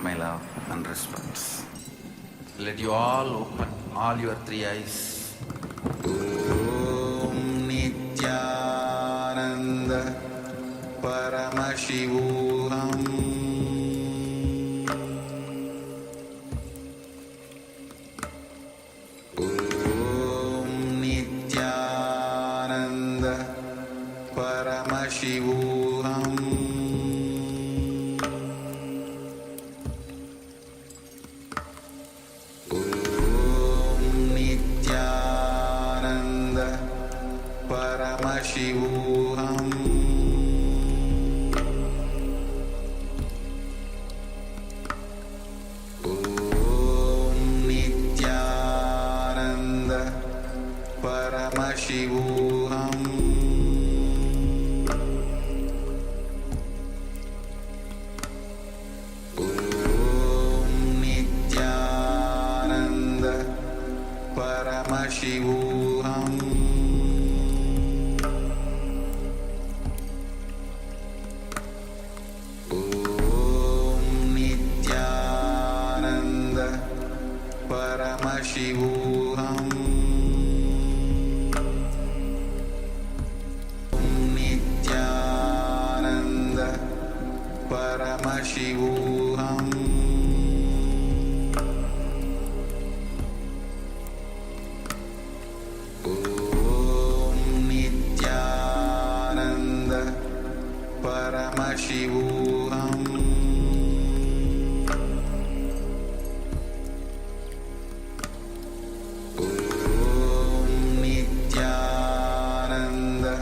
my love and respects. Let you all open all your three eyes. Om Nithyananda Paramashivoham Om Nithyananda Paramashivoham Paramashivoham Om Nithyananda Paramashivoham Om Nithyananda Paramashivoham Paramashivoham Om Nithyananda Paramashivoham Om Nithyananda Paramashivoham Paramashivoham Om Nithyananda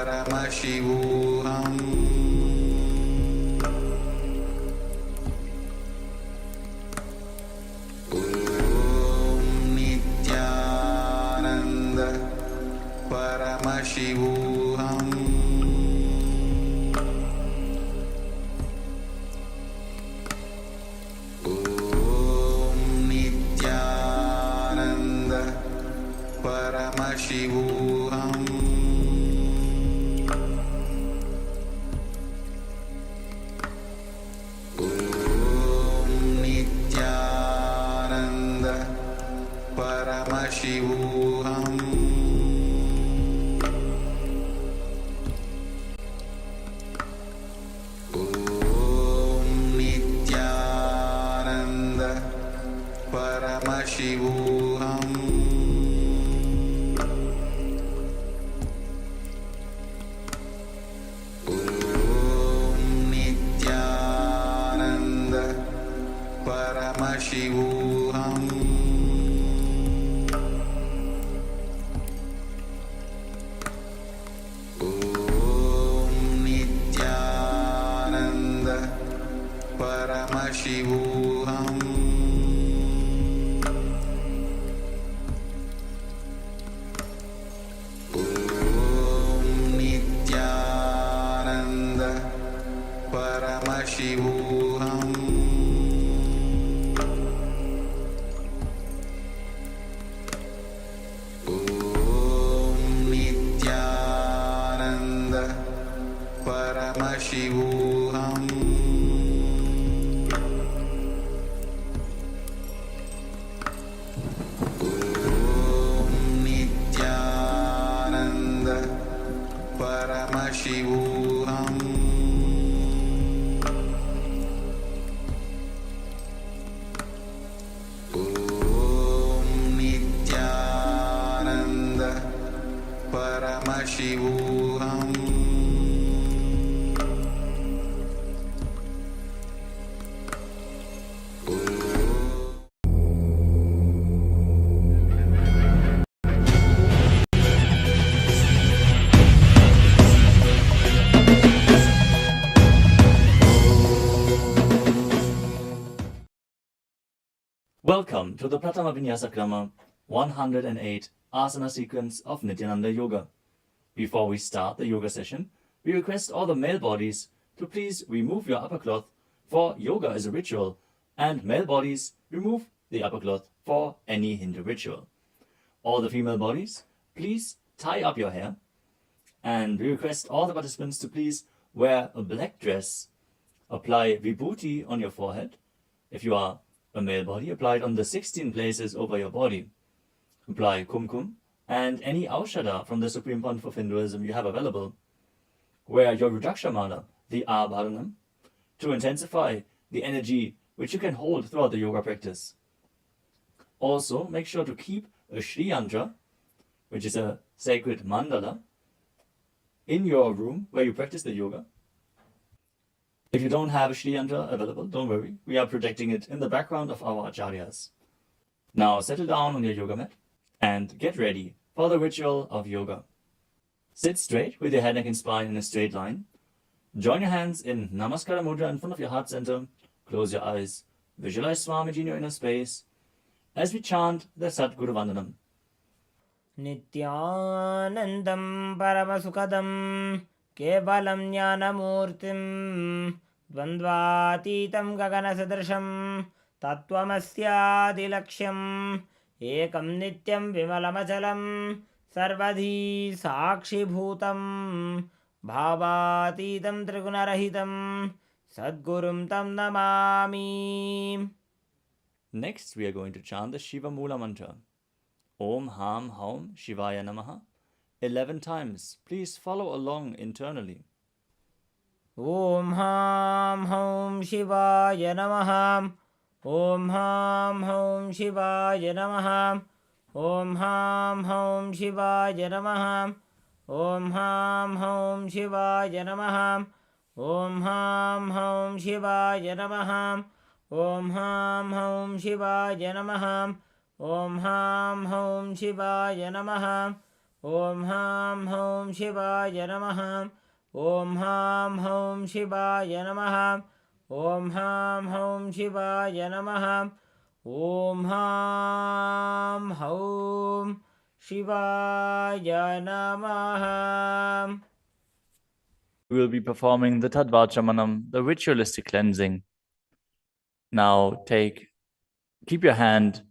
Paramashivoham Om Nithyananda Paramashivoham Paramashivoham Om Nithyananda Paramashivoham Om Nithyananda Paramashivoham Paramashivoham Om Nithyananda Paramashivoham Om Nithyananda Paramashivoham Paramashivoham Om Nithyananda Paramashivoham Om Nithyananda Paramashivoham Welcome to the Pratama Vinyasa Krama 108 Asana sequence of Nithyananda Yoga. Before we start the yoga session, we request all the male bodies to please remove your upper cloth, for yoga is a ritual And male bodies, remove the upper cloth for any Hindu ritual. All the female bodies, please tie up your hair. And we request all the participants to please wear a black dress, apply vibhuti on your forehead. If you are a male body, apply it on the 16 places over your body. Apply kumkum and any aushadha from the Supreme Pontiff of Hinduism you have available. Wear your Rudraksha mala, the abharanam, to intensify the energy which you can hold throughout the yoga practice. Also, make sure to keep a Shri Yantra, which is a sacred mandala, in your room where you practice the yoga. If you don't have a Shri Yantra available, don't worry. We are projecting it in the background of our acharyas. Now settle down on your yoga mat and get ready for the ritual of yoga. Sit straight with your head, neck and spine in a straight line. Join your hands in Namaskara Mudra in front of your heart center. Close your eyes. Visualize Swamiji in your inner space as we chant the Sadguru Vandanam. Nithyanandam Paramasukadam Kevalam Jnanamurtim Dvandvatitam Gaganasadrasham Tattvamasyaadilaksham Ekam Nityam Vimalamachalam Sarvadhi Sakshibhutam Bhavatitam Trigunarahitam Sadgurum Tam Namami. Next, we are going to chant the Shiva Mula mantra. Om Ham Haum Shivaya Namaha 11 times. Please follow along internally. Om Ham Haum Shivaya Namaha. Om Ham Haum Shivaya Namaha. Om Ham Haum Shivaya Namaha. Om Ham Haum Shivaya Namaha. Om Ham Haum Shivaya Namaha. Om Ham Haum Shivaya Namaha. Om Ham Haum Shivaya Namaha. Om Ham Haum Shivaya Namaha. Om Ham Haum Shivaya Namaha. Om Ham Haum Shivaya Namaha. Om Ham Haum Shivaya Namaha. We will be performing the Tadvachamanam, the ritualistic cleansing. Now keep your hand,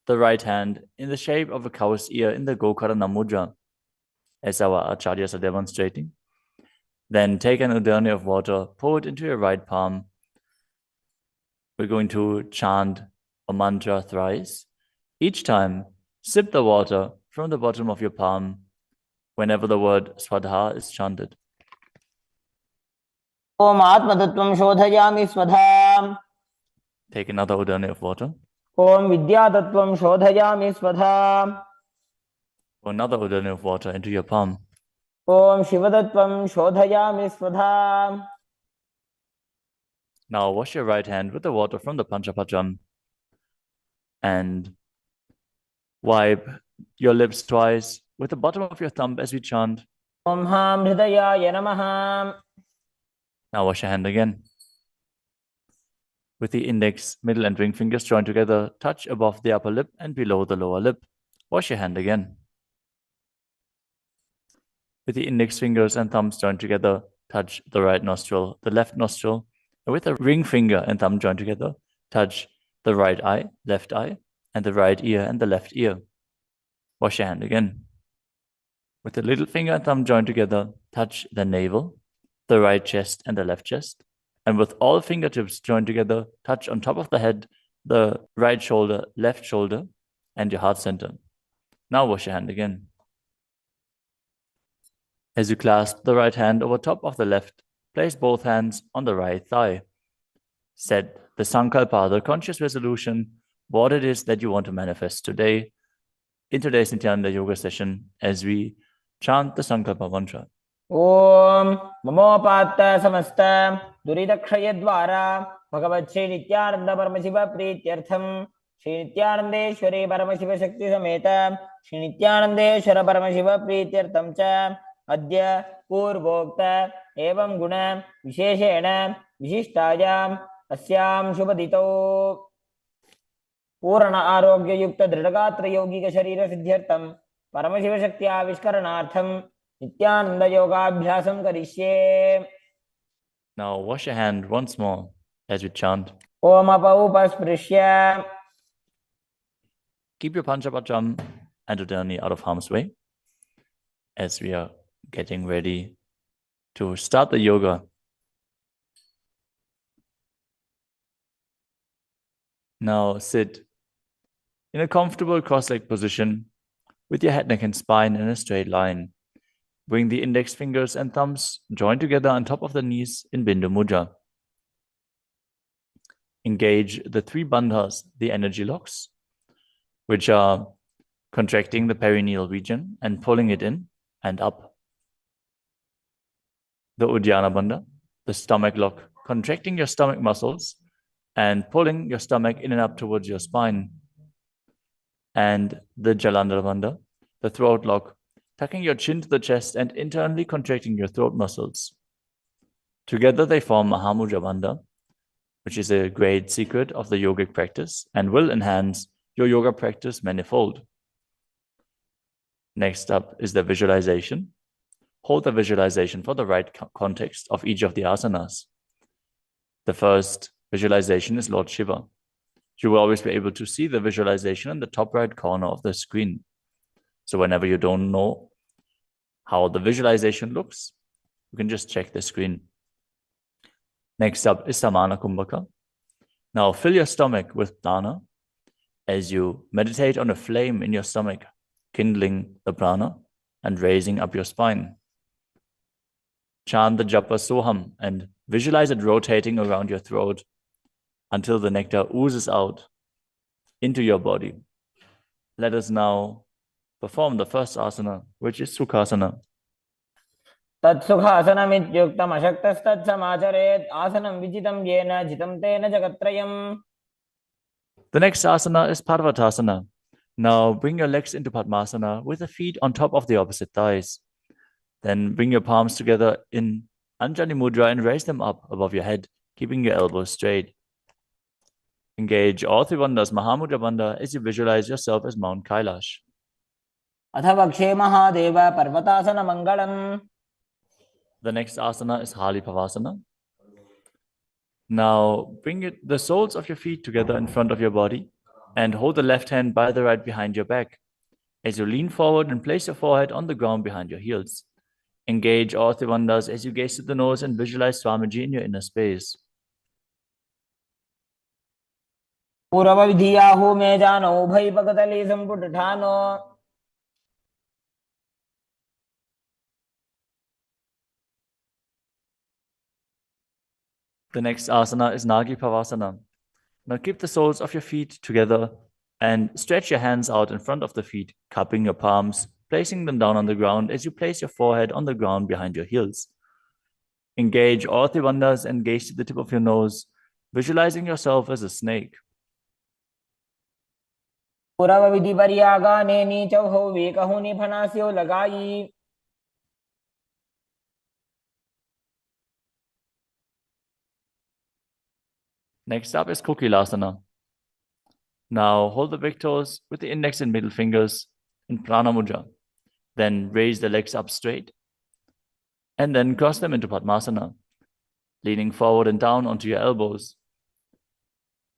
the right hand, in the shape of a cow's ear in the Gokarana Mudra, as our acharyas are demonstrating. Then take an udani of water, pour it into your right palm. We're going to chant a mantra thrice. Each time, sip the water from the bottom of your palm whenever the word Swadha is chanted. Om Atmatattvam Shodhayami Swadham. Take another udani of water. Om Vidyatattvam Shodhayami Swadham. Pour another udani of water into your palm. Om Shivadattvam Shodhayami Swadham. Now wash your right hand with the water from the Panchapatram and wipe your lips twice with the bottom of your thumb as we chant. Om Ham Hridayaya Namaha. Now wash your hand again. With the index, middle and ring fingers joined together, touch above the upper lip and below the lower lip. Wash your hand again. With the index fingers and thumbs joined together, touch the right nostril, the left nostril. And with the ring finger and thumb joined together, touch the right eye, left eye, and the right ear and the left ear. Wash your hand again. With the little finger and thumb joined together, touch the navel, the right chest and the left chest. And with all fingertips joined together, touch on top of the head, the right shoulder, left shoulder, and your heart center. Now wash your hand again. As you clasp the right hand over top of the left, place both hands on the right thigh. Set the sankalpa, the conscious resolution, what it is that you want to manifest today in today's Nithyananda Yoga session as we chant the sankalpa mantra. Om Mamopatta Samasta Duridakshayadvara Bhagavat Shri Nithyananda Paramashiva Prityartham Shri Nithyanandeshwari Paramashiva Shakti Sameta Shri Nithyanandeshwara Paramashiva Prityartham Cha Adya Purvokta Evam Guna Visheshena Vishishtayam Asyam Shubhadito Purana Arogya Yukta Dridagatra Yogika Sharira Siddhyartham Paramashiva Shakti Avishkaranartham Nithyananda Yogabhyasam Karishye. Now wash your hand once more as we chant. Om upasprishya. Keep your Panchapatram and Udani out of harm's way as we are getting ready to start the yoga. Now sit in a comfortable cross-legged position with your head, neck, and spine in a straight line. Bring the index fingers and thumbs joined together on top of the knees in Bindu Mudra. Engage the three bandhas, the energy locks, which are contracting the perineal region and pulling it in and up. The Uddiyana Bandha, the stomach lock, contracting your stomach muscles and pulling your stomach in and up towards your spine. And the Jalandhara Bandha, the throat lock, tucking your chin to the chest and internally contracting your throat muscles. Together they form Mahamudra Bandha, which is a great secret of the yogic practice and will enhance your yoga practice manifold. Next up is the visualization. Hold the visualization for the right context of each of the asanas. The first visualization is Lord Shiva. You will always be able to see the visualization in the top right corner of the screen. So whenever you don't know how the visualization looks, you can just check the screen. Next up is Samana Kumbhaka. Now fill your stomach with prana as you meditate on a flame in your stomach, kindling the prana and raising up your spine. Chant the japa soham and visualize it rotating around your throat until the nectar oozes out into your body. Let us now perform the first asana, which is Sukhasana. तत्सुखासनमित्युक्तम् अशक्तस्तत्समाचरेत् आसनं विजितं येन जितं तेन जगत्त्रयम्. The next asana is Parvatasana. Now bring your legs into Padmasana with the feet on top of the opposite thighs. Then bring your palms together in Anjali Mudra and raise them up above your head, keeping your elbows straight. Engage all three bandhas, Mahamudra Bandha, as you visualize yourself as Mount Kailash. अथ वक्षे Mahadev पर्वतासनमङ्गलम्. The next asana is Halipavasana. Now bring the soles of your feet together in front of your body and hold the left hand by the right behind your back. As you lean forward and place your forehead on the ground behind your heels. Engage all three bandhas as you gaze to the nose and visualize Swamiji in your inner space. पूर्वविधियाहु मे जानो उभय पकतली संपुटठानो. The next asana is Nagi Pavasana. Now keep the soles of your feet together and stretch your hands out in front of the feet, cupping your palms, placing them down on the ground as you place your forehead on the ground behind your heels. Engage all three bandhas and gaze to the tip of your nose, visualizing yourself as a snake. पूर्वविधि पर्यागाने नीचौ वेकहुनि फनास्यो लगाई. Next up is Kokilasana. Now hold the big toes with the index and middle fingers in Prana Mudra. Then raise the legs up straight and then cross them into Padmasana, leaning forward and down onto your elbows.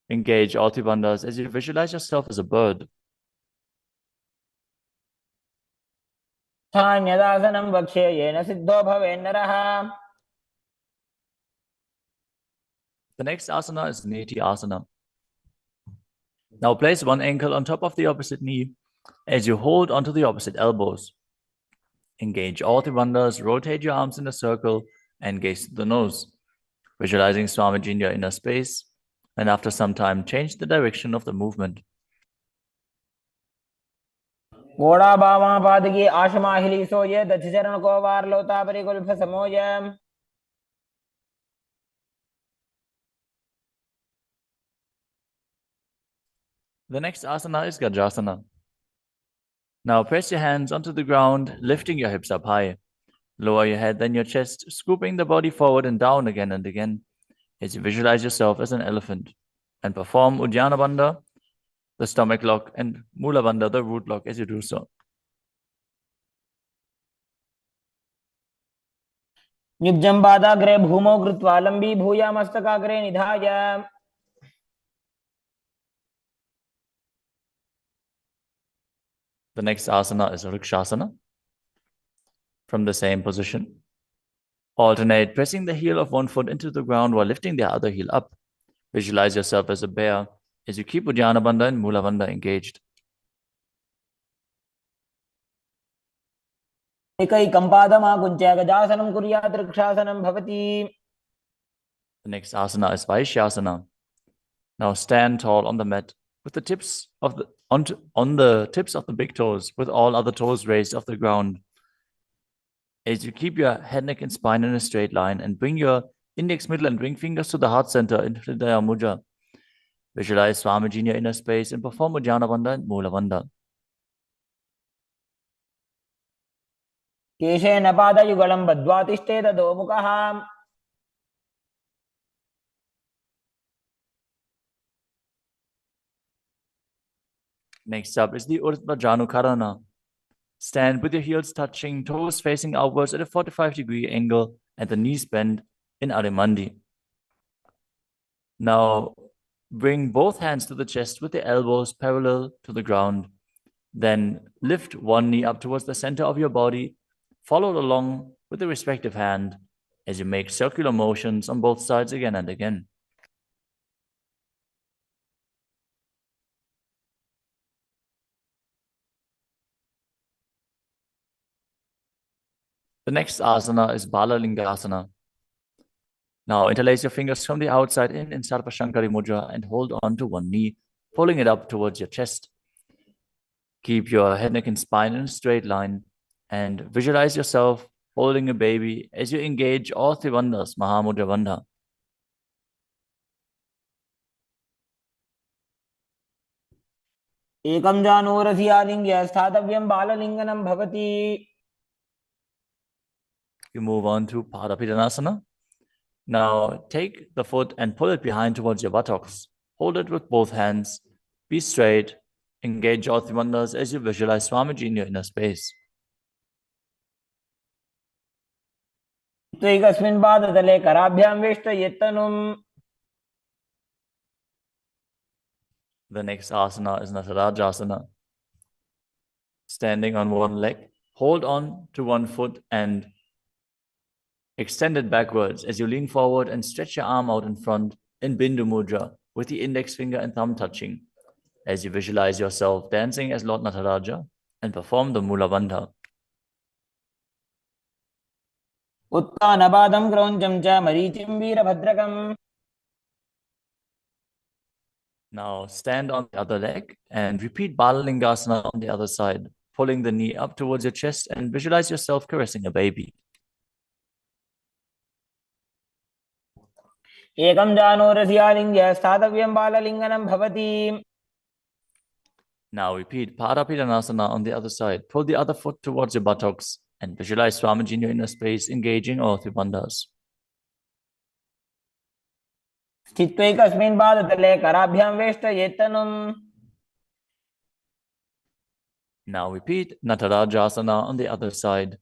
Engage all three bandhas as you visualize yourself as a bird. स्थान्यदासनं वक्ष्ये yen Sidho भवेन्नरः. The next asana is Neti Asana. Now place one ankle on top of the opposite knee as you hold onto the opposite elbows. Engage all three bandhas, rotate your arms in a circle and gaze to the nose, visualizing Swamiji in your inner space, and after some time change the direction of the movement. घोड़ा बामा पादकी आशमाहिली सोये दक्ष चरण को वार लोता परिकुल्फ समोय. The next asana is Gajrasana. Now press your hands onto the ground, lifting your hips up high. Lower your head, then your chest, scooping the body forward and down again and again as you visualize yourself as an elephant. And perform Uddiyana Bandha, the stomach lock, and Mula Bandha, the root lock, as you do so. युज्यं पादाग्रे भूमौ कृत्वा लम्बी भूया मस्तकाग्रे निधाय. The next asana is Vrikshasana. From the same position, alternate pressing the heel of one foot into the ground while lifting the other heel up. Visualize yourself as a bear as you keep Uddiyana Bandha and Mula Bandha engaged. एकैकं पादमाकुञ्च्य गजासनं कुर्यात् वृक्षासनं भवति. The next asana is Vaishyasana. Now stand tall on the mat with the tips of the on the tips of the big toes, with all other toes raised off the ground. As you keep your head, neck, and spine in a straight line, and bring your index, middle, and ring fingers to the heart center in Hridaya Mudra. Visualize Swamiji in your inner space and perform Uddiyana Bandha and Mula Bandha. केशेन पादयुगलं बद्ध्वा तिष्ठेत अधोमुखः. Next up is the Urdhva Janukarana. Stand with your heels touching, toes facing outwards at a 45-degree angle, and the knees bent in Adimandi. Now, bring both hands to the chest with the elbows parallel to the ground. Then lift one knee up towards the center of your body, followed along with the respective hand as you make circular motions on both sides again and again. The next asana is Balalingasana. Now interlace your fingers from the outside in Sarvashankari Mudra and hold on to one knee, pulling it up towards your chest. Keep your head, neck, and spine in a straight line and visualize yourself holding a baby as you engage all three bandhas, Mahamudra Bandha. एकं जानूरसि आलिङ्ग्य स्थातव्यं बाललिङ्गनं भवति. You move on to Padapidanasana. Now take the foot and pull it behind towards your buttocks. Hold it with both hands. Be straight. Engage all three bandhas as you visualize Swamiji in your inner space. एकस्मिन् पादतले कराभ्यां वेष्टयेत्तनुम्. The next asana is Natarajasana. Standing on one leg, hold on to one foot and extend it backwards as you lean forward and stretch your arm out in front in Bindu Mudra with the index finger and thumb touching as you visualize yourself dancing as Lord Nataraja and perform the Mula Bandha. उत्तानपादं क्रौञ्चं च मरीचिं वीरभद्रकम्. Now stand on the other leg and repeat Balalingasana on the other side, pulling the knee up towards your chest and visualize yourself caressing a baby. एकं जानूरसि आलिङ्ग्य स्थातव्यं बाललिङ्गनं भवति. Now repeat Padapidanasana on the other side. Pull the other foot towards your buttocks and visualize Swamiji in your inner space, engaging all three bandhas. स्थित्वैकस्मिन् पादतले कराभ्यां वेष्टयेत्तनुम्. Now repeat Natarajasana on the other side,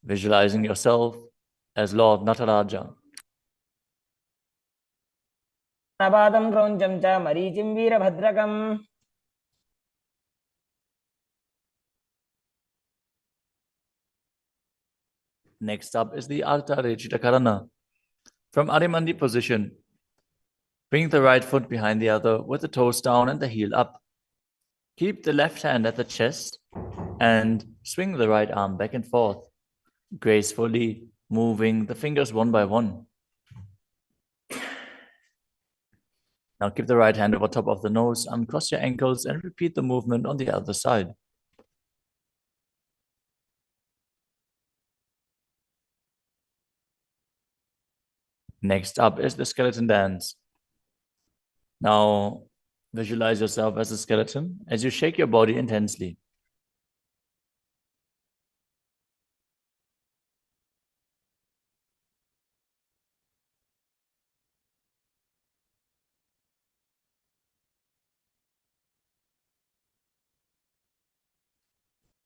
visualizing yourself as Lord Nataraja. पादं क्रौञ्चं च मरीचिं वीरभद्रकम्. Next up is the Ardha Rechita Karana. From Adimandi position, bring the right foot behind the other with the toes down and the heel up. Keep the left hand at the chest and swing the right arm back and forth, gracefully moving the fingers one by one. Now keep the right hand over top of the nose, uncross your ankles, and repeat the movement on the other side. Next up is the skeleton dance. Now visualize yourself as a skeleton as you shake your body intensely.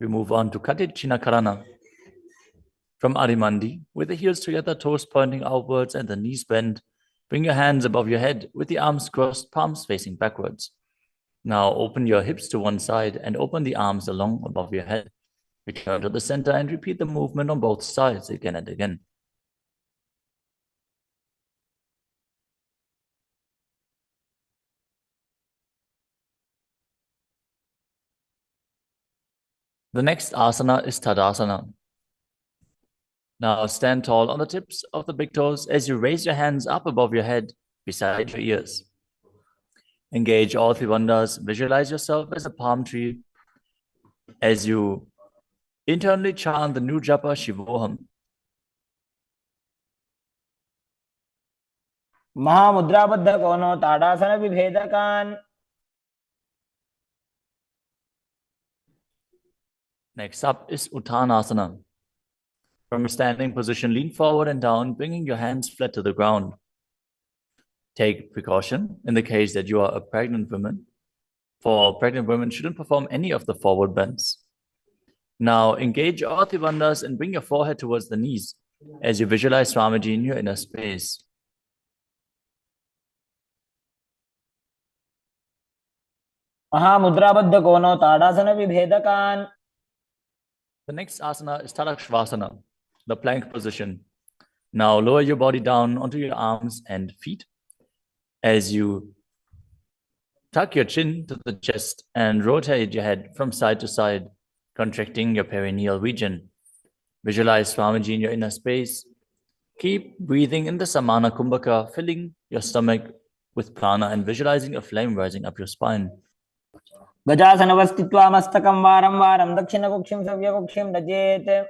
We move on to Katichina Karana. From Adimandi, with the heels together, toes pointing outwards and the knees bent, bring your hands above your head with the arms crossed, palms facing backwards. Now open your hips to one side and open the arms along above your head. Return to the center and repeat the movement on both sides again and again. The next asana is Tadasana. Now stand tall on the tips of the big toes as you raise your hands up above your head, beside your ears. Engage all three bandhas. Visualize yourself as a palm tree as you internally chant the new japa Shivoham. महामुद्राबद्ध कोनो ताड़ासन विभेदकान्. Next up is Uttanasana. From a standing position, lean forward and down, bringing your hands flat to the ground. Take precaution in the case that you are a pregnant woman, for pregnant women shouldn't perform any of the forward bends. Now engage all three bandhas and bring your forehead towards the knees as you visualize Swamiji in your inner space. महामुद्राबद्ध कोनो ताड़ासन विभेदकान्. The next asana is Tadakshvasana, the plank position. Now lower your body down onto your arms and feet as you tuck your chin to the chest and rotate your head from side to side, contracting your perineal region. Visualize Swamiji in your inner space. Keep breathing in the Samana Kumbhaka, filling your stomach with prana and visualizing a flame rising up your spine. गजासनवस्थित्वा मस्तकं वारं वारं दक्षिणकुक्षिं सव्यकुक्षिं नजेत्.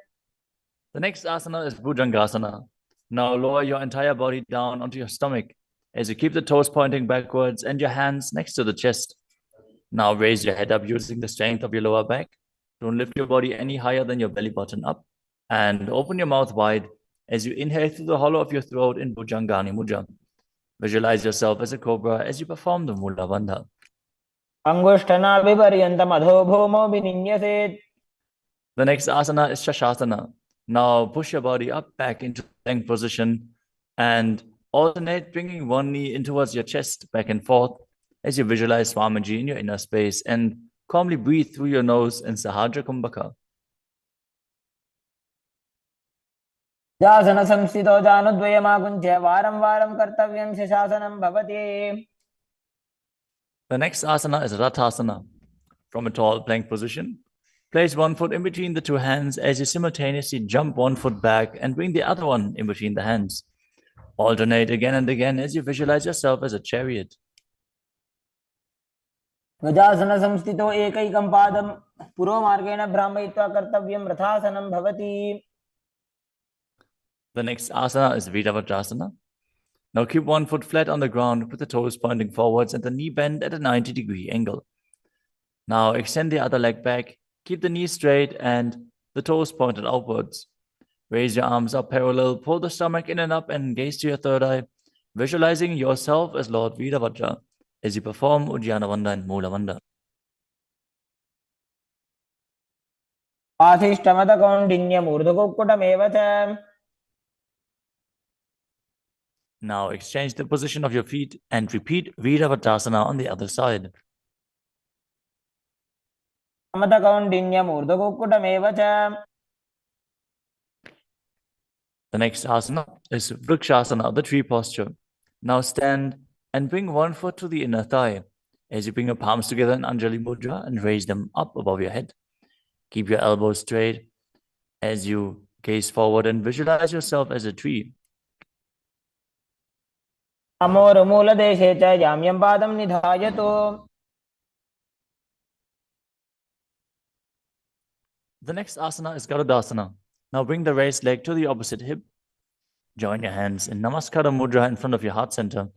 The next asana is Bhujangasana. Now lower your entire body down onto your stomach as you keep the toes pointing backwards and your hands next to the chest. Now raise your head up using the strength of your lower back. Don't lift your body any higher than your belly button up. And open your mouth wide as you inhale through the hollow of your throat in Bhujangani Mudra. Visualize yourself as a cobra as you perform the Mula Bandha. अंगुष्ठनाभिपर्यन्तम् अधो भूमौ विनिन्यसेत्. The next asana is Shashasana. Now push your body up back into plank position and alternate bringing one knee in towards your chest back and forth as you visualize Swamiji in your inner space and calmly breathe through your nose in Sahadra Kumbhaka. जासन संस्थितो जानुद्वयमाकुञ्च्य वारं वारं कर्तव्यं शशासनं भवति. The next asana is Rathasana. From a tall plank position, place one foot in between the two hands as you simultaneously jump one foot back and bring the other one in between the hands. Alternate again and again as you visualize yourself as a chariot. गजासन संस्थितो एकैकं पादं पुरोमार्गेण भ्रामयित्वा कर्तव्यं रथासनं भवति. The next asana is Viravatrasana. Now keep one foot flat on the ground with the toes pointing forwards and the knee bent at a 90-degree angle. Now extend the other leg back, keep the knee straight and the toes pointed outwards. Raise your arms up parallel, pull the stomach in and up and gaze to your third eye, visualizing yourself as Lord Virabhadra as you perform Uddiyana Bandha and Mula Bandha. आशिष्टमदकौण्डिन्यमूर्धकुक्कुटमेव च. Now exchange the position of your feet and repeat Virabhadrasana on the other side. मदकौण्डिन्यमूर्धकुक्कुटमेव च. The next asana is Vrikshasana, the tree posture. Now stand and bring one foot to the inner thigh as you bring your palms together in Anjali Mudra and raise them up above your head. Keep your elbows straight as you gaze forward and visualize yourself as a tree. अमोरुमूलदेशे च जाम्यं पादं निधायतु. The next asana is Garudasana. Now bring the raised leg to the opposite hip. Join your hands in Namaskara Mudra in front of your heart center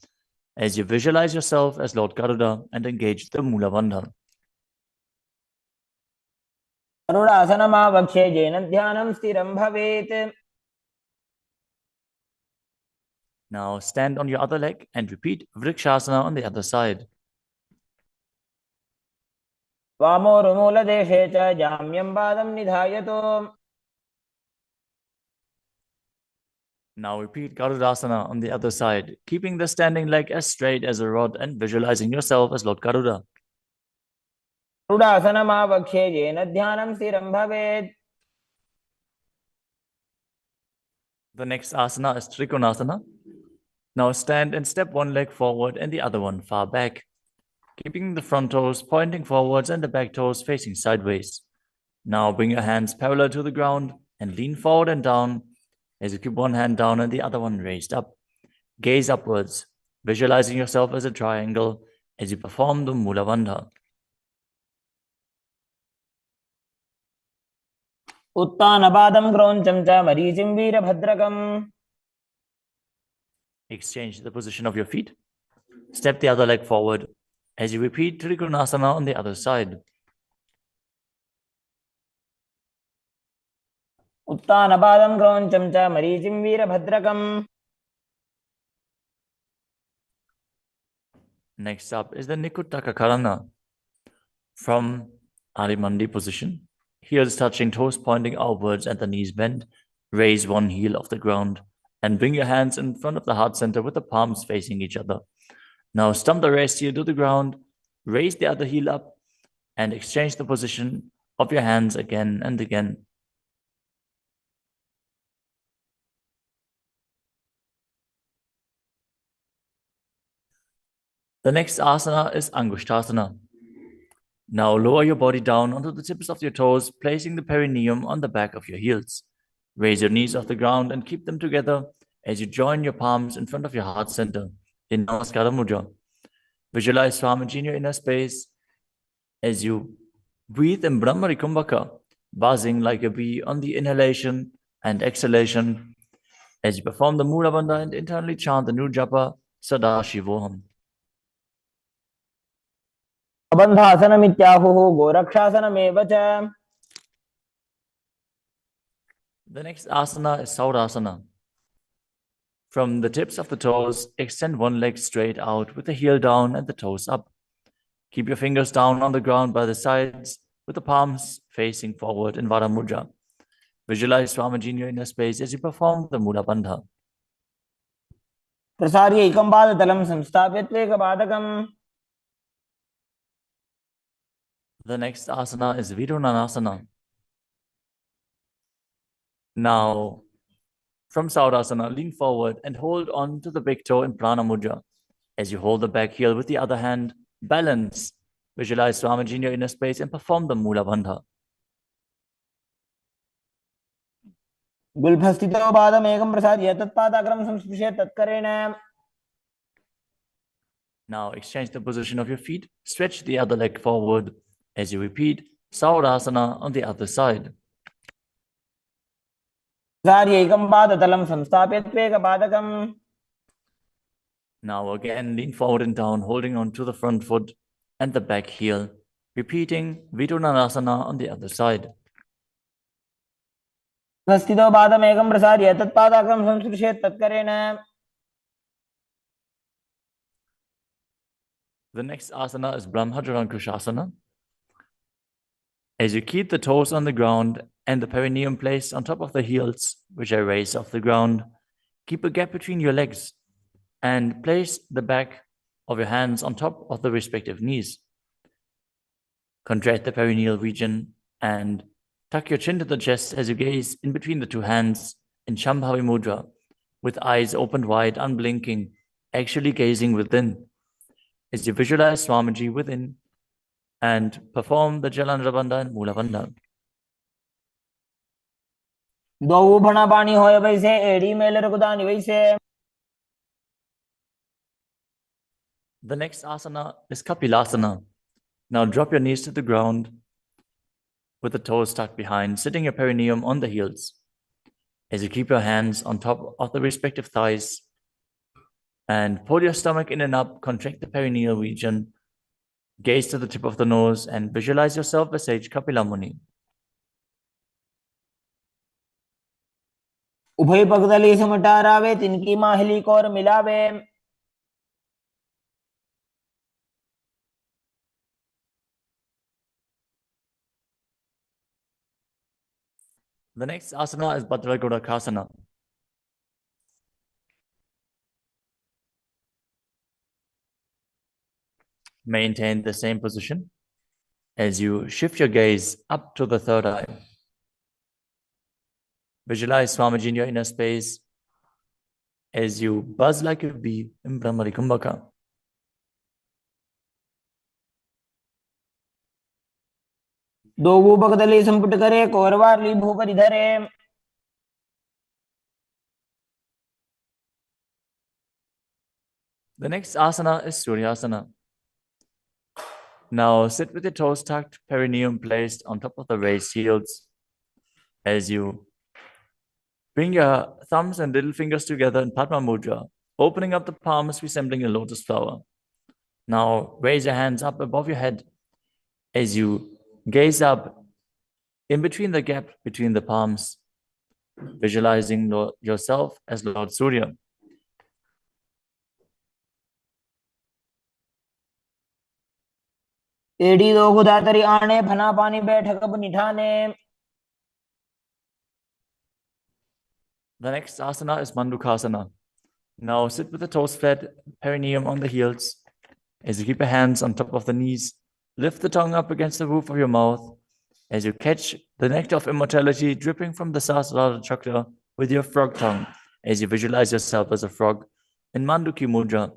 as you visualize yourself as Lord Garuda and engage the Mula Bandha. गरुडासनमावक्ष्ये येन ध्यानं स्थिरं भवेत्. Now stand on your other leg and repeat Vrikshasana on the other side. वामोरुमूलदेशे च जाम्यं पादं निधायतु. Now repeat Garudasana on the other side, keeping the standing leg as straight as a rod and visualizing yourself as Lord Garuda. रूढासनमावक्ष्ये येन ध्यानं स्थिरं भवेत्. The next asana is Trikonasana. Now stand and step one leg forward and the other one far back, keeping the front toes pointing forwards and the back toes facing sideways. Now bring your hands parallel to the ground and lean forward and down as you keep one hand down and the other one raised up. Gaze upwards, visualizing yourself as a triangle as you perform the Mula Bandha. उत्तानपादं क्रौञ्चं च मरीचिं वीरभद्रकम्. Exchange the position of your feet. Step the other leg forward as you repeat Trikonasana on the other side. उत्तानपादं क्रौञ्चं च मरीचिं वीरभद्रकम्. Next up is the Nikuttaka Karana. From Adimandi position, heels touching, toes pointing outwards and the knees bent, raise one heel off the ground and bring your hands in front of the heart center with the palms facing each other. Now stump the rest heel to the ground, raise the other heel up and exchange the position of your hands again and again. The next asana is Angushtasana. Now lower your body down onto the tips of your toes, placing the perineum on the back of your heels. Raise your knees off the ground and keep them together as you join your palms in front of your heart center in Namaskara Mudra. Visualize Swamiji in your inner space as you breathe in Brahmari Kumbhaka, buzzing like a bee on the inhalation and exhalation as you perform the Mula Bandha and internally chant the new japa Sadashivoham. बन्धासनमित्याहुः गोरक्षासनमेव च. The next asana is Saurasana. From the tips of the toes, extend one leg straight out with the heel down and the toes up. Keep your fingers down on the ground by the sides with the palms facing forward in Vara Mudra. Visualize Swamiji in your inner space as you perform the Mula Bandha. प्रसार्य एकं पादतलं संस्थाप्य त्वेकपादकम्. The next asana is Vidunanasana. Now, from Saurasana, lean forward and hold on to the big toe in Prana Mudra. As you hold the back heel with the other hand, balance. Visualize Swamiji in your inner space and perform the Mula Bandha. गुल्फस्थितो पादमेकं प्रसार्य तत्पादाग्रं संस्पृश्य तत्करेण. Now exchange the position of your feet. Stretch the other leg forward as you repeat Saurasana on the other side. प्रसार्य एकं पादतलं संस्थाप्य त्वेकपादकम्. Now again, lean forward and down, holding on to the front foot and the back heel. Repeating Vidunanasana on the other side. स्थितो पादमेकं प्रसार्य तत्पादाग्रं संस्पृश्य तत्करेण. The next asana is Brahmajarankushasana. As you keep the toes on the ground and the perineum placed on top of the heels, which are raised off the ground, keep a gap between your legs and place the back of your hands on top of the respective knees. Contract the perineal region and tuck your chin to the chest as you gaze in between the two hands in Shambhavi Mudra, with eyes opened wide, unblinking, actually gazing within. As you visualize Swamiji within and perform the Jalandhara Bandha and Mula Bandha. द्वौ भणापाणि होय वैसे एड़ी mail रघुदानि वैसे. The next asana is Kapilasana. Now drop your knees to the ground with the toes tucked behind, sitting your perineum on the heels. As you keep your hands on top of the respective thighs and pull your stomach in and up, contract the perineal region, gaze to the tip of the nose and visualize yourself as Sage Kapila Muni. उभय पगदली समटारावे तिनकी Mahuli core मिलावे. The next asana is Bhadragodakasana. Maintain the same position. As you shift your gaze up to the third eye, visualize Swamiji in your inner space as you buzz like a bee in Brahmari Kumbhaka. दो भूपकदली संपुट करे कौरवाली भूपरि धरे. The next asana is Suryasana. Now sit with your toes tucked, perineum placed on top of the raised heels. As you bring your thumbs and little fingers together in Padma Mudra, opening up the palms resembling a lotus flower. Now raise your hands up above your head as you gaze up in between the gap between the palms, visualizing yourself as Lord Surya. एडी दो गुदातरी आने फना पानी बैठक अब निठाने. The next asana is Mandukasana. Now sit with the toes flat, perineum on the heels. As you keep your hands on top of the knees, lift the tongue up against the roof of your mouth. As you catch the nectar of immortality dripping from the Sahasrara chakra with your frog tongue, as you visualize yourself as a frog in Manduki Mudra.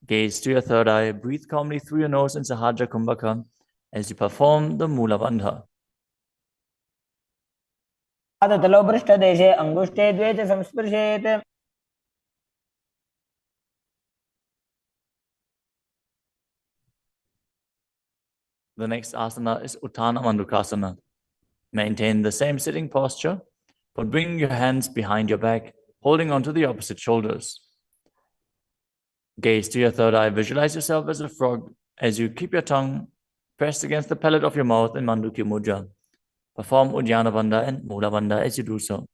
Gaze to your third eye, breathe calmly through your nose in Sahajra Kumbhaka as you perform the Mula Bandha. तलोपृष्ठदेशे अंगुष्ठे द्वे च संस्पृशेत्. The next asana is Uttana Mandukasana. Maintain the same sitting posture, but bring your hands behind your back, holding onto the opposite shoulders. Gaze to your third eye, visualize yourself as a frog as you keep your tongue pressed against the palate of your mouth in Manduki Mudra. Perform Uddiyana Bandha and Mula Bandha as you do so.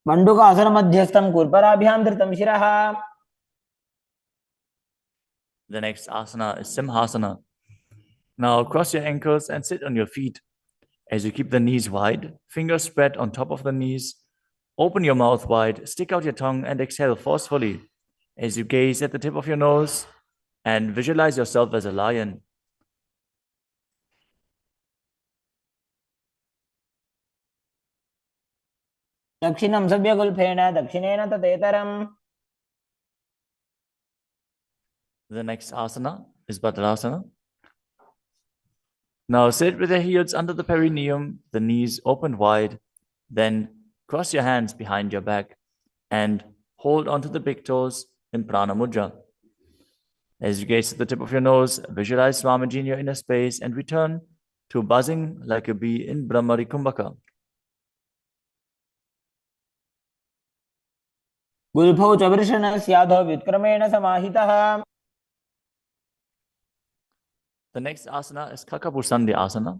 मंडूकासन मध्यस्थं कुर्पराभ्यां धृतं शिरः. The next asana is Simhasana. Now cross your ankles and sit on your feet. As you keep the knees wide, fingers spread on top of the knees, open your mouth wide, stick out your tongue and exhale forcefully as you gaze at the tip of your nose and visualize yourself as a lion. दक्षिणं सव्यगुल्फेन दक्षिणेन ततेतरम्. The next asana is Badrasana. Now sit with your heels under the perineum, the knees opened wide, then cross your hands behind your back and hold onto the big toes in Prana Mudra. As you gaze at the tip of your nose, visualize Swamiji in your inner space and return to buzzing like a bee in Brahmari Kumbhaka. गुल्फौ च वृषणस्याधो व्युत्क्रमेण समाहितः. The next asana is Kakabusandhi Asana.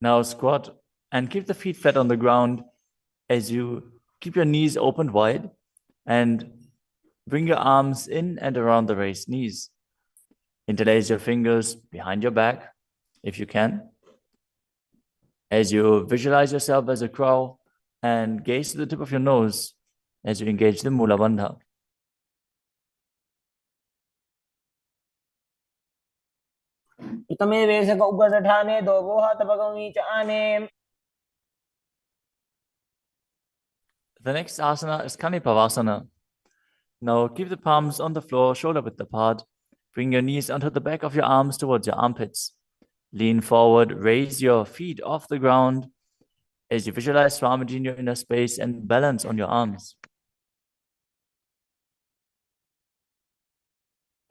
Now squat and keep the feet flat on the ground as you keep your knees opened wide and bring your arms in and around the raised knees. Interlace your fingers behind your back, if you can. As you visualize yourself as a crow and gaze to the tip of your nose as you engage the Mula Bandha. तमे वेशक उपसठाने दो वो हाथ पगमी च आने. The next asana is Kanipavasana. Now keep the palms on the floor, shoulder width apart. Bring your knees onto the back of your arms towards your armpits. Lean forward, raise your feet off the ground as you visualize Swamiji in your inner space and balance on your arms.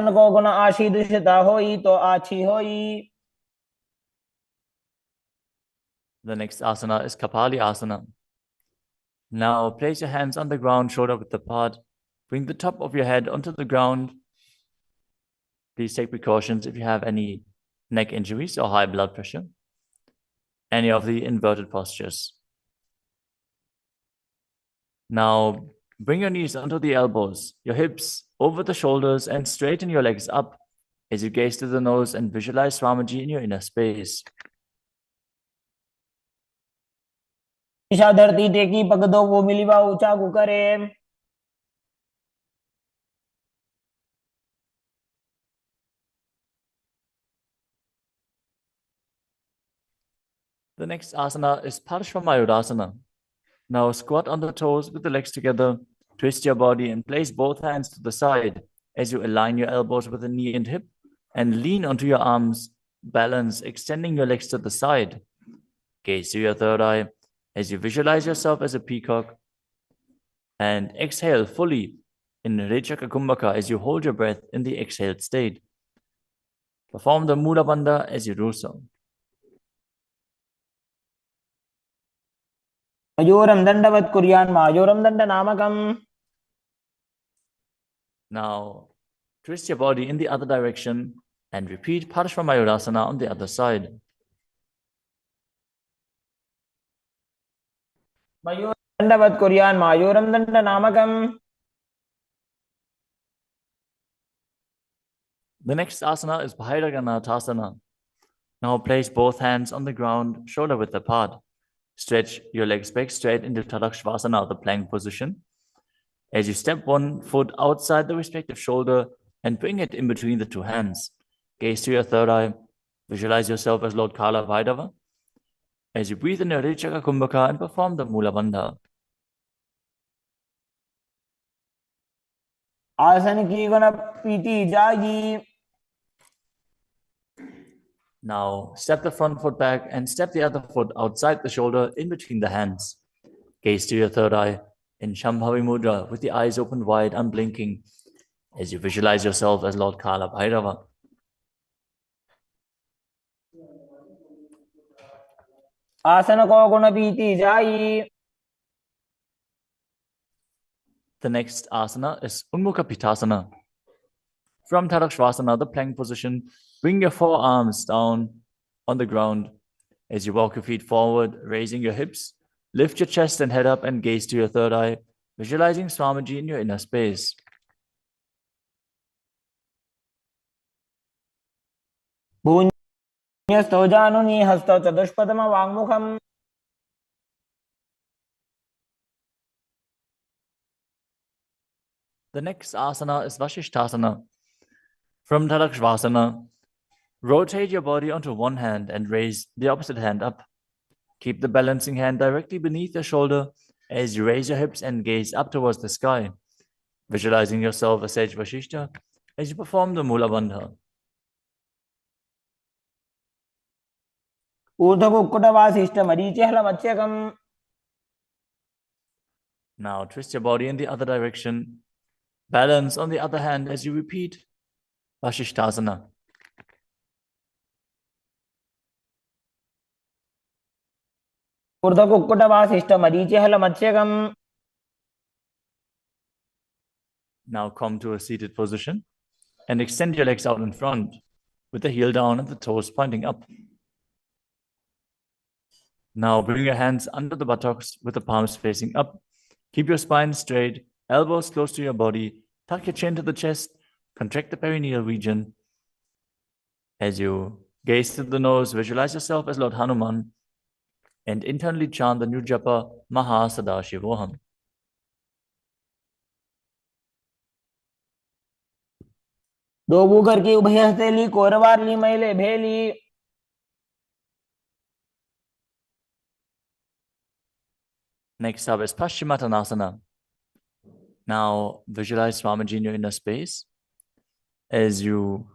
को गुण आशी दुष्टता होई तो आछी होई. The next asana is Kapali Asana. Now place your hands on the ground, shoulder width apart. Bring the top of your head onto the ground. Please take precautions if you have any neck injuries or high blood pressure. Any of the inverted postures. Now bring your knees onto the elbows, your hips over the shoulders, and straighten your legs up as you gaze to the nose and visualize Swamiji in your inner space. Isha धरती टेकी पग दो वो मिली बा ऊंचा करे. The next asana is Parshvamayurasana. Now squat on the toes with the legs together, twist your body and place both hands to the side as you align your elbows with the knee and hip and lean onto your arms, balance, extending your legs to the side. Gaze to your third eye as you visualize yourself as a peacock and exhale fully in Rechaka Kumbhaka as you hold your breath in the exhaled state. Perform the Mula Bandha as you do so. मयूरं दण्डवत् कुर्यान् मायूरं दण्डनामकम्. Now, twist your body in the other direction and repeat Parshvamayurasana on the other side. मयूरं दण्डवत् कुर्यान् मायूरं दण्डनामकम्. The next asana is Bhairaganathasana. Now place both hands on the ground, shoulder width apart. Stretch your legs back straight into Tadakshvasana, the plank position. As you step one foot outside the respective shoulder and bring it in between the two hands. Gaze to your third eye. Visualize yourself as Lord Kala Vaidava. As you breathe in your Rechaka Kumbhaka and perform the Mula Bandha. आसन की गुण पीती जागी. Now step the front foot back and step the other foot outside the shoulder in between the hands. Gaze to your third eye in Shambhavi Mudra with the eyes open wide, unblinking, as you visualize yourself as Lord Kala Bhairava. आसन को गुण पीती जाई. The next asana is Unmukha Pitasana. From Tadakshvasana, the plank position, bring your forearms down on the ground as you walk your feet forward, raising your hips. Lift your chest and head up and gaze to your third eye, visualizing Swamiji in your inner space. भून्यस्तो जानुनि हस्तो चतुष्पदम वाङ्मुखम्. The next asana is Vashishthasana. From Tadakshvasana, rotate your body onto one hand and raise the opposite hand up. Keep the balancing hand directly beneath your shoulder as you raise your hips and gaze up towards the sky, visualizing yourself as Sage Vashishta as you perform the Mula Bandha. ऊर्ध्वकुक्कुटवासिष्ठ मरीचिहलमत्स्यकम्. Now twist your body in the other direction. Balance on the other hand as you repeat Vashishthasana. ऊर्ध्वकुक्कुटवासिष्ठ मरीचिहलमत्स्यकम्. Now come to a seated position and extend your legs out in front with the heel down and the toes pointing up. Now bring your hands under the buttocks with the palms facing up. Keep your spine straight, elbows close to your body. Tuck your chin to the chest. Contract the perineal region. As you gaze through the nose, visualize yourself as Lord Hanuman and internally chant the new japa Maha Sadashivoham. दो Booker की उभय हथेली कोरवार ली मैले भेली. Next up is Paschimottanasana. Now visualize Swamiji in your inner space as you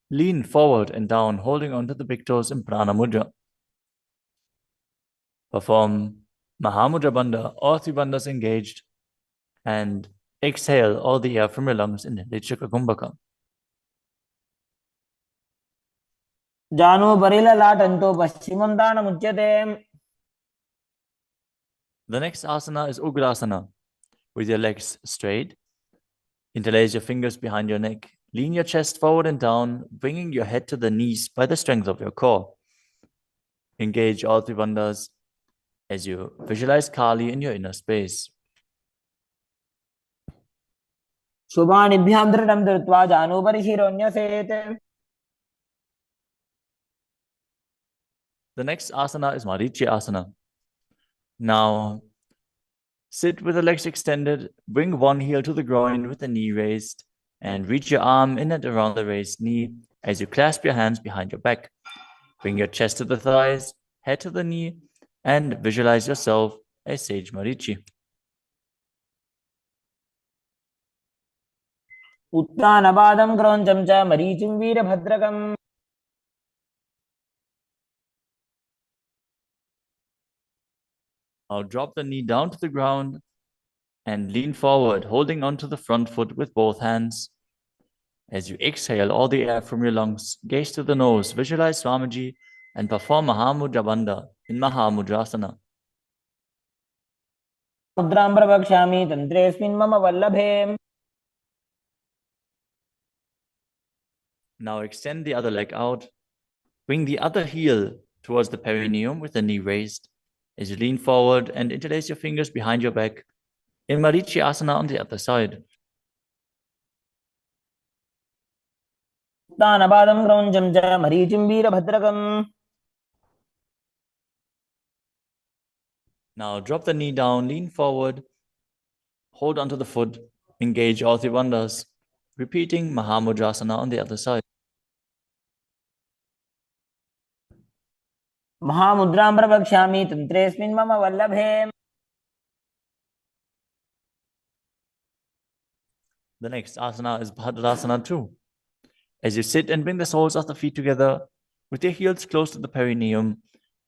lean forward and down, holding onto the big toes in Prana Mudra. Perform Mahamudra Bandha, all three bandhas engaged, and exhale all the air from your lungs in Rechaka Kumbhaka. जानो Burrill लाटंतो पश्चिमं दानमुच्यते. The next asana is Ugrasana. With your legs straight, interlace your fingers behind your neck. Lean your chest forward and down, bringing your head to the knees by the strength of your core. Engage all three bandhas as you visualize Kali in your inner space. शुभानिभ्यां दृढं धृत्वा जानो परिशिरोऽन्यसेत्. The next asana is Marichi Asana. Now, sit with the legs extended, bring one heel to the groin with the knee raised, and reach your arm in and around the raised knee as you clasp your hands behind your back. Bring your chest to the thighs, head to the knee, and visualize yourself as Sage Marichi. उत्तानपादं क्रौञ्चं च मरीचिं वीरभद्रकम् Now drop the knee down to the ground and lean forward, holding onto the front foot with both hands. As you exhale all the air from your lungs, gaze to the nose, visualize Swamiji, and perform Mahamudra Bandha in Mahamudrasana. मुद्रां प्रवक्ष्यामि तन्त्रेऽस्मिन् मम वल्लभे. Now extend the other leg out. Bring the other heel towards the perineum with the knee raised. As you lean forward and interlace your fingers behind your back, in Marichi Asana on the other side. उत्तानपादं क्रौञ्चं च मरीचिं वीरभद्रकम्. Now drop the knee down, lean forward, hold onto the foot, engage all three bandhas, repeating Mahamudrasana on the other side. महामुद्रां प्रवक्ष्यामि तन्त्रेऽस्मिन् मम वल्लभे. The next asana is Bhadrasana 2. As you sit and bring the soles of the feet together, with your heels close to the perineum,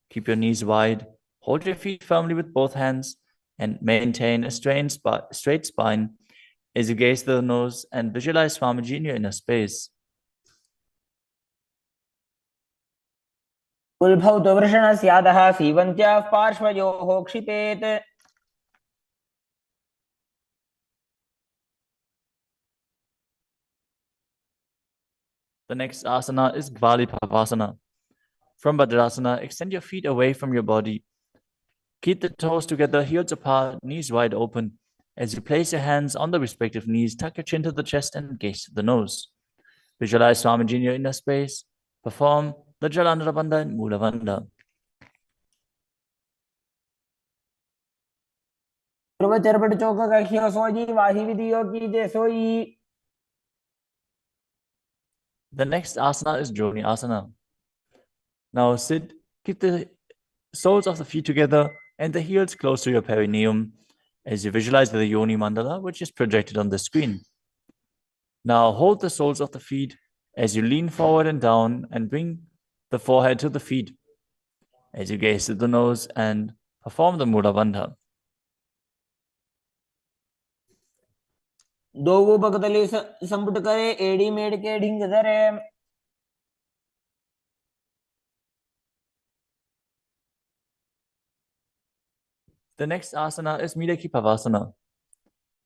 keep your knees wide, hold your feet firmly with both hands, and maintain a straight spine as you gaze to the nose and visualize Swamiji in your inner space. कुलभौतो वृषणस्यादः सीवन्त्याः पार्श्वयोः क्षिपेत्. The next asana is Gvalipavasana. From Bhadrasana, extend your feet away from your body. Keep the toes together, heels apart, knees wide open. As you place your hands on the respective knees, tuck your chin to the chest and gaze to the nose. Visualize Swamiji in your inner space. Perform the Jalandhara Bandha and Mula Bandha. पूर्वचरपट चौक कख्यो सोई वाही विधियो की जय सोई. The next asana is Joni Asana. Now sit, keep the soles of the feet together and the heels close to your perineum as you visualize the Yoni Mandala, which is projected on the screen. Now hold the soles of the feet as you lean forward and down and bring the forehead to the feet as you gaze to the nose and perform the Mula Bandha. दोवो बगतले संपुट करे एड़ी मेड़ के ढिंग धरे. The next asana is Midaki Pavasana.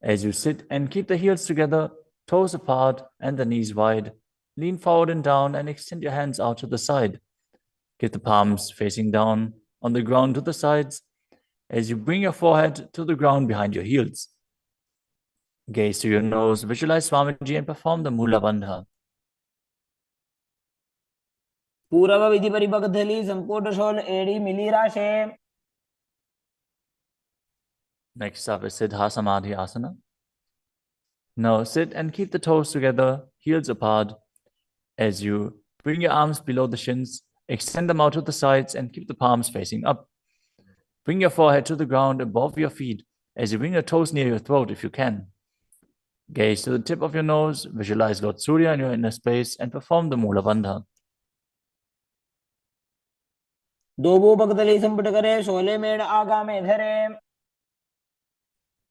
As you sit and keep the heels together, toes apart and the knees wide, lean forward and down and extend your hands out to the side. Keep the palms facing down on the ground to the sides as you bring your forehead to the ground behind your heels. Gaze to your nose, visualize Swamiji and perform the Mula Bandha. पूर्व विधि परिबगधली संपुट शोल एड़ी मिली राशे. Next up is Siddha Samadhi Asana. Now sit and keep the toes together, heels apart. As you bring your arms below the shins, extend them out to the sides and keep the palms facing up. Bring your forehead to the ground above your feet as you bring your toes near your throat if you can. Gaze to the tip of your nose, visualize Lord Surya in your inner space and perform the Mula Bandha. दोवो बगतले संपुट करे शोले मेड़ आगा में धरे.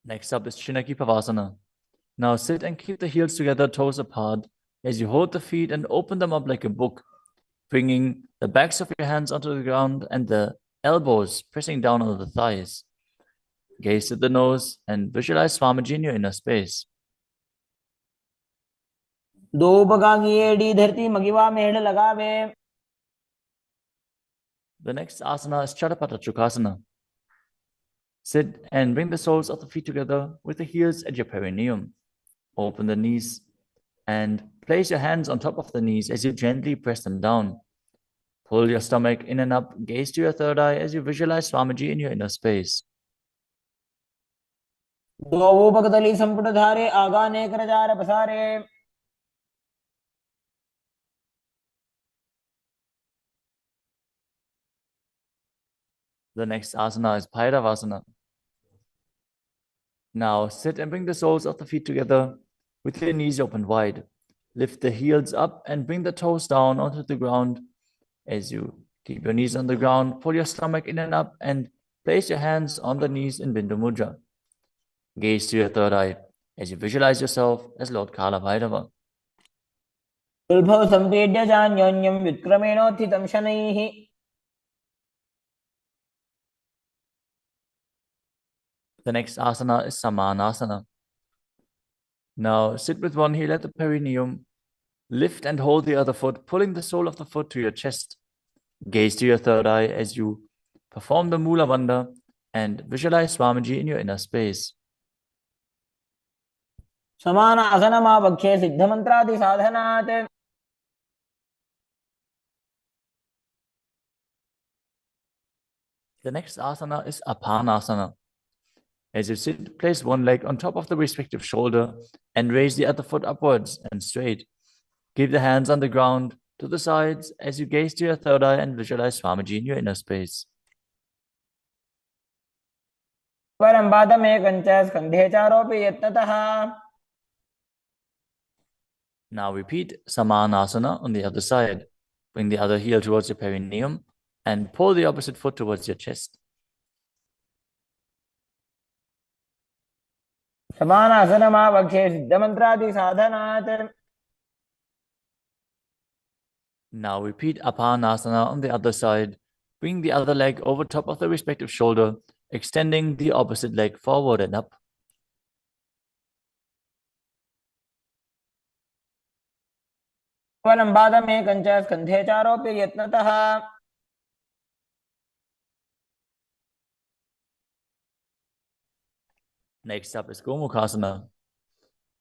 Next up is Chinaki Pavasana. Now sit and keep the heels together, toes apart, as you hold the feet and open them up like a book, bringing the backs of your hands onto the ground and the elbows pressing down on the thighs. Gaze to the nose and visualize Swamiji in your inner space. दो बगागी एड़ी धरती मगिवा मेड़ लगावे. The next asana is Chadapata Chukasana. Sit and bring the soles of the feet together with the heels at your perineum. Open the knees and place your hands on top of the knees as you gently press them down. Pull your stomach in and up, gaze to your third eye as you visualize Swamiji in your inner space. दोवो बगतले संपुट धारे आगा ने कर jar पसारे. The next asana is Bhairavasana. Now sit and bring the soles of the feet together with your knees open wide. Lift the heels up and bring the toes down onto the ground. As you keep your knees on the ground, pull your stomach in and up and place your hands on the knees in Bindu Mudra. Gaze to your third eye as you visualize yourself as Lord Kala Bhairava. सुलभौ सम्पीड्य चान्योन्यं व्युत्क्रमेणोत्थितं शनैः The next asana is Samanasana. Now sit with one heel at the perineum. Lift and hold the other foot, pulling the sole of the foot to your chest. Gaze to your third eye as you perform the Mula Bandha and visualize Swamiji in your inner space. समानासनमावक्षे सिद्धमन्त्रादिसाधनात् The next asana is Apanasana. As you sit, place one leg on top of the respective shoulder and raise the other foot upwards and straight. Keep the hands on the ground to the sides as you gaze to your third eye and visualize Swamiji in your inner space. परं पादमेकं च स्कन्धे चारोपि यत्नतः. Now repeat Samanasana on the other side. Bring the other heel towards your perineum and pull the opposite foot towards your chest. समानासनमावक्षे सिद्धमन्त्रादिसाधनात्. Now repeat Apanasana on the other side. Bring the other leg over top of the respective shoulder, extending the opposite leg forward and up. परं पादमेकं च स्कन्धे चारोपि यत्नतः. Next up is Gomukhasana.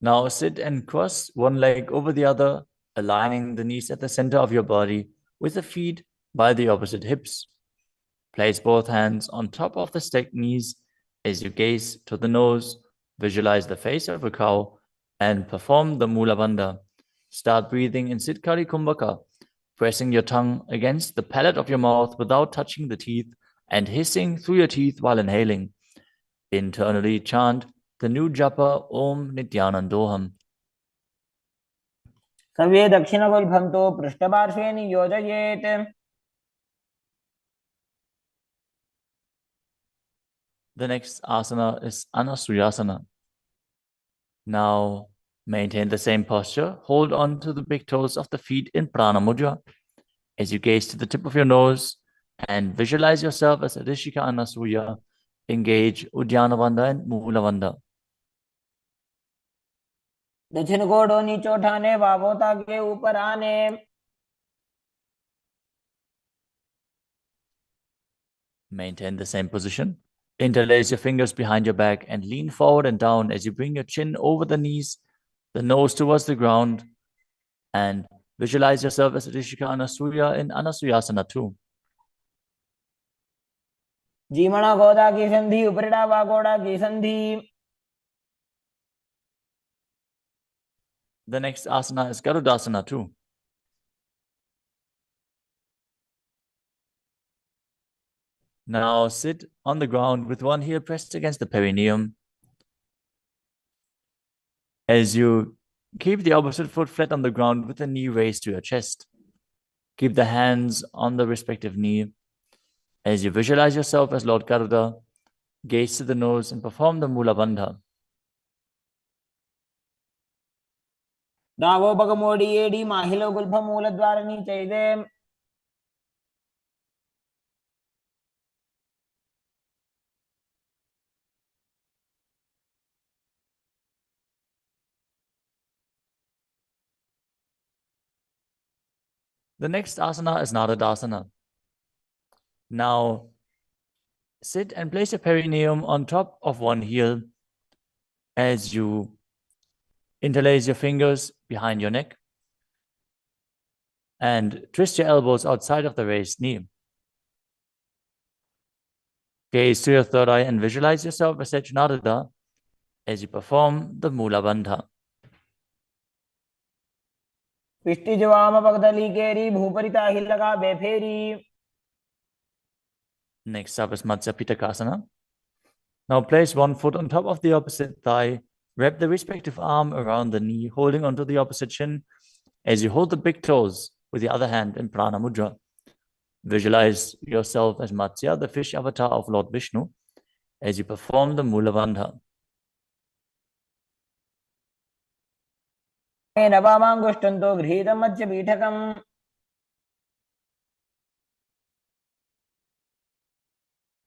Now sit and cross one leg over the other, aligning the knees at the center of your body with the feet by the opposite hips. Place both hands on top of the stacked knees as you gaze to the nose, visualize the face of a cow, and perform the Mula Bandha. Start breathing in Siddhkari Kumbhaka, pressing your tongue against the palate of your mouth without touching the teeth and hissing through your teeth while inhaling. Internally chant the new japa Om Nithyanandoham. सर्वे दक्षिणगुल्फं तु पृष्ठपार्श्वे नियोजयेत्. The next asana is Anasuyasana. Now maintain the same posture. Hold on to the big toes of the feet in Prana Mudra as you gaze to the tip of your nose and visualize yourself as Rishika Anasuya. Engage Udyana Bandha and Mula Bandha. दक्षिण कोडो नीचो ठाने वावोता के ऊपर आने. Maintain the same position. Interlace your fingers behind your back and lean forward and down as you bring your chin over the knees, the nose towards the ground, and visualize yourself as Rishika Anasuya in Anasuyasana too. जीमणा गोदा की संधि उपरिड़ा वागोड़ा की संधि. The next asana is Garudasana too. Now sit on the ground with one heel pressed against the perineum. As you keep the opposite foot flat on the ground with the knee raised to your chest. Keep the hands on the respective knee. As you visualize yourself as Lord Garuda, gaze to the nose and perform the Mula Bandha. दावो बगमोडी एडी माहिलो गुल्फ मूलद्वारणी चैदे. The next asana is Nadadasana. Now sit and place your perineum on top of one heel as you interlace your fingers behind your neck and twist your elbows outside of the raised knee. Gaze to your third eye and visualize yourself as Nadada as you perform the Mula Bandha. पिष्टि जवाम पगदली केरी भूपरिता हिलका बेफेरी. Next up is Matsya Pitakasana. Now place one foot on top of the opposite thigh. Wrap the respective arm around the knee, holding onto the opposite shin as you hold the big toes with the other hand in Prana Mudra. Visualize yourself as Matsya, the fish avatar of Lord Vishnu, as you perform the Mula Bandha. नवामाङ्गुष्टन्तो गृहीतं मत्स्यपीठकम्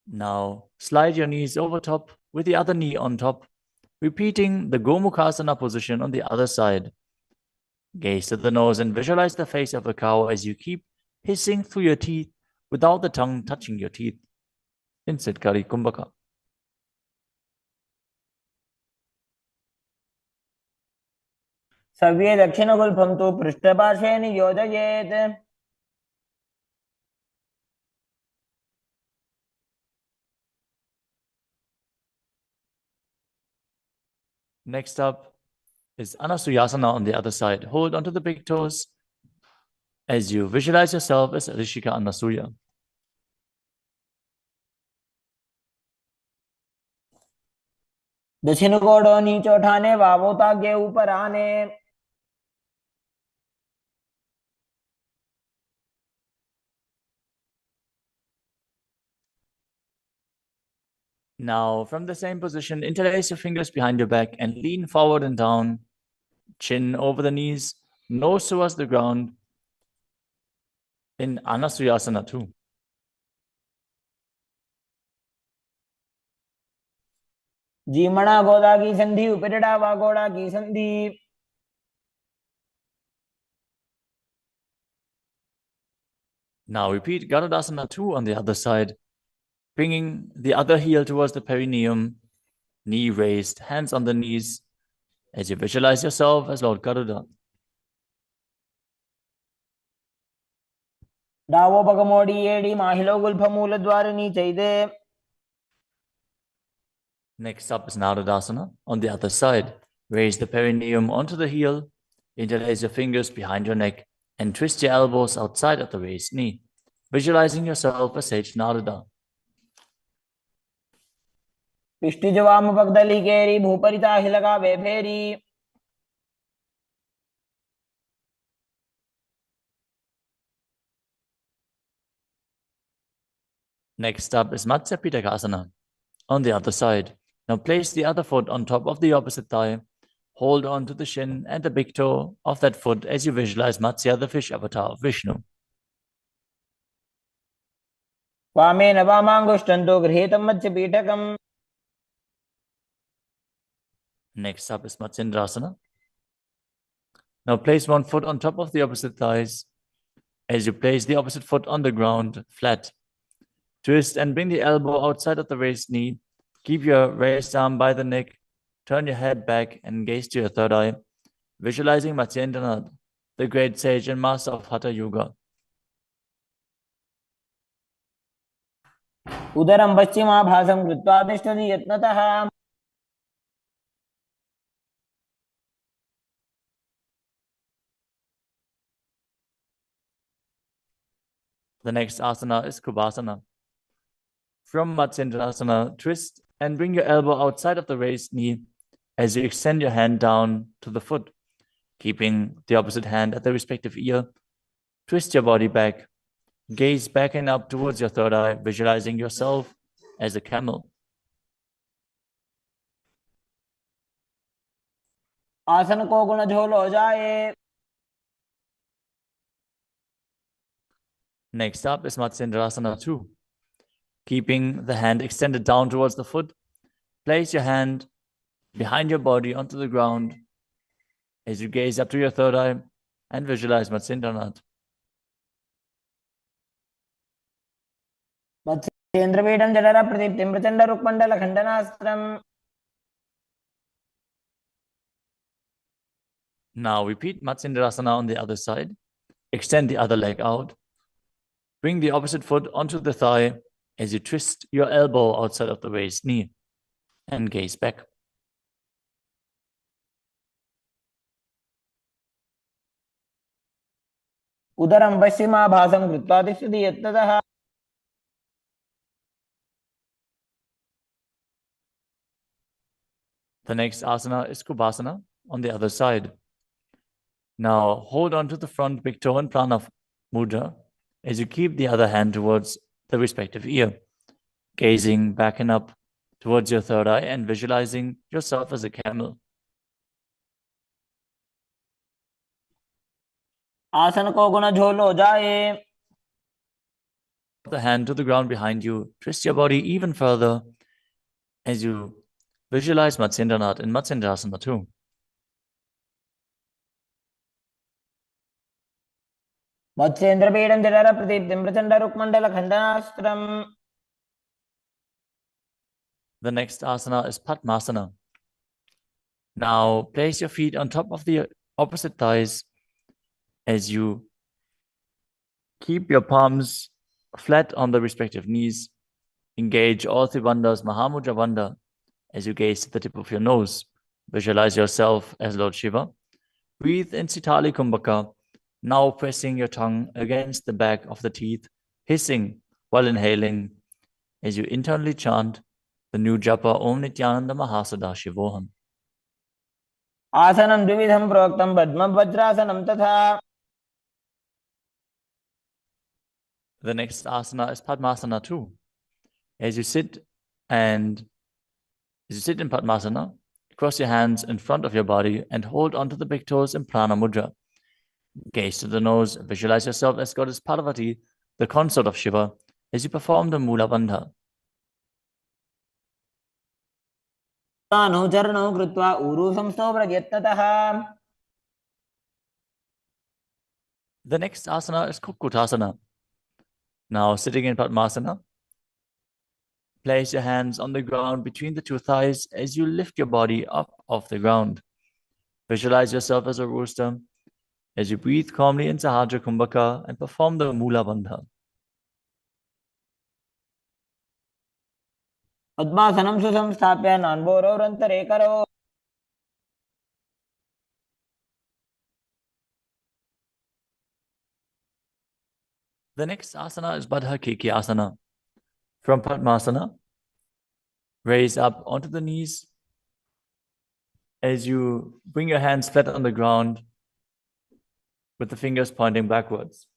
Now slide your knees over top with the other knee on top, repeating the Gomukhasana position on the other side. Gaze to the nose and visualize the face of a cow as you keep hissing through your teeth without the tongue touching your teeth. In Siddhkari Kumbhaka. सव्ये दक्षिणगुल्फं तु पृष्ठपार्श्वे नियोजयेत् Next up is Anasuyasana on the other side. Hold onto the big toes as you visualize yourself as Rishika Anasuya. दक्षिण कोड़ो नीचे उठाने वावोताग्य ऊपर आने Now, from the same position, interlace your fingers behind your back and lean forward and down, chin over the knees, nose towards the ground in Anasuyasana too. जीमणा गोदा की संधि उपरिड़ा वागोड़ा की संधि Now repeat Garudasana 2 on the other side, bringing the other heel towards the perineum, knee raised, hands on the knees, as you visualize yourself as Lord Garuda. डावो पगमोड़ी एड़ी माहिलो गुल्फमूल द्वार नीचे दे Next up is Narudasana on the other side. Raise the perineum onto the heel, interlace your fingers behind your neck, and twist your elbows outside of the raised knee, visualizing yourself as Sage Naruda. पिष्टिजवाम पगदली केरी भूपरिता हिलगा वे फेरी Next up is Matsya Pitakasana on the other side. Now place the other foot on top of the opposite thigh. Hold on to the shin and the big toe of that foot as you visualize Matsya, the fish avatar of Vishnu. वामे नवामाङ्गुष्टन्तो गृहीतं मत्स्यपीठकम् Next up is Matsindrasana. Now place one foot on top of the opposite thighs as you place the opposite foot on the ground, flat. Twist and bring the elbow outside of the raised knee. Keep your raised arm by the neck. Turn your head back and gaze to your third eye, visualizing Matsyendranath, the great sage and master of Hatha Yoga. उदरं पश्चिमाभासं कृत्वा तिष्ठति यत्नतः The next asana is Kubhasana. From Matsyendrasana, twist and bring your elbow outside of the raised knee as you extend your hand down to the foot, keeping the opposite hand at the respective ear. Twist your body back. Gaze back and up towards your third eye, visualizing yourself as a camel. आसन को गुण झोल हो जाए Next up is Matsyendrasana 2. Keeping the hand extended down towards the foot, place your hand behind your body onto the ground as you gaze up to your third eye and visualize Matsyendranath. मत्स्येन्द्रपीठं जठर प्रदीप्तिं Prachanda रुक्मण्डल खण्डनास्त्रम् Now repeat Matsyendrasana on the other side. Extend the other leg out. Bring the opposite foot onto the thigh as you twist your elbow outside of the raised knee and gaze back. उदरं पश्चिमाभासं कृत्वा तिष्ठति यत्ततः The next asana is Kubhasana on the other side. Now hold on to the front big toe and prana mudra as you keep the other hand towards the respective ear, gazing back and up towards your third eye and visualizing yourself as a camel. आसन को गुण झोलो जाए. The hand to the ground behind you, twist your body even further as you visualize Matsyendranath in Matsendrasana too. मत्स्येन्द्रपीडं जठर प्रदीप्तिं Prachanda रुक्मण्डल खण्डनास्त्रम्. The next asana is Padmasana. Now place your feet on top of the opposite thighs as you keep your palms flat on the respective knees. Engage all three bandhas, Mahamudra Bandha, as you gaze at the tip of your nose. Visualize yourself as Lord Shiva. Breathe in Sitali Kumbhaka, now pressing your tongue against the back of the teeth, hissing while inhaling as you internally chant the new japa Om Nithyananda Mahasadaशिवोहम. आसनं द्विविधं प्रोक्तं पद्मं वज्रासनं तथा. The next asana is Padmasana too. As you sit in Padmasana, cross your hands in front of your body and hold onto the big toes in Prana Mudra. Gaze to the nose, visualize yourself as Goddess Parvati, the consort of Shiva, as you perform the Mula Bandha. अनुचरणं कृत्वा ऊरु संस्थो प्रयत्नतः. The next asana is Kukutasana. Now sitting in Padmasana, place your hands on the ground between the two thighs as you lift your body up off the ground. Visualize yourself as a rooster as you breathe calmly in Sahajra Kumbhaka and perform the Mula Bandha. पद्मासनं सुसंस्थाप्य नान्बोरोरन्तरे करो. The next asana is Baddha Keki Asana. From Padmasana, raise up onto the knees as you bring your hands flat on the ground with the fingers pointing backwards.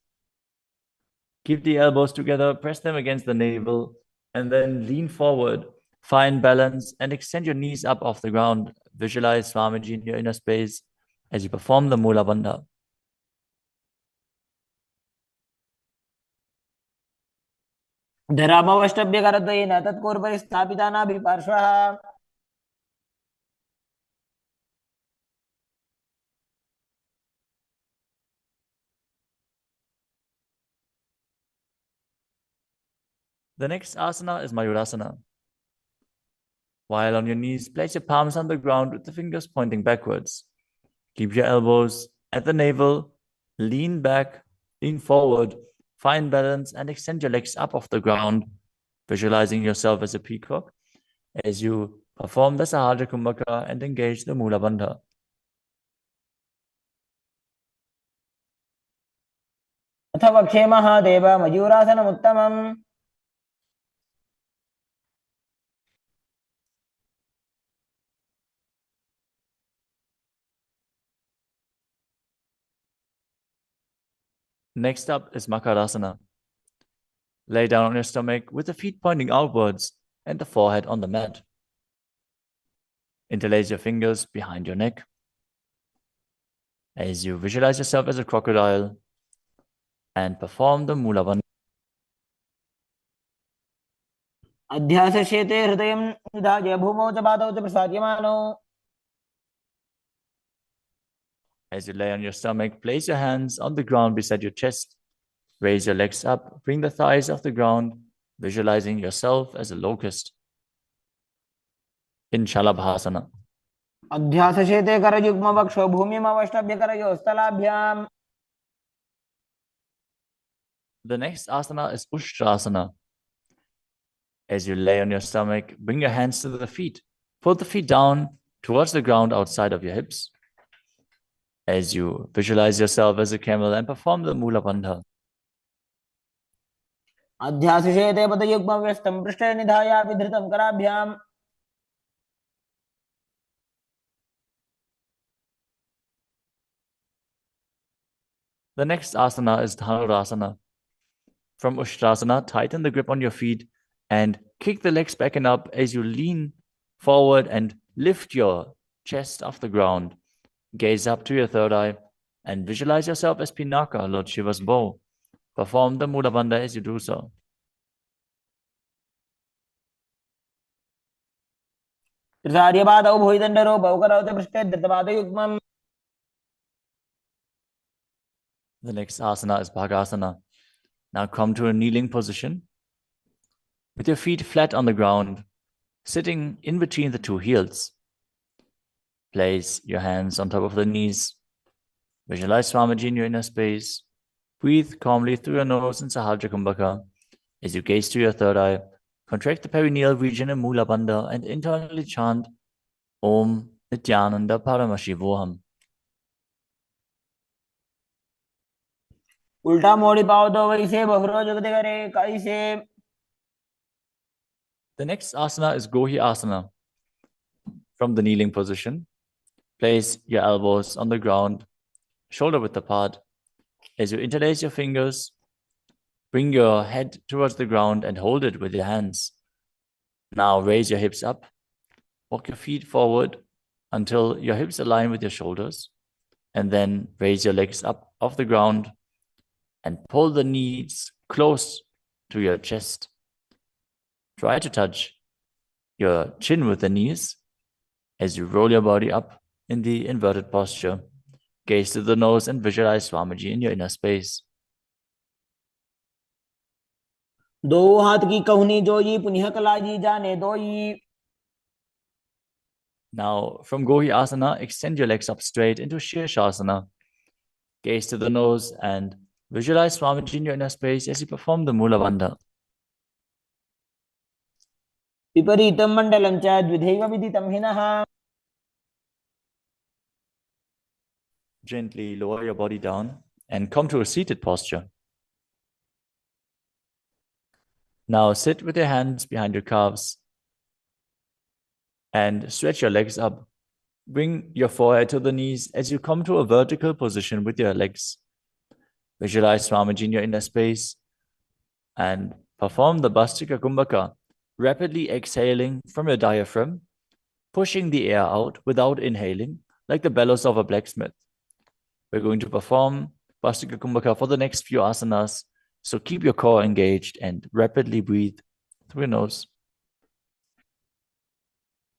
Keep the elbows together, press them against the navel, and then lean forward. Find balance and extend your knees up off the ground. Visualize Swamiji in your inner space as you perform the Mula Bandha. धरामवष्टभ्यकरद्वयेन तत्पूर्वपरि स्थापिता नाभिपार्श्वः. The next asana is Mayurasana. While on your knees, place your palms on the ground with the fingers pointing backwards. Keep your elbows at the navel, lean back, lean forward, find balance and extend your legs up off the ground, visualizing yourself as a peacock as you perform the Sahajra Kumbhaka and engage the Mula Bandha. अथ वक्षे Mahadev मयूरासनमुत्तमम्. Next up is Makarasana. Lay down on your stomach with the feet pointing outwards and the forehead on the mat. Interlace your fingers behind your neck as you visualize yourself as a crocodile and perform the Mula Bandha. अध्यासशेते हृदयं निधाय भूमौ च पादौ च प्रसाद्यमानौ. As you lay on your stomach, place your hands on the ground beside your chest. Raise your legs up, bring the thighs off the ground, visualizing yourself as a locust. In Shalabhasana. अध्यासशेते करयुग्मवक्षो भूमिमवष्टभ्यकरयोस्तलाभ्याम्. The next asana is Ushtrasana. As you lay on your stomach, bring your hands to the feet. Pull the feet down towards the ground outside of your hips. As you visualize yourself as a camel and perform the Mula Bandha. अध्यासशेते पदयुग्मव्यस्तं पृष्ठे निधाय विधृतं कराभ्याम्. The next asana is Dhanurasana. From Ushtrasana, tighten the grip on your feet and kick the legs back and up as you lean forward and lift your chest off the ground. Gaze up to your third eye and visualize yourself as Pinaka, Lord Shiva's bow. Perform the Mula Bandha as you do so. त्रिसार्यपादौ भुविदण्डरो बहुकरौ पृष्ठे धृतपादयुग्मम्. The next asana is Bhagasana. Now come to a kneeling position with your feet flat on the ground, sitting in between the two heels. Place your hands on top of the knees. Visualize Swamiji in your inner space. Breathe calmly through your nose in Sahasrara Kumbhaka. As you gaze to your third eye, contract the perineal region in Mula Bandha and internally chant Om Nithyananda Paramashivoham. उल्टा मोड़ी पाओ तो वैसे बहुरो जगते करे कैसे. The next asana is Gohi Asana. From the kneeling position, place your elbows on the ground, shoulder width apart. As you interlace your fingers, bring your head towards the ground and hold it with your hands. Now raise your hips up. Walk your feet forward until your hips align with your shoulders. And then raise your legs up off the ground and pull the knees close to your chest. Try to touch your chin with the knees as you roll your body up in the inverted posture. Gaze to the nose and visualize Swamiji in your inner space. दो हाथ की कहुनी जोई पुनिह कलाजी जाने दोई. Now, from Gohi Asana, extend your legs up straight into Shirshasana. Gaze to the nose and visualize Swamiji in your inner space as you perform the Mula Bandha. विपरीतं मण्डलं च द्विधैव विदितं हिनः. Gently lower your body down and come to a seated posture. Now sit with your hands behind your calves and stretch your legs up. Bring your forehead to the knees as you come to a vertical position with your legs. Visualize Swamiji in your inner space and perform the Bhastika Kumbhaka, rapidly exhaling from your diaphragm, pushing the air out without inhaling, like the bellows of a blacksmith. We're going to perform Bhastika Kumbhaka for the next few asanas, so keep your core engaged and rapidly breathe through your nose.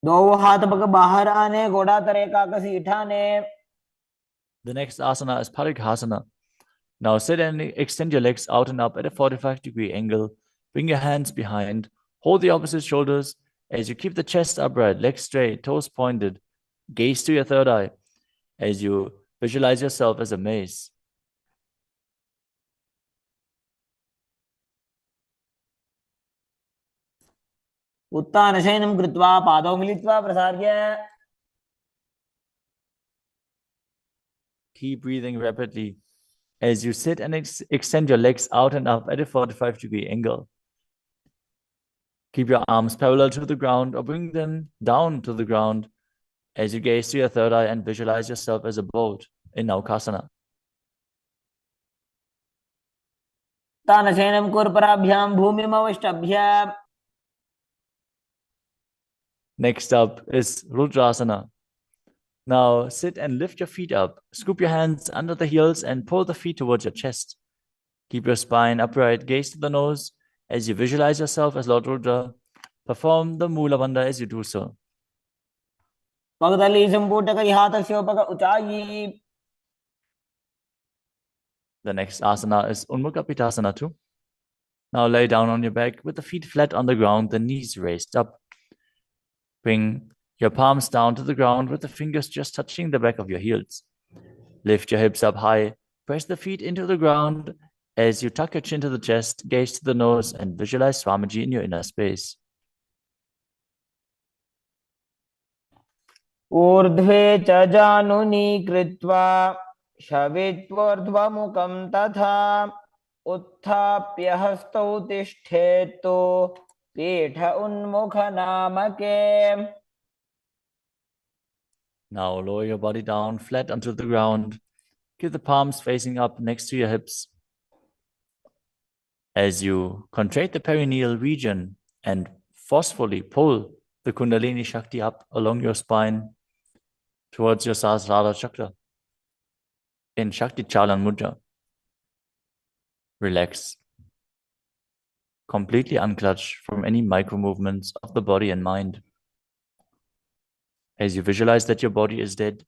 दो हाथ पग बाहर आने घोड़ा तरे का कसीठा ने. The next asana is Parighasana. Now sit and extend your legs out and up at a 45-degree angle. Bring your hands behind. Hold the opposite shoulders as you keep the chest upright, legs straight, toes pointed. Gaze to your third eye as you visualize yourself as a mace. उत्तानशयनं कृत्वा पादौ मिलित्वा प्रसार्य. Keep breathing rapidly as you sit and extend your legs out and up at a 45-degree angle. Keep your arms parallel to the ground or bring them down to the ground as you gaze to your third eye and visualize yourself as a boat in Naukasana. तानशयनं कुर्पराभ्यां भूमिमवष्टभ्य. Next up is Rudrasana. Now sit and lift your feet up. Scoop your hands under the heels and pull the feet towards your chest. Keep your spine upright, gaze to the nose as you visualize yourself as Lord Rudra. Perform the Mula Bandha as you do so. पगदली संपूटक हाथस्योपक ऊंचाई. The next asana is Unmukha Pitasana too. Now lay down on your back with the feet flat on the ground, the knees raised up. Bring your palms down to the ground with the fingers just touching the back of your heels. Lift your hips up high. Press the feet into the ground as you tuck your chin to the chest, gaze to the nose, and visualize Swamiji in your inner space. ऊर्ध्वे च जानुनी कृत्वा शवित्वोर्ध्वमुखं तथा उत्थाप्य हस्तौ तिष्ठेतु पीठ उन्मुख नामके. Now lower your body down flat onto the ground. Keep the palms facing up next to your hips. As you contract the perineal region and forcefully pull the Kundalini Shakti up along your spine towards your Sahasrara chakra in Shakti Chalan Mudra. Relax. Completely unclutch from any micro movements of the body and mind. As you visualize that your body is dead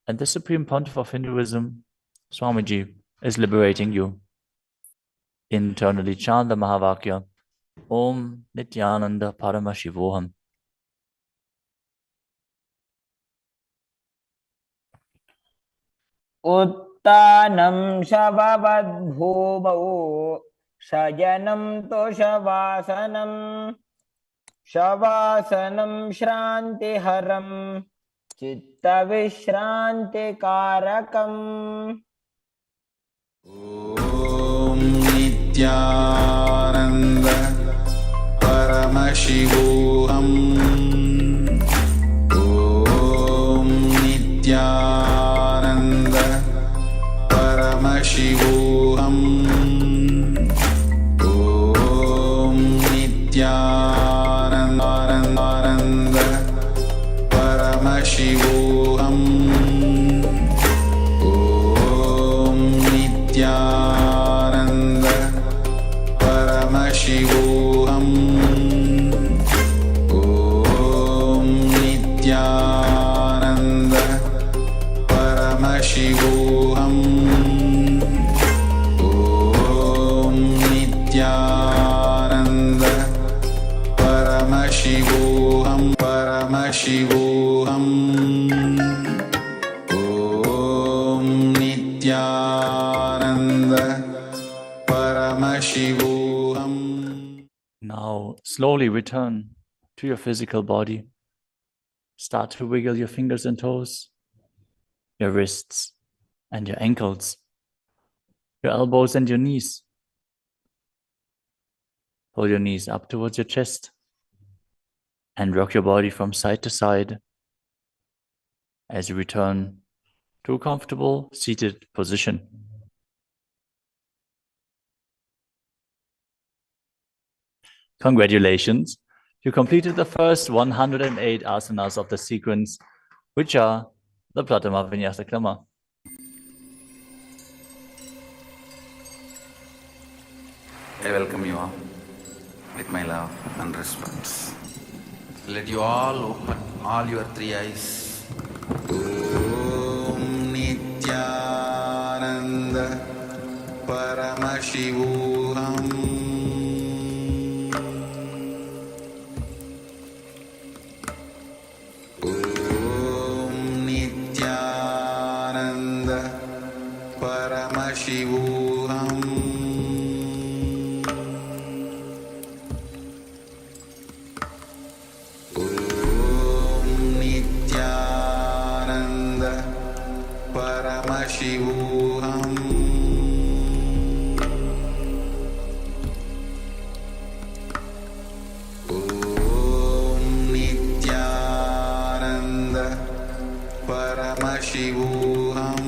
and the Supreme Pontiff of Hinduism, Swamiji, is liberating you. Internally chant the Mahavakya, Om Nithyananda Paramashivoham. उत्तानं शववद्भूमौ शयनं तोषवासनं शवासनं श्रान्तिहरं चित्तविश्रान्तिकारकम् ॐ नित्यानन्द परमशिवोऽहम् ॐ नित्यानन्द परमशिवोऽहम् ॐ नित्यानन्द परमशिवोऽहम् नित्यानन्द परमशिवोऽहम् ॐ नित्यानन्द परमशिवोऽहम् ॐ नित्यानन्द परमशिवोऽहम् परमशिवोऽहम् Now slowly return to your physical body. Start to wiggle your fingers and toes, your wrists and your ankles, your elbows and your knees. Pull your knees up towards your chest and rock your body from side to side as you return to a comfortable seated position. Congratulations! You completed the first 108 asanas of the sequence, which are the Pratama Vinyasa Krama. I welcome you all with my love and respect. Let you all open all your three eyes. Om Nithyananda Paramashivoham. Om Nithyananda Paramashivoham. Paramashivoham. Om Nithyananda Paramashivoham.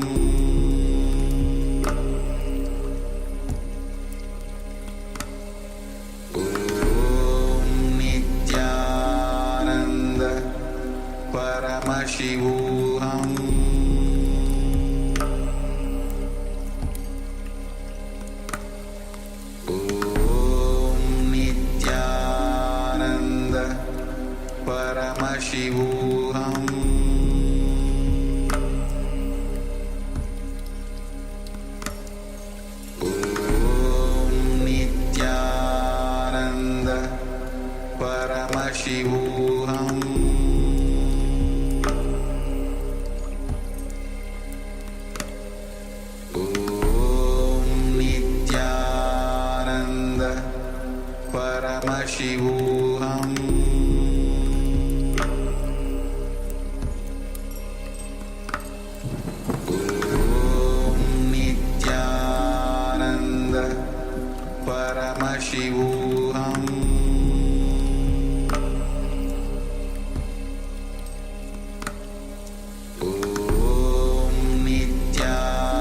Om Nithyananda Paramashivoham. Paramashivoham. Om Nithyananda Paramashivoham. Om Nithyananda Paramashivoham. Paramashivoham. Om Nithyananda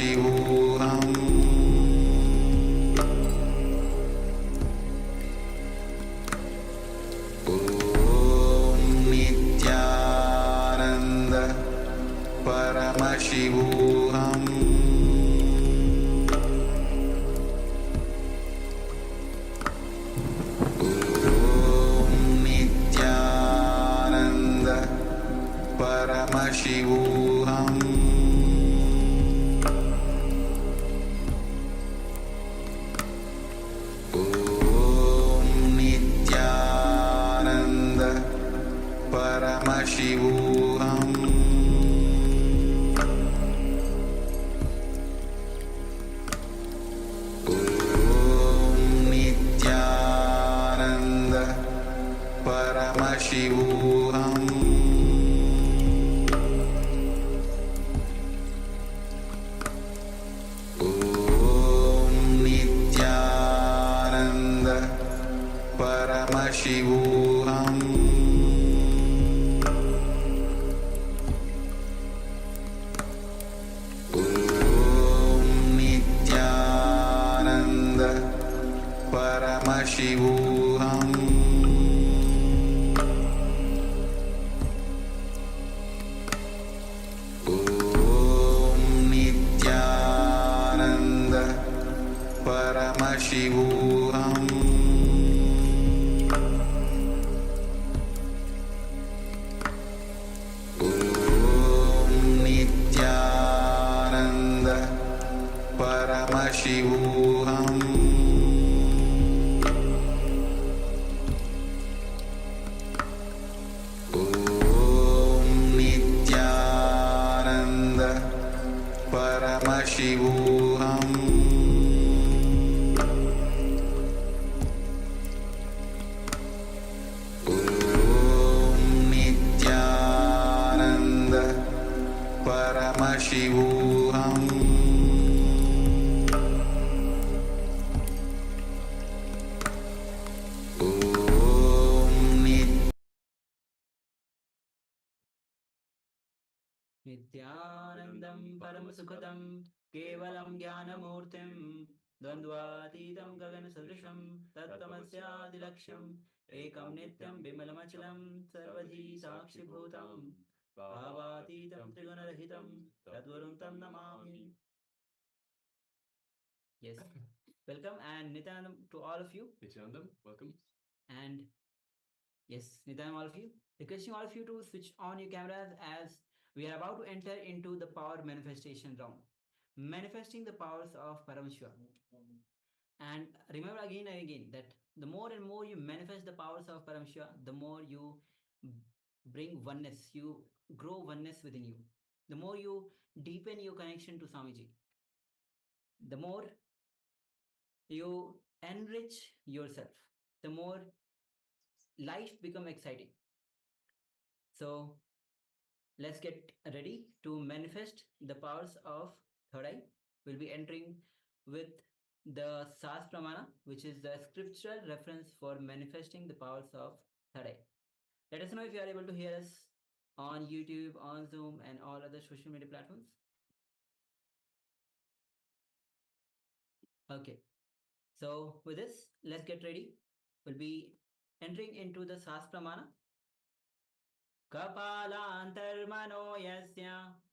Paramashivoham Om Nithyananda Paramashivoham Om Nithyananda Paramashivoham Om Nithyananda Paramashivoham Om Nithyananda Paramashivoham Om Nithyananda Paramashivoham Om Nithyananda Paramashivoham Om Nithyananda Paramashivoham Om Nithyananda Paramashivoham Om Nithyananda Paramashivoham Om Nithyananda Paramashivoham Om नित्यानन्दं परमसुखदं केवलं ज्ञानमूर्तिं द्वन्द्वातीतं गगनसदृशं तत्त्वमस्यादिलक्ष्यम् एकं नित्यं विमलमचलं सर्वधी साक्षिभूतं भावातीतं त्रिगुणरहितं तद्गुरुं तं Namami. Yes, welcome and Nityanandam to all of you. Nithyanandam, welcome. And yes, Nityanandam, all of you. Requesting all of you to switch on your cameras as we are about to enter into the power manifestation round. Manifesting the powers of Paramashiva. And remember again and again that the more and more you manifest the powers of Paramashiva, the more you bring oneness, you grow oneness within you. The more you deepen your connection to Swamiji, the more you enrich yourself, the more life become exciting. So let's get ready to manifest the powers of third eye. We'll be entering with the Sas Pramana, which is the scriptural reference for manifesting the powers of third eye. Let us know if you are able to hear us on YouTube, on Zoom, and all other social media platforms. Okay. So with this, let's get ready. We'll be entering into the Sas Pramana. कपालान्तर्मनो यस्य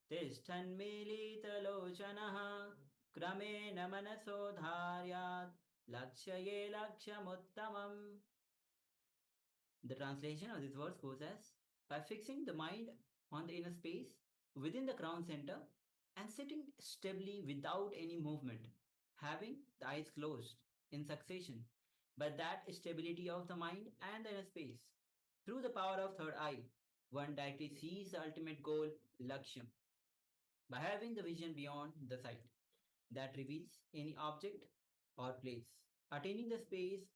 तिष्ठन्मीलितलोचनः क्रमेण मनसो धार्यात् लक्ष्ये लक्ष्यमुत्तमम्. The translation of these words goes as, by fixing the mind on the inner space within the crown center and sitting stably without any movement, having the eyes closed in succession, but that stability of the mind and the inner space, through the power of third eye, one directly sees the ultimate goal, Lakshyam, by having the vision beyond the sight that reveals any object or place, attaining the space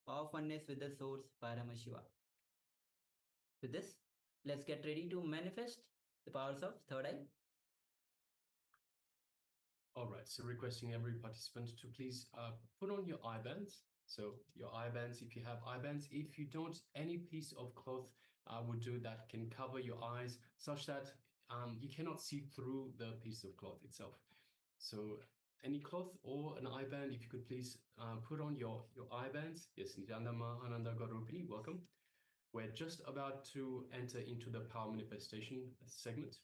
of oneness with the source Paramashiva. With this, let's get ready to manifest the powers of third eye. All right, so requesting every participant to please put on your eye bands. So your eye bands, if you have eye bands, if you don't, any piece of cloth would do that can cover your eyes such that you cannot see through the piece of cloth itself. So any cloth or an eye band, if you could please put on your eye bands. Yes, Nithyananda Mahananda Gaurupini, welcome. We're just about to enter into the power manifestation segment.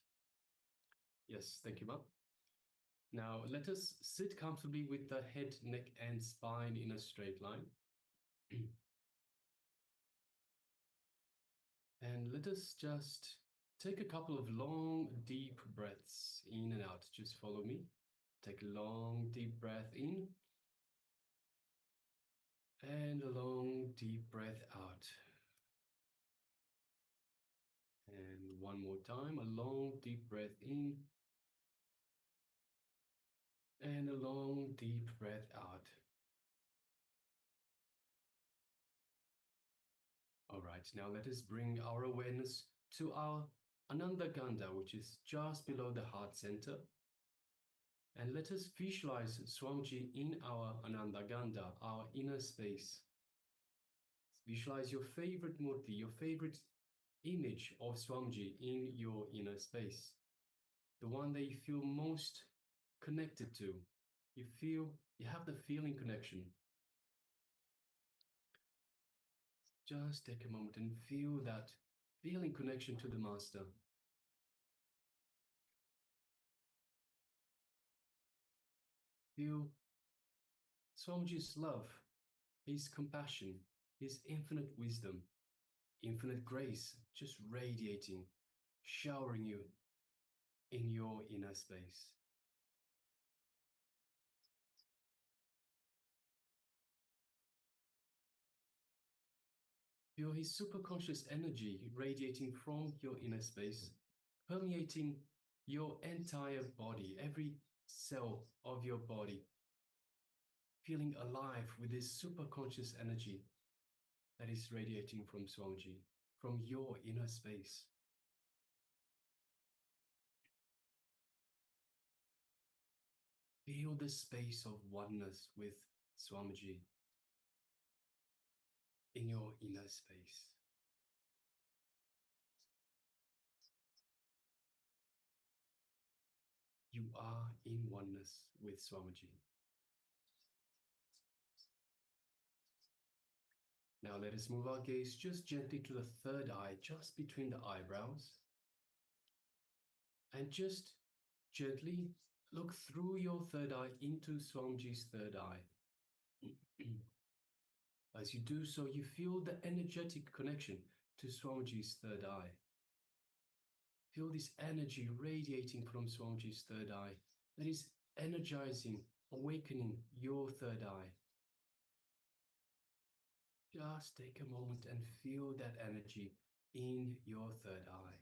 Yes, thank you, Ma. Now let us sit comfortably with the head, neck, and spine in a straight line. And let us just take a couple of long, deep breaths in and out. Just follow me. Take a long, deep breath in. And a long, deep breath out. And one more time, a long, deep breath in. And a long, deep breath out. All right, now let us bring our awareness to our Ananda Gandha, which is just below the heart center. And let us visualize Swamiji in our Ananda Gandha, our inner space. Visualize your favorite murti, your favorite image of Swamiji in your inner space. The one that you feel most connected to. You have the feeling connection. Just take a moment and feel that feeling connection to the Master. Feel Swamiji's love, his compassion, his infinite wisdom, infinite grace, just radiating, showering you in your inner space. Feel his superconscious energy radiating from your inner space, permeating your entire body, every cell of your body, feeling alive with this superconscious energy that is radiating from Swamiji, from your inner space. Feel the space of oneness with Swamiji in your inner space. You are in oneness with Swamiji. Now let us move our gaze just gently to the third eye, just between the eyebrows. And just gently look through your third eye into Swamiji's third eye. As you do so, you feel the energetic connection to Swamiji's third eye. Feel this energy radiating from Swamiji's third eye that is energizing, awakening your third eye. Just take a moment and feel that energy in your third eye.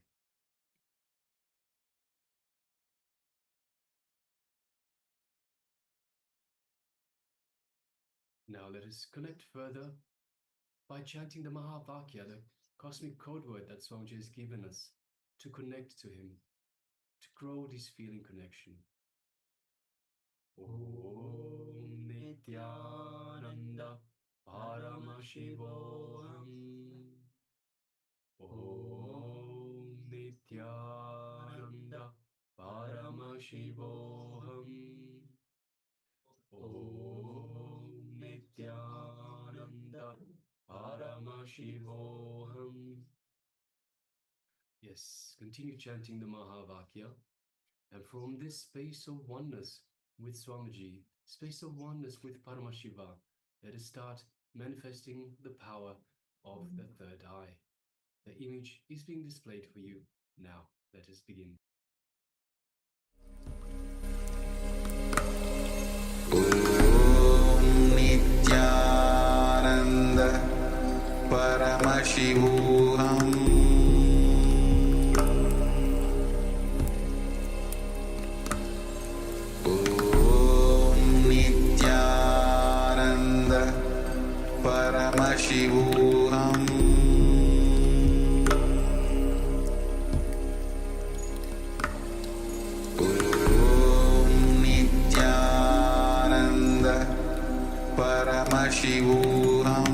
Now let us connect further by chanting the Mahavakya, the cosmic code word that Swamiji has given us to connect to him, to grow this feeling connection. Om Nithyananda Paramashivoham. Om Nithyananda Paramashivoham. Om Nithyananda Paramashivoham. Yes, continue chanting the Mahavakya. And from this space of oneness with Swamiji, space of oneness with Paramashiva, let us start manifesting the power of the third eye. The image is being displayed for you now. Let us begin. Nithyananda Paramashivoham Nithyananda Paramashivoham Nithyananda Paramashivoham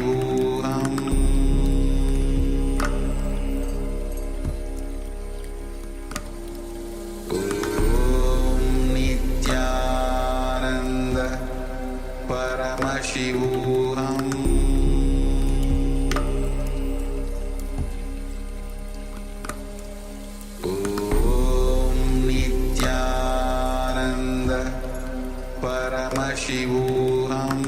Paramashivoham Om Nithyananda Paramashivoham Om Nithyananda Paramashivoham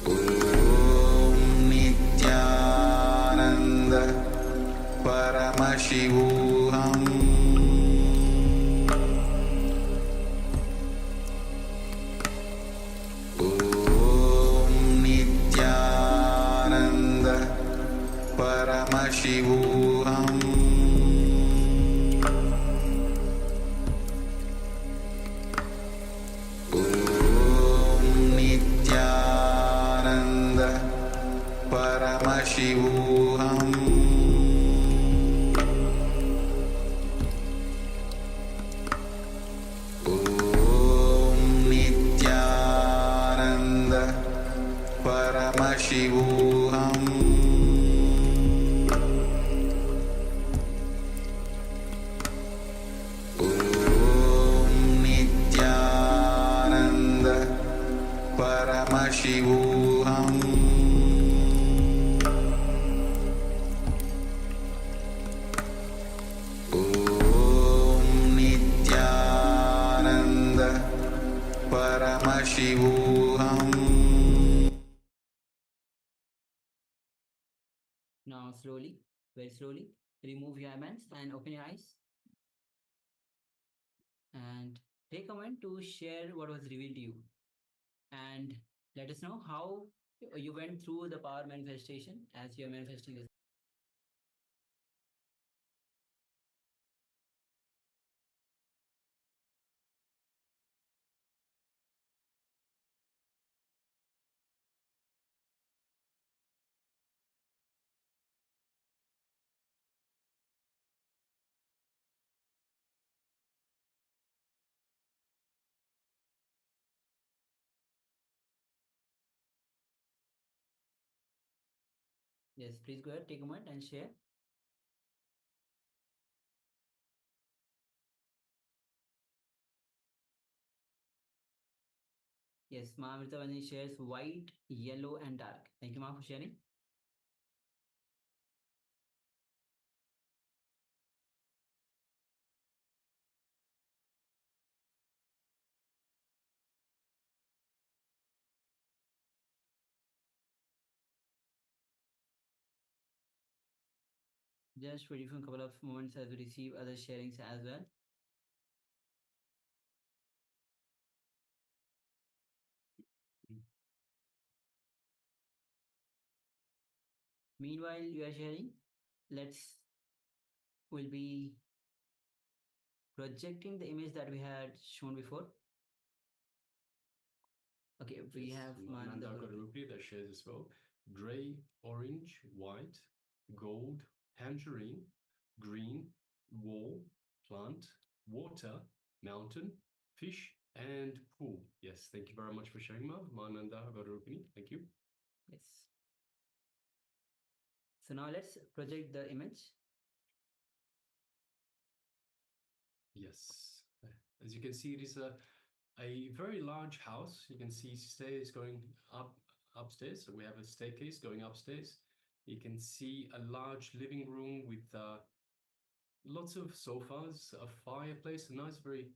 Om Nithyananda Paramashivoham Om Nithyananda Paramashivoham Om Nithyananda Paramashivoham Om Nithyananda Paramashivoham Om Nithyananda Paramashivoham Om Nithyananda Paramashivoham. Now slowly, very slowly, remove your hands and open your eyes. And take a moment to share what was revealed to you. And let us know how you went through the power manifestation as you're manifesting this. Yes, please go ahead, take a moment and share. Yes, Ma Amritavani shares white, yellow, and dark. Thank you, Ma, for sharing. Just waiting for a couple of moments as we receive other sharings as well. Meanwhile, you are sharing. We'll be projecting the image that we had shown before. Okay, we Yes, have Mananda Mananda Garupi that shares as well. Gray, orange, white, gold, tangerine, green, wall, plant, water, mountain, fish, and pool. Yes, thank you very much for sharing, Mananda Garupi. Thank you. Yes. So now let's project the image. Yes. As you can see, it is a very large house. You can see stairs going upstairs. So we have a staircase going upstairs. You can see a large living room with lots of sofas, a fireplace, a nice, very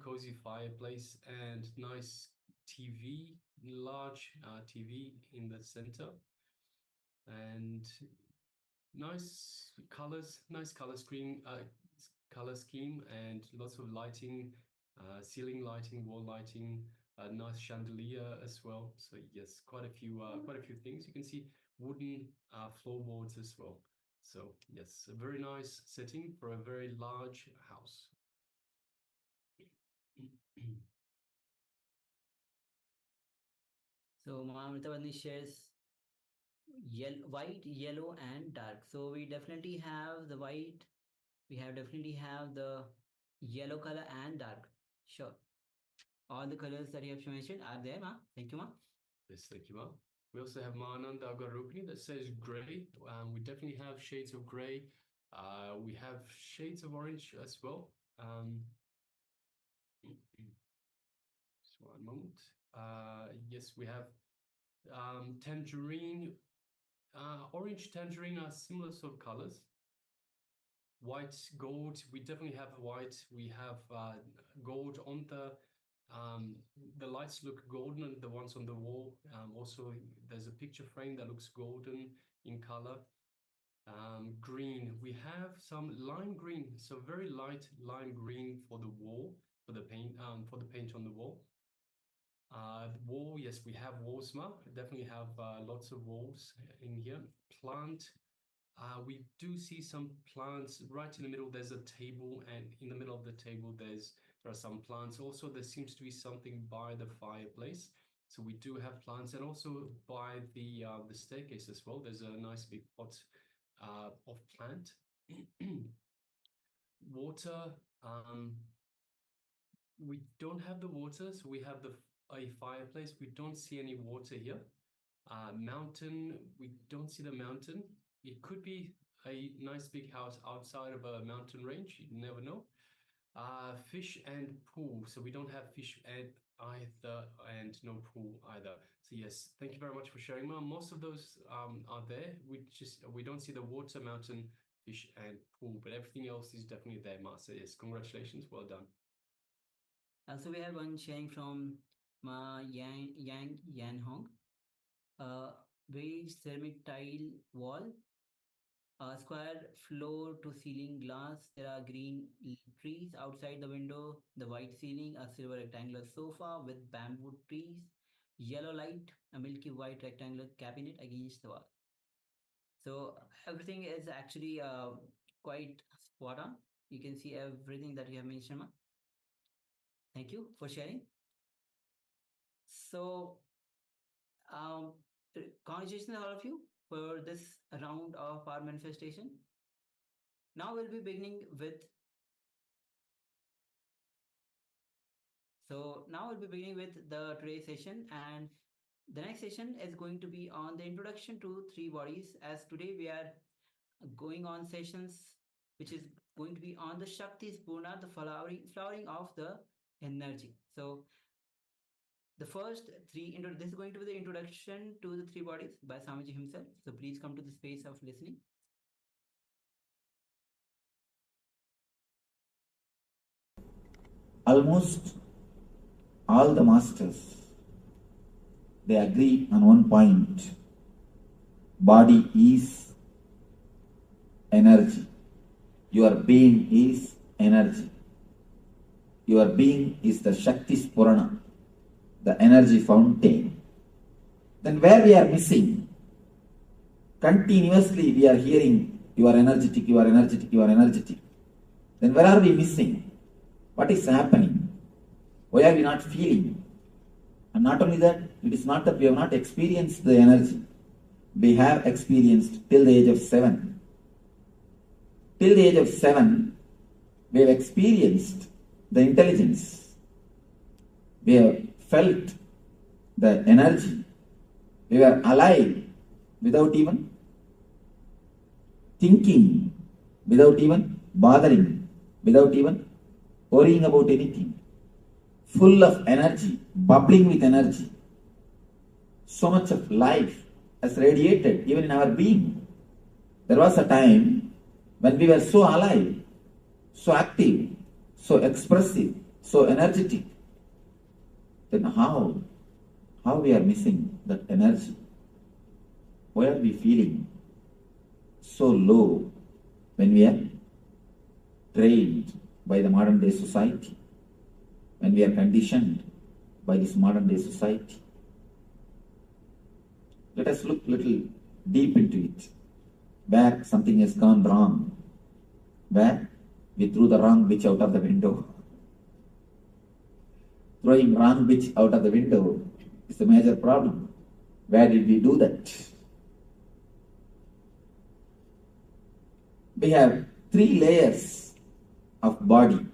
cozy fireplace, and nice TV, large TV in the center, and nice color scheme, and lots of lighting, ceiling lighting, wall lighting, a nice chandelier as well. So yes, quite a few things. You can see wooden floorboards as well. So yes, a very nice setting for a very large house. So Amritavani shares white, yellow, and dark. So we definitely have the white. We have definitely have the yellow color and dark. Sure. All the colors that you have mentioned are there, Ma. Thank you, Ma. Yes, thank you, Ma. We also have Mananda Garupini that says grey. We definitely have shades of grey. We have shades of orange as well. Just one moment. Yes, we have tangerine. Orange, tangerine are similar sort of colors. White, gold. We definitely have white. We have gold on the lights look golden, the ones on the wall. Also, there's a picture frame that looks golden in color. Green, we have some lime green, so very light lime green for the wall, for the paint on the wall. The wall, yes, we have walls, Ma. Definitely have lots of walls in here. Plant, we do see some plants right in the middle. There's a table, and in the middle of the table, there are some plants. Also, there seems to be something by the fireplace. So we do have plants, and also by the staircase as well. There's a nice big pot of plant. Water. We don't have the water, so we have a fireplace. We don't see any water here. Mountain. We don't see the mountain. It could be a nice big house outside of a mountain range. You never know. Fish and pool. So we don't have fish either, and no pool either. So yes, thank you very much for sharing, Ma. Most of those are there. We don't see the water, mountain, fish, and pool, but everything else is definitely there, Ma. So yes, congratulations, well done. Also, we have one sharing from Ma Yan Hong. Beige ceramic tile wall, square floor to ceiling glass. There are green trees outside the window, the white ceiling, a silver rectangular sofa with bamboo trees, yellow light, a milky white rectangular cabinet against the wall. So everything is actually quite spot on. You can see everything that you have mentioned, Ma. Thank you for sharing. So, congratulations all of you for this round of power manifestation. Now we'll be beginning with the today's session, and the next session is going to be on the introduction to three bodies, as today we are going on sessions which is going to be on the Shakti Spurana, the flowering of the energy. So the first three, this is going to be the introduction to the three bodies by Swamiji himself. So please come to the space of listening. Almost all the masters, they agree on one point. Body is energy. Your being is energy. Your being is the Shakti Spurana, the energy fountain. Then where we are missing? Continuously we are hearing, you are energetic, you are energetic, you are energetic. Then where are we missing? What is happening? Why are we not feeling? And not only that, it is not that we have not experienced the energy. We have experienced till the age of 7. Till the age of 7, we have experienced the intelligence. We have felt the energy. We were alive without even thinking, without even bothering, without even worrying about anything. Full of energy, bubbling with energy. So much of life has radiated even in our being. There was a time when we were so alive, so active, so expressive, so energetic. Then how we are missing that energy? Why are we feeling so low when we are trained by the modern day society, when we are conditioned by this modern day society? Let us look little deep into it. Where something has gone wrong, where we threw the wrong bitch out of the window. Throwing wrong bitch out of the window is the major problem. Where did we do that? We have 3 layers of body.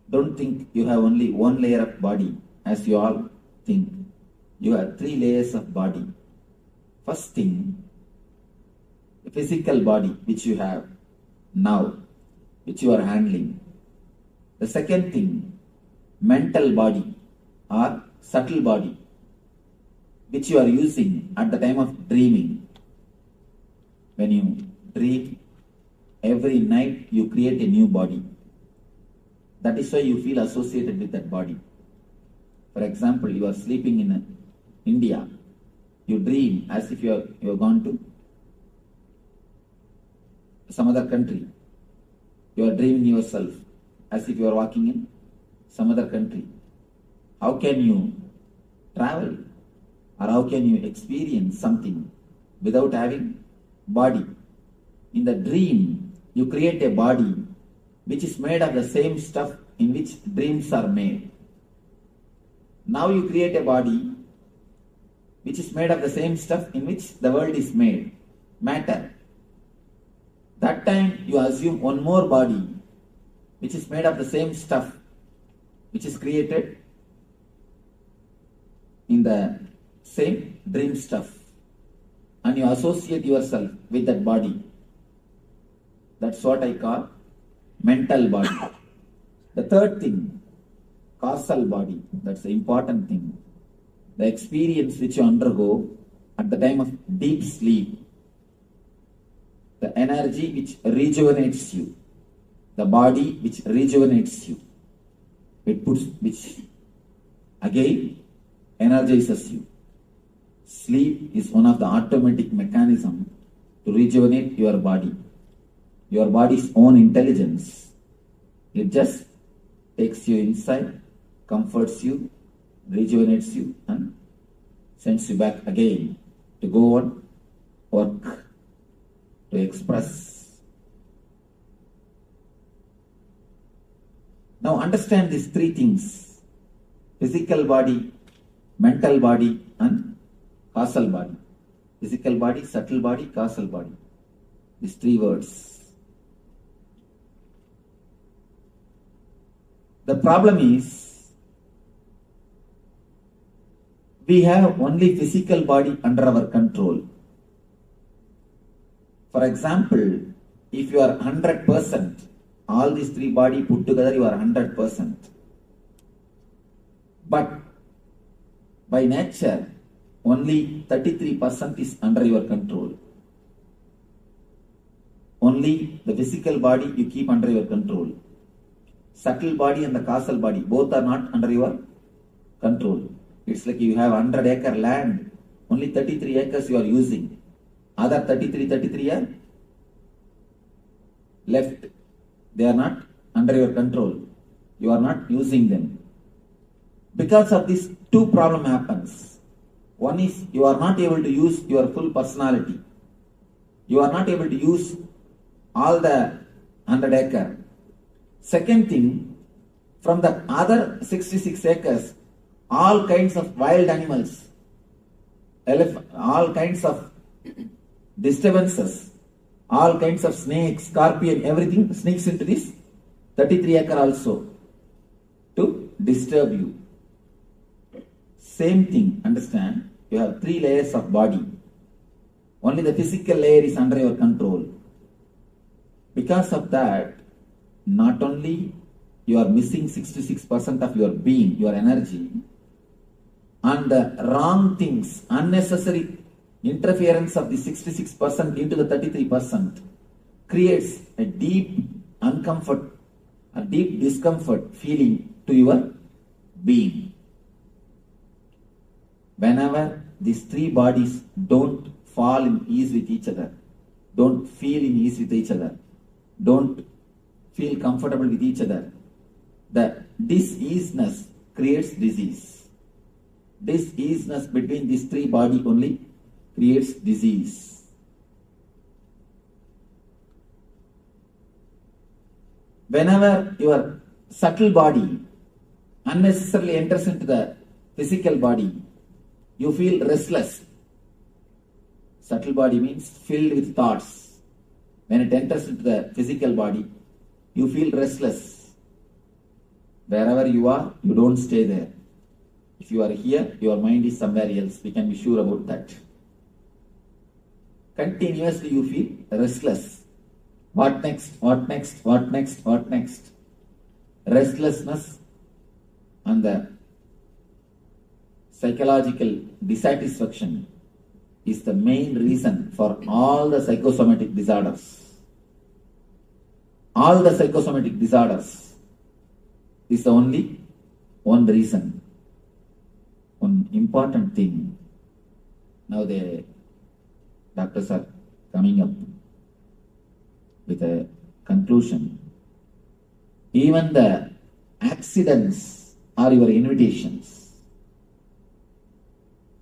Don't think you have only one layer of body as you all think. You have 3 layers of body. First thing, the physical body which you have now, which you are handling. The second thing, mental body or subtle body, which you are using at the time of dreaming. When you dream, every night you create a new body. That is why you feel associated with that body. For example, you are sleeping in India. You dream as if you have gone to some other country. You are dreaming yourself as if you are walking in some other country. How can you travel or how can you experience something without having body? In the dream, you create a body which is made of the same stuff in which dreams are made. Now you create a body which is made of the same stuff in which the world is made, matter. That time you assume one more body which is made of the same stuff which is created in the same dream stuff, and you associate yourself with that body. That's what I call mental body. The third thing, causal body. That's the important thing. The experience which you undergo at the time of deep sleep. The energy which rejuvenates you. The body which rejuvenates you. Which again energizes you. Sleep is one of the automatic mechanisms to rejuvenate your body. Your body's own intelligence. It just takes you inside, comforts you, rejuvenates you, and sends you back again to go on work, to express. Now understand these 3 things: physical body, mental body, and causal body. Physical body, subtle body, causal body. These 3 words. The problem is, we have only physical body under our control. For example, if you are 100%, all these 3 body put together, you are 100%. But by nature, only 33% is under your control. Only the physical body you keep under your control. Subtle body and the causal body, both are not under your control. It's like you have 100-acre land, only 33 acres you are using. Other 33 are left. They are not under your control. You are not using them. Because of this, 2 problem happens. One is you are not able to use your full personality. You are not able to use all the 100-acre. Second thing, from the other 66 acres, all kinds of wild animals, all kinds of disturbances, all kinds of snakes, scorpion, everything sneaks into this 33 acre also to disturb you. Same thing, understand? You have 3 layers of body. Only the physical layer is under your control. Because of that, not only you are missing 66% of your being, your energy, and the wrong things, unnecessary interference of the 66% into the 33% creates a deep discomfort feeling to your being. Whenever these 3 bodies don't fall in ease with each other, don't feel in ease with each other, don't feel comfortable with each other, the diseasiness creates disease. Diseasiness between these 3 bodies only creates disease. Whenever your subtle body unnecessarily enters into the physical body, you feel restless. Subtle body means filled with thoughts. When it enters into the physical body, you feel restless. Wherever you are, you don't stay there. If you are here, your mind is somewhere else. We can be sure about that. Continuously you feel restless. What next? What next? What next? What next? Restlessness and the psychological dissatisfaction is the main reason for all the psychosomatic disorders. All the psychosomatic disorders is the only one reason. One important thing. Now the doctors are coming up with a conclusion. Even the accidents are your invitations.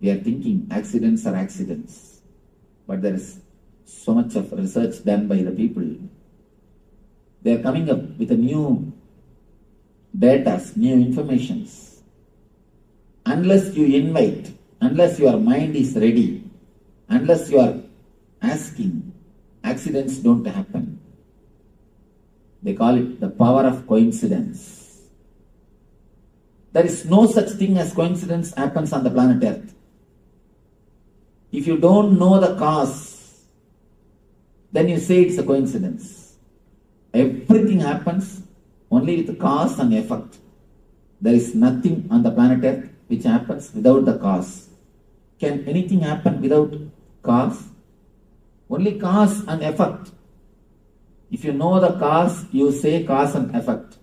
We are thinking accidents are accidents, but there is so much of research done by the people. They are coming up with a new data, new informations. Unless you invite, unless your mind is ready, unless you are asking, accidents don't happen. They call it the power of coincidence. There is no such thing as coincidence happens on the planet Earth. If you don't know the cause, then you say it's a coincidence. Everything happens only with cause and effect. There is nothing on the planet Earth which happens without the cause. Can anything happen without cause? Only cause and effect. If you know the cause, you say cause and effect.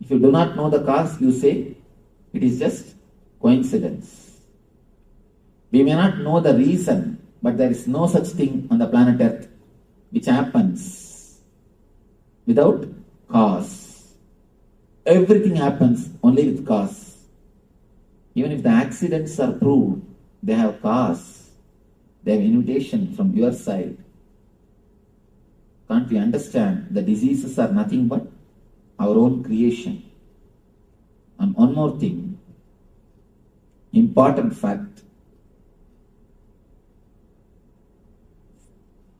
If you do not know the cause, you say it is just coincidence. We may not know the reason, but there is no such thing on the planet Earth which happens without cause. Everything happens only with cause. Even if the accidents are proved, they have cause. They have invitation from your side. Can't we understand the diseases are nothing but our own creation? And one more thing, important fact.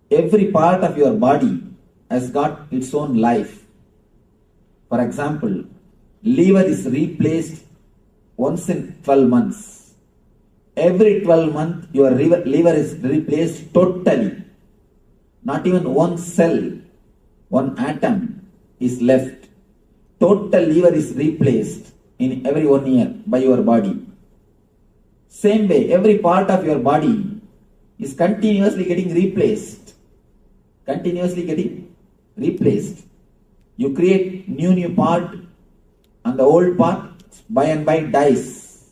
Every part of your body has got its own life. For example, liver is replaced once in 12 months. Every 12 months, your liver is replaced totally. Not even one cell, one atom is left. Total liver is replaced in every 1 year by your body. Same way, every part of your body is continuously getting replaced. Continuously getting replaced. You create new part, and the old part by and by dies.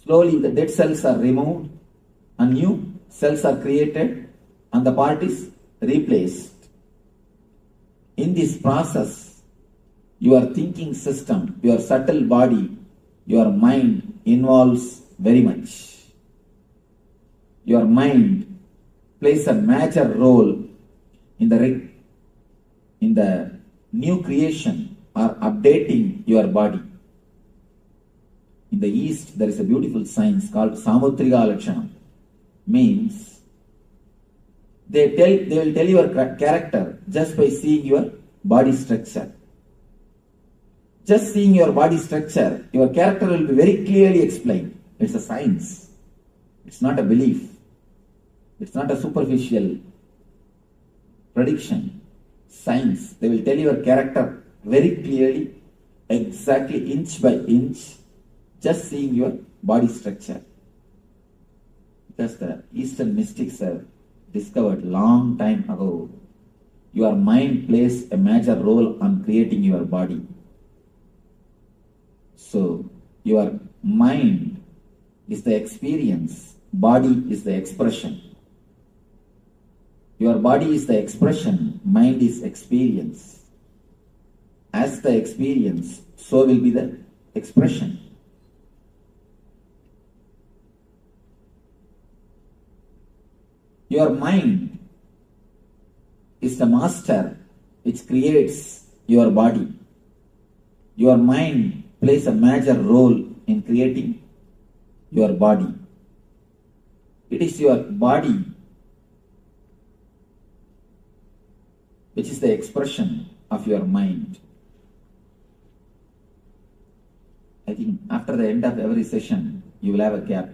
Slowly the dead cells are removed and new cells are created and the part is replaced. In this process, your thinking system, your subtle body, your mind involves very much. Your mind plays a major role in the new creation or updating your body. In the East, there is a beautiful science called Samutrika Lakshanam. Means they will tell your character just by seeing your body structure. Just seeing your body structure, your character will be very clearly explained. It's a science. It's not a belief. It's not a superficial prediction. Science. They will tell your character very clearly, exactly inch by inch, just seeing your body structure. Because the Eastern mystics have discovered long time ago, your mind plays a major role on creating your body. So, your mind is the experience, body is the expression. Your body is the expression, mind is experience. As the experience, so will be the expression. Your mind is the master which creates your body. Your mind plays a major role in creating your body. It is your body which is the expression of your mind. I think after the end of every session, you will have a gap.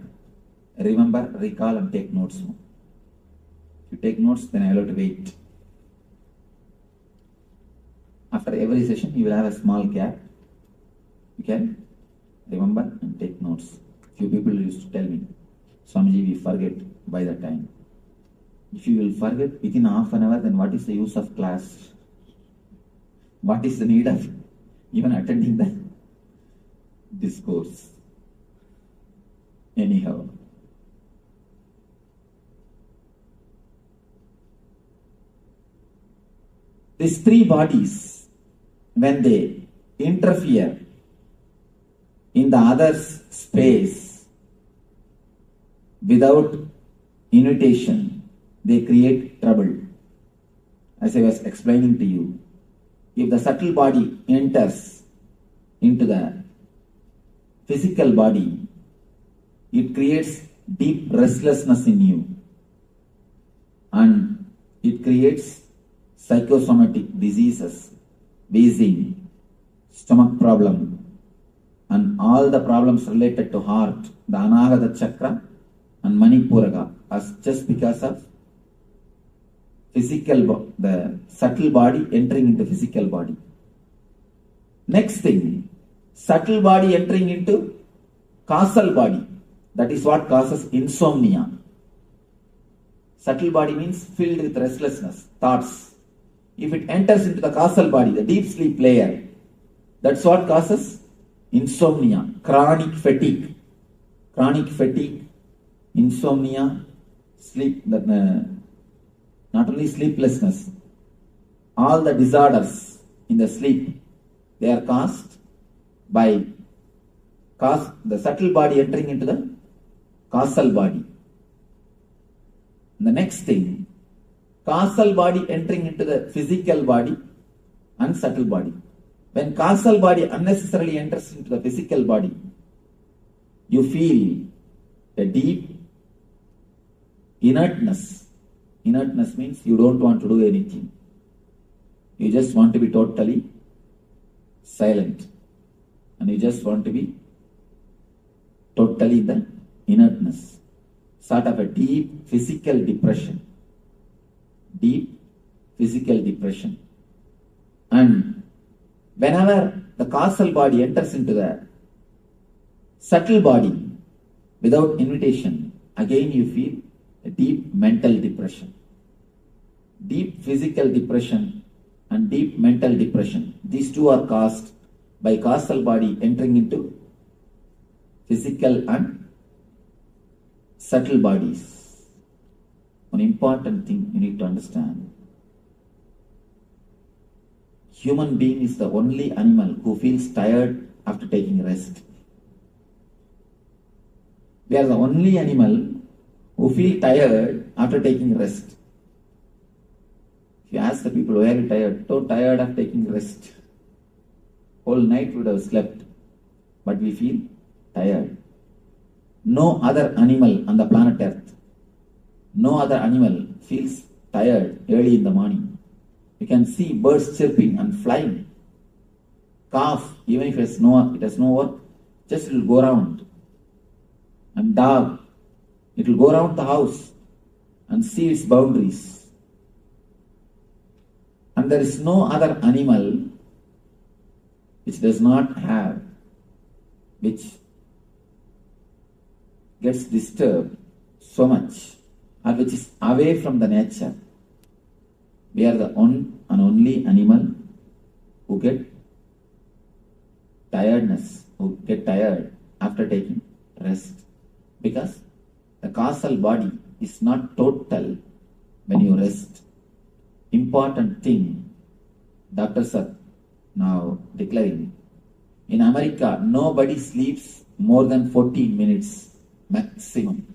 Remember, recall and take notes. If you take notes, then I will have to wait. After every session, you will have a small gap. You can remember and take notes. Few people used to tell me, Swamiji, we forget by the time. If you will forget within half an hour, then what is the use of class? What is the need of even attending the discourse? Anyhow. These three bodies, when they interfere in the other's space without invitation, they create trouble. As I was explaining to you, if the subtle body enters into the physical body, it creates deep restlessness in you, and it creates psychosomatic diseases, wheezing, stomach problem, and all the problems related to heart, the Anahata chakra and Manipuraga, as just because of the subtle body entering into physical body. Next thing, subtle body entering into causal body. That is what causes insomnia. Subtle body means filled with restlessness, thoughts. If it enters into the causal body, the deep sleep layer, that's what causes insomnia, chronic fatigue. Chronic fatigue, insomnia, sleep, not only sleeplessness, all the disorders in the sleep, they are caused by the subtle body entering into the causal body. And the next thing, causal body entering into the physical body and subtle body. When causal body unnecessarily enters into the physical body, you feel a deep inertness. Inertness means you don't want to do anything. You just want to be totally silent. And you just want to be totally in the inertness. Sort of a deep physical depression. Deep physical depression. And whenever the causal body enters into the subtle body without invitation, again you feel a deep mental depression. Deep physical depression and deep mental depression. These two are caused by causal body entering into physical and subtle bodies. One important thing you need to understand. Human being is the only animal who feels tired after taking rest. We are the only animal who feel tired after taking rest. If you ask the people, why are you tired? So tired of taking rest. Whole night we would have slept, but we feel tired. No other animal on the planet Earth, no other animal feels tired early in the morning. You can see birds chirping and flying. Calf, even if it has no work, just it will go around. And dog, it will go around the house and see its boundaries. And there is no other animal which does not have, which gets disturbed so much, or which is away from the nature. We are the one and only animal who get tired after taking rest. Because the causal body is not total when you rest. Important thing, doctors are now declaring. In America, nobody sleeps more than 14 minutes maximum.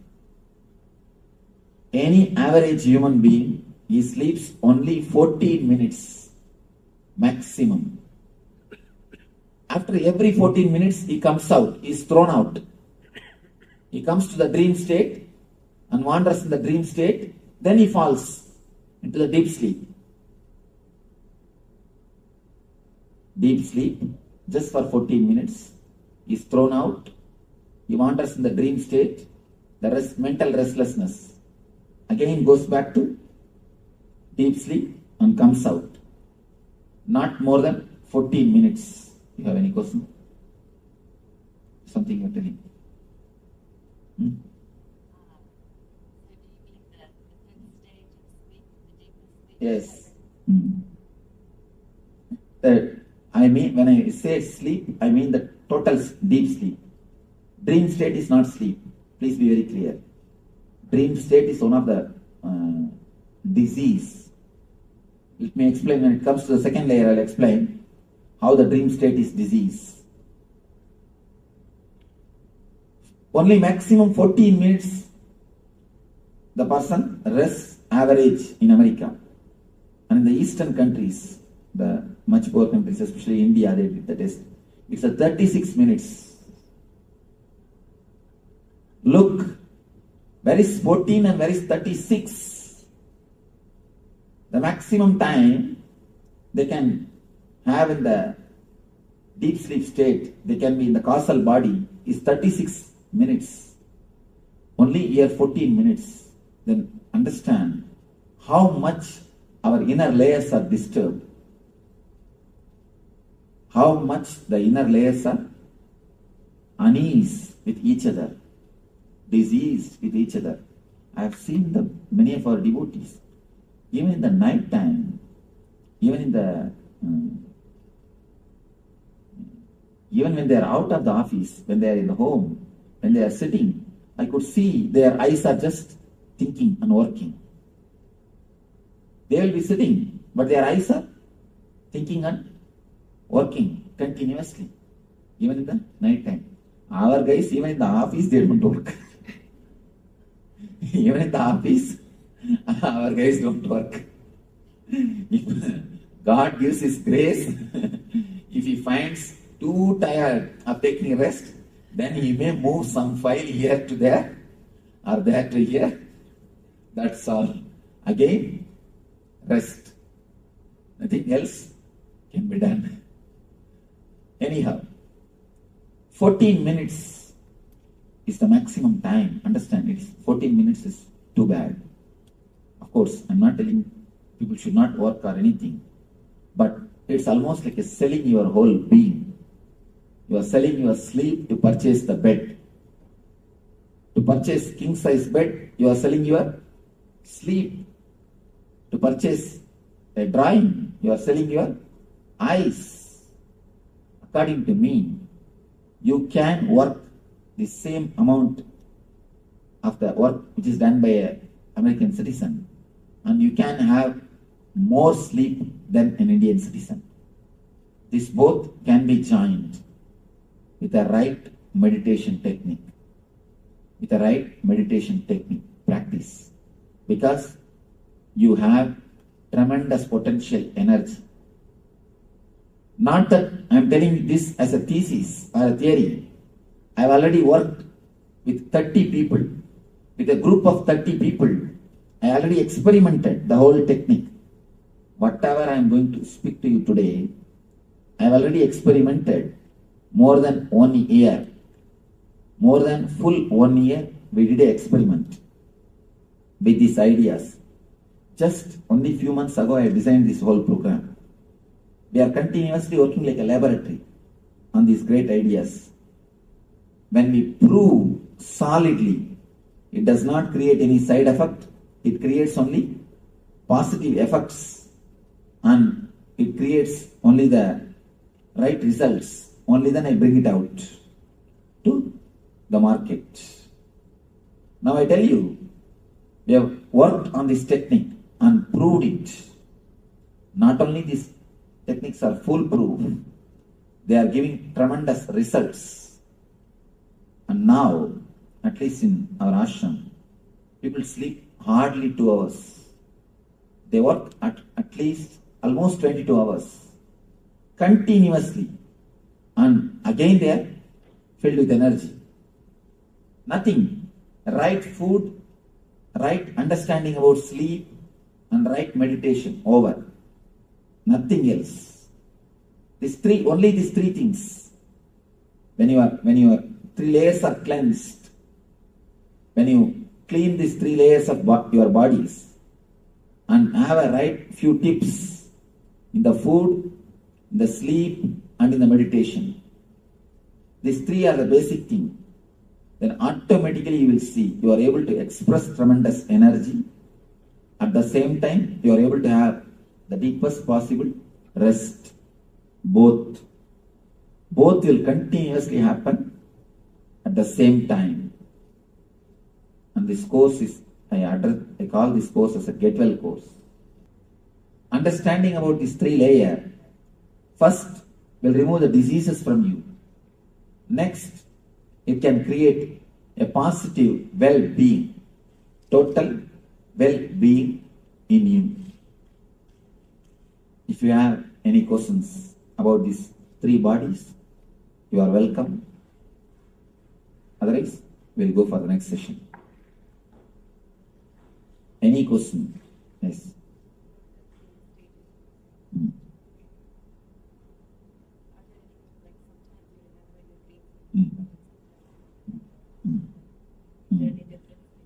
Any average human being, he sleeps only 14 minutes maximum. After every 14 minutes, he comes out, he is thrown out. He comes to the dream state and wanders in the dream state, then he falls into the deep sleep. Deep sleep, just for 14 minutes, is thrown out. He wanders in the dream state. The mental restlessness again goes back to deep sleep and comes out. Not more than 14 minutes. You have any question? Something you're telling? Yes. I mean, when I say sleep, I mean the total deep sleep. Dream state is not sleep. Please be very clear. Dream state is one of the disease. Let me explain. When it comes to the second layer, I'll explain how the dream state is disease. Only maximum 14 minutes the person rests average in America. And in the eastern countries, the much poor countries, especially India, they did the test. It's a 36 minutes. Look, where is 14 and where is 36? The maximum time they can have in the deep sleep state, they can be in the causal body, is 36 minutes. Only here 14 minutes. Then understand how much our inner layers are disturbed. How much the inner layers are unease with each other, diseased with each other. I have seen many of our devotees, even in the night time, even when they are out of the office, when they are in the home, when they are sitting, I could see their eyes are just thinking and working. They will be sitting, but their eyes are thinking and working continuously, even in the night time. Our guys, even in the office, they don't work. Even in the office, our guys don't work. If God gives His grace, if He finds too tired of taking rest, then He may move some file here to there or there to here. That's all. Again, rest. Nothing else can be done. Anyhow, 14 minutes is the maximum time. Understand, it is 14 minutes is too bad. Of course, I'm not telling people should not work or anything, but it's almost like selling your whole being. You are selling your sleep to purchase the bed. To purchase king size bed, you are selling your sleep. To purchase a drawing, you are selling your eyes. According to me, you can work the same amount of the work which is done by an American citizen, and you can have more sleep than an Indian citizen. This both can be joined with the right meditation technique. With the right meditation technique practice. Because you have tremendous potential energy. Not that I am telling this as a thesis or a theory. I have already worked with 30 people. With a group of 30 people, I already experimented the whole technique. Whatever I am going to speak to you today, I have already experimented more than 1 year. More than full 1 year, we did an experiment with these ideas. Just only few months ago, I designed this whole program. We are continuously working like a laboratory on these great ideas. When we prove solidly, it does not create any side effect. It creates only positive effects, and it creates only the right results. Only then I bring it out to the market. Now I tell you, we have worked on this technique and proved it. Not only these techniques are foolproof, they are giving tremendous results. And now, at least in our ashram, people sleep hardly 2 hours. They work at least almost 22 hours continuously. And again they are filled with energy. Nothing. Right food, right understanding about sleep, and right meditation. Over. Nothing else. Only these three things. when your 3 layers are cleansed, when you clean these 3 layers of your bodies and have a right few tips in the food, in the sleep and in the meditation. These 3 are the basic thing. Then automatically you will see you are able to express tremendous energy. At the same time, you are able to have the deepest possible rest. Both will continuously happen at the same time. And this course is, I call this course as a get well course. Understanding about these 3 layers, first will remove the diseases from you. Next, it can create a positive well-being, total well-being in you. If you have any questions about these 3 bodies, you are welcome. Otherwise, we'll go for the next session. Any question? Yes.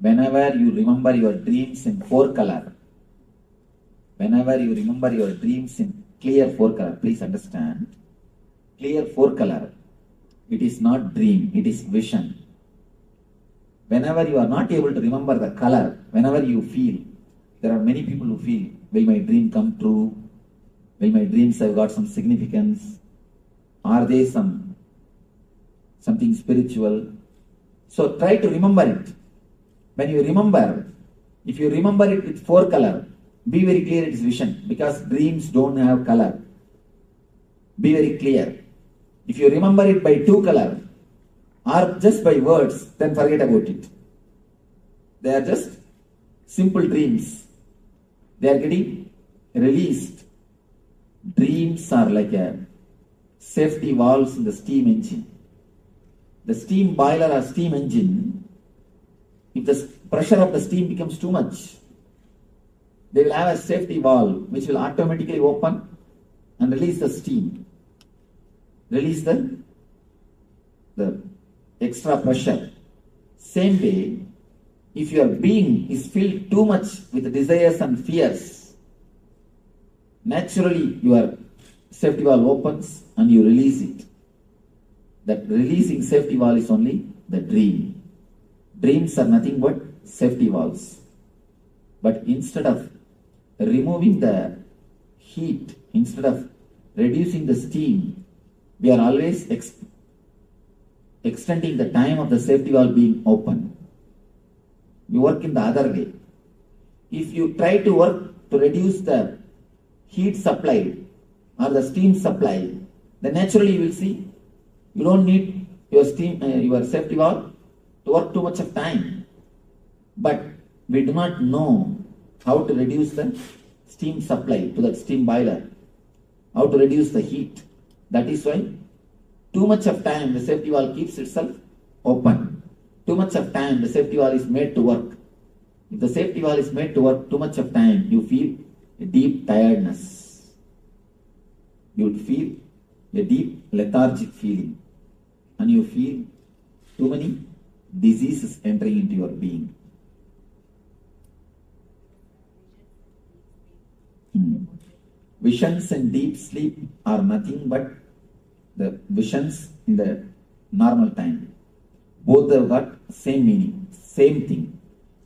Whenever you remember your dreams in 4 color, whenever you remember your dreams in clear 4 color, please understand, clear 4 color, it is not dream, it is vision. Whenever you are not able to remember the color, whenever you feel, there are many people who feel, will my dream come true? Will my dreams have got some significance? Are they something spiritual? So try to remember it. When you remember, if you remember it with 4 color, be very clear it is vision, because dreams don't have color. Be very clear. If you remember it by 2 color or just by words, then forget about it. They are just simple dreams. They are getting released. Dreams are like a safety valves in the steam engine. The steam boiler or steam engine, if the pressure of the steam becomes too much, they will have a safety valve which will automatically open and release the steam. Release the extra pressure. Same way, if your being is filled too much with desires and fears, naturally your safety valve opens and you release it. That releasing safety valve is only the dream. Dreams are nothing but safety valves. But instead of removing the heat, instead of reducing the steam, we are always extending the time of the safety valve being open. We work in the other way. If you try to work to reduce the heat supply or the steam supply, then naturally you will see you don't need your safety valve to work too much of time. But we do not know how to reduce the steam supply to that steam boiler, how to reduce the heat. That is why too much of time the safety valve keeps itself open. Too much of time the safety valve is made to work. If the safety valve is made to work too much of time, you feel a deep tiredness. You would feel a deep lethargic feeling. And you feel too many diseases entering into your being. Visions in deep sleep are nothing but the visions in the normal time. Both have got same meaning, same thing.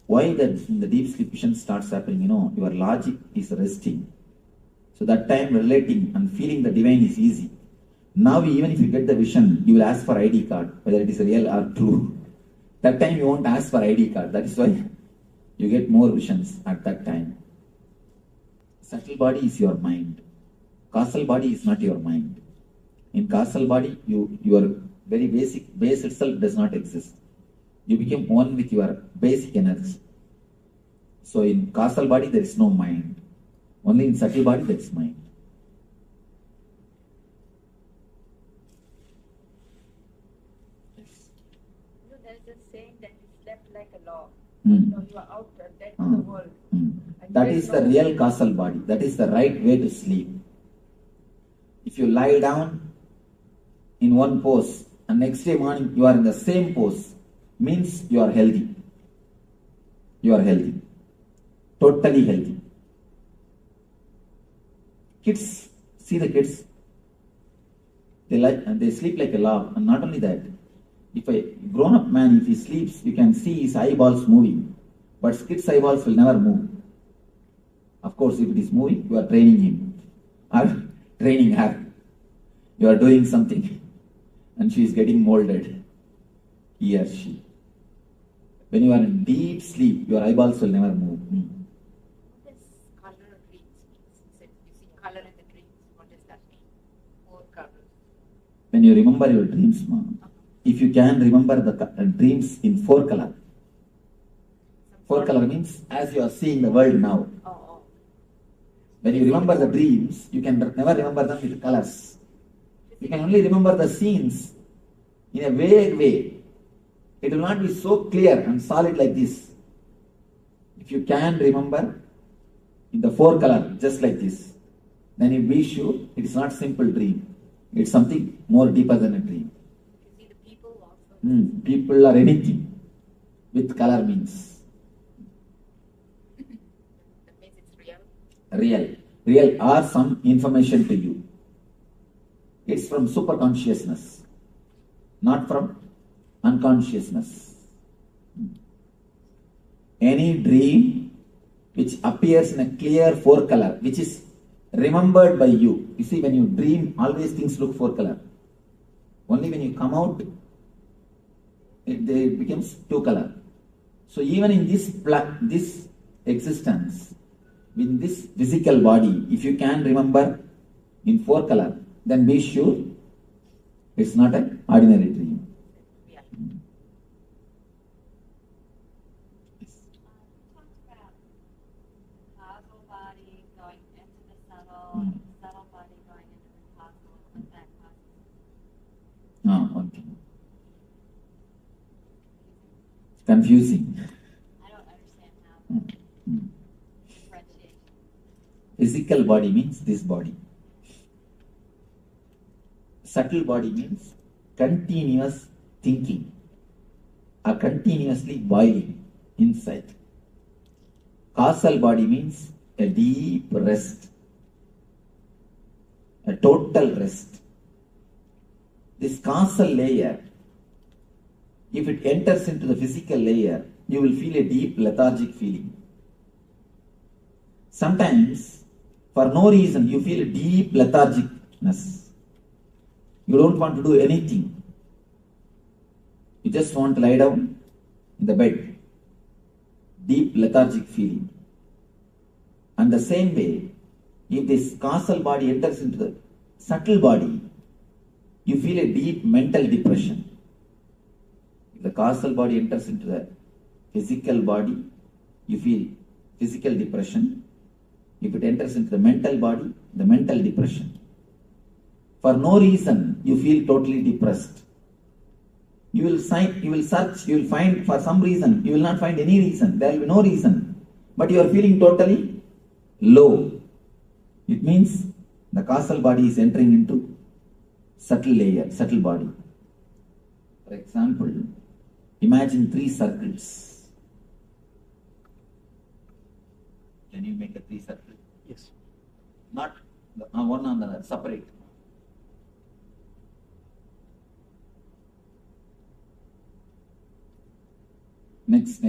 Why that in the deep sleep vision starts happening? Your logic is resting. So that time relating and feeling the divine is easy. Now even if you get the vision, you will ask for ID card, whether it is real or true. That time you won't ask for ID card. That is why you get more visions at that time. Subtle body is your mind. Causal body is not your mind. In causal body, your very basic base itself does not exist. You become one with your basic energy. So in causal body there is no mind. Only in subtle body there is mind. There is a saying that you slept like a log. You are out dead to the world. That is the real causal body. That is the right way to sleep. If you lie down in one pose and next day morning you are in the same pose, means you are healthy. You are healthy. Totally healthy. Kids, see the kids, they sleep like a log. And not only that, if a grown-up man, if he sleeps, you can see his eyeballs moving. But kids' eyeballs will never move. Of course, if it is moving, you are training him or training her. You are doing something and she is getting molded. He or she. When you are in deep sleep, your eyeballs will never move. What does color of dreams mean? You said you see color in the dreams. What does that mean? Four colors. When you remember your dreams, if you can remember the dreams in four color. Four color means as you are seeing the world now. When you remember the dreams, you can never remember them with colors. You can only remember the scenes in a vague way. It will not be so clear and solid like this. If you can remember in the four color, just like this, then you be sure it is not simple dream. It's something more deeper than a dream. You see the people also. People or anything with color means. That means it's real. Real or some information to you. It's from superconsciousness, not from unconsciousness. Any dream which appears in a clear four color, which is remembered by you. You see, when you dream, always things look four color. Only when you come out, it becomes two color. So even in this existence, in this physical body, if you can remember in four color, then be sure it's not an ordinary dream. Yeah. Talk about causal body going into the subtle body going into the causal, what that causes. Okay. Confusing. I don't understand how differentiation. Physical body means this body. Subtle body means continuous thinking or continuously boiling inside. Causal body means a deep rest, a total rest. This causal layer, if it enters into the physical layer, you will feel a deep lethargic feeling. Sometimes, for no reason, you feel a deep lethargicness. You don't want to do anything. You just want to lie down in the bed. Deep lethargic feeling. And the same way, if this causal body enters into the subtle body, you feel a deep mental depression. If the causal body enters into the physical body, you feel physical depression. If it enters into the mental body, the mental depression. For no reason, you feel totally depressed. You will search, you will find for some reason, you will not find any reason, there will be no reason. But you are feeling totally low. It means the causal body is entering into subtle layer, subtle body. For example, imagine 3 circles. Can you make a 3 circles? Yes. Not one on the other, separate. Next.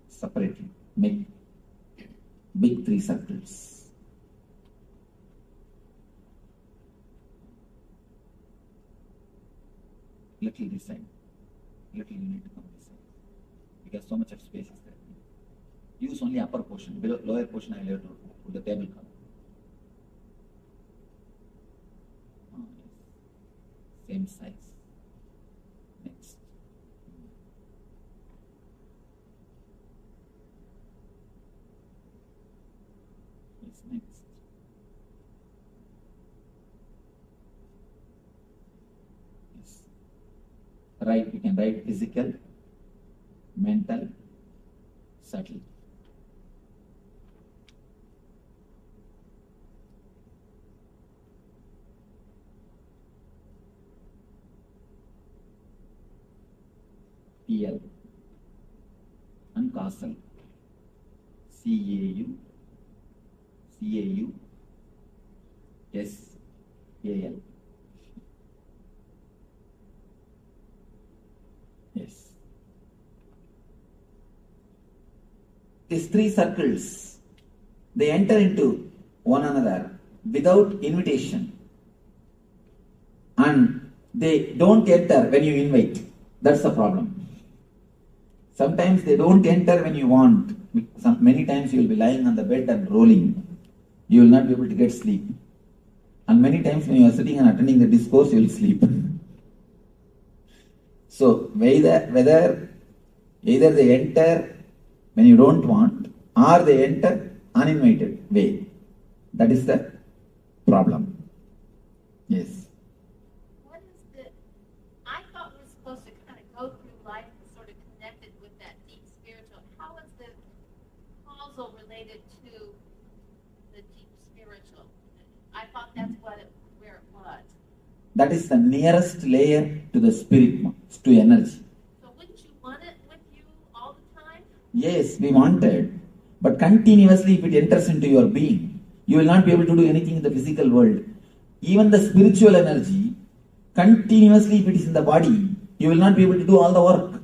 Separately. Make big 3 circles. Little this side. Little you need to come this side. Because so much of space is there. Use only upper portion. Below, lower portion I will have to put the table cover. Yes. Same size. Next. Next. Yes. Right, you can write physical, mental, subtle. EL and causal CAU SAL. Yes. These three circles, they enter into one another without invitation. And they don't enter when you invite. That's the problem. Sometimes they don't enter when you want. Many times you will be lying on the bed and rolling. You will not be able to get sleep. And many times when you are sitting and attending the discourse, you will sleep. So whether either they enter when you don't want or they enter uninvited way. That is the problem. Yes. What is the, I thought we were supposed to kind of go through life and sort of connected with that deep spiritual. How is the causal related to the deep spiritual? I thought that's where it was. That is the nearest layer to the spirit, to energy. So wouldn't you want it with you all the time? Yes, we wanted. But continuously if it enters into your being, you will not be able to do anything in the physical world. Even the spiritual energy, continuously if it is in the body, you will not be able to do all the work.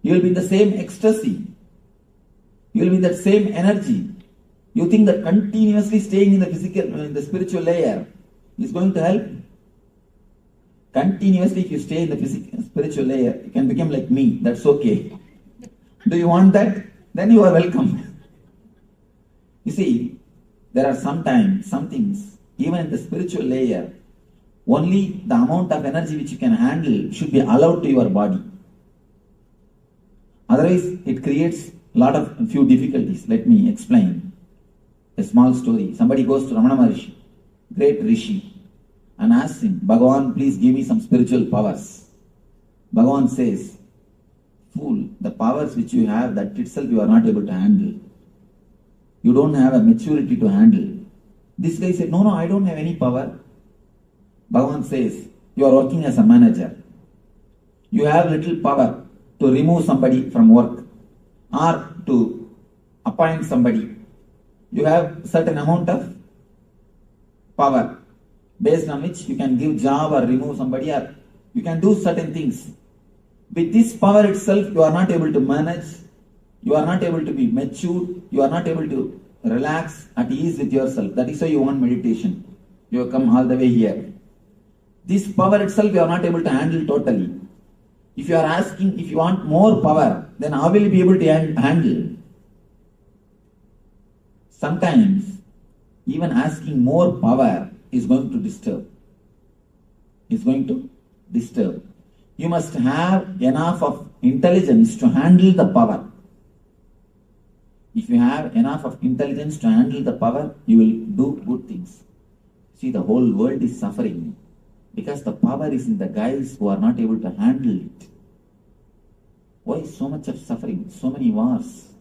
You will be in the same ecstasy. You will be in that same energy. You think that continuously staying in the physical, in the spiritual layer is going to help? Continuously if you stay in the spiritual layer, you can become like me. That's okay. Do you want that? Then you are welcome. You see, there are sometimes some things, even in the spiritual layer, only the amount of energy which you can handle should be allowed to your body. Otherwise, it creates a few difficulties. Let me explain a small story. Somebody goes to Ramana Maharishi, great Rishi, and asks him, Bhagavan, please give me some spiritual powers. Bhagavan says, fool, the powers which you have, that itself you are not able to handle. You don't have a maturity to handle. This guy said, no, I don't have any power. Bhagavan says, you are working as a manager. You have little power to remove somebody from work or to appoint somebody. You have certain amount of power based on which you can give job or remove somebody, or you can do certain things. With this power itself, you are not able to manage, you are not able to be matured, you are not able to relax at ease with yourself. That is why you want meditation. You have come all the way here. This power itself you are not able to handle totally. If you are asking, if you want more power, then how will you be able to handle? Sometimes, even asking more power is going to disturb. You must have enough of intelligence to handle the power. If you have enough of intelligence to handle the power, you will do good things. See, the whole world is suffering because the power is in the guys who are not able to handle it. Why so much of suffering? So many wars.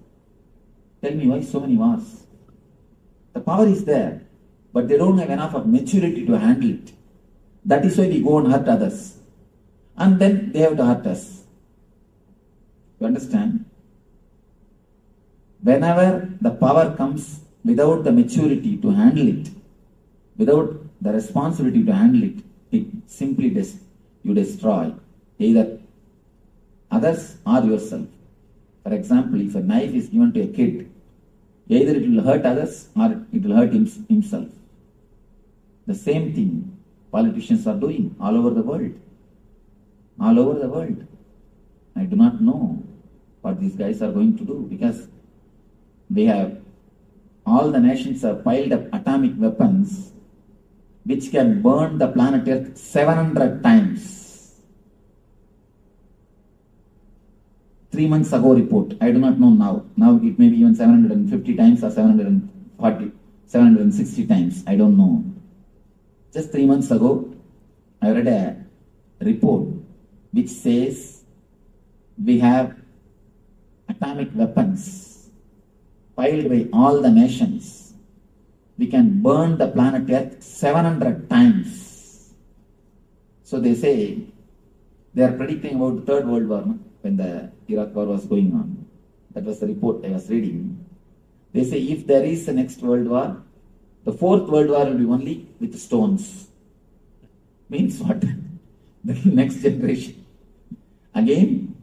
Tell me, why so many wars? The power is there, but they don't have enough of maturity to handle it. That is why we go and hurt others. And then they have to hurt us. You understand? Whenever the power comes without the maturity to handle it, without the responsibility to handle it, it simply you destroy either others or yourself. For example, if a knife is given to a kid, either it will hurt others or it will hurt himself. The same thing politicians are doing all over the world. All over the world. I do not know what these guys are going to do because all the nations have piled up atomic weapons which can burn the planet Earth 700 times. 3 months ago report, I do not know now. Now it may be even 750 times or 760 times, I don't know. Just 3 months ago, I read a report which says we have atomic weapons piled by all the nations. We can burn the planet Earth 700 times. So they say They are predicting about the Third World War, no? When the Iraq War was going on. That was the report I was reading. They say if there is a next World War, the Fourth World War will be only with stones. Means what? The next generation. Again,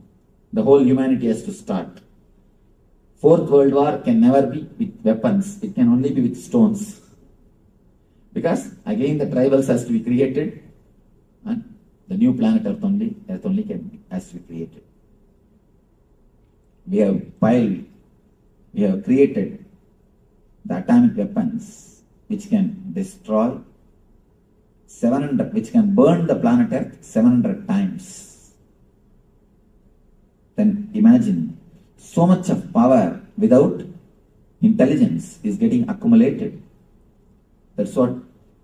the whole humanity has to start. Fourth World War can never be with weapons. It can only be with stones. Because again the tribals has to be created and the new planet Earth only has to be created. We have created the atomic weapons which can destroy 700, which can burn the planet Earth 700 times. Then imagine so much of power without intelligence is getting accumulated. That's what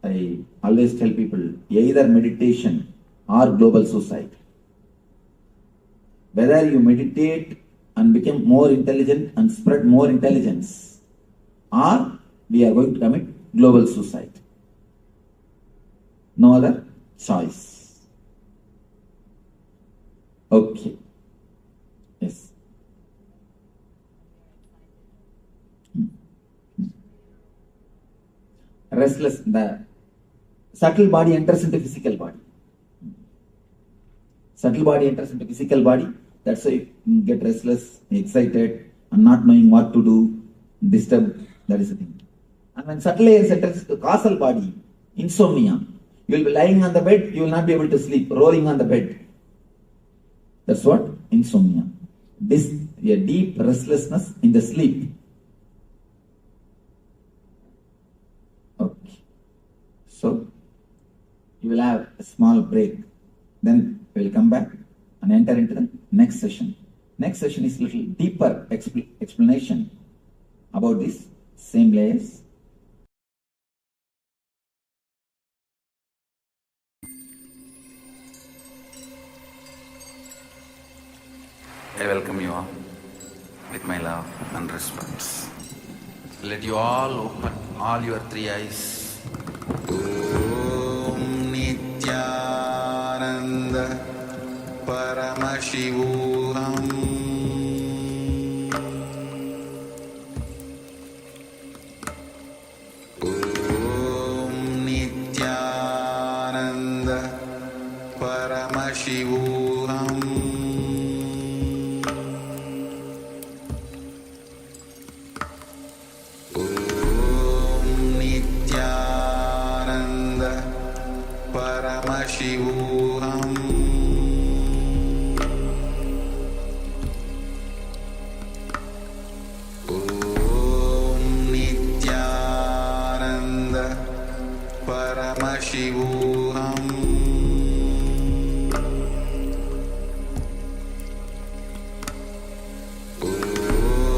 I always tell people, either meditation or global suicide. Whether you meditate and become more intelligent and spread more intelligence, or we are going to commit global suicide. No other choice. Okay. Yes. Restless, the subtle body enters into physical body. Subtle body enters into physical body. That's why you get restless, excited, and not knowing what to do, disturbed. That is the thing. And when subtle layers enters into causal body, insomnia. You will be lying on the bed, you will not be able to sleep, rolling on the bed. That's what? Insomnia. This a deep restlessness in the sleep. Okay. So, you will have a small break. Then we will come back and enter into the next session. Next session is a little deeper explanation about these same layers. I welcome you all with my love and respect. Let you all open all your three eyes. Om Nithyananda Paramashivoham Om Nithyananda Paramashivoham Paramashivoham Om Nithyananda Paramashivoham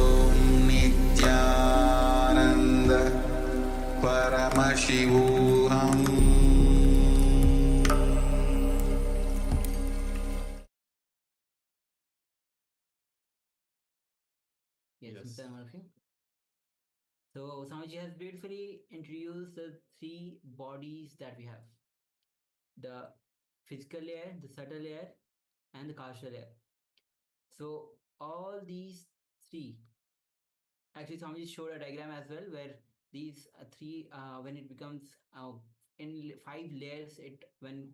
Om Nithyananda Paramashivoham. Yes, Yes. Mr. Amalfi. So Swamiji has beautifully introduced the three bodies that we have: the physical layer, the subtle layer, and the causal layer. So all these three, actually Swamiji showed a diagram as well where these three, when it becomes in 5 layers, it when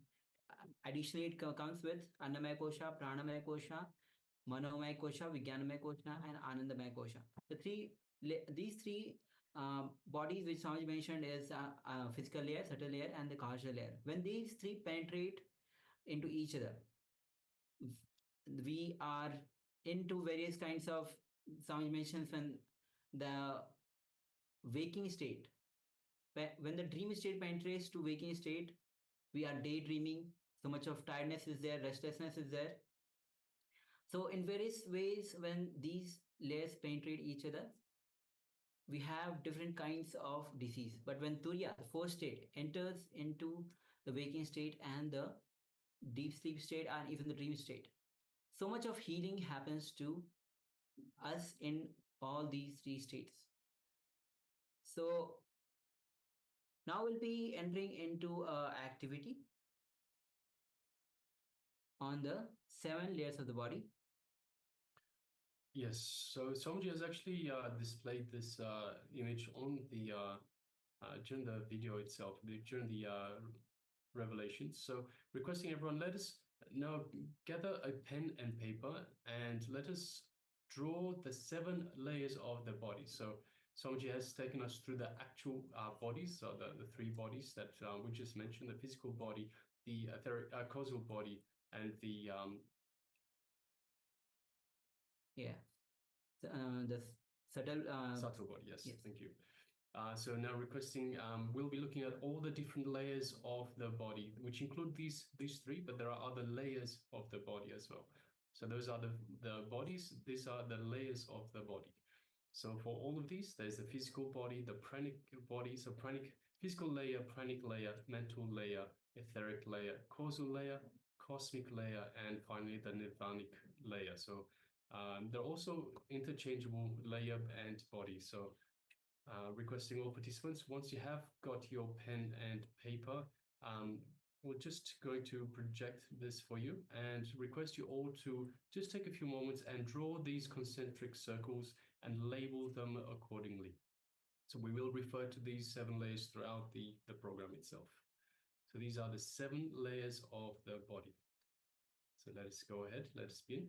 additionally it comes with Annamaya Kosha, Pranamaya Kosha, Manomaya Kosha, Vijnanamaya Kosha, and Anandamaya Kosha. These three bodies which Swamiji mentioned is physical layer, subtle layer, and the causal layer. When these three penetrate into each other, we are into various kinds of, Swamiji mentions, when the waking state, when the dream state penetrates to waking state, we are daydreaming. So much of tiredness is there, restlessness is there. So in various ways, when these layers penetrate each other, we have different kinds of disease. But when Turiya, the fourth state, enters into the waking state and the deep sleep state and even the dream state, so much of healing happens to us in all these three states. So now we'll be entering into activity on the 7 layers of the body. Yes, so Swamiji has actually displayed this image on the during the video itself, during the revelation. So requesting everyone, let us now gather a pen and paper and let us draw the 7 layers of the body. So Swamiji has taken us through the actual bodies, so the 3 bodies that we just mentioned: the physical body, the etheric, causal body, and the the subtle subtle body. Yes, yes. thank you. So now requesting, we'll be looking at all the different layers of the body, which include these 3, but there are other layers of the body as well. So those are the bodies, these are the layers of the body. So for all of these, there's the physical body, the pranic body, so pranic, physical layer, pranic layer, mental layer, etheric layer, causal layer, cosmic layer, and finally the nirvanic layer. So they're also interchangeable layer and body. So requesting all participants, once you have got your pen and paper, we're just going to project this for you and request you all to just take a few moments and draw these concentric circles and label them accordingly. So we will refer to these 7 layers throughout the program itself. So these are the 7 layers of the body. So let us go ahead, let us begin.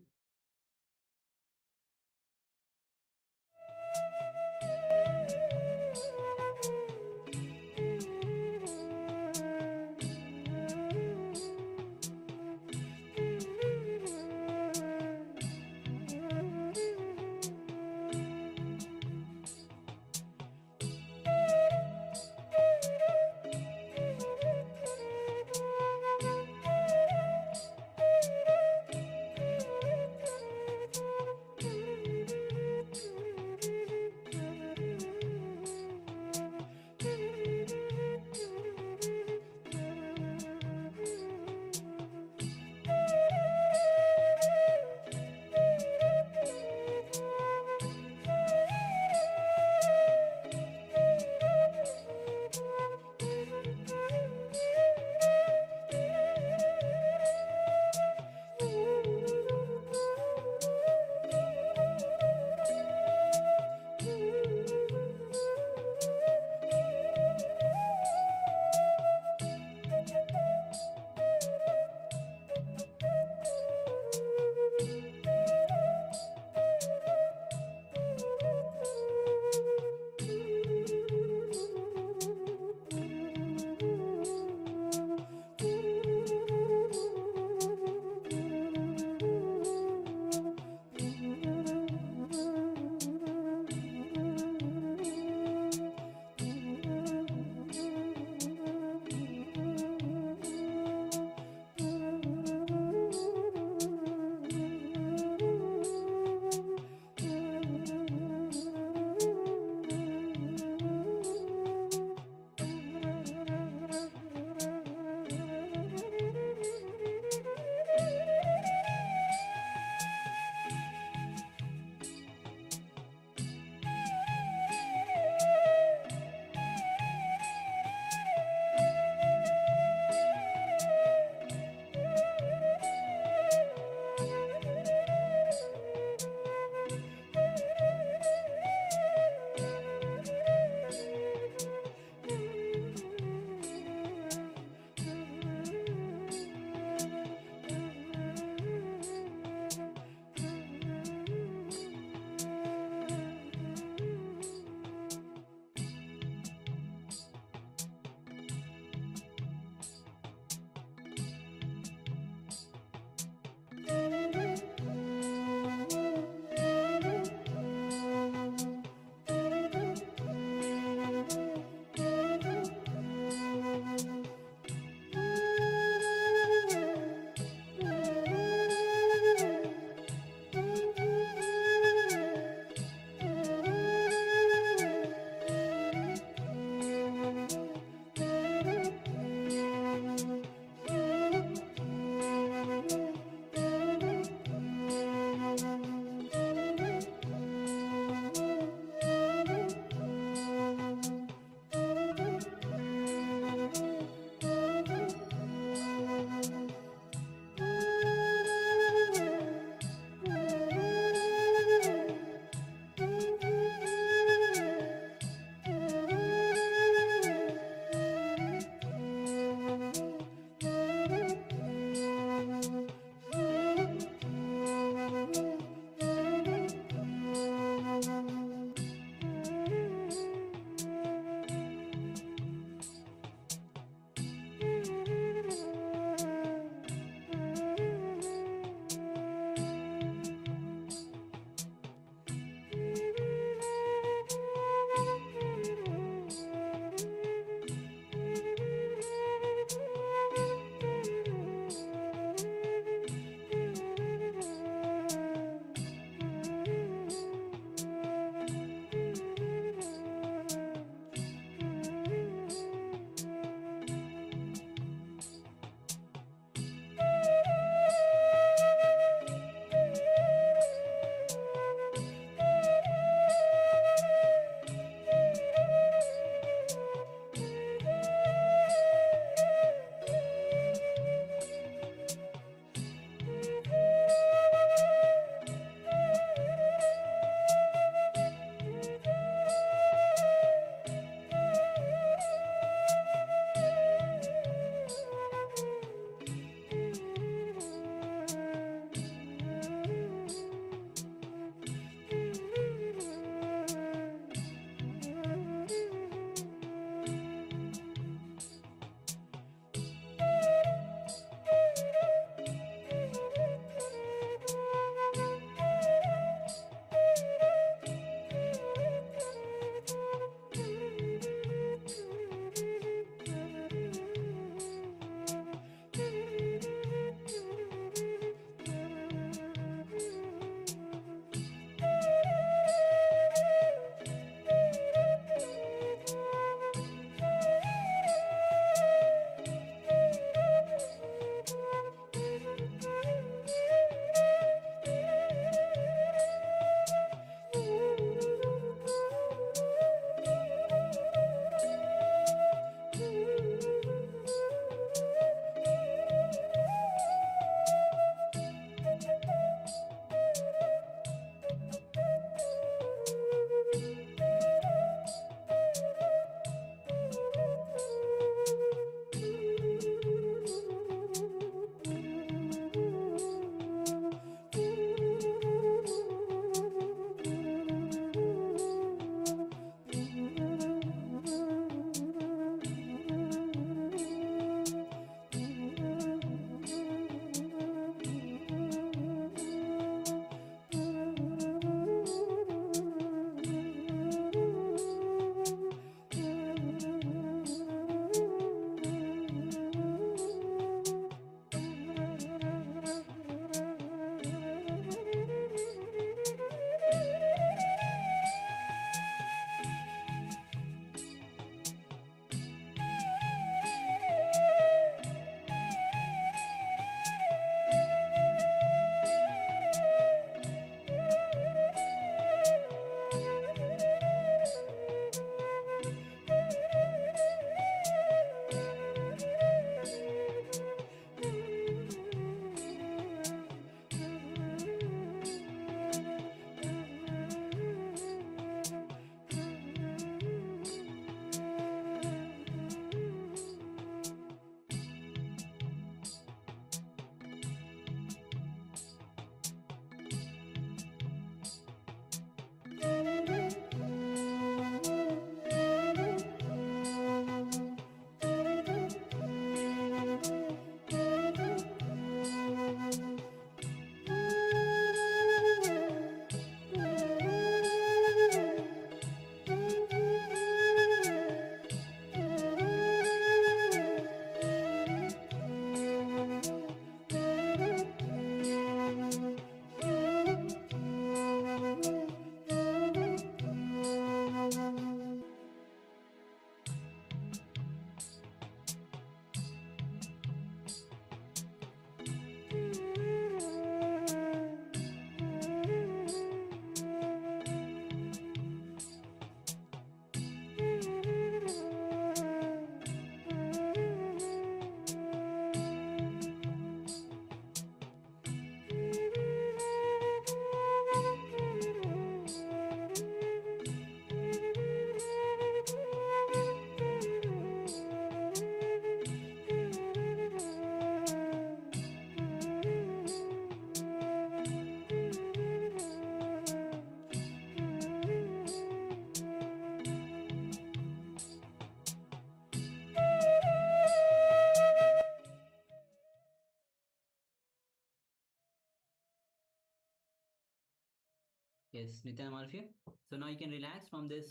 Yes, Nithyananda, all of you. So now you can relax from this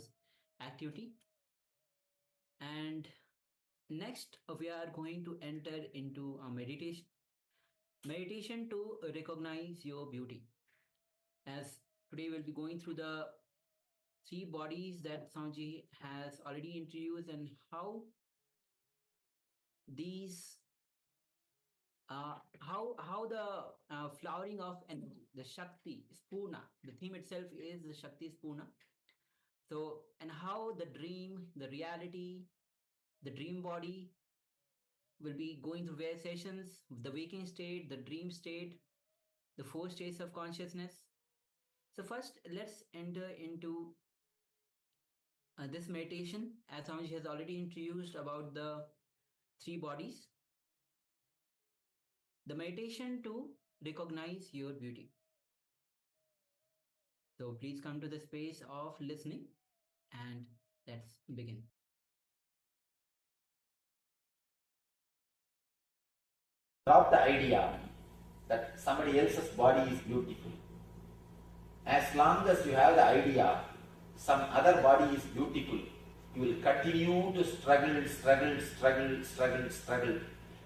activity. And next, we are going to enter into a meditation. Meditation to recognize your beauty. As today we'll be going through the three bodies that Swamiji has already introduced and how these how the flowering of energy, the Shakti Spurana. The theme itself is the Shakti Spurana. So, and how the dream, the reality, the dream body will be going through various sessions, the waking state, the dream state, the four states of consciousness. So first, let's enter into this meditation, as Swamiji has already introduced about the three bodies. The meditation to recognize your beauty. So please come to the space of listening and let's begin. Drop the idea that somebody else's body is beautiful. As long as you have the idea some other body is beautiful, you will continue to struggle.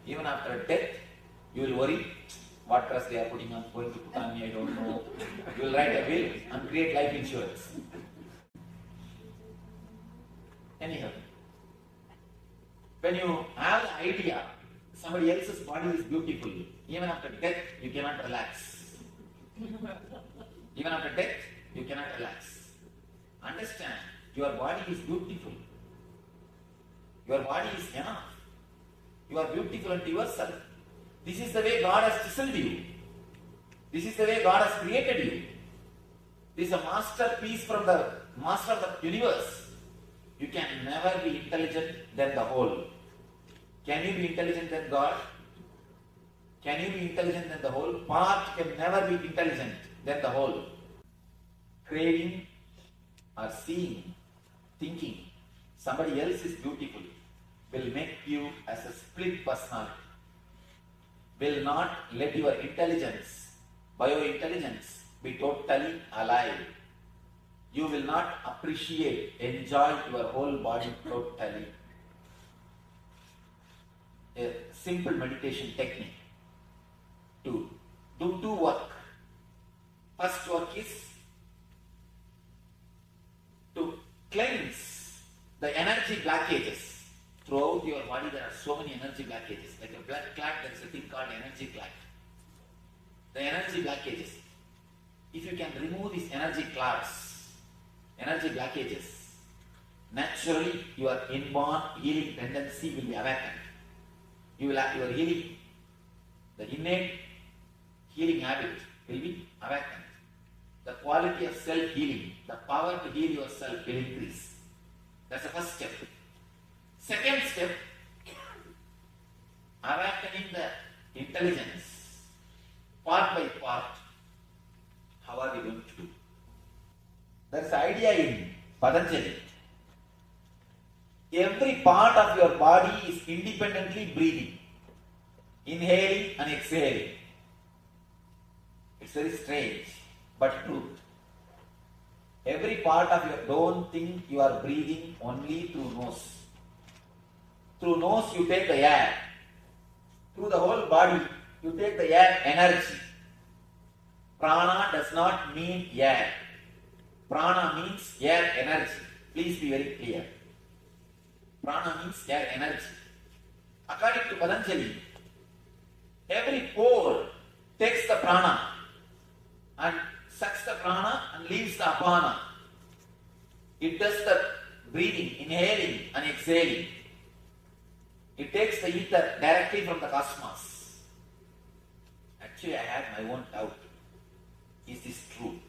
Even after death, you will worry what dress they are going to put on me, I don't know. You will write a will and create life insurance. Anyhow, when you have the idea somebody else's body is beautiful, even after death you cannot relax. Even after death you cannot relax. Understand, your body is beautiful. Your body is enough. You are beautiful unto yourself. This is the way God has chiseled you. This is the way God has created you. This is a masterpiece from the master of the universe. You can never be intelligent than the whole. Can you be intelligent than God? Can you be intelligent than the whole? Part can never be intelligent than the whole. Craving or seeing, thinking somebody else is beautiful will make you as a split personality. Will not let your intelligence, biointelligence, be totally alive. You will not appreciate, enjoy your whole body totally. A simple meditation technique to do two work. First work is to cleanse the energy blockages. Throughout your body there are so many energy blockages. Like a blood clot, there is a thing called energy clot. The energy blockages. If you can remove these energy clots, energy blockages, naturally your inborn healing tendency will be awakened. You will have your healing, the innate healing habit will be awakened. The quality of self-healing, the power to heal yourself will increase. That's the first step. Second step, awakening the intelligence, part by part. How are we going to do? There is an idea in Patanjali. Every part of your body is independently breathing, inhaling and exhaling. It's very strange, but true. Every part of your, don't think you are breathing only through nose. Through nose you take the air. Through the whole body you take the air energy. Prana does not mean air. Prana means air energy. Please be very clear. Prana means air energy. According to Patanjali, every pore takes the prana and sucks the prana and leaves the apana. It does the breathing, inhaling and exhaling. It takes the ether directly from the cosmos. Actually, I had my own doubt. Is this true?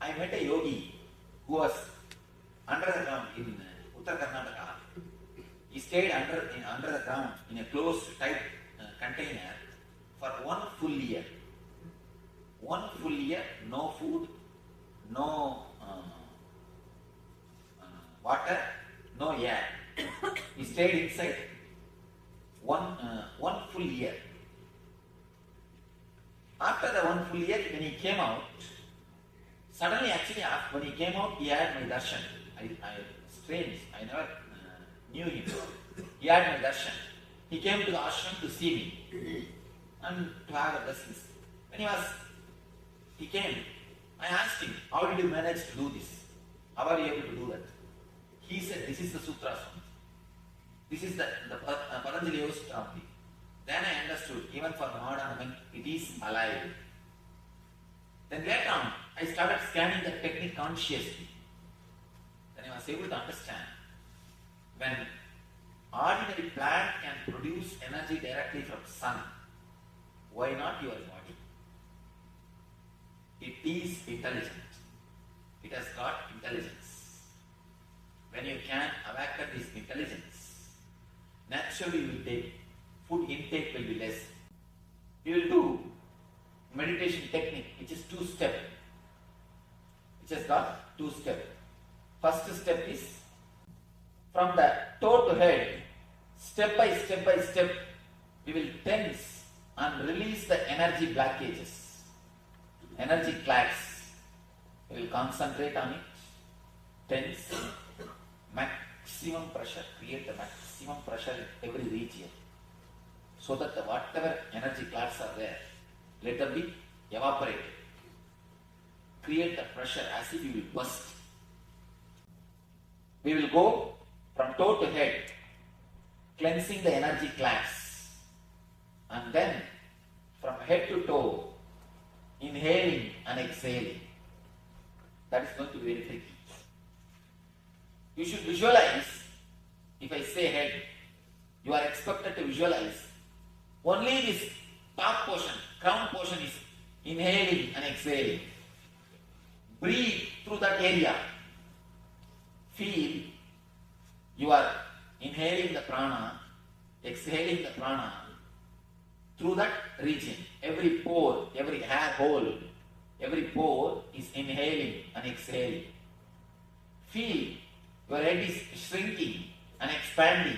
I met a yogi who was under the ground in Uttar Karnataka. He stayed under the ground in a closed tight container for 1 full year. 1 full year, no food, no water, no air. He stayed inside one full year. After the 1 full year, when he came out, suddenly actually when he came out, he had my darshan. Strange, I never knew him. He had my darshan. He came to the ashram to see me and to have a blessings. When he came, I asked him, how did you manage to do this? How are you able to do that? He said, this is the sutra, Swami. This is the Patanjali Yoga Sutra only. Then I understood, even for modern women, it is alive. Then later on, I started scanning the technique consciously. Then I was able to understand, when ordinary plant can produce energy directly from sun, why not your body? It is intelligent. It has got intelligence. When you can awaken this intelligence, naturally you will take, food intake will be less. You will do meditation technique, which is 2-step. Which has got 2 steps. First step is from the toe to head, step by step, we will tense and release the energy blockages, energy clasps. We will concentrate on it, tense, maximum pressure, create the maximum pressure in every region, so that whatever energy clouds are there, let them be evaporated. Create the pressure as if you will burst. We will go from toe to head, cleansing the energy clouds, and then from head to toe, inhaling and exhaling. That is going to be very tricky. You should visualize, if I say head, you are expected to visualize only this top portion, crown portion is inhaling and exhaling. Breathe through that area. Feel you are inhaling the prana, exhaling the prana through that region. Every pore, every hair hole, every pore is inhaling and exhaling. Feel your head is shrinking and expanding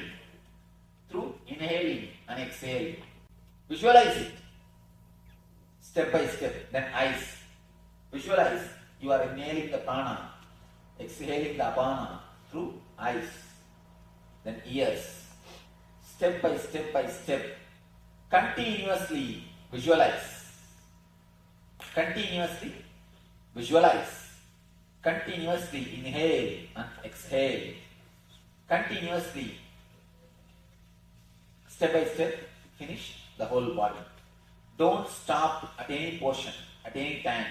through inhaling and exhaling. Visualize it step by step. Then eyes. Visualize you are inhaling the prana, exhaling the apana through eyes. Then ears. Step by step. Continuously visualize. Continuously visualize. Continuously inhale and exhale. Continuously, step by step, finish the whole body. Don't stop at any portion, at any time.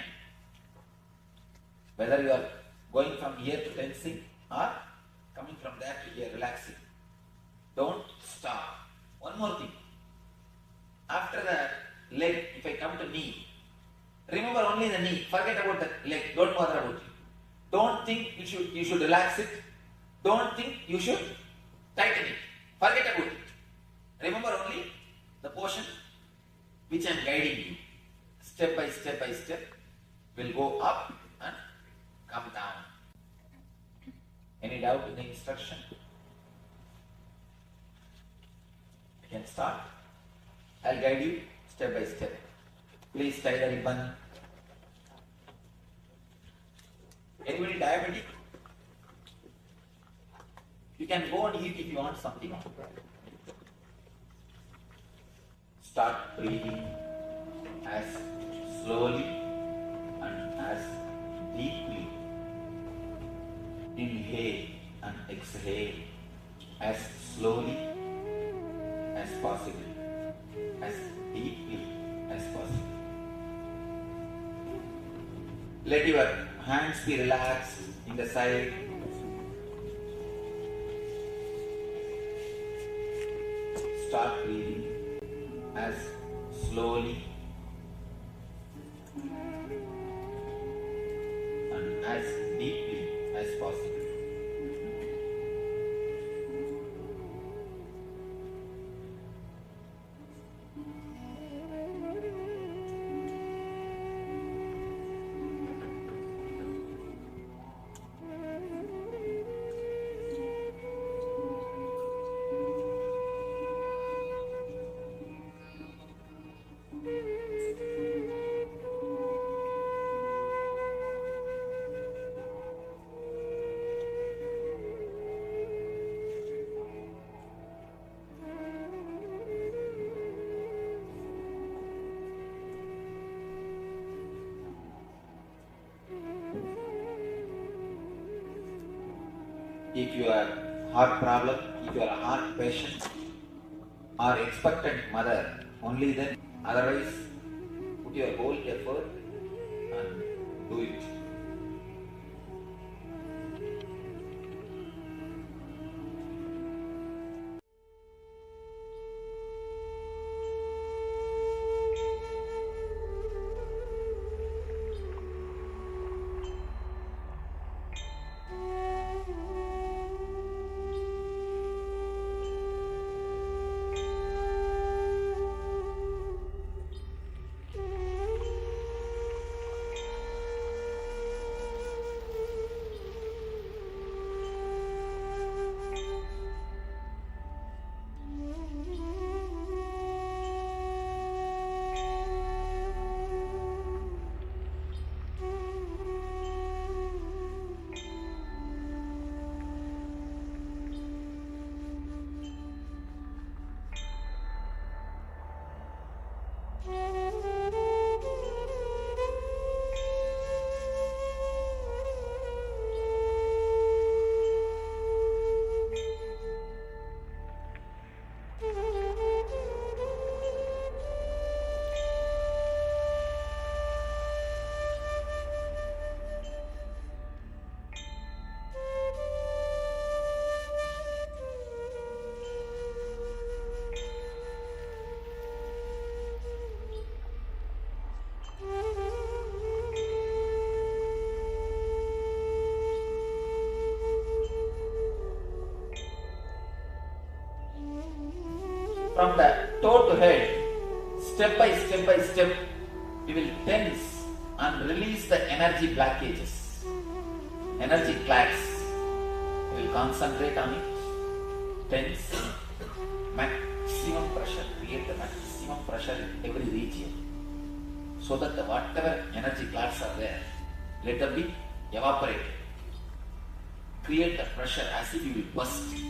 Whether you are going from here to tensing or coming from there to here relaxing. Don't stop. One more thing. After the leg, if I come to knee, remember only the knee. Forget about the leg. Don't bother about it. Don't think you should relax it. Don't think you should tighten it. Forget about it. Remember only the portion which I am guiding you. Step by step will go up and come down. Any doubt in the instruction? You can start. I'll guide you step by step. Please tie the ribbon. Anybody diabetic? You can go and eat if you want something. Start breathing as slowly and as deeply. Inhale and exhale as slowly as possible, as deeply as possible. Let your hands be relaxed in the side. Start breathing as slowly and as deeply as possible. if you are heart problem, if you are a heart patient or expectant mother, only then. Otherwise, put your whole effort and do it. From the toe to head, step by step, you will tense and release the energy blockages, energy clasps. You will concentrate on it, tense, maximum pressure, create the maximum pressure in every region, so that the whatever energy clasps are there, let them be evaporated. Create the pressure as if you will burst.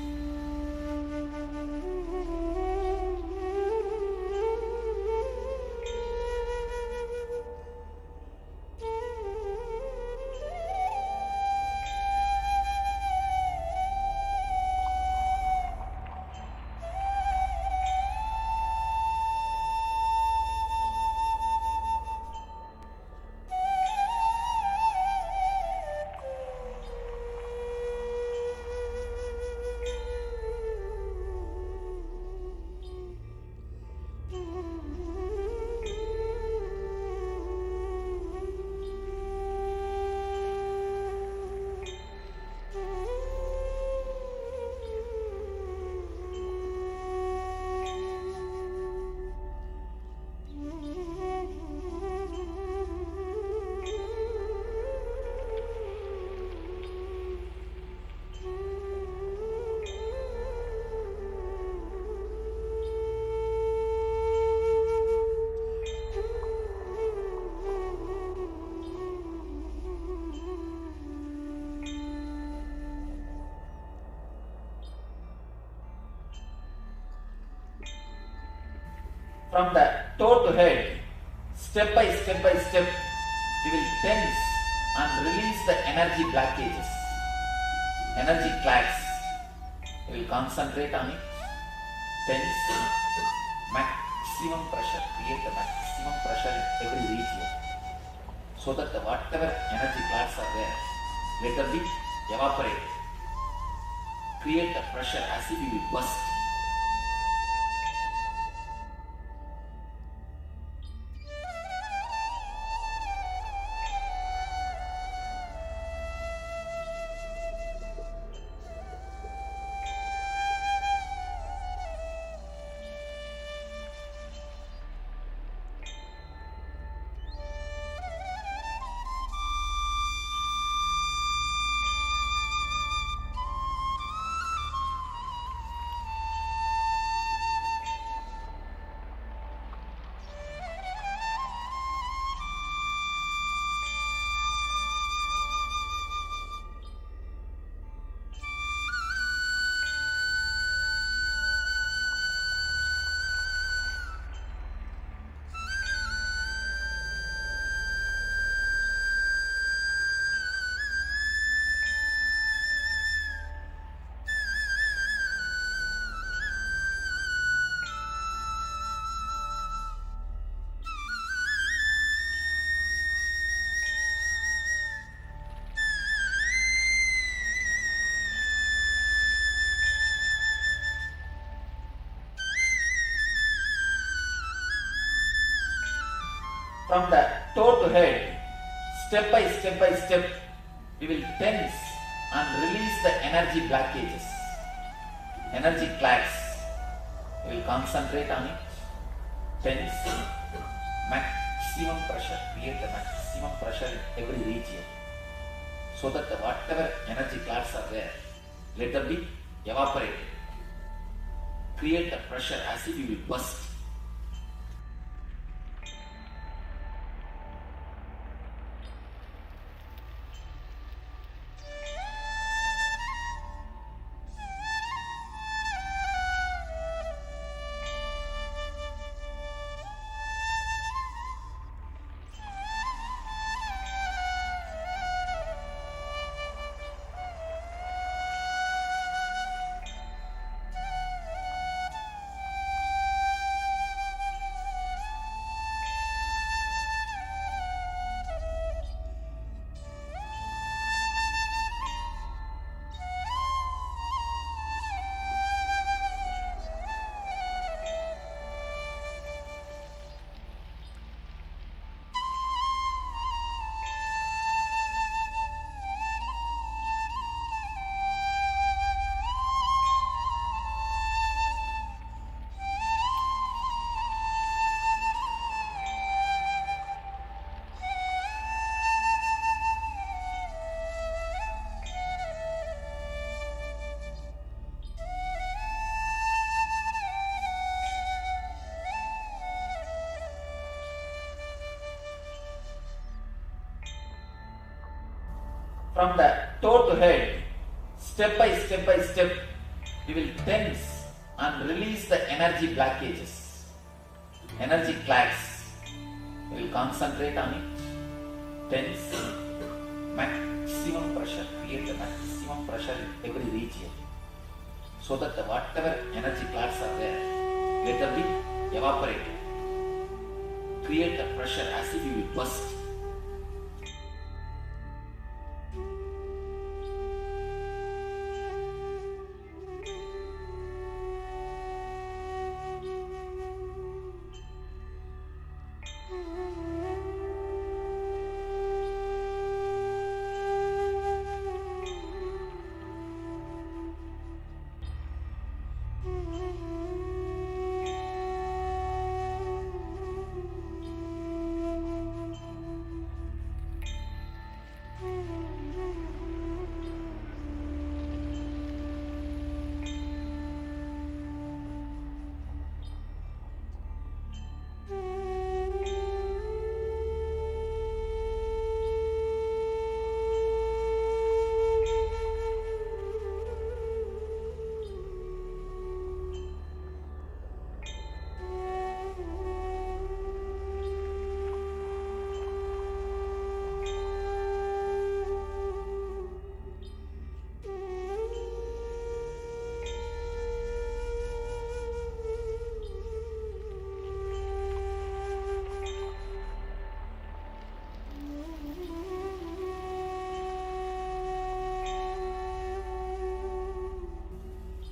From the toe to head, step by step, you will tense and release the energy blockages, energy clasps. You will concentrate on it, tense, maximum pressure, create the maximum pressure in every region, so that the whatever energy clasps are there, let them be evaporated. Create the pressure as if you will burst. From the toe to head, step by step, we will tense and release the energy blockages, energy clasps. We will concentrate on it, tense, maximum pressure, create the maximum pressure in every region, so that whatever energy clasps are there, let them be evaporated. Create the pressure as if you will burst. From the toe to head, step by step, we will tense and release the energy blockages, energy clasps. We will concentrate on it, tense, maximum pressure, create the maximum pressure in every region, so that whatever energy clasps are there, let them be evaporated. Create the pressure as if you will burst.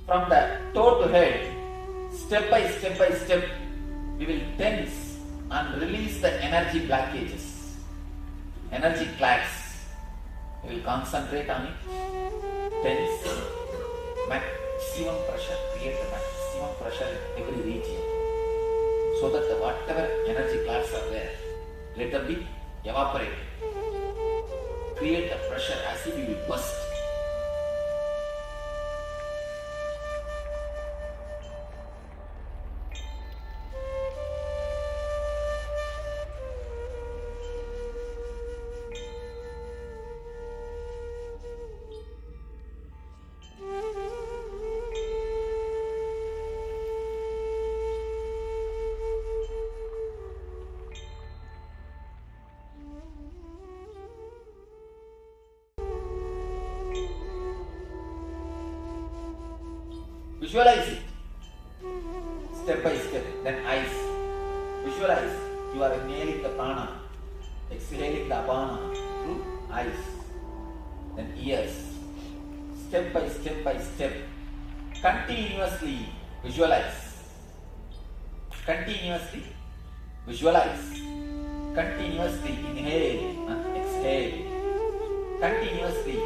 From the toe to head, step by step, we will tense and release the energy blockages, energy clasps. We will concentrate on it, tense, maximum pressure, create the maximum pressure in every region, so that whatever energy clasps are there, let them be evaporated. Create the pressure as if you will burst. Visualize it, step by step, then eyes. Visualize you are inhaling the prana, exhaling the apana through eyes, then ears. Step by step, continuously visualize. Continuously visualize. Continuously inhale and exhale. Continuously.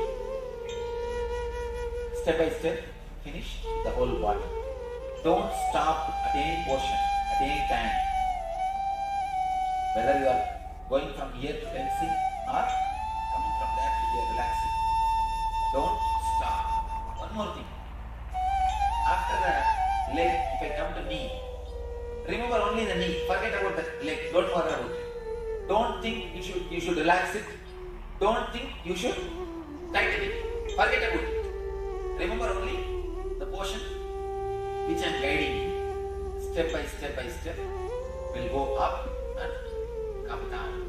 Step by step, finish the whole body. Don't stop at any portion, at any time. Whether you are going from here to tensing or coming from there to here relaxing. Don't stop. One more thing. After that, leg, if I come to knee, remember only the knee. Forget about the leg. Don't worry about it. Don't think you should relax it. Don't think you should tighten it. Forget about it. Remember only the portion which I am guiding you. Step by step by step. Will go up and come down.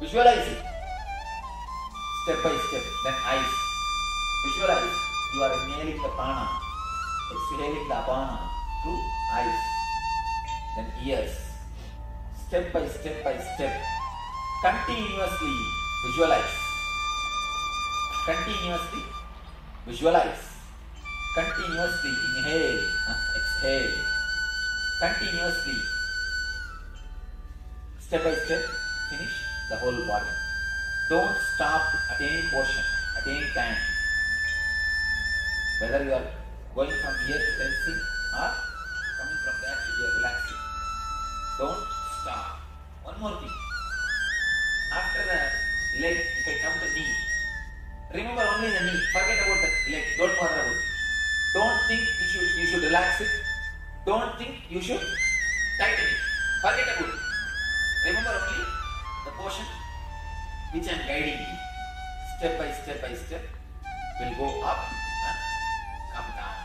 Visualize it. Step by step. Then eyes. Visualize. You are inhaling the prana, exhaling the apana through eyes. Then ears. Step by step by step. Continuously visualize. Continuously visualize. Continuously inhale and exhale. Continuously. Step by step. Finish the whole body. Don't stop at any portion, at any time. Whether you are going from here to tensing or coming from there to here relaxing. Don't stop. One more thing. After the leg, if I come to knee, remember only the knee. Forget about the leg. Don't worry about it. Don't think you should relax it. Don't think you should tighten it. Forget about it. Remember only the portion which I am guiding you. Step by step by step will go up and come down.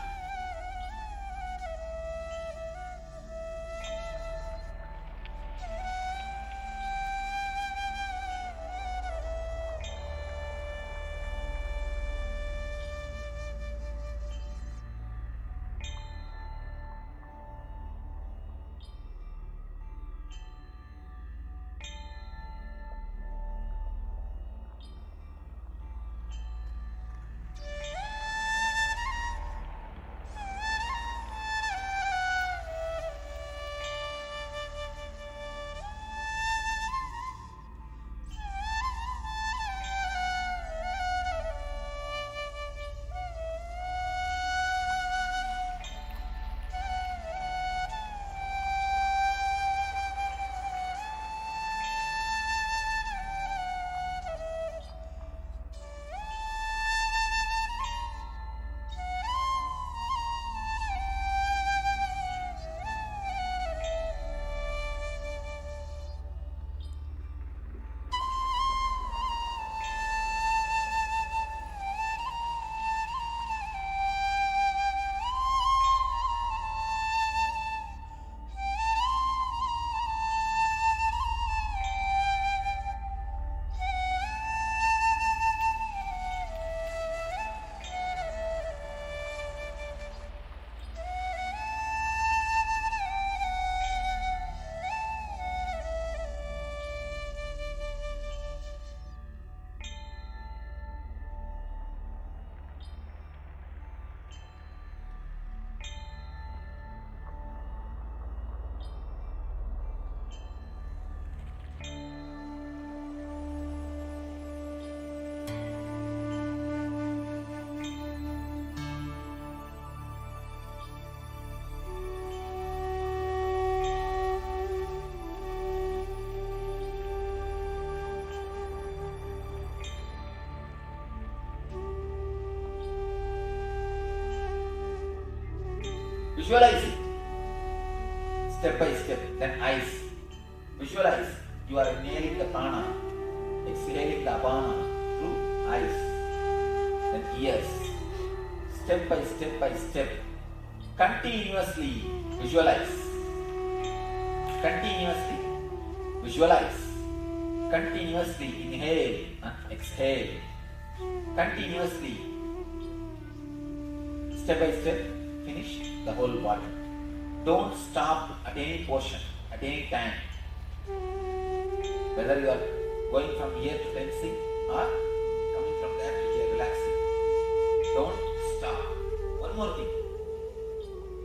Visualize it. Step by step. Then eyes. Visualize. You are inhaling the prana, exhaling the apana through eyes. Then ears. Step by step by step. Continuously visualize. Continuously visualize. Continuously inhale and exhale. Continuously. Step by step, finish the whole body. Don't stop at any portion, at any time. Whether you are going from here to tensing or coming from there to here relaxing. Don't stop. One more thing.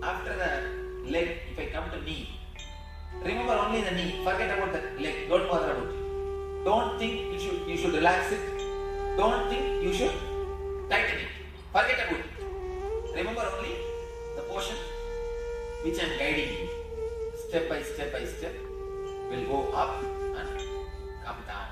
After the leg, if I come to knee, remember only the knee. Forget about the leg. Don't bother about it. Don't think you should relax it. Don't think you should tighten it. Forget about it. Remember only the portion which I am guiding you. Step by step by step, will go up and come down.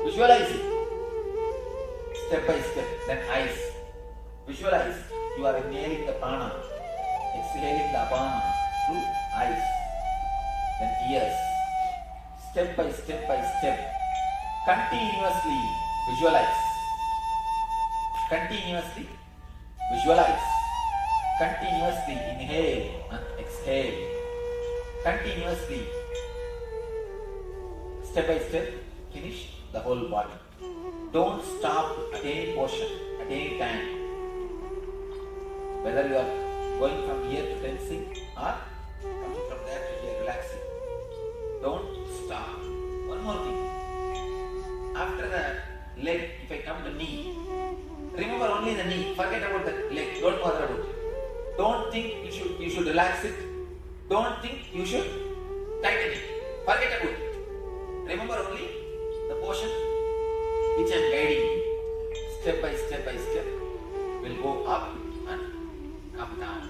Visualize it. Step by step. Then eyes. Visualize. You are inhaling the prana, exhaling the apana through eyes. Then ears. Step by step by step. Continuously visualize. Continuously visualize. Continuously inhale and exhale. Continuously. Step by step, finish the whole body. Don't stop at any portion, at any time. Whether you are going from here to tensing or coming from there to here relaxing. Don't stop. One more thing. After the leg, if I come to knee, remember only the knee. Forget about the leg. Don't bother about it. Don't think you should relax it. Don't think you should tighten it. Forget about it. Remember only the portion which I am guiding you. Step by step by step, will go up and come down.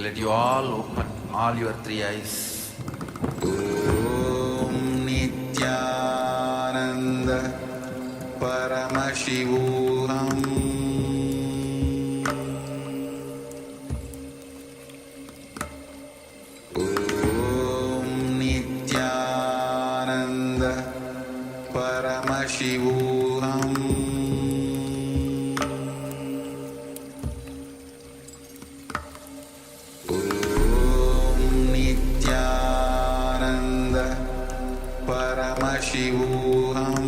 Let you all open all your three eyes. Om Nithyananda Paramashivoham Om Nithyananda Paramashivoham Paramashivoham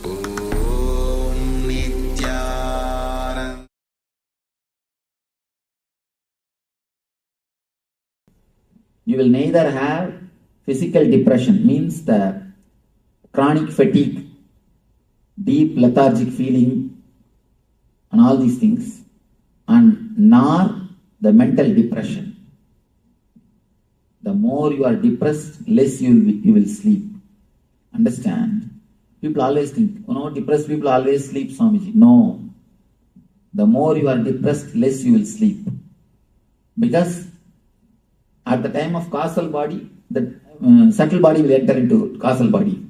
Om Nithyananda. You will neither have physical depression, means the chronic fatigue, deep lethargic feeling, and all these things, and nor the mental depression. The more you are depressed, less you will sleep. Understand? People always think, depressed people always sleep, Swamiji. No. The more you are depressed, less you will sleep. Because at the time of causal body, the subtle body will enter into causal body.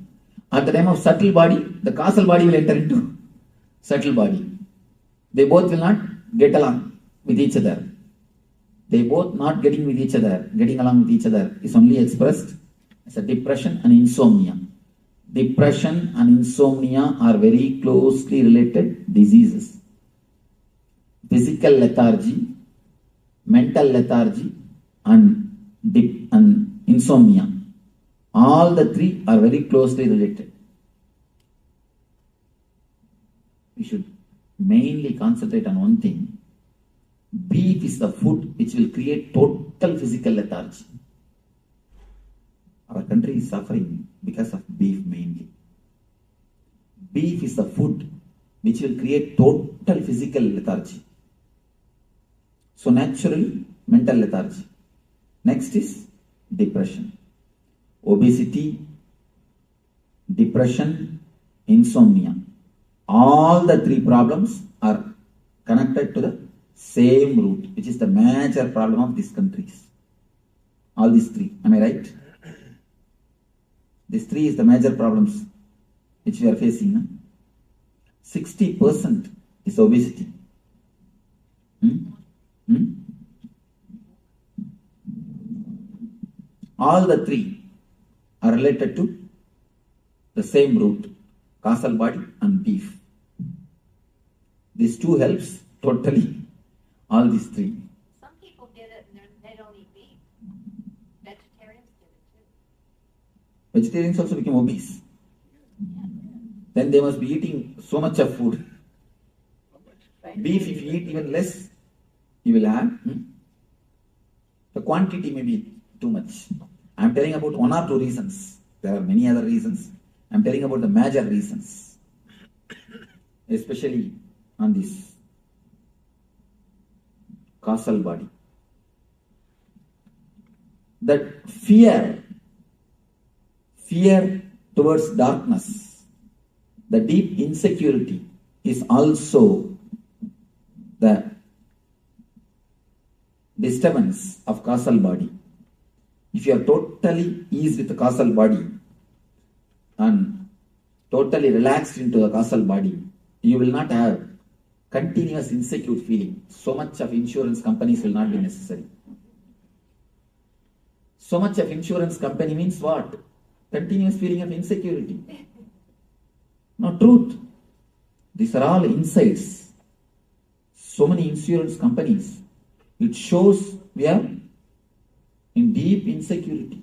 At the time of subtle body, the causal body will enter into subtle body. They both will not get along with each other. They both not getting along with each other is only expressed as a depression and insomnia. Depression and insomnia are very closely related diseases. Physical lethargy, mental lethargy, and insomnia. All the three are very closely related. We should mainly concentrate on one thing. Beef is the food which will create total physical lethargy. Our country is suffering because of beef mainly. Beef is the food which will create total physical lethargy. So naturally, mental lethargy. Next is depression. Obesity, depression, insomnia. All the three problems are connected to the same root, which is the major problem of these countries. All these three. Am I right? These three is the major problems which we are facing. 60% is obesity. All the three are related to the same root, causal body and beef. These two helps totally all these three. Some people get it and they don't eat beef. Vegetarians get it too. Vegetarians also become obese. Then they must be eating so much of food. Beef, if you eat even less, you will have. The quantity may be too much. I am telling about one or two reasons. There are many other reasons. I am telling about the major reasons. Especially on this causal body. That fear towards darkness, the deep insecurity is also the disturbance of causal body. If you are totally eased with the causal body and totally relaxed into the causal body, you will not have continuous insecure feeling. So much of insurance companies will not be necessary. So much of insurance company means what? Continuous feeling of insecurity. No, truth. These are all insights. So many insurance companies. It shows we are in deep insecurity.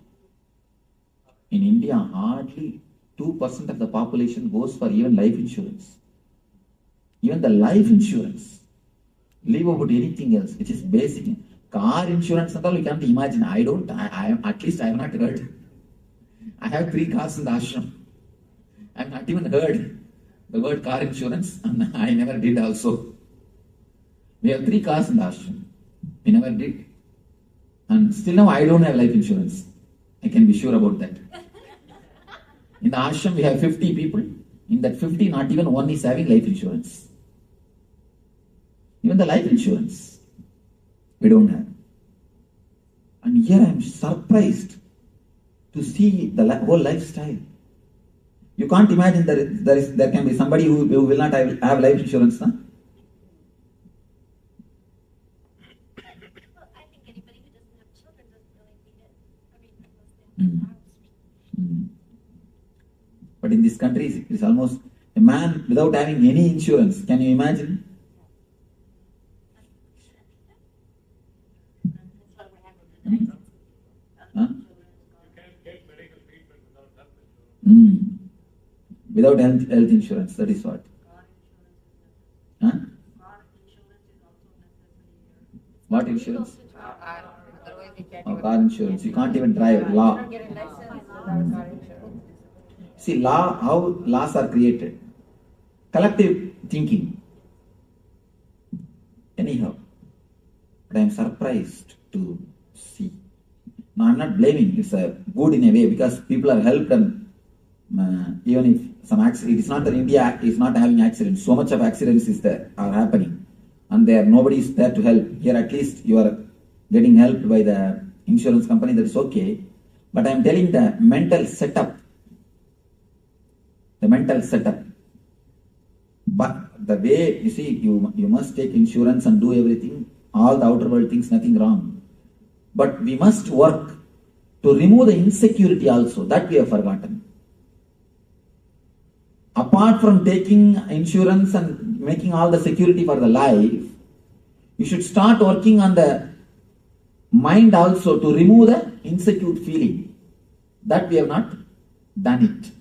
In India, hardly 2% of the population goes for even life insurance. Even the life insurance. Leave about anything else, which is basic. Car insurance and all, we can't imagine. At least I have not heard. I have 3 cars in the ashram. I have not even heard the word car insurance, and I never did also. We have 3 cars in the ashram. We never did. And still now I don't have life insurance. I can be sure about that. In the ashram we have 50 people. In that 50, not even one is having life insurance. Even the life insurance, we don't have. And here I am surprised to see the whole lifestyle. You can't imagine there can be somebody who will not have life insurance. Huh? Well, I think anybody who doesn't have children doesn't really need it. I mean, unless they have a house. But in this country, it's almost a man without having any insurance. Can you imagine? Huh? Without health insurance, that is what? Huh? What insurance? Oh, car insurance. You can't even drive. Law. See, how laws are created. Collective thinking. Anyhow, but I am surprised to see. Now, I am not blaming. It's a good in a way because people are helped, and even if some accident, it is not that India is not having accidents. So much of accidents are happening, and nobody is there to help. Here, at least you are getting helped by the insurance company. That is okay. But I am telling the mental setup. The mental setup. But the way, you see, you must take insurance and do everything, all the outer world things, nothing wrong. But we must work to remove the insecurity also. That we have forgotten. Apart from taking insurance and making all the security for the life, you should start working on the mind also to remove the insecure feeling. That we have not done it.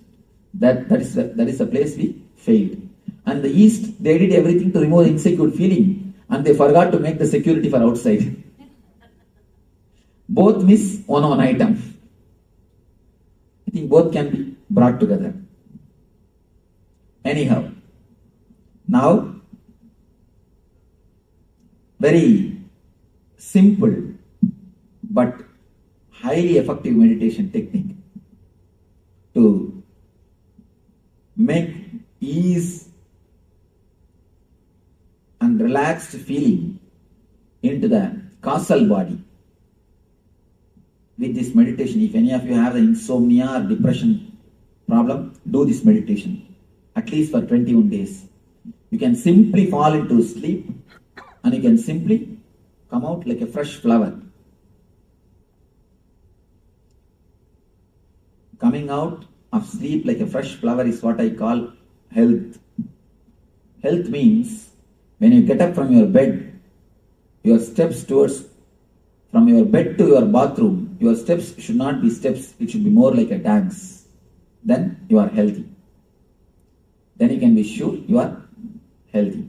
That is the place we failed. And the East, they did everything to remove the insecure feeling, and they forgot to make the security for outside. Both miss one item. I think both can be brought together. Anyhow, now, very simple but highly effective meditation technique to make ease and relaxed feeling into the causal body. With this meditation, if any of you have the insomnia or depression problem, do this meditation at least for 21 days. You can simply fall into sleep and you can simply come out like a fresh flower. Coming out of sleep like a fresh flower is what I call health. Health means when you get up from your bed, your steps from your bed to your bathroom, your steps should not be steps, it should be more like a dance. Then you are healthy. Then you can be sure you are healthy.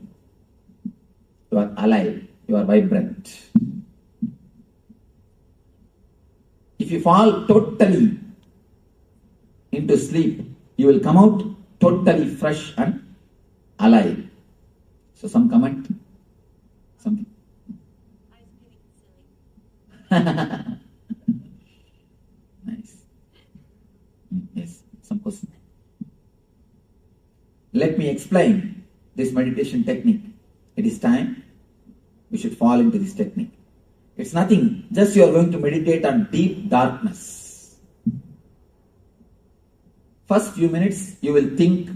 You are alive. You are vibrant. If you fall totally into sleep, you will come out totally fresh and alive. So some comment? Something? I was feeling silly. Nice. Yes, some question. Let me explain this meditation technique. It is time we should fall into this technique. It's nothing, just you are going to meditate on deep darkness. First few minutes you will think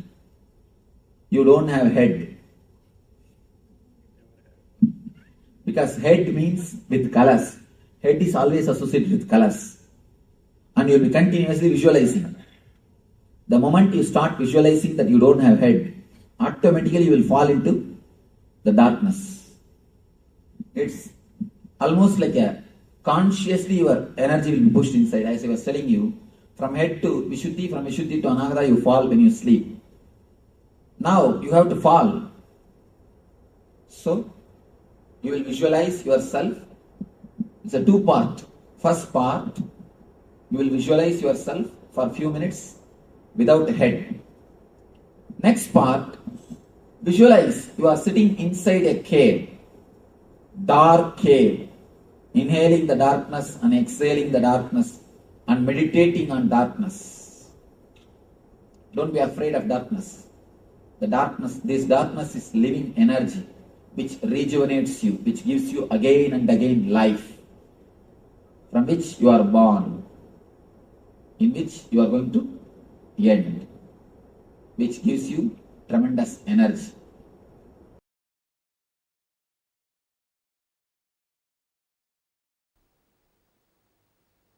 you don't have head. Because head means with colors. Head is always associated with colors. And you will be continuously visualizing. The moment you start visualizing that you don't have head, automatically you will fall into the darkness. It's almost like consciously your energy will be pushed inside. As I was telling you, from head to Vishuddhi, from Vishuddhi to Anahata, you fall when you sleep. Now you have to fall. So, you will visualize yourself. It's a two-part. First part, you will visualize yourself for a few minutes without a head. Next part, visualize you are sitting inside a cave, dark cave, inhaling the darkness and exhaling the darkness and meditating on darkness. Don't be afraid of darkness. The darkness, this darkness is living energy which rejuvenates you, which gives you again and again life, from which you are born, in which you are going to end, which gives you tremendous energy.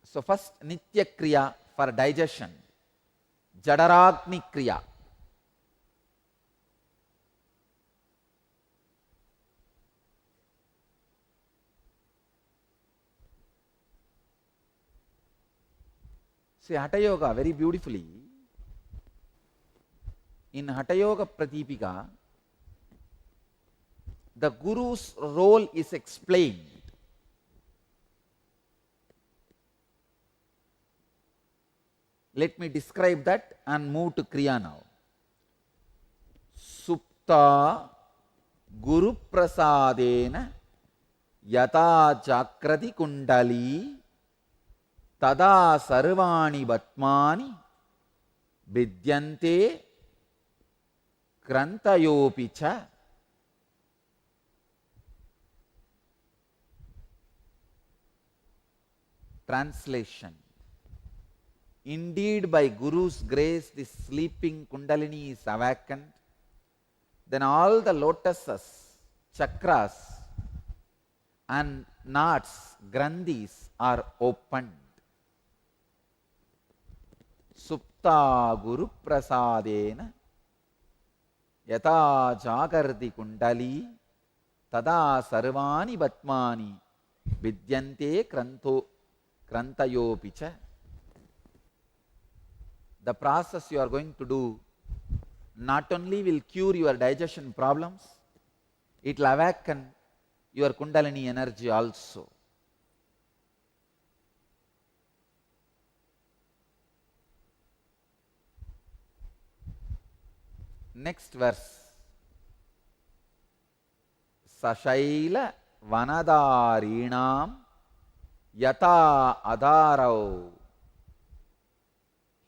So first Nitya Kriya for digestion, Jadaragni Kriya. See, Hatha Yoga very beautifully. In Hatha Yoga Pratipika, the Guru's role is explained. Let me describe that and move to Kriya now. Supta Guru Prasadena Yata Chakrati Kundali Tada Sarvani Batmani Vidyante Krantayopicha. Translation. Indeed, by Guru's grace, this sleeping Kundalini is awakened. Then all the lotuses, chakras, and knots, grandhis are opened. Supta Guru Prasadena Yata Jagardi Kundali Tada Sarvani Batmani Vidyante Krantayopicha. The process you are going to do not only will cure your digestion problems, it will awaken your Kundalini energy also. Next verse. Sashaila Vanadarinam Yata Adarau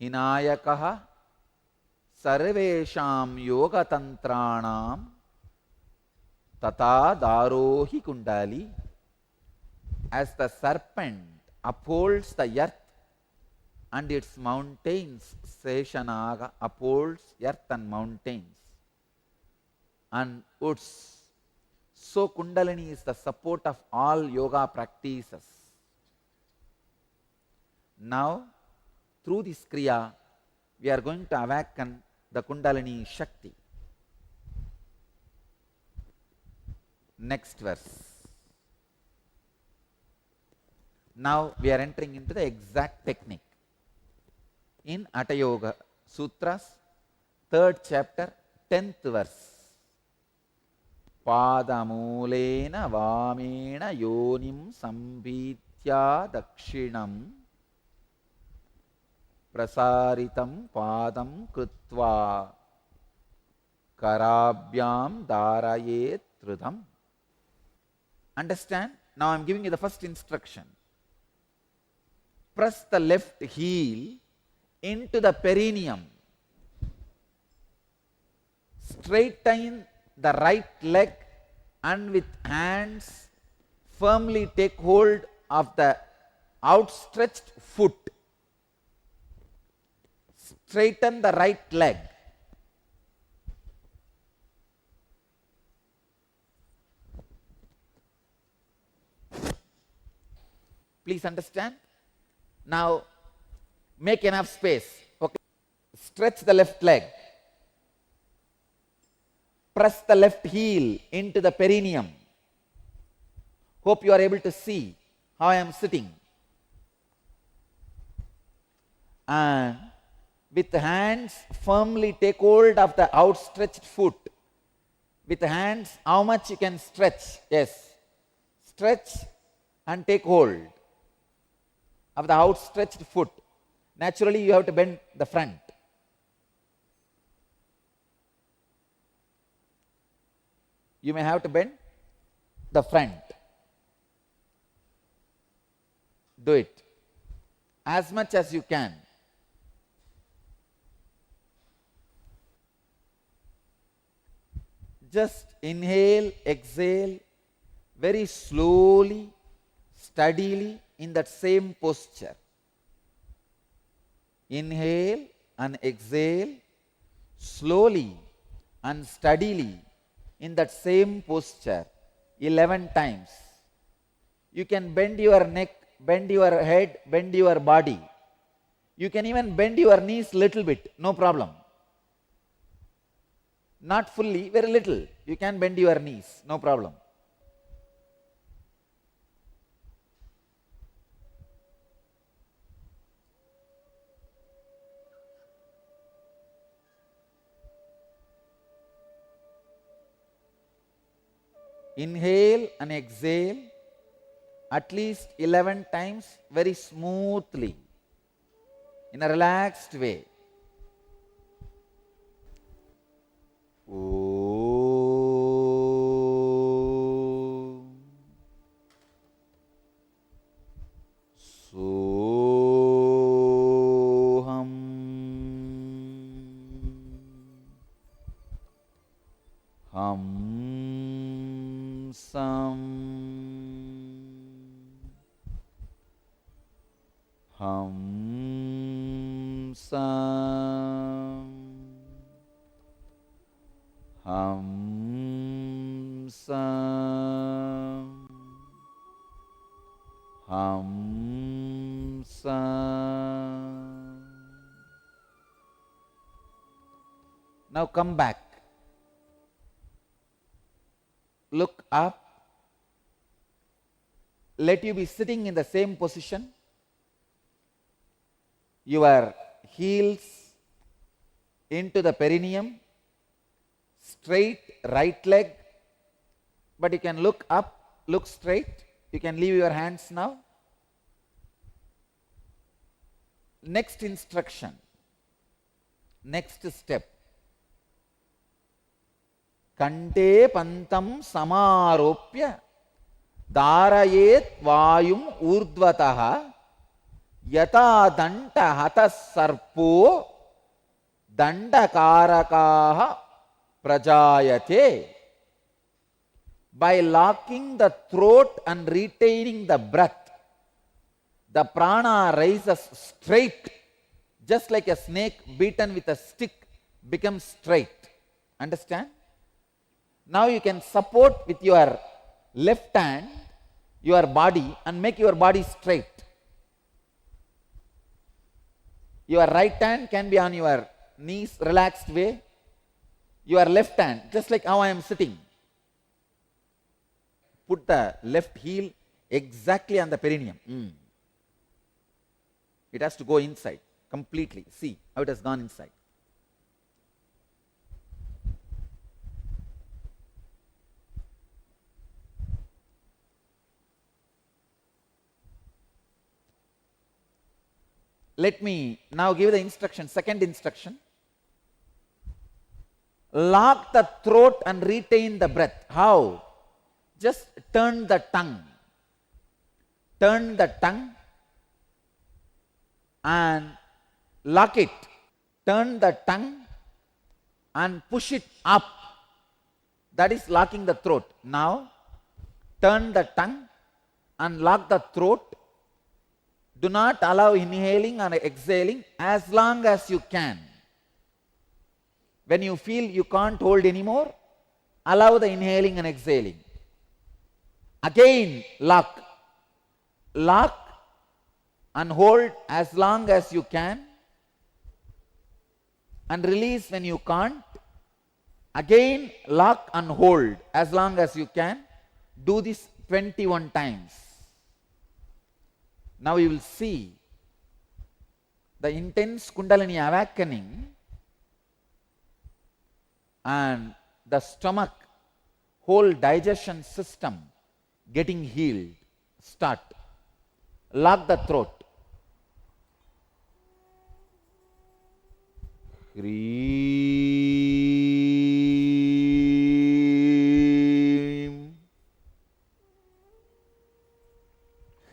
Hinayakaha Sarvesham Yoga Tantranam Tata Darohi Kundali. As the serpent upholds the earth and its mountains, Seshanaga upholds earth and mountains and woods. So Kundalini is the support of all yoga practices. Now, through this Kriya, we are going to awaken the Kundalini Shakti. Next verse. Now we are entering into the exact technique. In Hatha Yoga Sutras, 3rd chapter, 10th verse. Padamulena vamena yonim sambhitya dakshinam prasaritam padam krutva karabhyam darayet trudam. Understand? Now I am giving you the first instruction. Press the left heel into the perineum. Straighten the right leg and with hands firmly take hold of the outstretched foot. Straighten the right leg. Please understand? Now make enough space. Okay. Stretch the left leg. Press the left heel into the perineum. Hope you are able to see how I am sitting. And with hands firmly take hold of the outstretched foot. With hands, how much you can stretch? Yes. Stretch and take hold of the outstretched foot. Naturally, you have to bend the front. You may have to bend the front. Do it as much as you can. Just inhale, exhale very slowly, steadily in that same posture. Inhale and exhale slowly and steadily in that same posture 11 times. You can bend your neck, bend your head, bend your body. You can even bend your knees little bit, no problem. Not fully, very little. You can bend your knees, no problem. Inhale and exhale at least 11 times very smoothly in a relaxed way. Soham Hamsam Hamsam Hamsam Hamsam. Now come back. Look up. Let you be sitting in the same position. Your heels into the perineum, straight right leg, but you can look up, look straight. You can leave your hands now. Next instruction, next step. Kante pantam samaropya dharayet vayum urdvataha yata danta hatas sarpo dandakarakaha prajayate. By locking the throat and retaining the breath, the prana rises straight, just like a snake beaten with a stick becomes straight. Understand? Now you can support with your left hand your body and make your body straight. Your right hand can be on your knees, relaxed way. Your left hand, just like how I am sitting. Put the left heel exactly on the perineum. It has to go inside completely. See how it has gone inside. Let me now give the instruction, second instruction. Lock the throat and retain the breath. How? Just turn the tongue. Turn the tongue and lock it. Turn the tongue and push it up. That is locking the throat. Now, turn the tongue and lock the throat. Do not allow inhaling and exhaling as long as you can. When you feel you can't hold anymore, allow the inhaling and exhaling. Again, lock. Lock and hold as long as you can and release when you can't. Again, lock and hold as long as you can. Do this 21 times. Now you will see the intense Kundalini awakening and the stomach, whole digestion system getting healed. Start. Lock the throat. Hreem.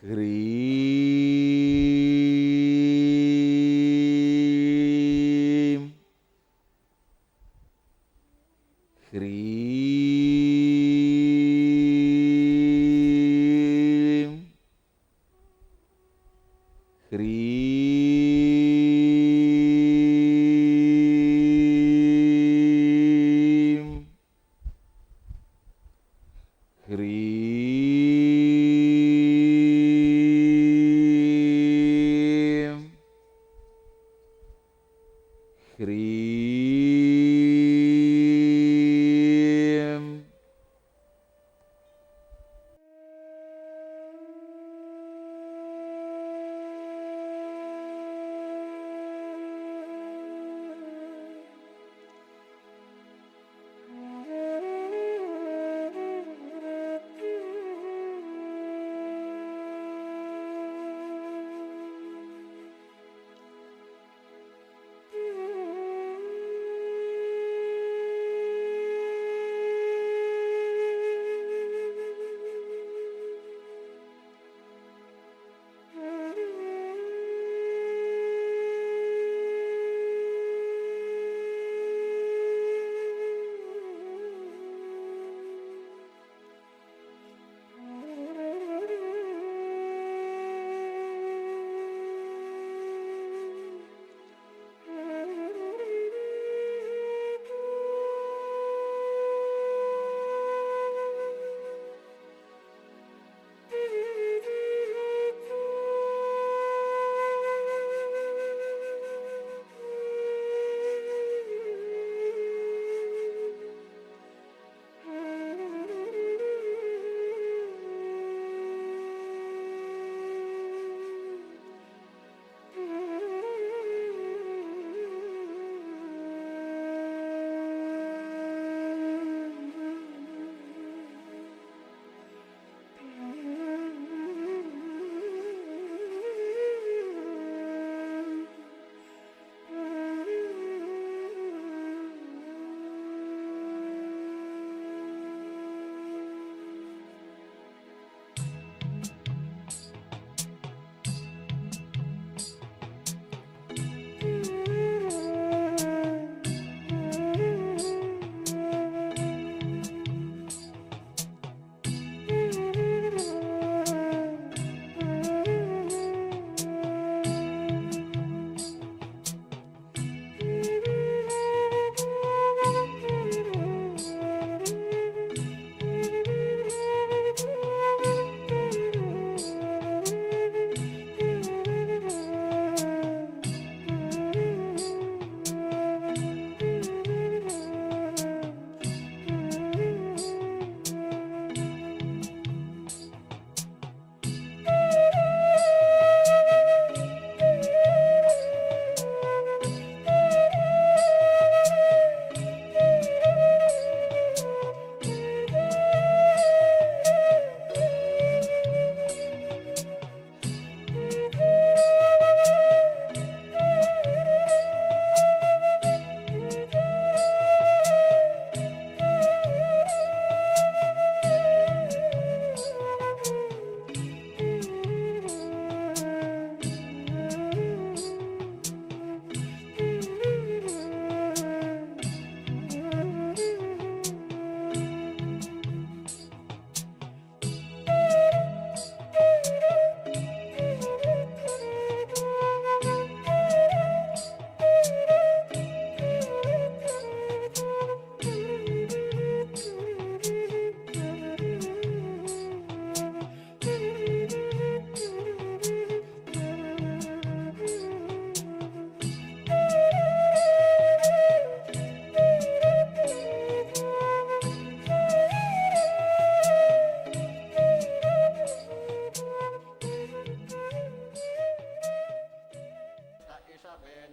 Hreem. Hreem. Hreem. Hreem.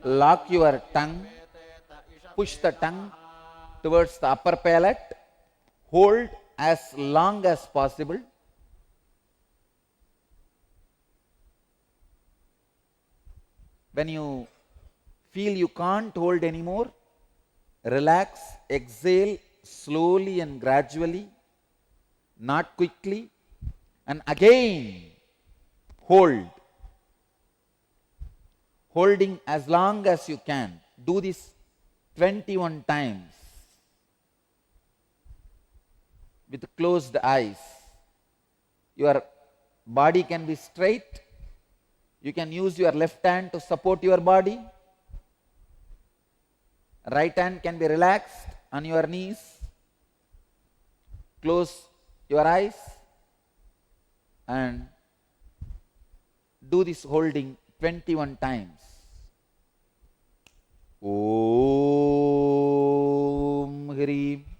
Lock your tongue, push the tongue towards the upper palate, hold as long as possible. When you feel you can't hold anymore, relax, exhale slowly and gradually, not quickly, and again hold. Holding as long as you can. Do this 21 times with closed eyes. Your body can be straight. You can use your left hand to support your body. Right hand can be relaxed on your knees. Close your eyes and do this holding 21 times. Om Hrim.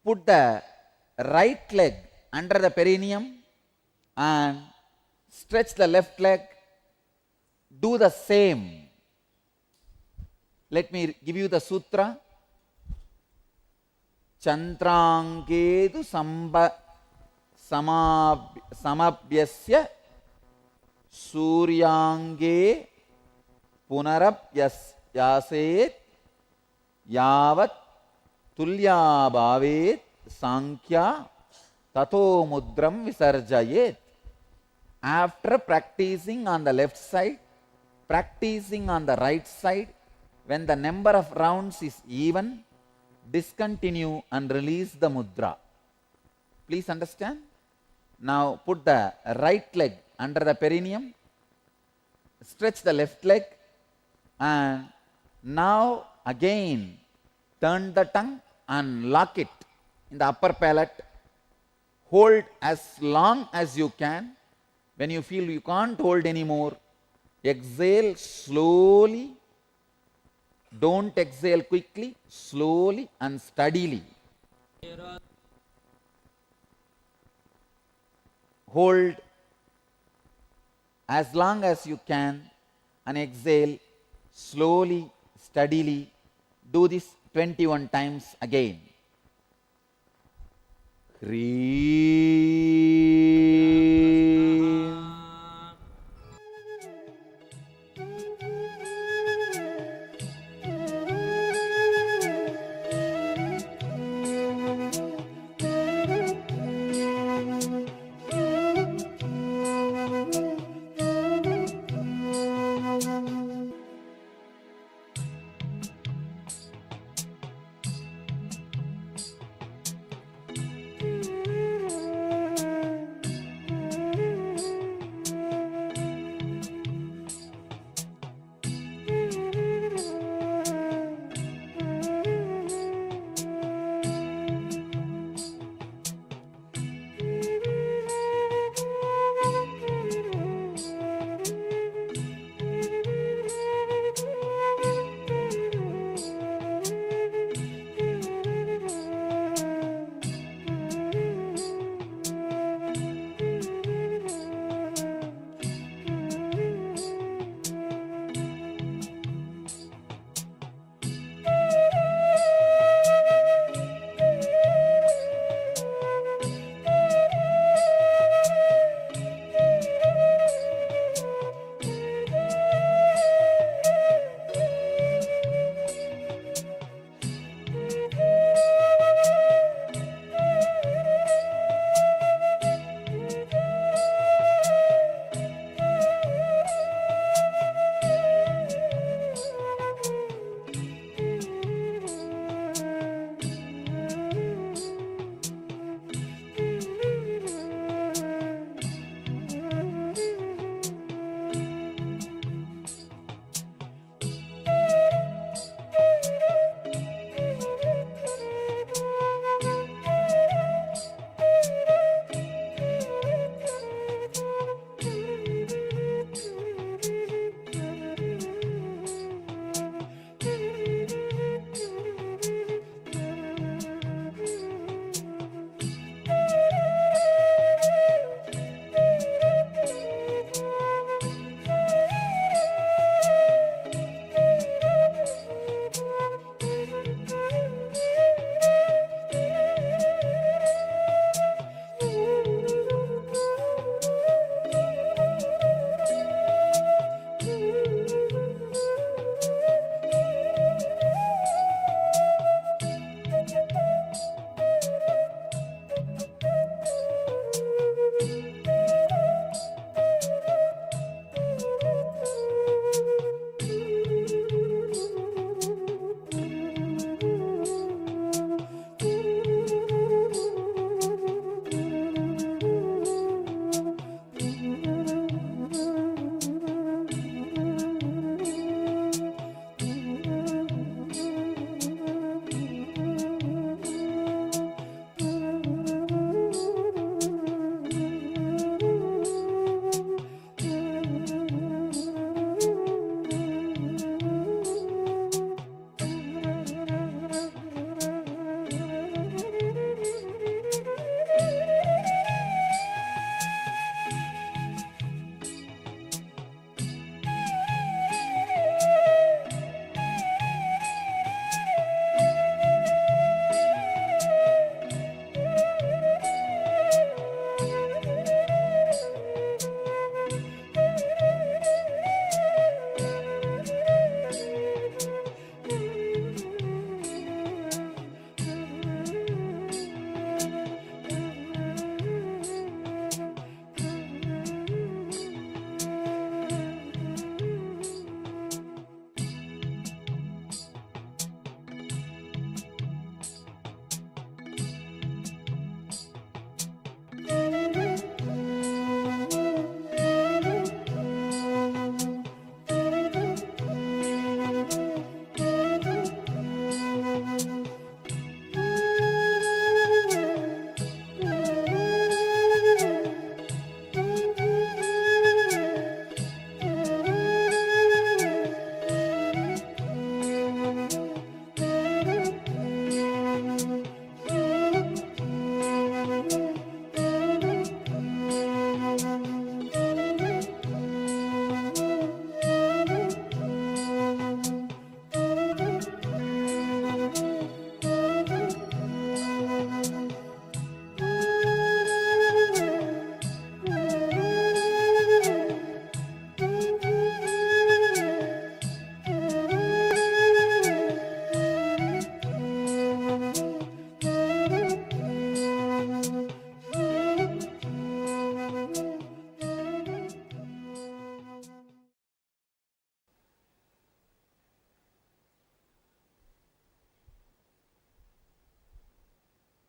put the right leg under the perineum and stretch the left leg. Do the same. Let me give you the sutra. Chandrangedu samabhyasya suryange punarapyaset yavat tulya bhavet sankhya tato mudram visarjayet. After practicing on the left side, practicing on the right side, when the number of rounds is even, discontinue and release the mudra. Please understand? Now put the right leg under the perineum, stretch the left leg, and now again turn the tongue and lock it in the upper palate. Hold as long as you can. When you feel you can't hold anymore, exhale slowly. Don't exhale quickly, slowly and steadily. Hold as long as you can and exhale slowly, steadily. Do this 21 times again.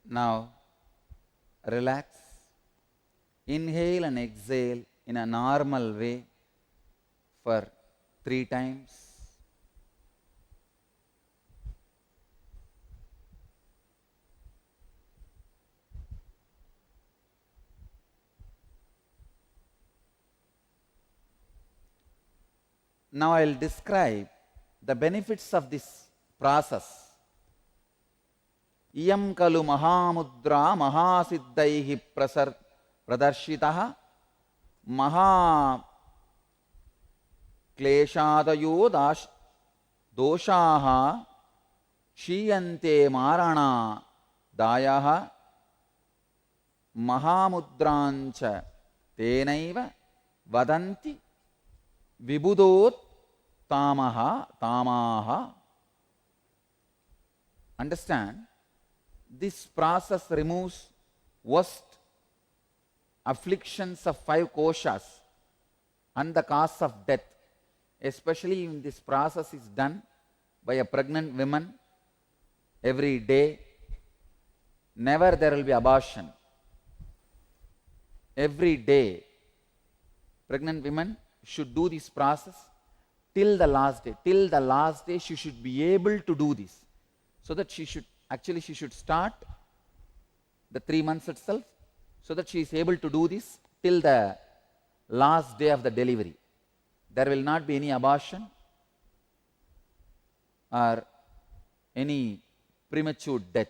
Now relax. Inhale and exhale in a normal way for 3 times. Now I will describe the benefits of this process. Iyam kalu mahamudra mahasiddhaihi pradarshitaha maha kleshadayo doshaha shiyante marana dayaha mahamudrancha tenaiva vadanti vibudot tamaha. Understand, this process removes worst afflictions of 5 koshas and the cause of death, especially when this process is done by a pregnant woman every day. Never there will be abortion. Every day pregnant women should do this process till the last day. Till the last day she should be able to do this, so that she should start the 3 months itself, so that she is able to do this till the last day of the delivery. There will not be any abortion or any premature death.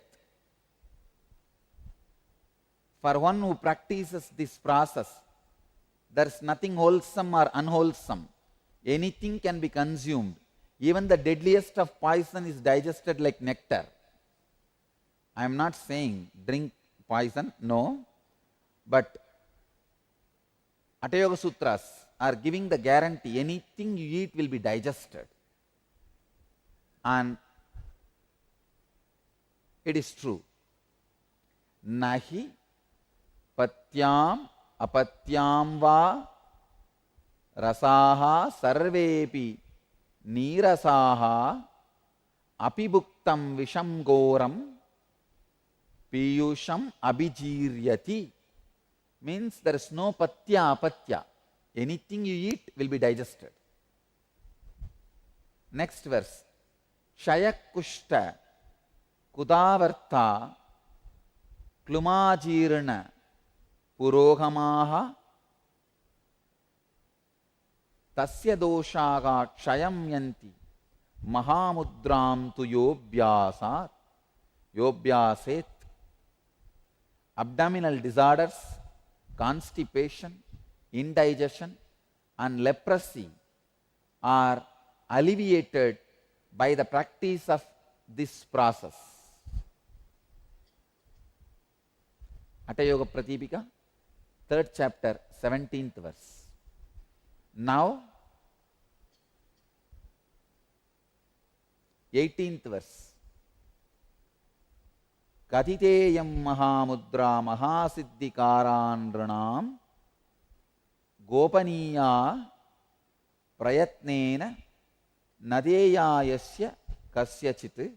For one who practices this process, there is nothing wholesome or unwholesome. Anything can be consumed. Even the deadliest of poison is digested like nectar. I am not saying drink poison, no. But Hatha Yoga Sutras are giving the guarantee, anything you eat will be digested. And it is true. Nahi patyam apatyam va rasaha sarvepi nirasaha apibuktam visham goram piyusham abhijiryati. Means there is no patya apatya. Anything you eat will be digested. Next verse. Shayakushta kudavarta klumajirna purohamaha tasya doshaga kshayam yanti mahamudram tu yobhyaset. Abdominal disorders, constipation, indigestion and leprosy are alleviated by the practice of this process. Hatha Yoga Pratipika, 3rd chapter, 17th verse. Now, 18th verse. Kaditeyam mahamudra mahasiddhikaran ranam gopaniya prayatnena nadeyayasya kasyachit.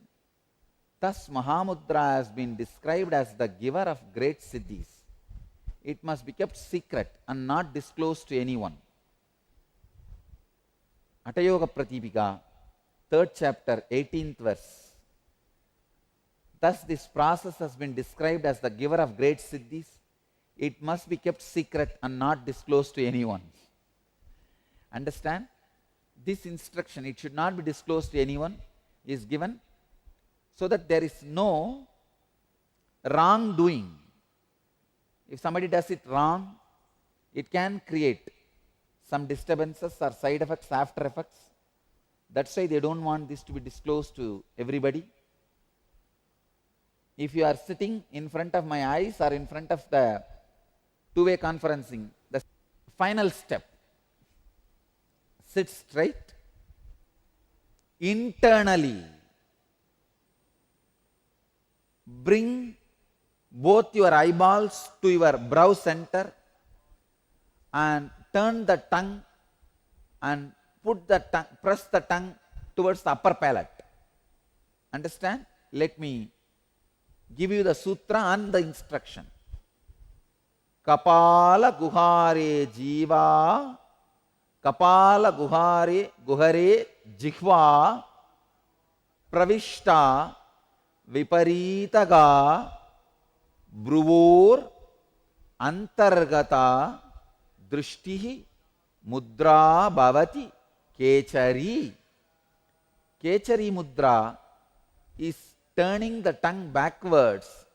Thus Mahamudra has been described as the giver of great siddhis. It must be kept secret and not disclosed to anyone. Hatha Yoga Pratipika, 3rd chapter, 18th verse. Thus this process has been described as the giver of great siddhis. It must be kept secret and not disclosed to anyone. Understand? This instruction, it should not be disclosed to anyone, is given so that there is no wrongdoing. If somebody does it wrong, it can create some disturbances or side effects, after effects. That's why they don't want this to be disclosed to everybody. If you are sitting in front of my eyes or in front of the two-way conferencing, the final step, sit straight, internally bring both your eyeballs to your brow center and turn the tongue and press the tongue towards the upper palate. Understand? Let me give you the sutra and the instruction. Kapala guhare jiva, kapala guhare jihva, pravishta viparitaga, bruvor antargata drishtihi mudra bhavati kechari. Kechari mudra is turning the tongue backwards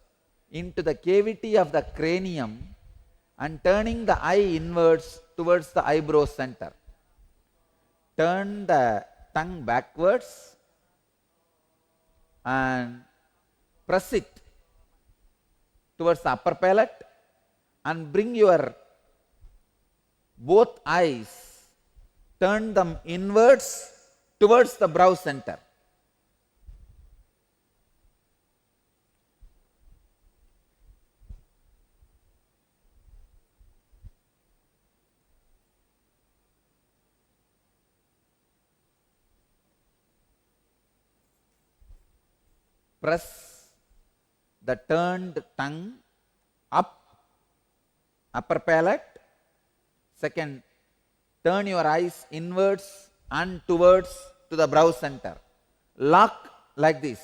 into the cavity of the cranium and turning the eye inwards towards the eyebrow center. Turn the tongue backwards and press it towards the upper palate and bring your both eyes, turn them inwards towards the brow center. Press the turned tongue up, upper palate. Second, turn your eyes inwards and towards to the brow center. Lock like this.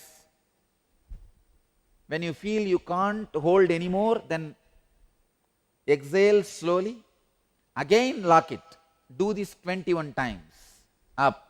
When you feel you can't hold anymore, then exhale slowly. Again lock it. Do this 21 times. Up.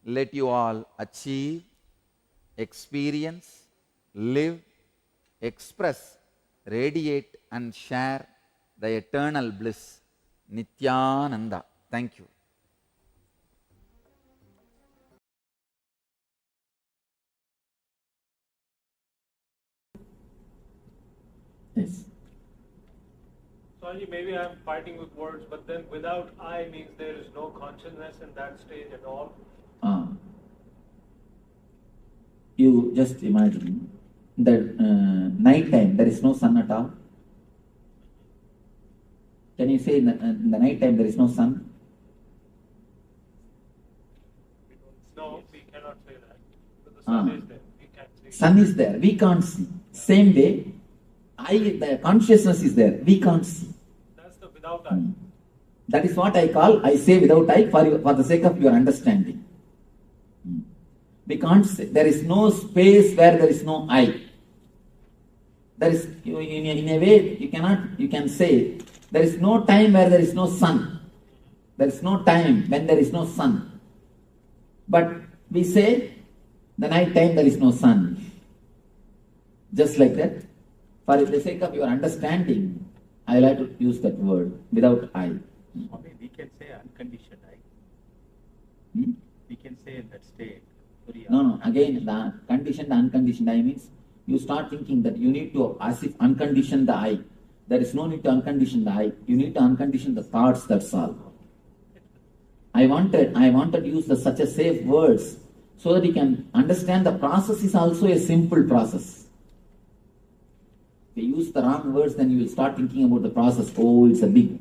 let you all achieve, experience, live, express, radiate and share the eternal bliss. Nithyananda. Thank you. Yes. Sorry, maybe I'm fighting with words, but then without I means there is no consciousness in that stage at all. You just imagine that night time there is no sun at all. Can you say in the night time there is no sun? No, we cannot say that. But the sun is there. We can't see. Sun is there, we can't see. Same way, the consciousness is there, we can't see. That's the without I. That is what I say without I for the sake of your understanding. We can't say, there is no space where there is no I. There is, in a way, you can say, there is no time where there is no sun. There is no time when there is no sun. But we say, the night time there is no sun. Just like that, for the sake of your understanding, I like to use that word, without I. Swami, we can say unconditioned I. We can say in that state. No, again, the conditioned, unconditioned I means, you start thinking that you need to, as if, uncondition the I. There is no need to uncondition the I. You need to uncondition the thoughts, that's all. I wanted to use such a safe words so that you can understand the process is also a simple process. If you use the wrong words, then you will start thinking about the process. Oh, it's a big.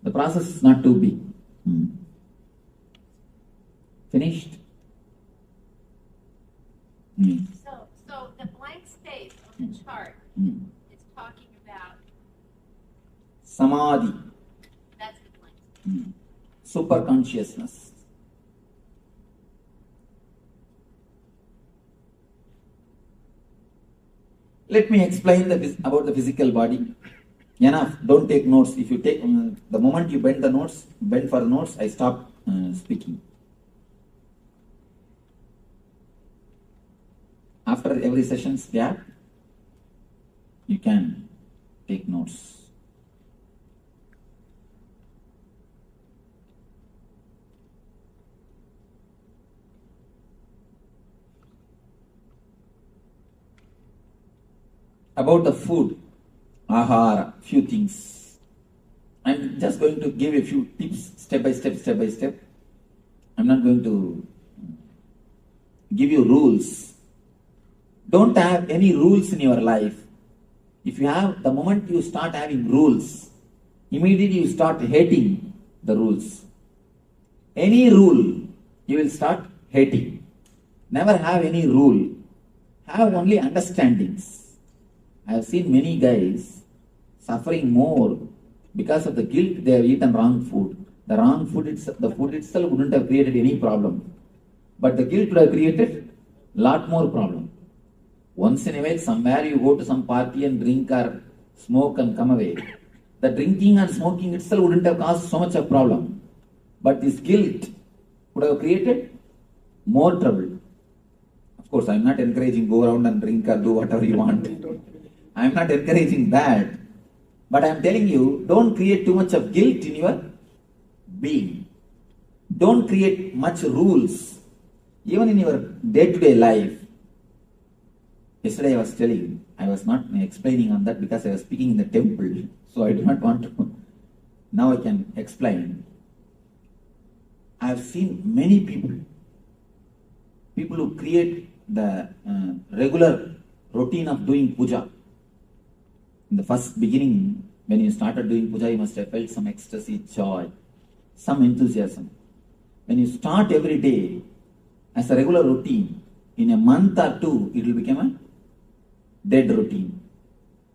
The process is not too big. Finished? So the blank space on the chart is talking about Samadhi. that's the blank space. Superconsciousness. Let me explain about the physical body. Enough, don't take notes. If you take, the moment you bend for the notes, I stop speaking. After every session's gap, you can take notes. About the food, ahara, few things. I'm just going to give a few tips, step by step. I'm not going to give you rules. Don't have any rules in your life. If you have, the moment you start having rules, immediately you start hating the rules. Any rule, you will start hating. Never have any rule. Have only understandings. I have seen many guys suffering more because of the guilt they have eaten wrong food. The food itself wouldn't have created any problem. But the guilt would have created lot more problem. Once in a while, somewhere you go to some party and drink or smoke and come away. The drinking and smoking itself wouldn't have caused so much of problem. But this guilt would have created more trouble. Of course, I am not encouraging go around and drink or do whatever you want. I am not encouraging that. But I am telling you, don't create too much of guilt in your being. Don't create much rules. Even in your day-to-day life. Yesterday I was not explaining on that because I was speaking in the temple. So I do not want to. Now I can explain. I have seen many people who create the regular routine of doing puja. In the first beginning, when you started doing puja, you must have felt some ecstasy, joy, some enthusiasm. When you start every day as a regular routine, in a month or two, it will become a dead routine.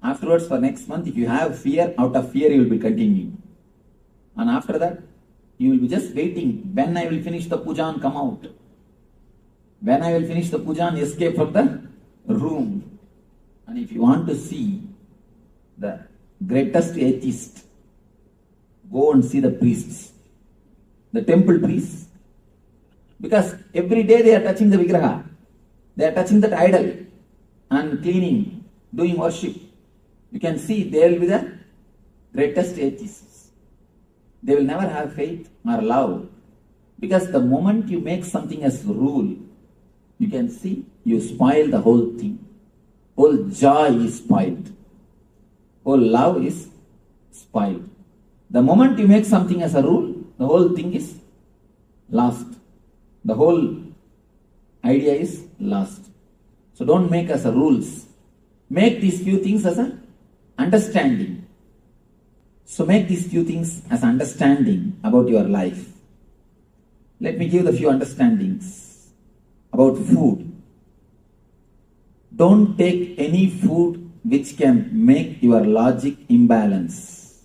Afterwards, for next month, if you have fear, out of fear you will be continuing. And after that, you will be just waiting when I will finish the puja and come out. When I will finish the puja and escape from the room. And if you want to see the greatest atheist, go and see the priests. the temple priests, because every day they are touching the Vigraha, they are touching that idol and cleaning, doing worship. You can see they will be the greatest atheists. They will never have faith or love, because the moment you make something as rule, you can see you spoil the whole thing. Whole joy is spoiled. Whole love is spoiled. The moment you make something as a rule, the whole thing is lost. The whole idea is lost. So don't make as a rules. Make these few things as an understanding. So make these few things as understanding about your life. Let me give the few understandings about food. Don't take any food which can make your logic imbalance,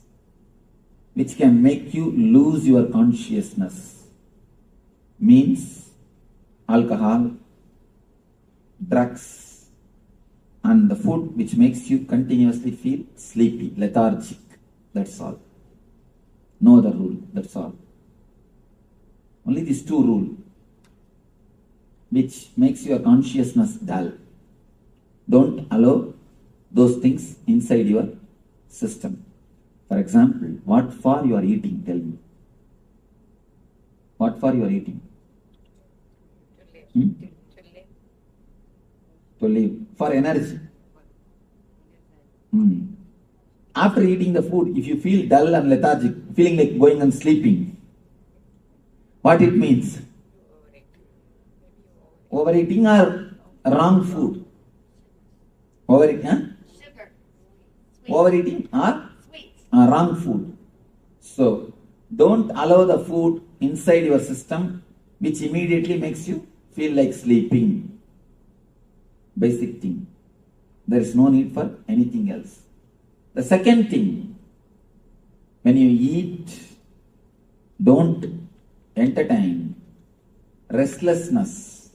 which can make you lose your consciousness. Means alcohol, drugs, and the food which makes you continuously feel sleepy, lethargic. That's all. No other rule. That's all. Only these two rules, which makes your consciousness dull. Don't allow those things inside your system. For example, what for you are eating? Tell me. What for you are eating? To live. For energy. After eating the food, if you feel dull and lethargic, feeling like going and sleeping, what it means? Overeating or wrong food? Sugar. Overeating or wrong food. So, don't allow the food inside your system which immediately makes you feel like sleeping. Basic thing. There is no need for anything else. The second thing, when you eat, don't entertain restlessness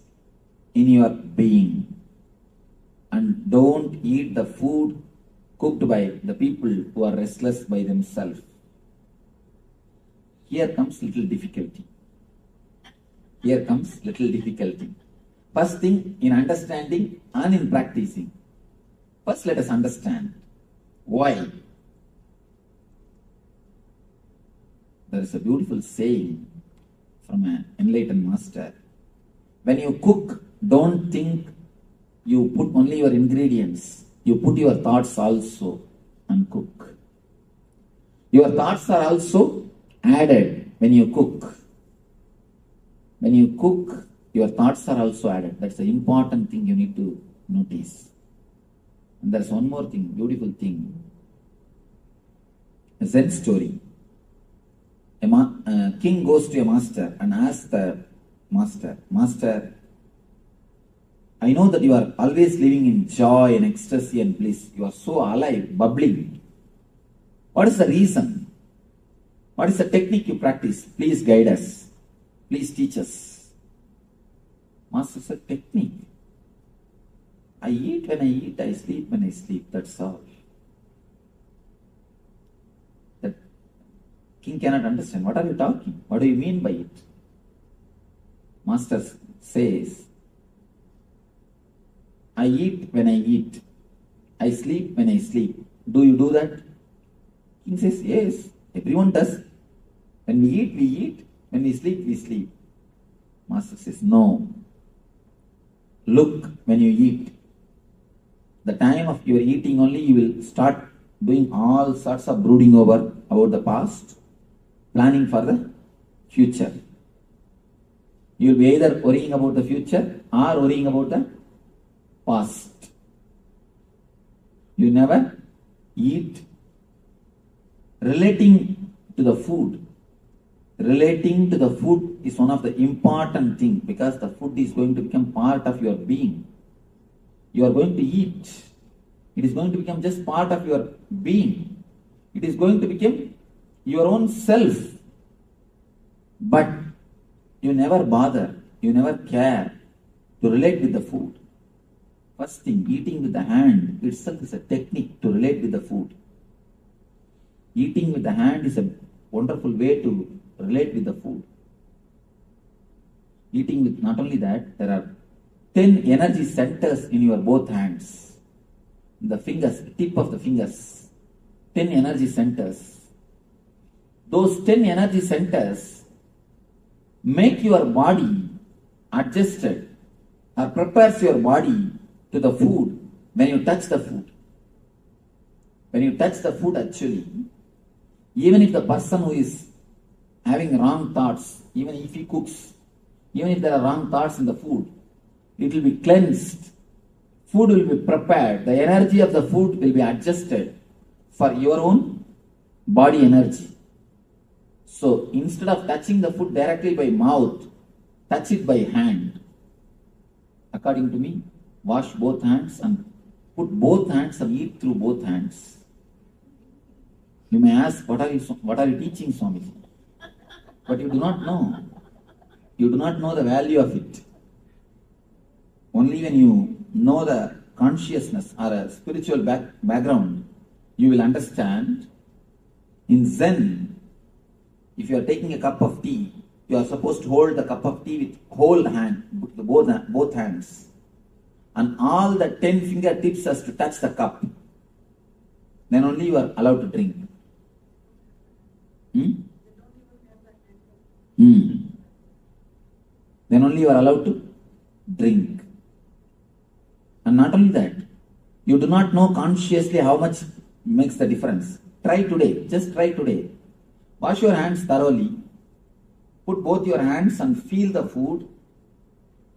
in your being, and don't eat the food cooked by the people who are restless by themselves. Here comes little difficulty. Here comes little difficulty. First thing, in understanding and in practicing. First, let us understand why. There is a beautiful saying from an enlightened master. When you cook, don't think you put only your ingredients. You put your thoughts also and cook. Your thoughts are also added when you cook. When you cook, your thoughts are also added. That's the important thing you need to notice. And there's one more thing, beautiful thing. A Zen story. A king goes to a master and asks the master, Master, I know that you are always living in joy and ecstasy and bliss. You are so alive, bubbling. What is the reason? What is the technique you practice? Please guide us. Please teach us. Master said, technique. I eat when I eat, I sleep when I sleep. That's all. The king cannot understand. What are you talking? What do you mean by it? Master says, I eat when I eat. I sleep when I sleep. Do you do that? King says, yes, everyone does. When we eat, we eat. When we sleep, we sleep. Master says, no. Look when you eat. The time of your eating only, you will start doing all sorts of brooding over about the past, planning for the future. You will be either worrying about the future or worrying about the past. You never eat relating to the food. Relating to the food is one of the important things, because the food is going to become part of your being. You are going to eat. It is going to become just part of your being. It is going to become your own self. But you never bother, you never care to relate with the food. First thing, eating with the hand itself is a technique to relate with the food. Eating with the hand is a wonderful way to relate with the food. Eating with, not only that, there are 10 energy centers in your both hands. The fingers, tip of the fingers. 10 energy centers. Those 10 energy centers make your body adjusted or prepares your body to the food when you touch the food. When you touch the food, actually, even if the person who is having wrong thoughts, even if he cooks, even if there are wrong thoughts in the food, it will be cleansed. Food will be prepared. The energy of the food will be adjusted for your own body energy. So instead of touching the food directly by mouth, touch it by hand. According to me, wash both hands and put both hands and eat through both hands. You may ask, what are you teaching, Swamiji? But you do not know. You do not know the value of it. Only when you know the consciousness or a spiritual background, you will understand. In Zen, if you are taking a cup of tea, you are supposed to hold the cup of tea with whole hand, both hands. And all the 10 fingertips has to touch the cup. Then only you are allowed to drink. Then only you are allowed to drink. And not only that, you do not know consciously how much makes the difference. Try today, just try today. Wash your hands thoroughly. Put both your hands and feel the food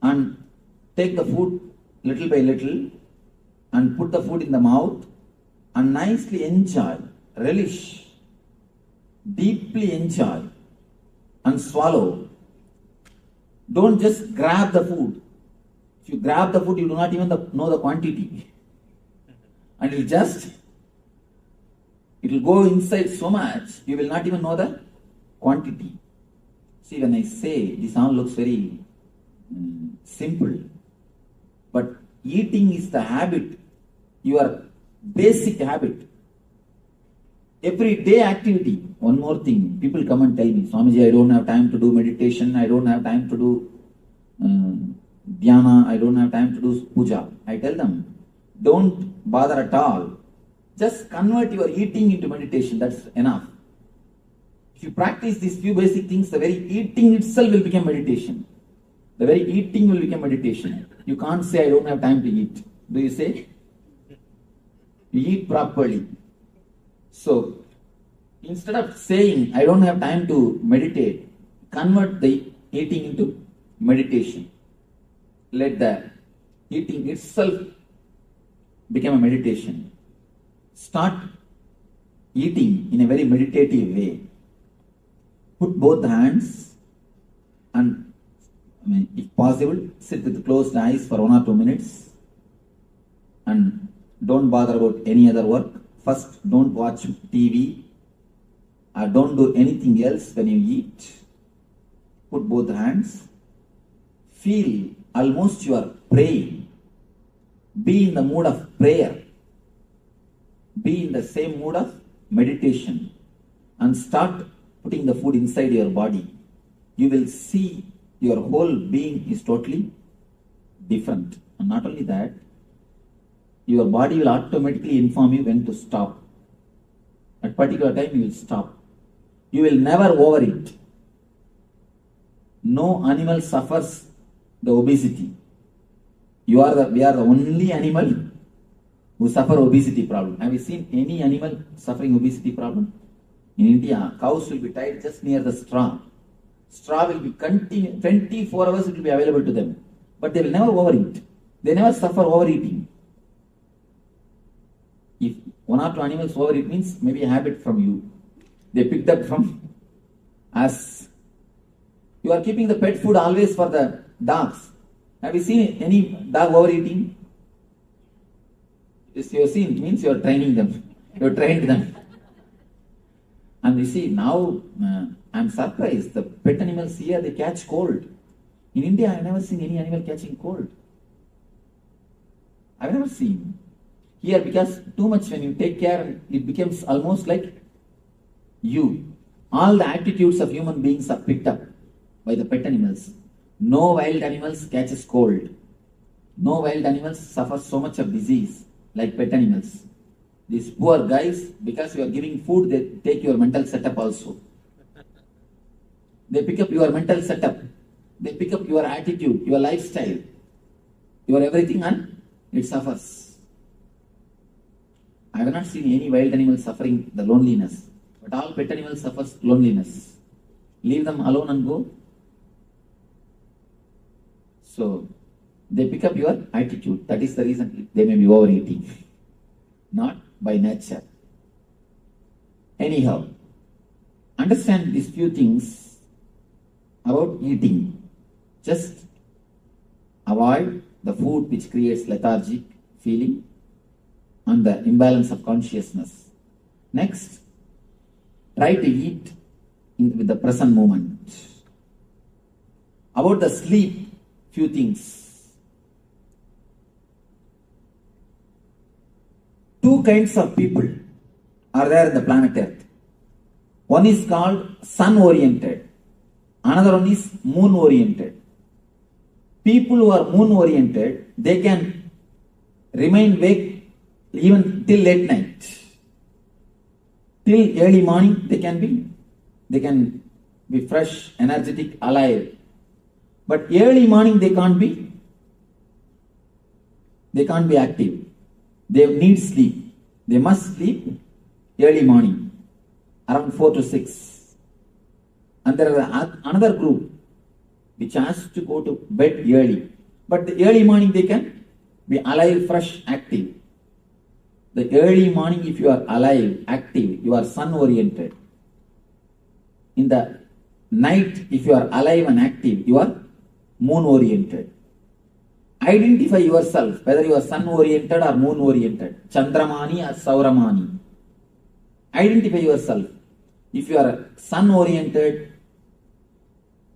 and take the food little by little and put the food in the mouth and nicely enjoy, relish, deeply enjoy and swallow. Don't just grab the food. If you grab the food, you do not even know the quantity. And it will go inside so much, you will not even know the quantity. See, when I say, this all looks very simple. But eating is the habit, your basic habit. Everyday activity. One more thing, people come and tell me, Swamiji, I don't have time to do meditation, I don't have time to do dhyana, I don't have time to do puja. I tell them, don't bother at all. Just convert your eating into meditation, that's enough. If you practice these few basic things, the very eating itself will become meditation. The very eating will become meditation. You can't say, I don't have time to eat. Do you say? You eat properly. So, instead of saying, I don't have time to meditate, convert the eating into meditation. Let the eating itself become a meditation. Start eating in a very meditative way. Put both hands and, if possible, sit with closed eyes for 1 or 2 minutes and don't bother about any other work. First, don't watch TV or don't do anything else when you eat. Put both hands. Feel almost you are praying. Be in the mood of prayer. Be in the same mood of meditation and start putting the food inside your body. You will see your whole being is totally different. And not only that, your body will automatically inform you when to stop. At particular time you will stop. You will never overeat. No animal suffers the obesity. We are the only animal who suffer obesity problem. Have you seen any animal suffering obesity problem? In India, cows will be tied just near the straw. Straw will be 24 hours it will be available to them. But they will never overeat. They never suffer overeating. If 1 or 2 animals overeat means maybe a habit from you. They picked up from us. You are keeping the pet food always for the dogs. Have you seen any dog overeating? Yes, you have seen, it means you are training them. You have trained them. And you see, now I am surprised. The pet animals here, they catch cold. In India, I have never seen any animal catching cold. I have never seen. Here, because too much when you take care, it becomes almost like you. All the attitudes of human beings are picked up by the pet animals. No wild animals catches cold. No wild animals suffer so much of disease like pet animals. These poor guys, because you are giving food, they take your mental setup also. They pick up your mental setup. They pick up your attitude, your lifestyle, your everything, and it suffers. I have not seen any wild animal suffering the loneliness, but all pet animals suffer loneliness. Leave them alone and go. So, they pick up your attitude. That is the reason they may be overeating. Not by nature. Anyhow, understand these few things about eating. Just avoid the food which creates lethargic feeling and the imbalance of consciousness. Next, try to eat with the present moment. About the sleep, few things. Two kinds of people are there in the planet Earth. One is called sun-oriented. Another one is moon-oriented. People who are moon-oriented, they can remain awake even till late night. Till early morning, they can be fresh, energetic, alive. But early morning, they can't be active. They need sleep. They must sleep early morning, around 4 to 6. And there is another group which has to go to bed early. But the early morning they can be alive, fresh, active. The early morning, if you are alive, active, you are sun-oriented. In the night, if you are alive and active, you are moon-oriented. Identify yourself, whether you are sun-oriented or moon-oriented, Chandramani or Sauramani. Identify yourself. If you are sun-oriented,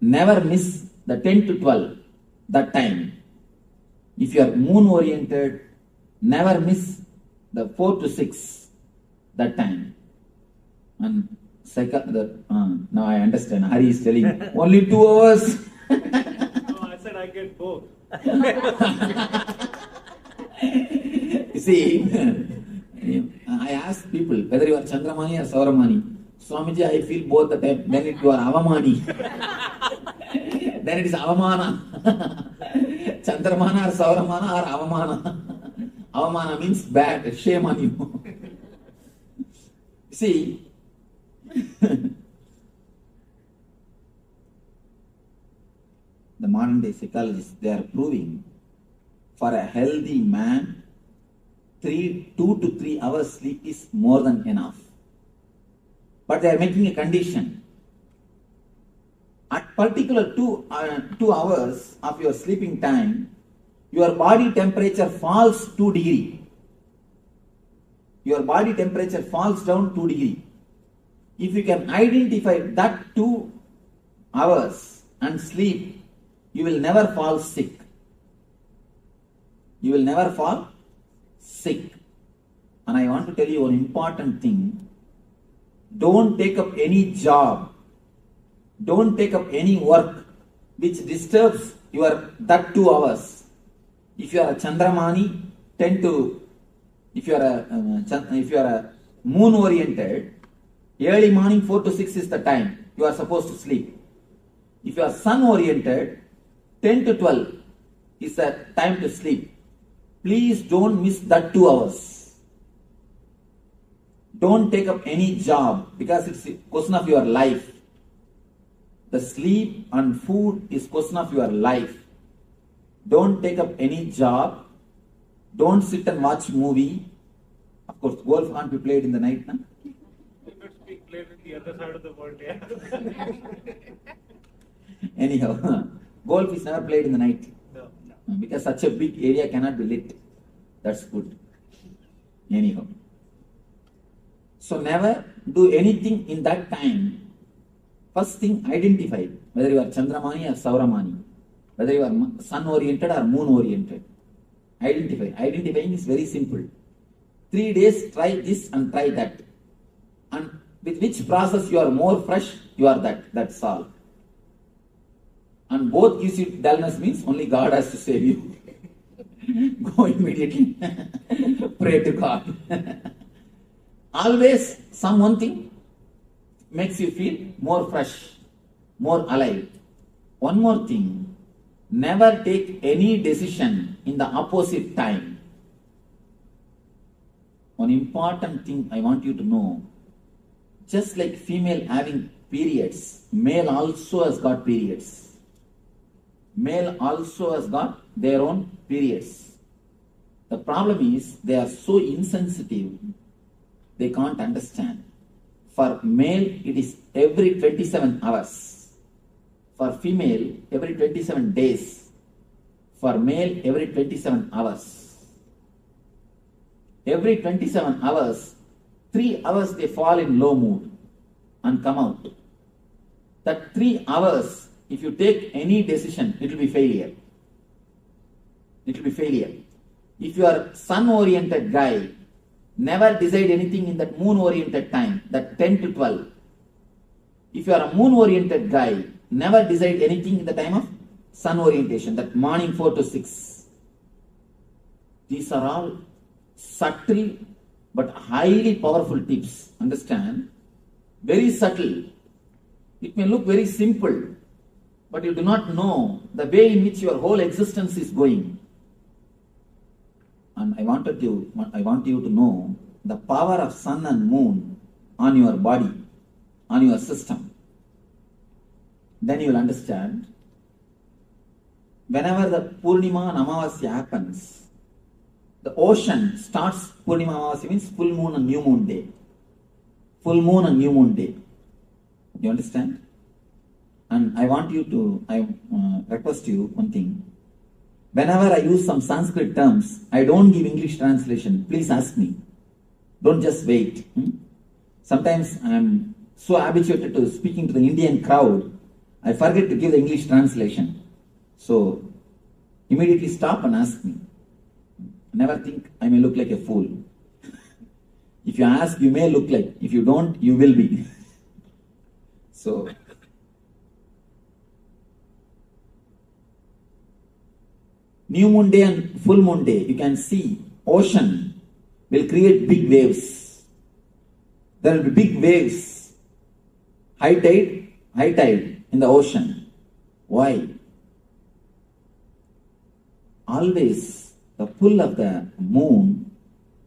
never miss the 10 to 12, that time. If you are moon-oriented, never miss the 4 to 6, that time. And now I understand. Hari is telling only 2 hours. No, I said I get both. You see, I ask people whether you are Chandramani or Sauramani. Swamiji, I feel both the time. Then you are Avamani. Then it is Avamana. Chandramana or Sauramana or Avamana. Avamana means bad, shame on you. See, the modern day psychologists, they are proving for a healthy man, 2 to 3 hours sleep is more than enough. But they are making a condition. At particular 2 hours of your sleeping time, your body temperature falls 2 degrees. Your body temperature falls down 2 degrees. If you can identify that 2 hours and sleep, you will never fall sick. You will never fall sick. And I want to tell you one important thing. Don't take up any job. Don't take up any work which disturbs that 2 hours. If you are a Chandramani, if you are a moon oriented, early morning 4 to 6 is the time you are supposed to sleep. If you are sun oriented, 10 to 12 is the time to sleep. Please don't miss that 2 hours. Don't take up any job because it's a question of your life. The sleep and food is question of your life. Don't take up any job. Don't sit and watch movie. Of course, golf can't be played in the night, no? If it's being played in the other side of the world, yeah. Anyhow, golf is never played in the night. No. Because such a big area cannot be lit. That's good. Anyhow. So never do anything in that time. First thing, identify whether you are Chandramani or Sauramani. Whether you are sun-oriented or moon-oriented. Identify. Identifying is very simple. 3 days, try this and try that. And with which process you are more fresh, you are that. That's all. and both gives you dullness means only God has to save you. Go immediately. Pray to God. Always some one thing makes you feel more fresh, more alive. One more thing, never take any decision in the opposite time. One important thing I want you to know, just like female having periods, male also has got periods. Male also has got their own periods. The problem is they are so insensitive, they can't understand. For male, it is every 27 hours. For female, every 27 days. For male, every 27 hours. Every 27 hours, 3 hours they fall in low mood and come out. That 3 hours, if you take any decision, it will be failure. It will be failure. If you are sun-oriented guy, never decide anything in that moon-oriented time, that 10 to 12. If you are a moon-oriented guy, never decide anything in the time of sun orientation, that morning 4 to 6. These are all subtle but highly powerful tips. Understand? Very subtle. It may look very simple, but you do not know the way in which your whole existence is going. And I want you to know the power of sun and moon on your body, on your system. Then you will understand. Whenever the Purnima and Amavasya happens, the ocean starts. Purnima Amavasya means full moon and new moon day. Full moon and new moon day. You understand? And I request you one thing. Whenever I use some Sanskrit terms, I don't give English translation. Please ask me. Don't just wait. Sometimes I am so habituated to speaking to the Indian crowd, I forget to give the English translation. So, immediately stop and ask me. Never think I may look like a fool. If you ask, you may look like. If you don't, you will be. So, new moon day and full moon day, you can see ocean will create big waves. There will be big waves. High tide in the ocean. Why? Always the pull of the moon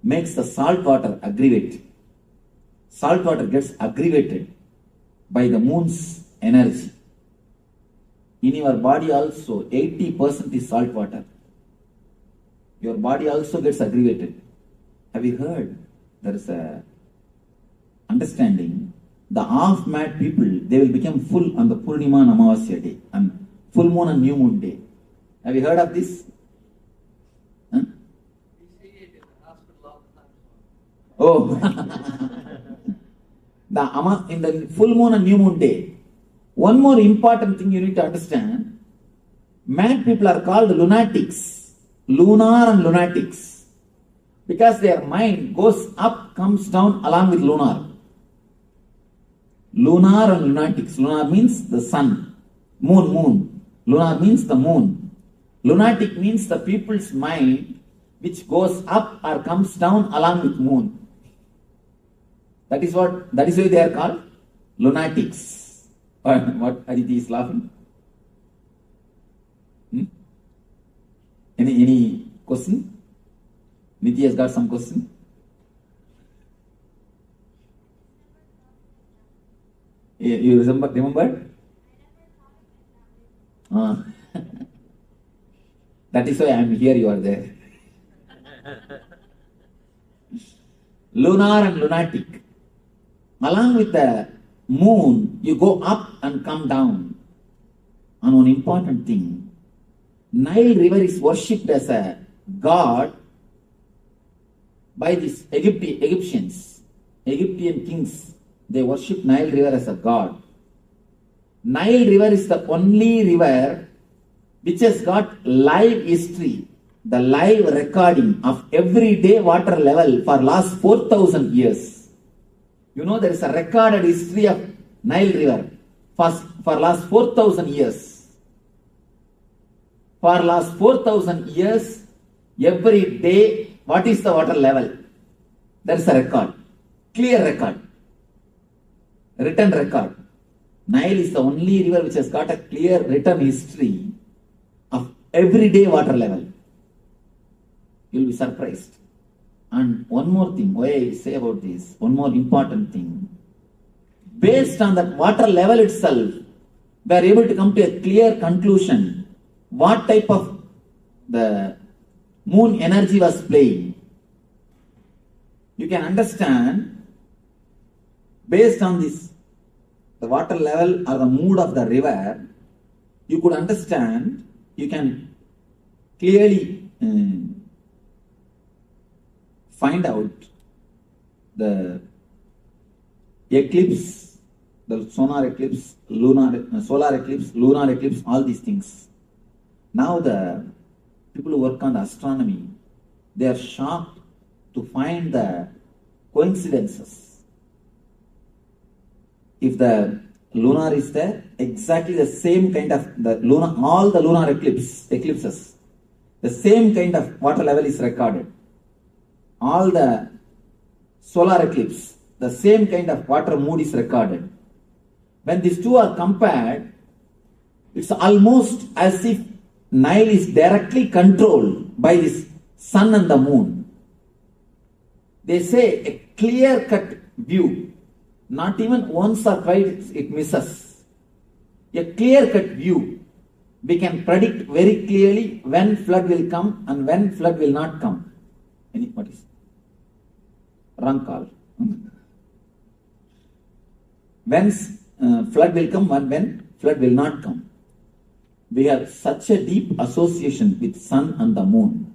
makes the salt water aggravate. Salt water gets aggravated by the moon's energy. In your body also, 80% is salt water. Your body also gets aggravated. Have you heard? There is a understanding. The half-mad people, they will become full on the Purnima and Amavasya day, and full moon and new moon day. Have you heard of this? Huh? We see it in the hospital all the time. Oh, in the full moon and new moon day. One more important thing you need to understand. Mad people are called lunatics. Lunar and lunatics. Because their mind goes up, comes down along with lunar. Lunar and lunatics. Lunar means the sun. Moon. Lunar means the moon. Lunatic means the people's mind which goes up or comes down along with moon. That is why they are called lunatics. What Aditi is laughing? Any question? Niti has got some question? You remember? That is why I am here, you are there. Lunar and lunatic. Along with the moon, you go up and come down. And one important thing, Nile River is worshipped as a god by these Egyptians. Egyptian kings, they worship Nile River as a god. Nile River is the only river which has got live history, the live recording of everyday water level for last 4,000 years. You know, there is a recorded history of Nile River for last 4,000 years. For last 4,000 years, every day, what is the water level? There is a record, clear record, written record. Nile is the only river which has got a clear written history of everyday water level. You will be surprised. And one more thing, why I say about this, one more important thing. Based on that water level itself, we are able to come to a clear conclusion what type of the moon energy was playing. You can understand based on this, the water level or the mood of the river, you could understand, you can clearly find out the eclipse, the solar eclipse, solar eclipse, lunar eclipse, all these things. Now the people who work on the astronomy, they are shocked to find the coincidences. If the lunar is there, exactly the same kind of all the lunar eclipses, the same kind of water level is recorded. All the solar eclipse, the same kind of water mood is recorded. When these two are compared, it's almost as if Nile is directly controlled by this sun and the moon. They say a clear-cut view, not even once or twice it misses. A clear-cut view. We can predict very clearly when flood will come and when flood will not come. What is wrong call? When flood will come and when flood will not come. We have such a deep association with sun and the moon.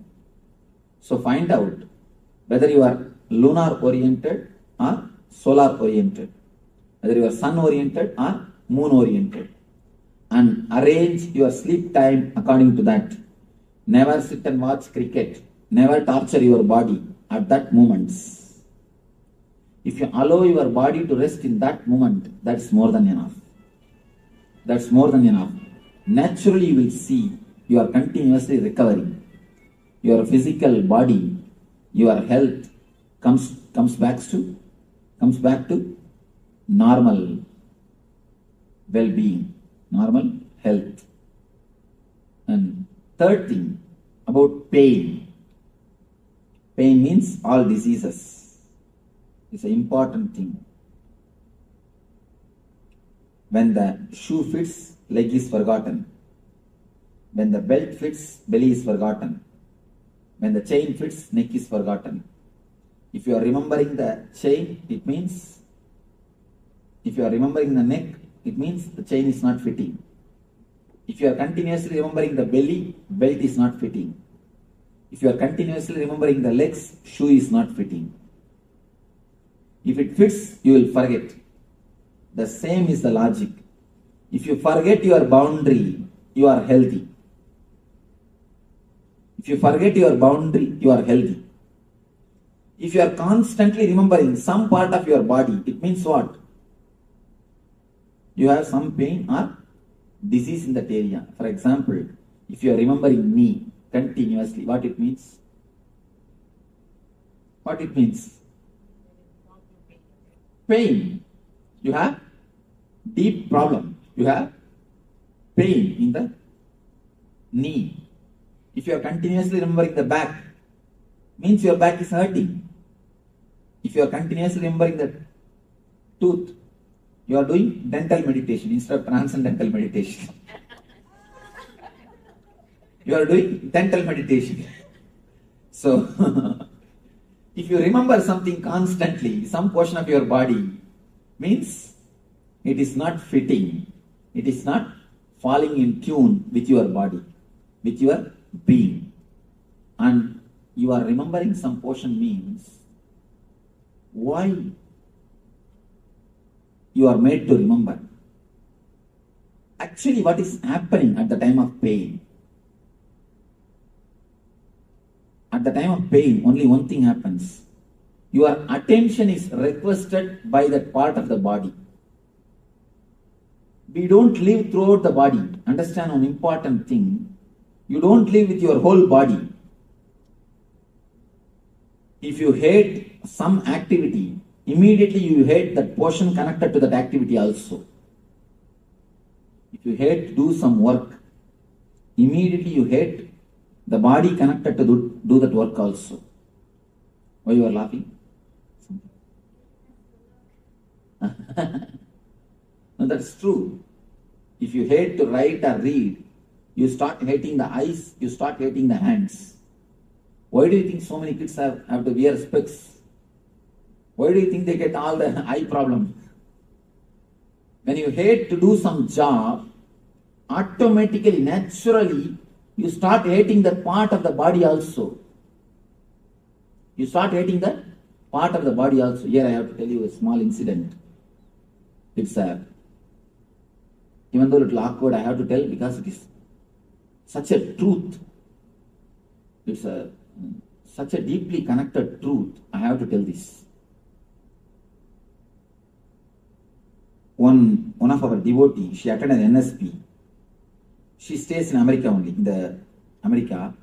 So find out whether you are lunar oriented or solar oriented, whether you are sun oriented or moon oriented, and arrange your sleep time according to that. Never sit and watch cricket. Never torture your body at that moment. If you allow your body to rest in that moment, that's more than enough. That's more than enough. Naturally, you will see you are continuously recovering. Your physical body, your health comes back to normal well-being, normal health. And third thing about pain. Pain means all diseases. It's an important thing. When the shoe fits, leg is forgotten. When the belt fits, belly is forgotten. When the chain fits, neck is forgotten. If you are remembering the chain, it means, if you are remembering the neck, it means the chain is not fitting. If you are continuously remembering the belly, belt is not fitting. If you are continuously remembering the legs, shoe is not fitting. If it fits, you will forget. The same is the logic. If you forget your boundary, you are healthy. If you forget your boundary, you are healthy. If you are constantly remembering some part of your body, it means what? You have some pain or disease in that area. For example, if you are remembering knee continuously, what it means? What it means? Pain. You have deep problem. You have pain in the knee. If you are continuously remembering the back, means your back is hurting. If you are continuously remembering the tooth, you are doing dental meditation instead of transcendental meditation. You are doing dental meditation. So, if you remember something constantly, some portion of your body, means it is not fitting. It is not falling in tune with your body, with your being. And you are remembering some portion means why you are made to remember. Actually, what is happening at the time of pain? At the time of pain, only one thing happens. Your attention is requested by that part of the body. We don't live throughout the body. Understand one important thing. You don't live with your whole body. If you hate some activity, immediately you hate that portion connected to that activity also. If you hate to do some work, immediately you hate the body connected to do that work also. Why you are laughing? No, that's true. If you hate to write or read, you start hating the eyes, you start hating the hands. Why do you think so many kids have to wear specs? Why do you think they get all the eye problems? When you hate to do some job, automatically, naturally, you start hating that part of the body also. You start hating that part of the body also. Here I have to tell you a small incident. It's even though a little awkward, I have to tell because it is such a truth. It's such a deeply connected truth. I have to tell this. One of our devotees, she attended NSP. She stays in America only, in America.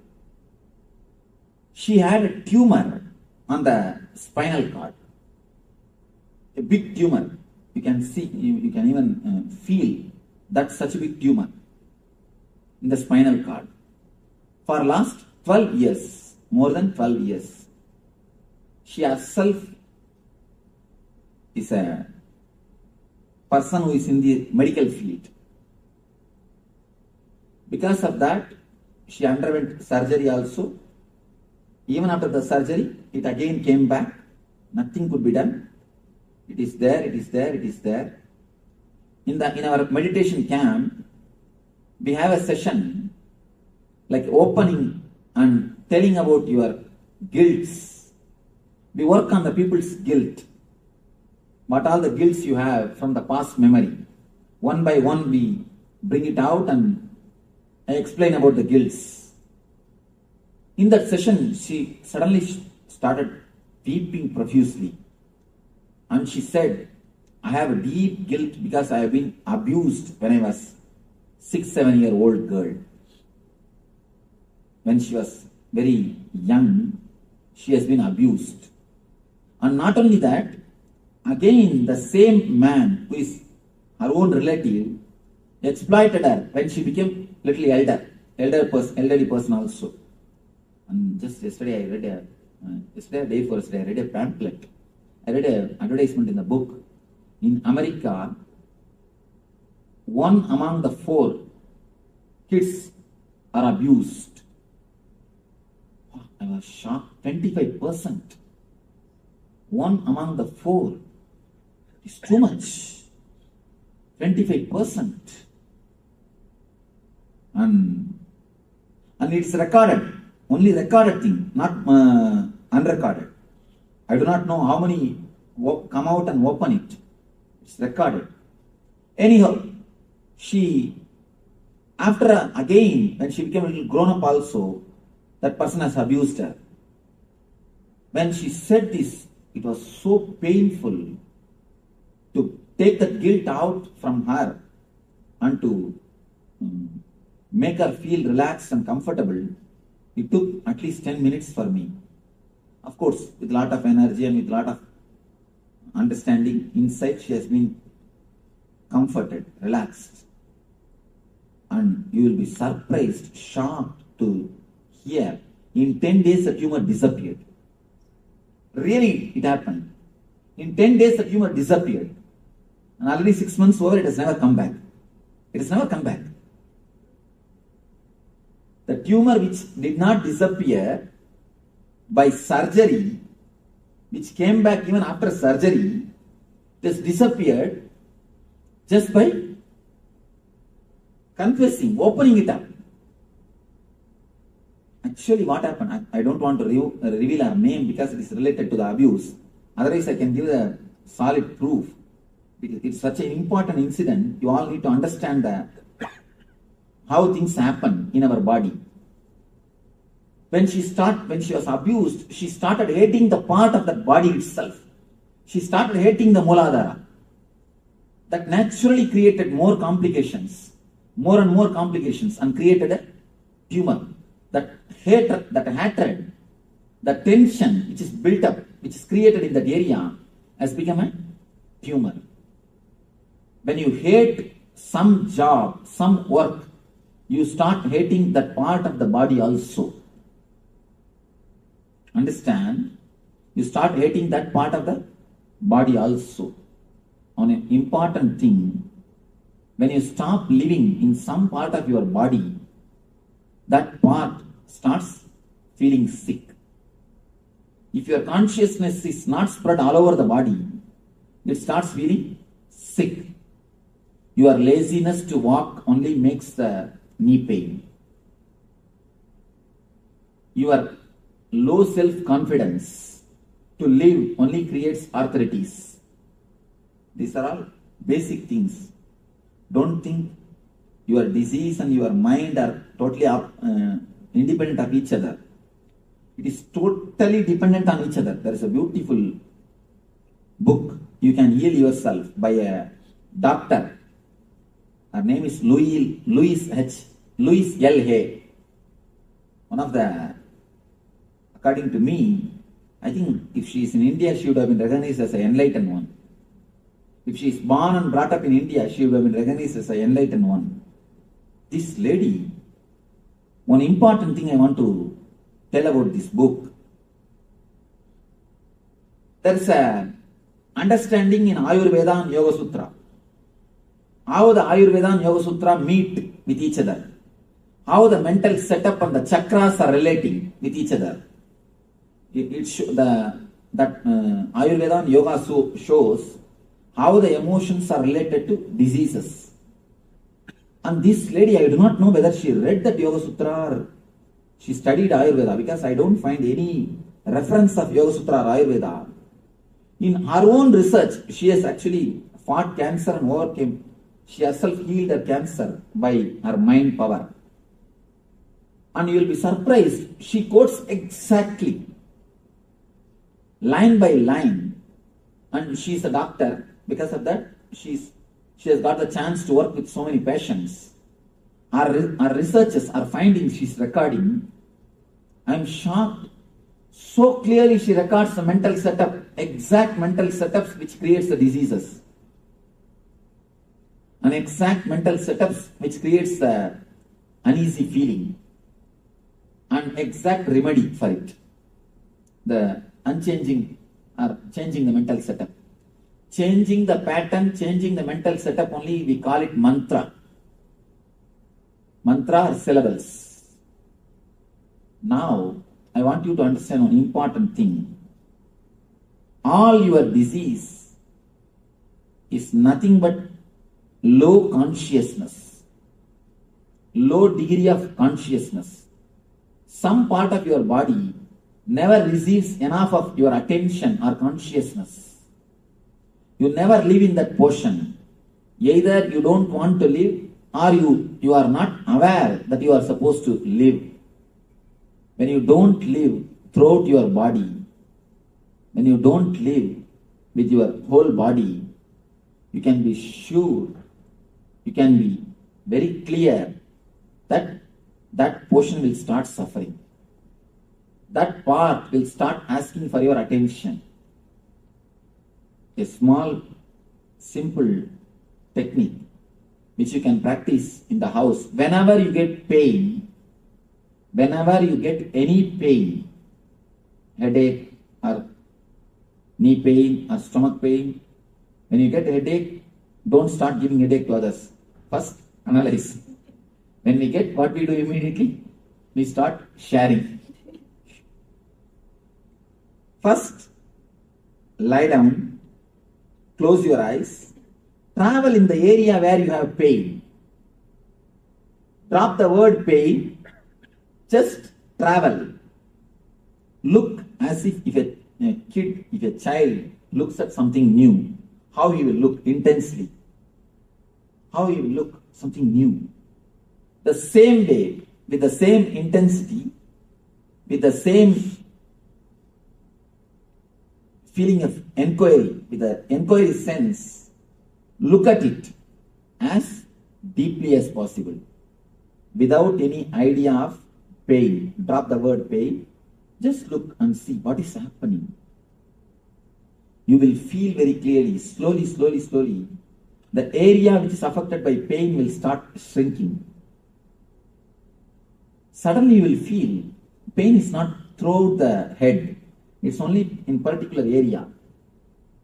She had a tumor on the spinal cord. A big tumor. You can see, you can even feel that's such a big tumor in the spinal cord. For last 12 years, more than 12 years, she herself is a person who is in the medical field. Because of that, she underwent surgery also. Even after the surgery, it again came back. Nothing could be done. It is there, it is there, it is there. In our meditation camp, we have a session like opening and telling about your guilts. We work on the people's guilt. What all the guilts you have from the past memory. One by one we bring it out and I explain about the guilts. In that session, she suddenly started weeping profusely. And she said, I have a deep guilt because I have been abused when I was 6-7-year-old girl. When she was very young, she has been abused. And not only that, again the same man who is her own relative exploited her when she became little elderly person also. And just yesterday I read I read a pamphlet. I read an advertisement in the book. In America, 1 among the 4 kids are abused. I was shocked. 25%. 1 among the 4 is too much. 25%. And it's recorded. Only recorded thing, not unrecorded. I do not know how many come out and open it. It's recorded. Anyhow, after again, when she became a little grown up also, that person has abused her. When she said this, it was so painful to take that guilt out from her and to make her feel relaxed and comfortable. It took at least 10 minutes for me. Of course, with a lot of energy and with a lot of understanding, insight, she has been comforted, relaxed. And you will be surprised, shocked to hear. In 10 days, the tumor disappeared. Really, it happened. In 10 days, the tumor disappeared. And already 6 months over, it has never come back. It has never come back. The tumor which did not disappear by surgery, which came back even after surgery, just disappeared just by confessing, opening it up. Actually, what happened? I don't want to reveal her name because it is related to the abuse. Otherwise, I can give the solid proof. It's such an important incident. You all need to understand how things happen in our body. When she was abused, she started hating the part of that body itself. She started hating the Mooladhara. That naturally created more complications, more and more complications, and created a tumor. That hatred, the tension which is built up, which is created in that area, has become a tumor. When you hate some job, some work, you start hating that part of the body also. Understand? You start hating that part of the body also. On an important thing, when you stop living in some part of your body, that part starts feeling sick. If your consciousness is not spread all over the body, it starts feeling sick. Your laziness to walk only makes the knee pain. Your low self-confidence to live only creates arthritis. These are all basic things. Don't think your disease and your mind are totally independent of each other. It is totally dependent on each other. There is a beautiful book, You Can Heal Yourself, by a doctor. Her name is Louise L. Hay. One of the, according to me, I think if she is in India, she would have been recognized as an enlightened one. If she is born and brought up in India, she would have been recognized as an enlightened one. This lady, one important thing I want to tell about this book. There is a understanding in Ayurveda and Yoga Sutra. How the Ayurveda and Yoga Sutra meet with each other. How the mental setup and the chakras are relating with each other. Ayurveda and Yoga shows how the emotions are related to diseases. And this lady, I do not know whether she read that Yoga Sutra or she studied Ayurveda, because I don't find any reference of Yoga Sutra or Ayurveda. In her own research, she has actually fought cancer and overcame. She herself healed her cancer by her mind power. And you will be surprised, she quotes exactly, line by line. And she is a doctor. Because of that, she has got the chance to work with so many patients. Our researches, our findings she's recording, I am shocked. So clearly she records the mental setup, exact mental setups which creates the diseases. An exact mental setups which creates the uneasy feeling. An exact remedy for it. The unchanging or changing the mental setup. Changing the pattern, changing the mental setup, only we call it mantra. Mantra or syllables. Now, I want you to understand one important thing. All your disease is nothing but low consciousness. Low degree of consciousness. Some part of your body never receives enough of your attention or consciousness. You never live in that portion. Either you don't want to live or you are not aware that you are supposed to live. When you don't live throughout your body, when you don't live with your whole body, you can be sure, you can be very clear that that portion will start suffering. That part will start asking for your attention. A small, simple technique which you can practice in the house. Whenever you get pain, whenever you get any pain, headache or knee pain or stomach pain, when you get a headache, don't start giving headache to others. First, analyze. When we get, what we do immediately? We start sharing. First, lie down, close your eyes, travel in the area where you have pain. Drop the word pain, just travel. Look as if a child looks at something new, how he will look intensely. How he will look, something new. The same way, with the same intensity, with the same feeling of inquiry, with the inquiry sense, look at it as deeply as possible. without any idea of pain. Drop the word pain. Just look and see what is happening. You will feel very clearly, slowly, the area which is affected by pain will start shrinking. Suddenly you will feel pain is not throughout the head, it's only in particular area.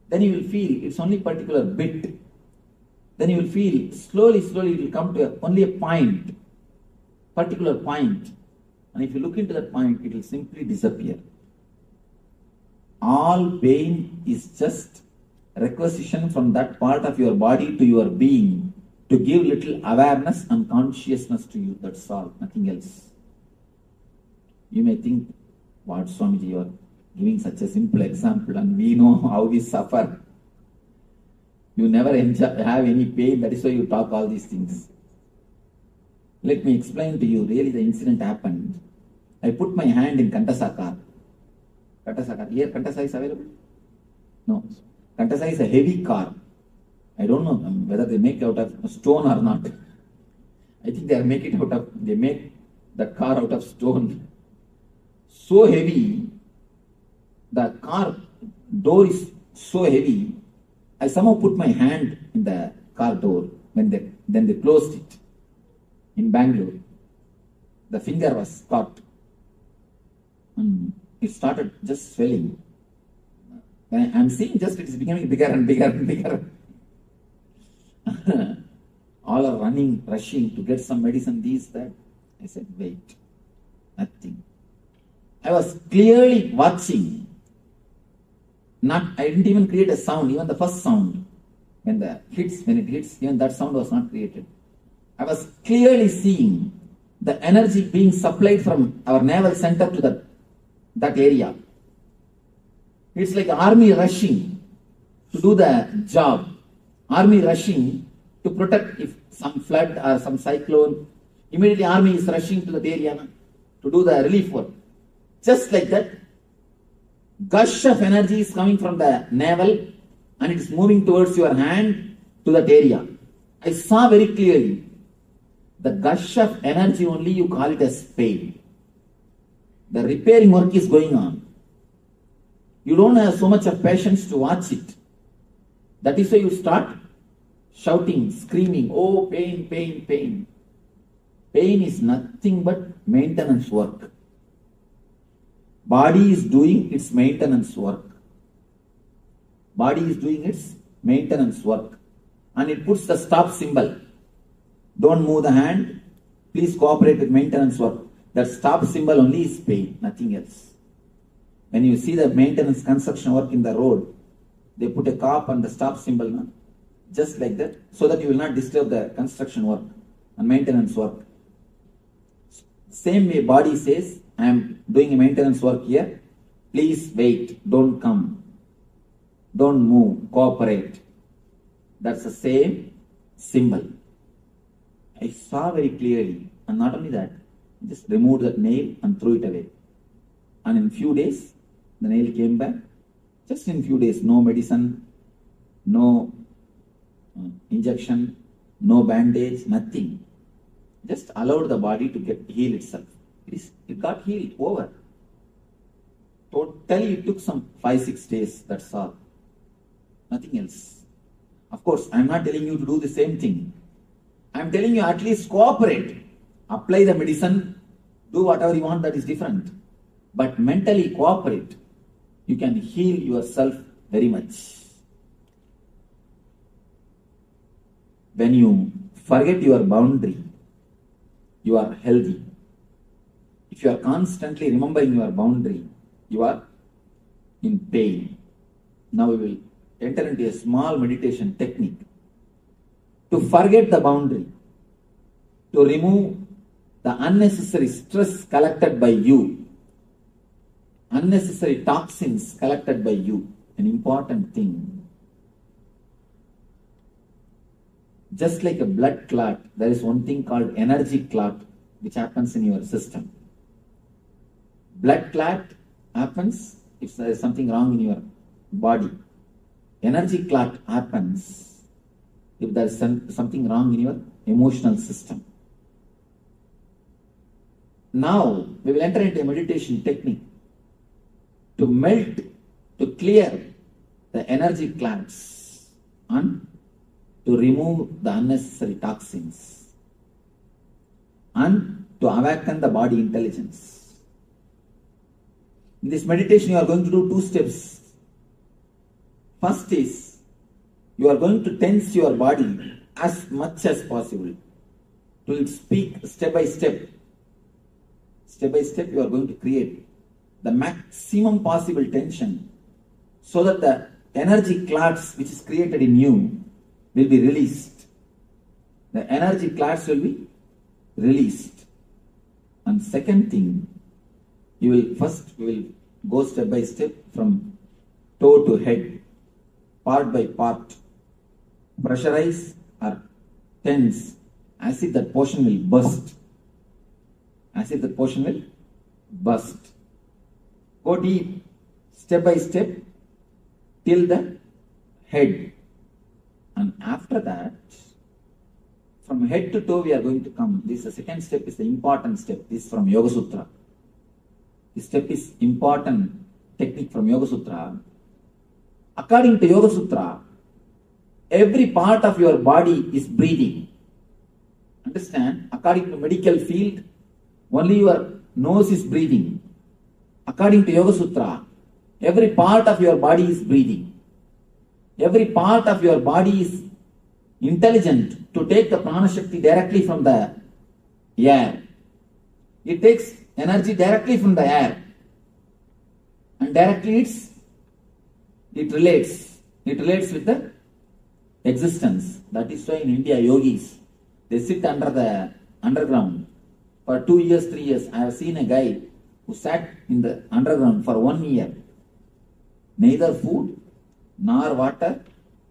Then you will feel it's only particular bit. Then you will feel slowly it will come to only a point, particular point. And if you look into that point, it will simply disappear. All pain is just requisition from that part of your body to your being to give little awareness and consciousness to you. That's all, nothing else. You may think, what, Swamiji, you are giving such a simple example and we know how we suffer. You never have any pain, that is why you talk all these things. Let me explain to you, really the incident happened. I put my hand in Kantasa car. Kantasa car. Here Kantasa is available? No. Kantasa is a heavy car. I don't know whether they make it out of stone or not. I think they make the car out of stone. So heavy, the car door is so heavy, I somehow put my hand in the car door then they closed it in Bangalore. The finger was caught and it started just swelling. When I'm seeing just it is becoming bigger and bigger and bigger. All are running, rushing to get some medicine, these, that. I said, wait, nothing. I was clearly watching. I didn't even create a sound, even the first sound. When it hits, even that sound was not created. I was clearly seeing the energy being supplied from our navel center to that area. It's like army rushing to do the job. Army rushing to protect if some flood or some cyclone. Immediately army is rushing to that area to do the relief work. Just like that, gush of energy is coming from the navel and it is moving towards your hand to that area. I saw very clearly the gush of energy only you call it as pain. The repairing work is going on. You don't have so much of patience to watch it. That is why you start shouting, screaming, oh pain, pain, pain. Pain is nothing but maintenance work. Body is doing its maintenance work. Body is doing its maintenance work. And it puts the stop symbol. Don't move the hand. Please cooperate with maintenance work. That stop symbol only is pain, nothing else. When you see the maintenance construction work in the road, they put a cop and the stop symbol, no? Just like that, so that you will not disturb the construction work and maintenance work. Same way body says, I am doing a maintenance work here. Please wait, don't come. Don't move, cooperate. That's the same symbol. I saw very clearly, and not only that, just removed that nail and threw it away. And in few days, the nail came back. Just in few days, no medicine, no injection, no bandage, nothing. Just allowed the body to heal itself. It got healed, over. Totally it took some 5-6 days, that's all. Nothing else. Of course, I am not telling you to do the same thing. I am telling you at least cooperate. Apply the medicine, do whatever you want, that is different. But mentally cooperate. You can heal yourself very much. When you forget your boundary, you are healthy. If you are constantly remembering your boundary, you are in pain. Now we will enter into a small meditation technique to forget the boundary, to remove the unnecessary stress collected by you, unnecessary toxins collected by you. An important thing. Just like a blood clot, there is one thing called energy clot which happens in your system. Blood clot happens if there is something wrong in your body. Energy clot happens if there is something wrong in your emotional system. Now we will enter into a meditation technique to melt, to clear the energy clouds and to remove the unnecessary toxins and to awaken the body intelligence. In this meditation, you are going to do 2 steps. First is, you are going to tense your body as much as possible to its peak, step by step. Step by step, you are going to create the maximum possible tension so that the energy clouds which is created in you will be released. The energy clouds will be released. And second thing, you will go step by step from toe to head, part by part. Pressurize or tense as if that portion will burst. As if that portion will burst. Go deep, step by step, till the head. And after that, from head to toe we are going to come. This is the second step, is the important step. This is from Yoga Sutra. This step is important technique from Yoga Sutra. According to Yoga Sutra, every part of your body is breathing. Understand? According to medical field, only your nose is breathing. According to Yoga Sutra, every part of your body is breathing. Every part of your body is intelligent to take the prana shakti directly from the air. It takes energy directly from the air and directly it relates with the existence. That is why in India, yogis, they sit under the underground for 2 years, 3 years. I have seen a guy who sat in the underground for 1 year. Neither food, nor water,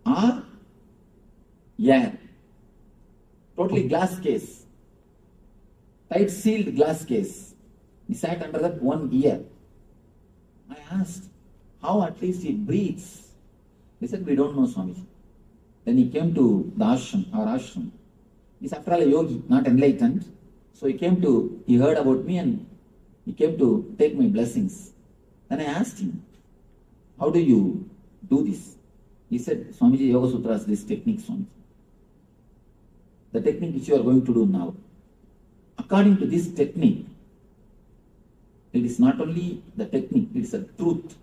or air. Totally glass case. Tight sealed glass case. He sat under that 1 year. I asked, how at least he breathes? He said, we don't know, Swamiji. Then he came to the ashram, our ashram. He's after all a yogi, not enlightened. So he heard about me and he came to take my blessings. Then I asked him, how do you do this? He said, Swamiji, Yoga Sutra has this technique, Swamiji. The technique which you are going to do now. According to this technique, it is not only the technique, it is a truth.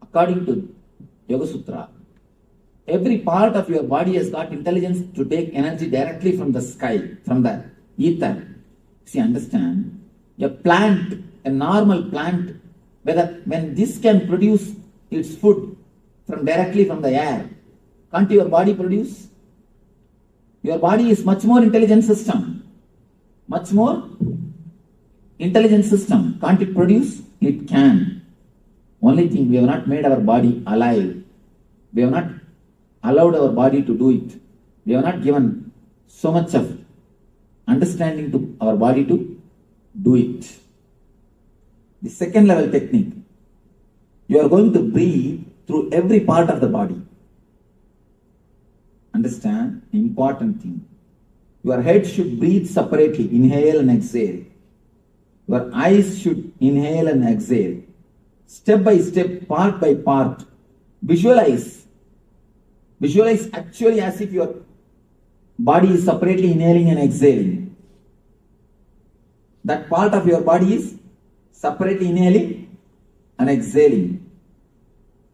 According to Yoga Sutra, every part of your body has got intelligence to take energy directly from the sky, from the ether. See, understand? A plant, a normal plant, when this can produce its food directly from the air, can't your body produce? Your body is much more intelligent system. Much more intelligent system. Can't it produce? It can. Only thing, we have not made our body alive. We have not allowed our body to do it. We have not given so much of understanding to our body to do it. The second level technique. You are going to breathe through every part of the body. Understand? Important thing. Your head should breathe separately. Inhale and exhale. Your eyes should inhale and exhale. Step by step, part by part. Visualize. Visualize actually as if your body is separately inhaling and exhaling. That part of your body is separately inhaling and exhaling.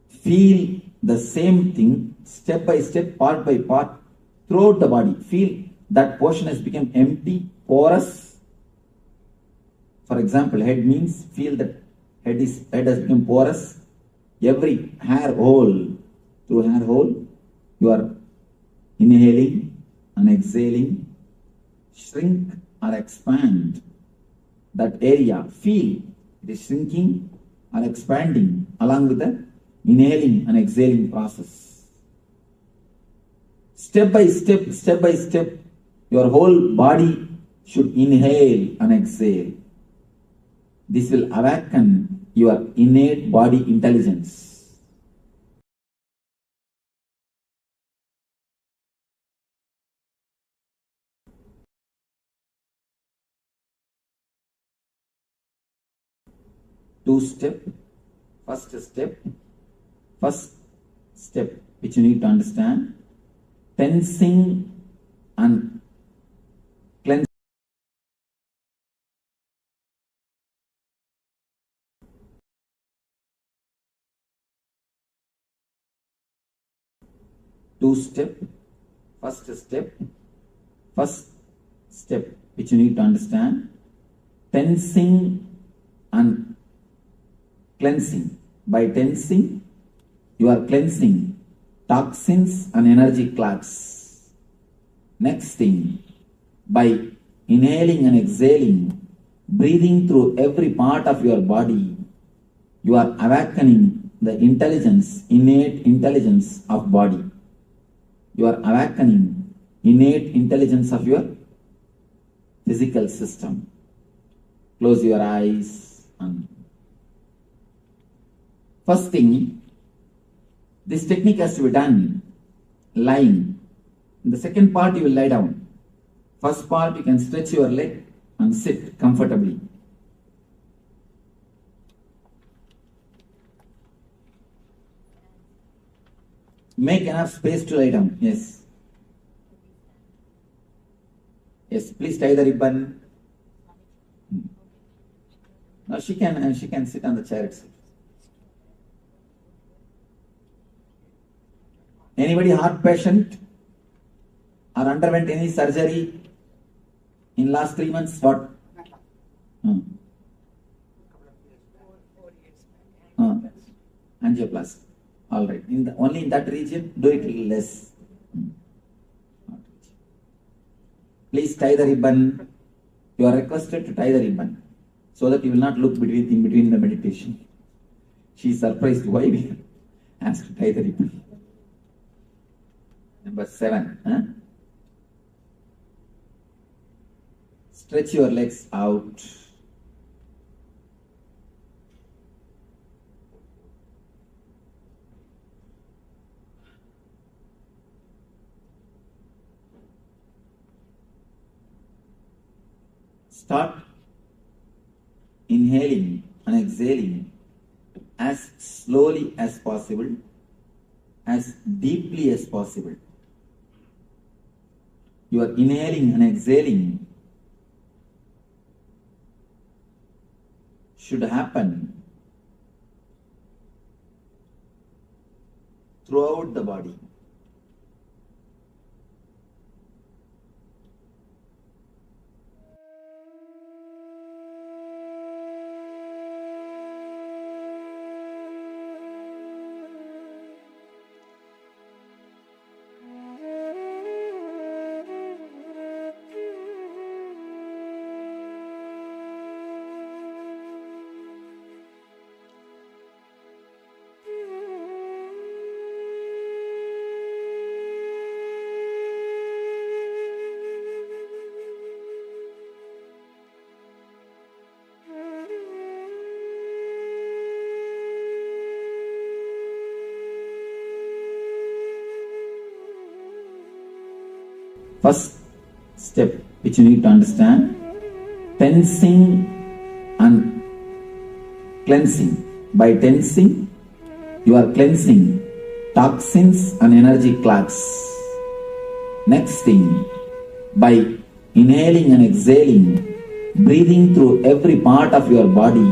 Feel the same thing step by step, part by part, throughout the body. Feel that portion has become empty, porous. For example, head means feel that head has become porous. Every hair hole, through hair hole, you are inhaling and exhaling. Shrink or expand that area. Feel it is shrinking or expanding along with the inhaling and exhaling process. Step by step, your whole body should inhale and exhale. This will awaken your innate body intelligence. two-step, first step which you need to understand, tensing and cleansing. Two-step, first step which you need to understand, tensing and cleansing. By tensing, you are cleansing toxins and energy clouds. Next thing, by inhaling and exhaling, breathing through every part of your body, you are awakening the intelligence, innate intelligence of body. You are awakening innate intelligence of your physical system. Close your eyes and first thing, this technique has to be done lying. In the second part, you will lie down. First part, you can stretch your leg and sit comfortably. Make enough space to lie down. Yes. Yes, please tie the ribbon. Now she can sit on the chair itself. Anybody heart patient or underwent any surgery in last 3 months? What? Angioplasty. All right. Only in that region, do it a little less. Please tie the ribbon. You are requested to tie the ribbon so that you will not look in between the meditation. She is surprised why we asked to tie the ribbon. Number 7. Stretch your legs out. Start inhaling and exhaling as slowly as possible, as deeply as possible. You are inhaling and exhaling should happen throughout the body. First step which you need to understand, tensing and cleansing. By tensing, you are cleansing toxins and energy clouds. Next thing, by inhaling and exhaling, breathing through every part of your body,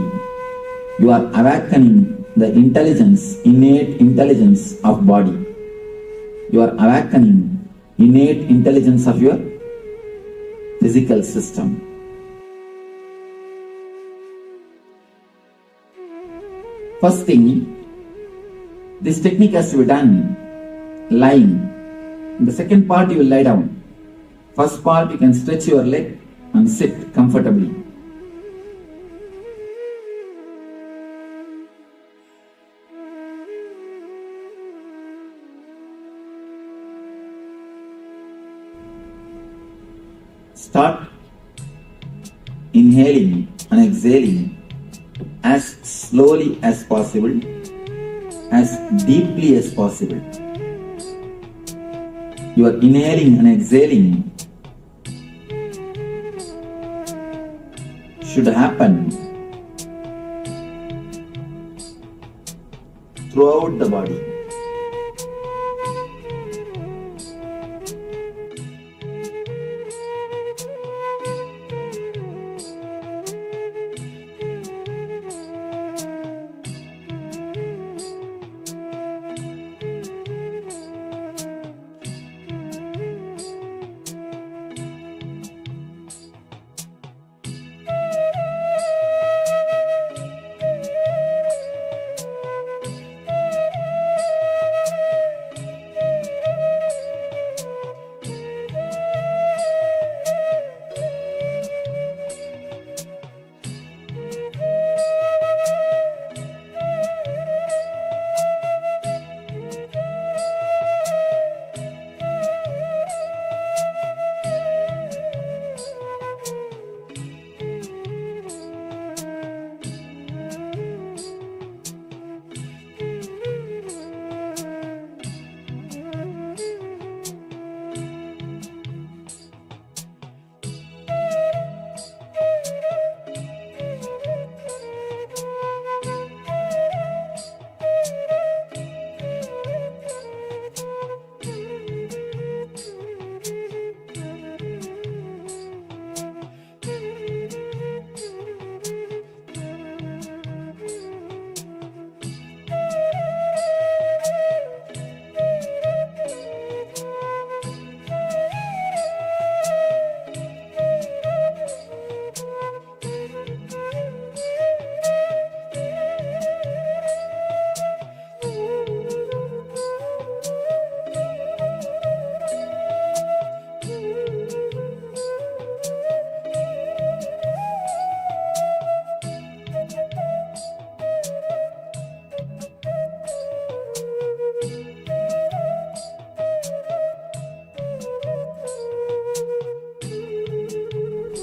you are awakening the intelligence, innate intelligence of body. You are awakening innate intelligence of your physical system. First thing, this technique has to be done lying. In the second part, you will lie down. First part, you can stretch your leg and sit comfortably. Start inhaling and exhaling as slowly as possible, as deeply as possible. You are inhaling and exhaling should happen throughout the body.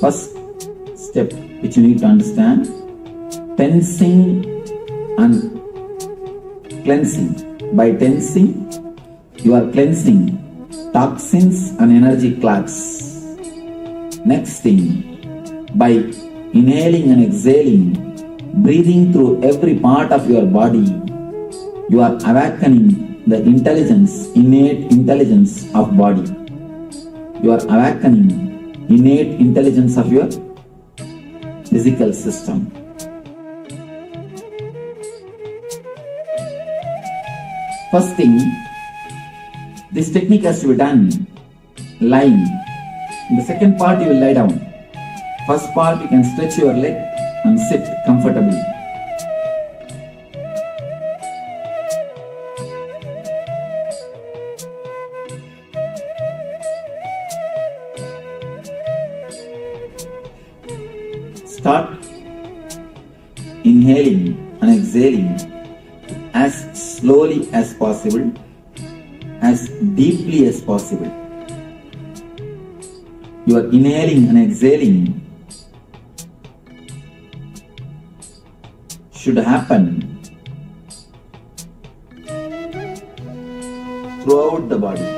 First step which you need to understand, tensing and cleansing. By tensing, you are cleansing toxins and energy clots. Next thing, by inhaling and exhaling, breathing through every part of your body, you are awakening the intelligence, innate intelligence of body. You are awakening innate intelligence of your physical system. First thing, this technique has to be done lying. In the second part, you will lie down. First part, you can stretch your leg and sit comfortably. Start inhaling and exhaling as slowly as possible, as deeply as possible. Your inhaling and exhaling should happen throughout the body.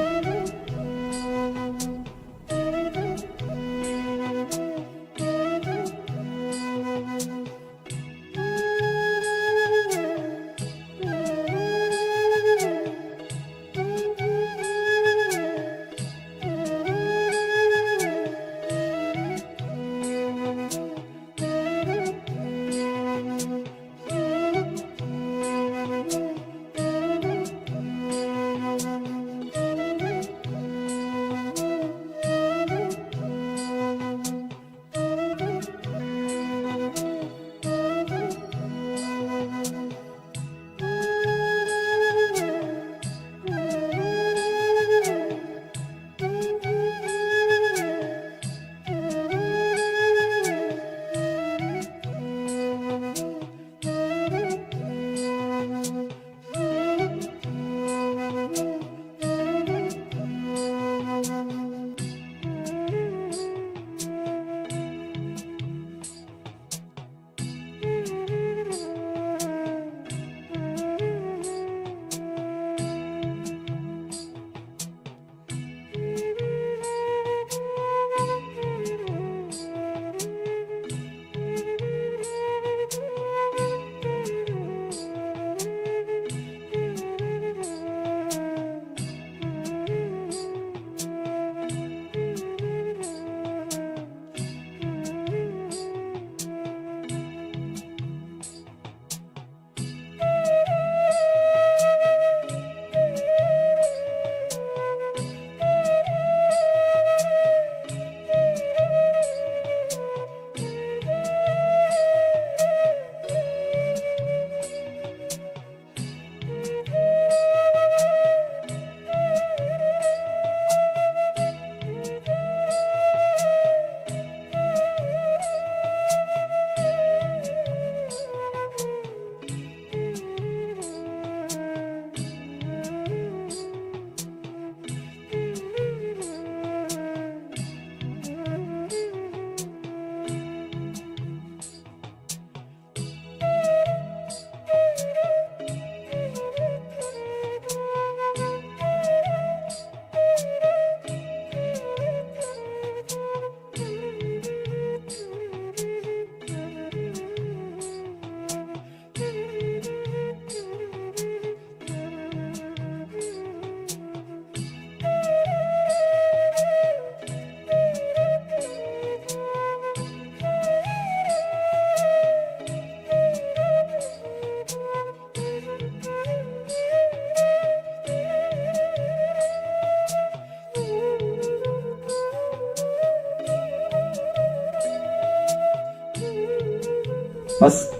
First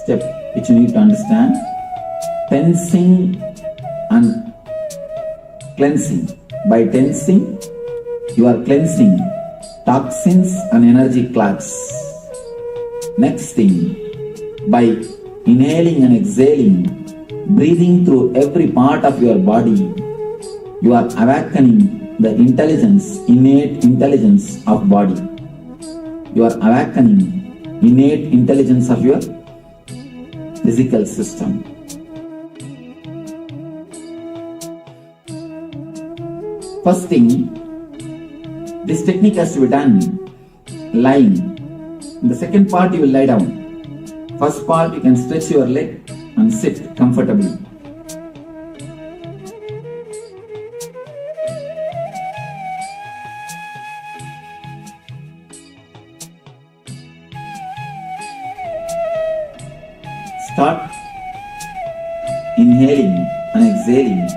step which you need to understand, tensing and cleansing. By tensing, you are cleansing toxins and energy clogs. Next thing, by inhaling and exhaling, breathing through every part of your body, you are awakening the intelligence, innate intelligence of body. You are awakening innate intelligence of your physical system. First thing, this technique has to be done lying. In the second part, you will lie down. First part, you can stretch your leg and sit comfortably. Start inhaling and exhaling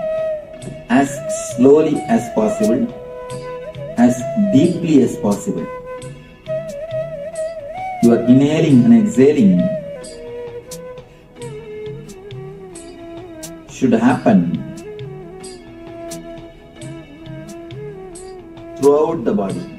as slowly as possible, as deeply as possible. You are inhaling and exhaling should happen throughout the body.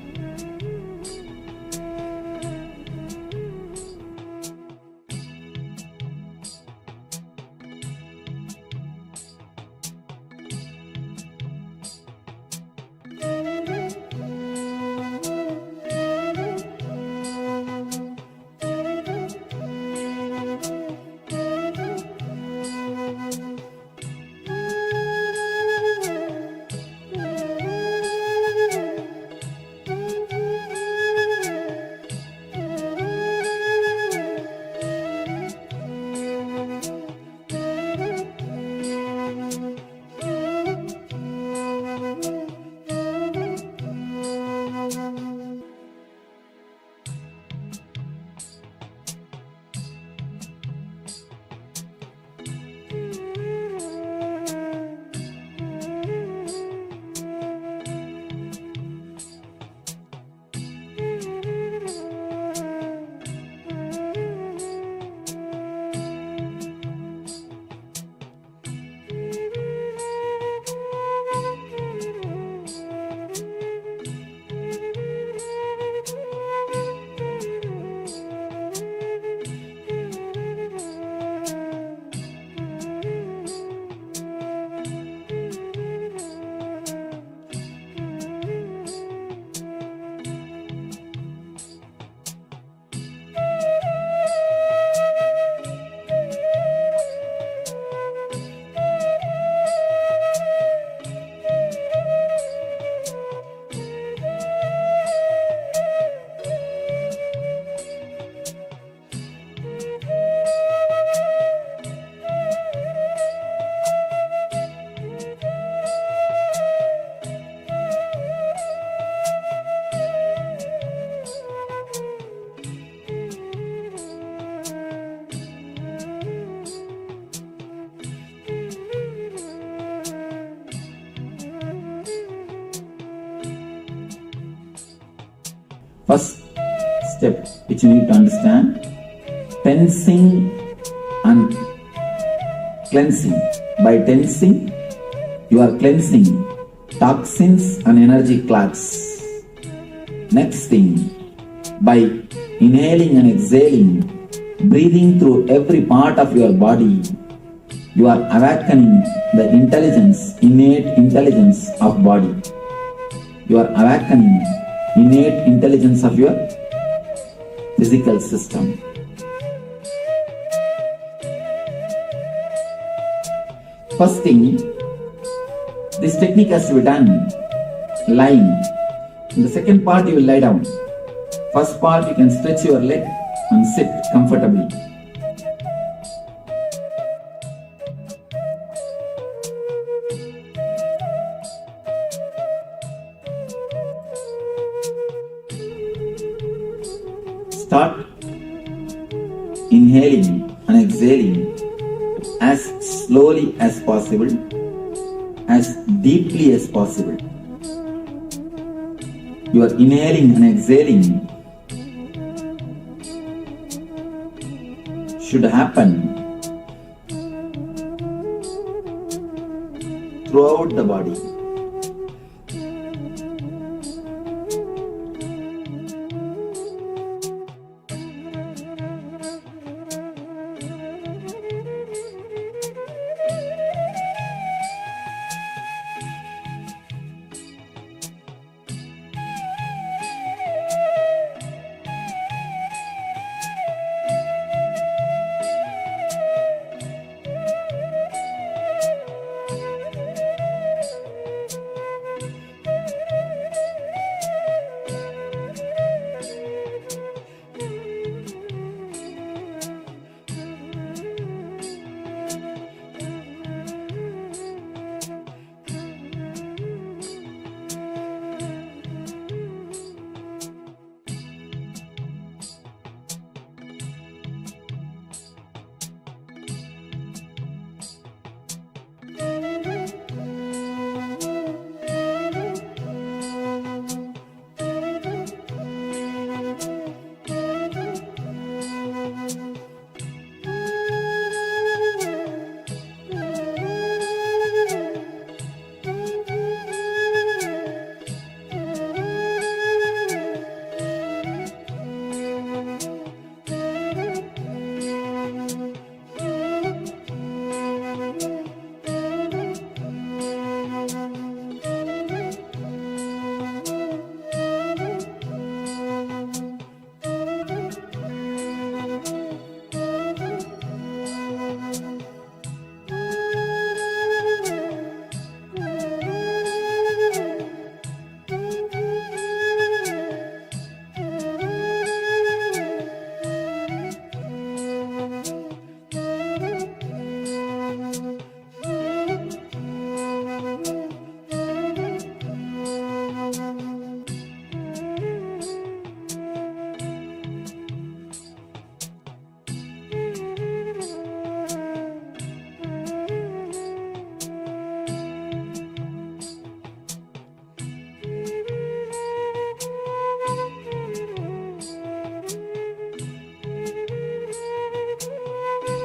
First step which you need to understand, tensing and cleansing. By tensing, you are cleansing toxins and energy clogs. Next thing, by inhaling and exhaling, breathing through every part of your body, you are awakening the intelligence, innate intelligence of body. You are awakening innate intelligence of your physical system. First thing, this technique has to be done lying. In the second part, you will lie down. First part, you can stretch your leg and sit comfortably. Start inhaling and exhaling as slowly as possible, as deeply as possible. You are inhaling and exhaling should happen throughout the body.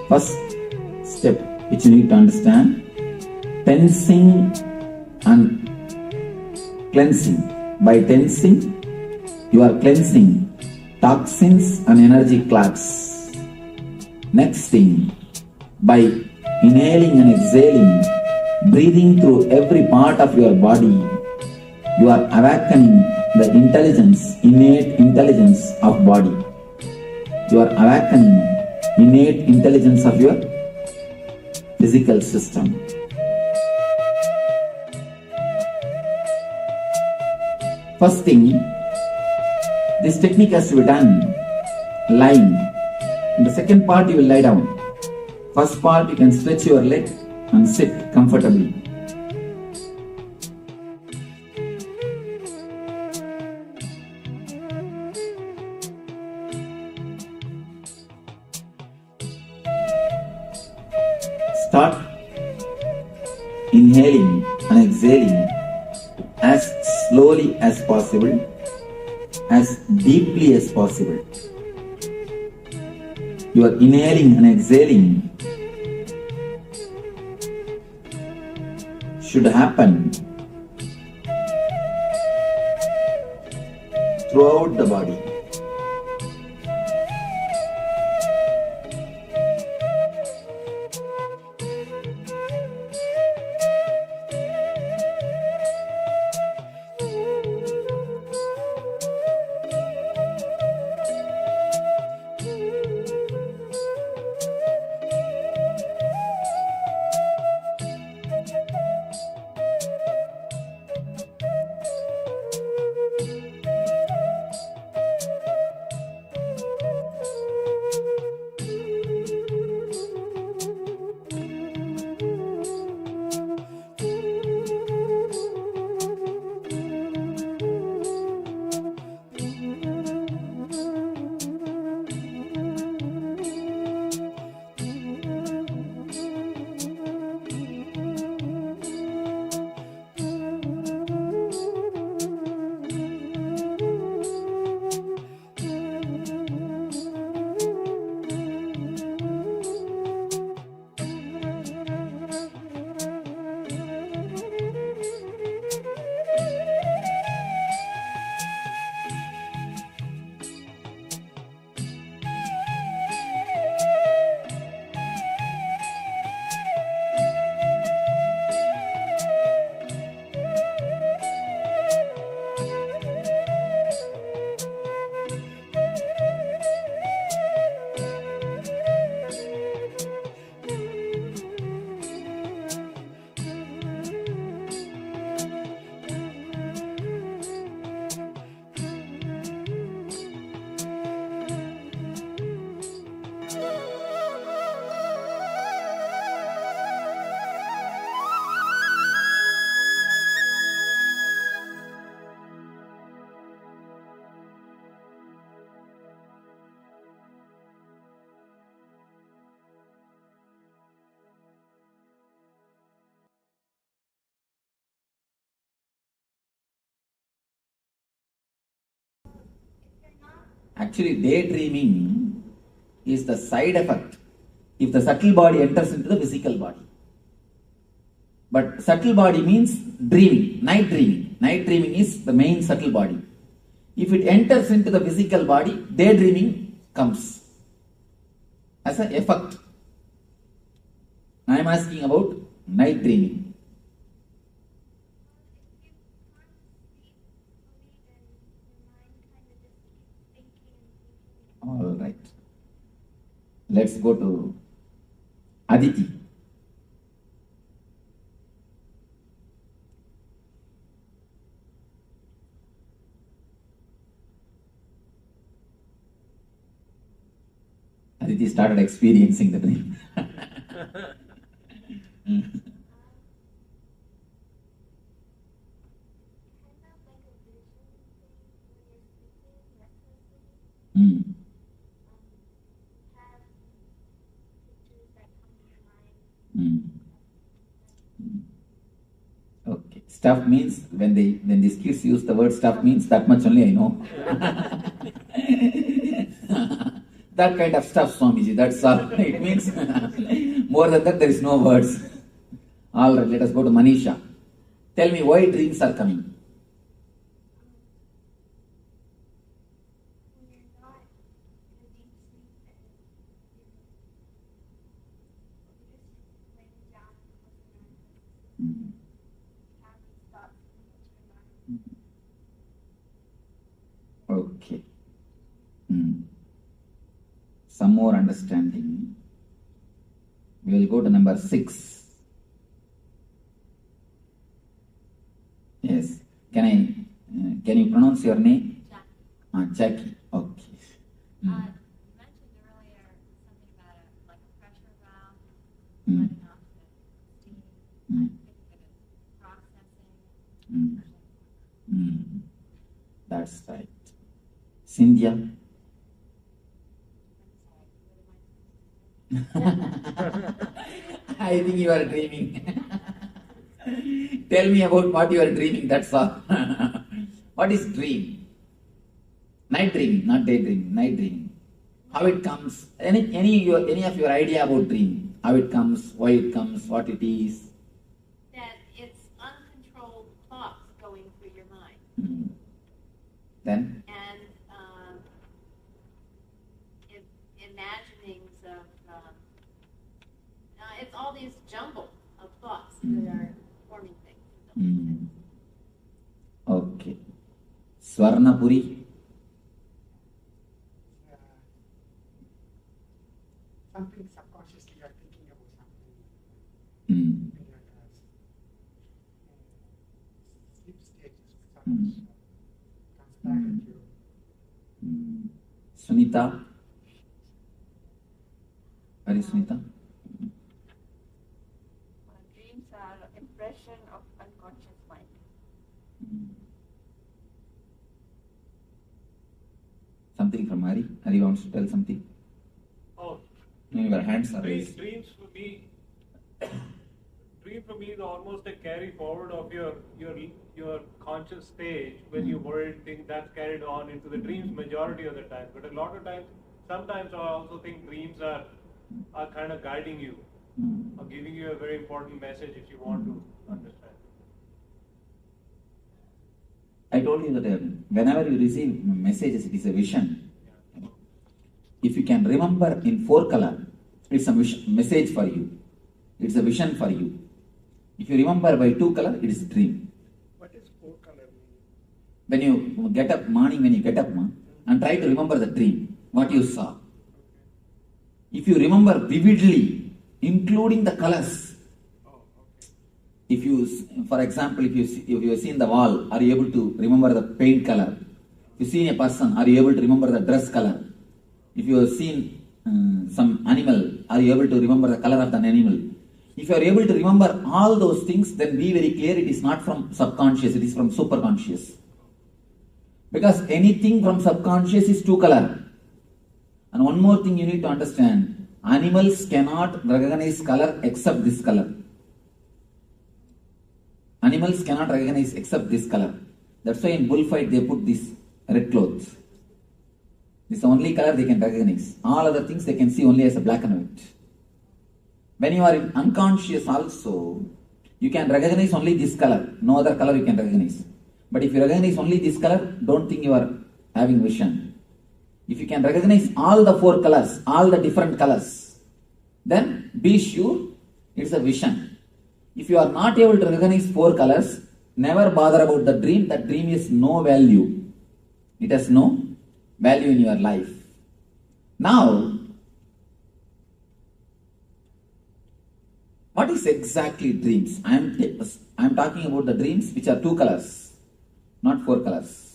First step which you need to understand, tensing and cleansing. By tensing, you are cleansing toxins and energy clogs. Next thing, by inhaling and exhaling, breathing through every part of your body, you are awakening the intelligence, innate intelligence of body. You are awakening innate intelligence of your physical system. First thing, this technique has to be done lying. In the second part, you will lie down. First part, you can stretch your leg and sit comfortably. Start inhaling and exhaling as slowly as possible, as deeply as possible. You are inhaling and exhaling should happen throughout the body. Actually, daydreaming is the side effect if the subtle body enters into the physical body. But subtle body means dreaming, night dreaming. Night dreaming is the main subtle body. If it enters into the physical body, daydreaming comes as an effect. I am asking about night dreaming. All right. Let's go to Aditi. Aditi started experiencing the dream. Okay. Stuff means when these kids use the word stuff means that much only I know. That kind of stuff, Swamiji, that's all. It means more than that there is no words. All right, let us go to Manisha. Tell me why dreams are coming. Okay. Some more understanding. We will go to number 6. Yes. Can you pronounce your name? Jackie. Okay. You mentioned earlier something about like a pressure valve letting off the steam. I think that it's processing. That's right. Cynthia. I think you are dreaming. Tell me about what you are dreaming, that's all. What is dream? Night dreaming, not daydreaming, night dreaming. How it comes? Any of your idea about dream? How it comes, why it comes, what it is? That it's uncontrolled thoughts going through your mind. Then? And imaginings of, it's all these jumble of thoughts that are forming things. Okay. Swarnapuri. Something subconsciously you are thinking about something. Sleep stages comes back at you. Sunita. Where is Sunita? Dreams are impression of unconscious mind. Something from Hari? Hari wants to tell something? Oh. Your hands are raised. Dreams for me is almost a carry forward of your conscious stage when you were think that's carried on into the dreams majority of the time. But a lot of times, sometimes I also think dreams are kind of guiding you or giving you a very important message if you want to understand. I told you that whenever you receive messages, it is a vision. If you can remember in 4 color, it's a message for you. It's a vision for you. If you remember by 2 color, it is a dream. What is 4 color mean? When you get up, morning when you get up, and try to remember the dream, what you saw. If you remember vividly, including the colors, if you, for example, if you have seen the wall, are you able to remember the paint color? If you see a person, are you able to remember the dress color? If you have seen some animal, are you able to remember the color of the animal? If you are able to remember all those things, then be very clear, it is not from subconscious, it is from superconscious. Because anything from subconscious is 2 color. And one more thing you need to understand, animals cannot recognize color except this color. Animals cannot recognize except this color. That's why in bullfight they put these red clothes. This is the only color they can recognize. All other things they can see only as a black and white. When you are in unconscious also, you can recognize only this color. No other color you can recognize. But if you recognize only this color, don't think you are having vision. If you can recognize all the 4 colors, all the different colors, then be sure it's a vision. If you are not able to recognize 4 colors, never bother about the dream. That dream is no value. It has no value in your life. Now, what is exactly dreams? I am talking about the dreams which are 2 colors, not 4 colors.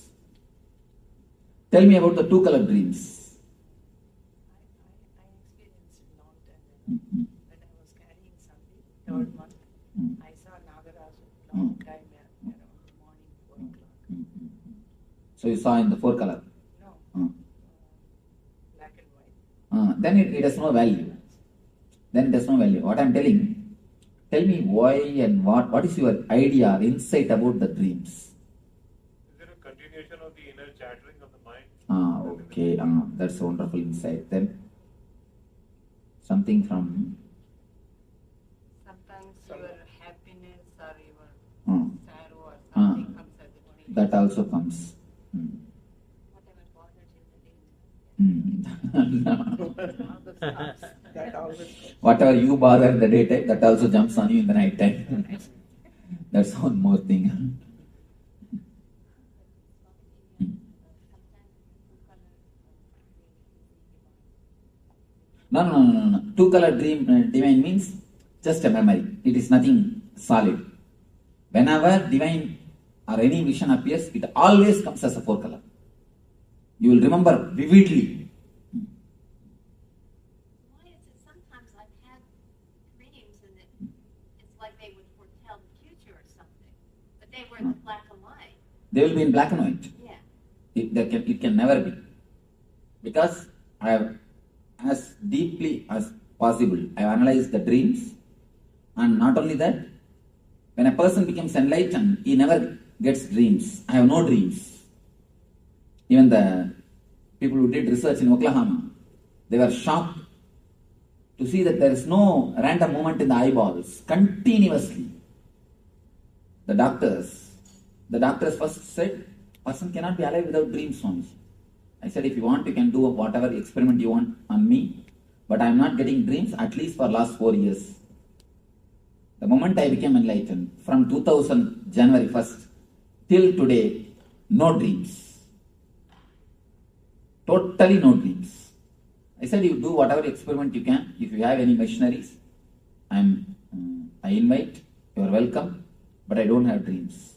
Tell me about the 2 color dreams. I experienced a long time when I was carrying something, 3rd month. I saw Nagaraju long time around morning 4 o'clock. So you saw in the 4 color? No. Black and white. Then it has no value. Then it has no value. What I am telling, tell me why and what is your idea or insight about the dreams? Is there a continuation of the inner chattering of the mind? Okay. That's a wonderful insight. Then something from... Sometimes your happiness or your sorrow or something comes as a dream. That also comes. Whatever bothers you in the day. That always comes. Whatever you bother in the daytime, that also jumps on you in the night time. That's one more thing. No. 2 color dream divine means just a memory. It is nothing solid. Whenever divine or any vision appears, it always comes as a 4 color. You will remember vividly. Why is it sometimes I've had dreams and it's like they would foretell the future or something, but they were in black and white. They will be in black and white. Yeah. It can never be. Because I have, as deeply as possible, I have analyzed the dreams, and not only that, when a person becomes enlightened, he never gets dreams. I have no dreams. Even the people who did research in Oklahoma, they were shocked to see that there is no random movement in the eyeballs continuously. The doctors first said, person cannot be alive without dreams, Swami. I said, if you want, you can do whatever experiment you want on me, but I am not getting dreams at least for last 4 years. The moment I became enlightened, from 2000 January 1st till today, no dreams. Totally no dreams. I said, you do whatever experiment you can. If you have any missionaries, I invite, you are welcome, but I don't have dreams.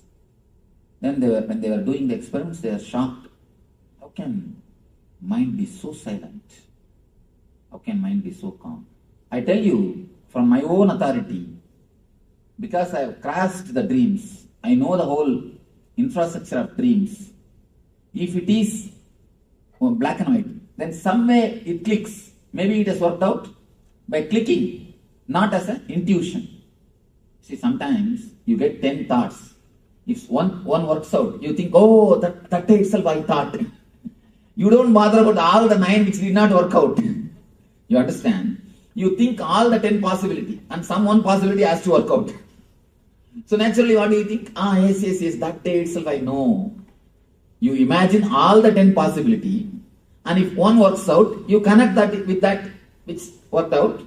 Then when they were doing the experiments, they are shocked. How can mind be so silent? How can mind be so calm? I tell you, from my own authority, because I have crashed the dreams, I know the whole infrastructure of dreams. If it is black and white, then some way it clicks. Maybe it has worked out by clicking, not as an intuition. See, sometimes you get 10 thoughts. If one works out, you think, oh, that itself I thought. You don't bother about all the 9 which did not work out. You understand? You think all the 10 possibility, and some one possibility has to work out. So naturally, what do you think? Yes, that day itself I know. You imagine all the 10 possibility, and if one works out, you connect that with that which worked out,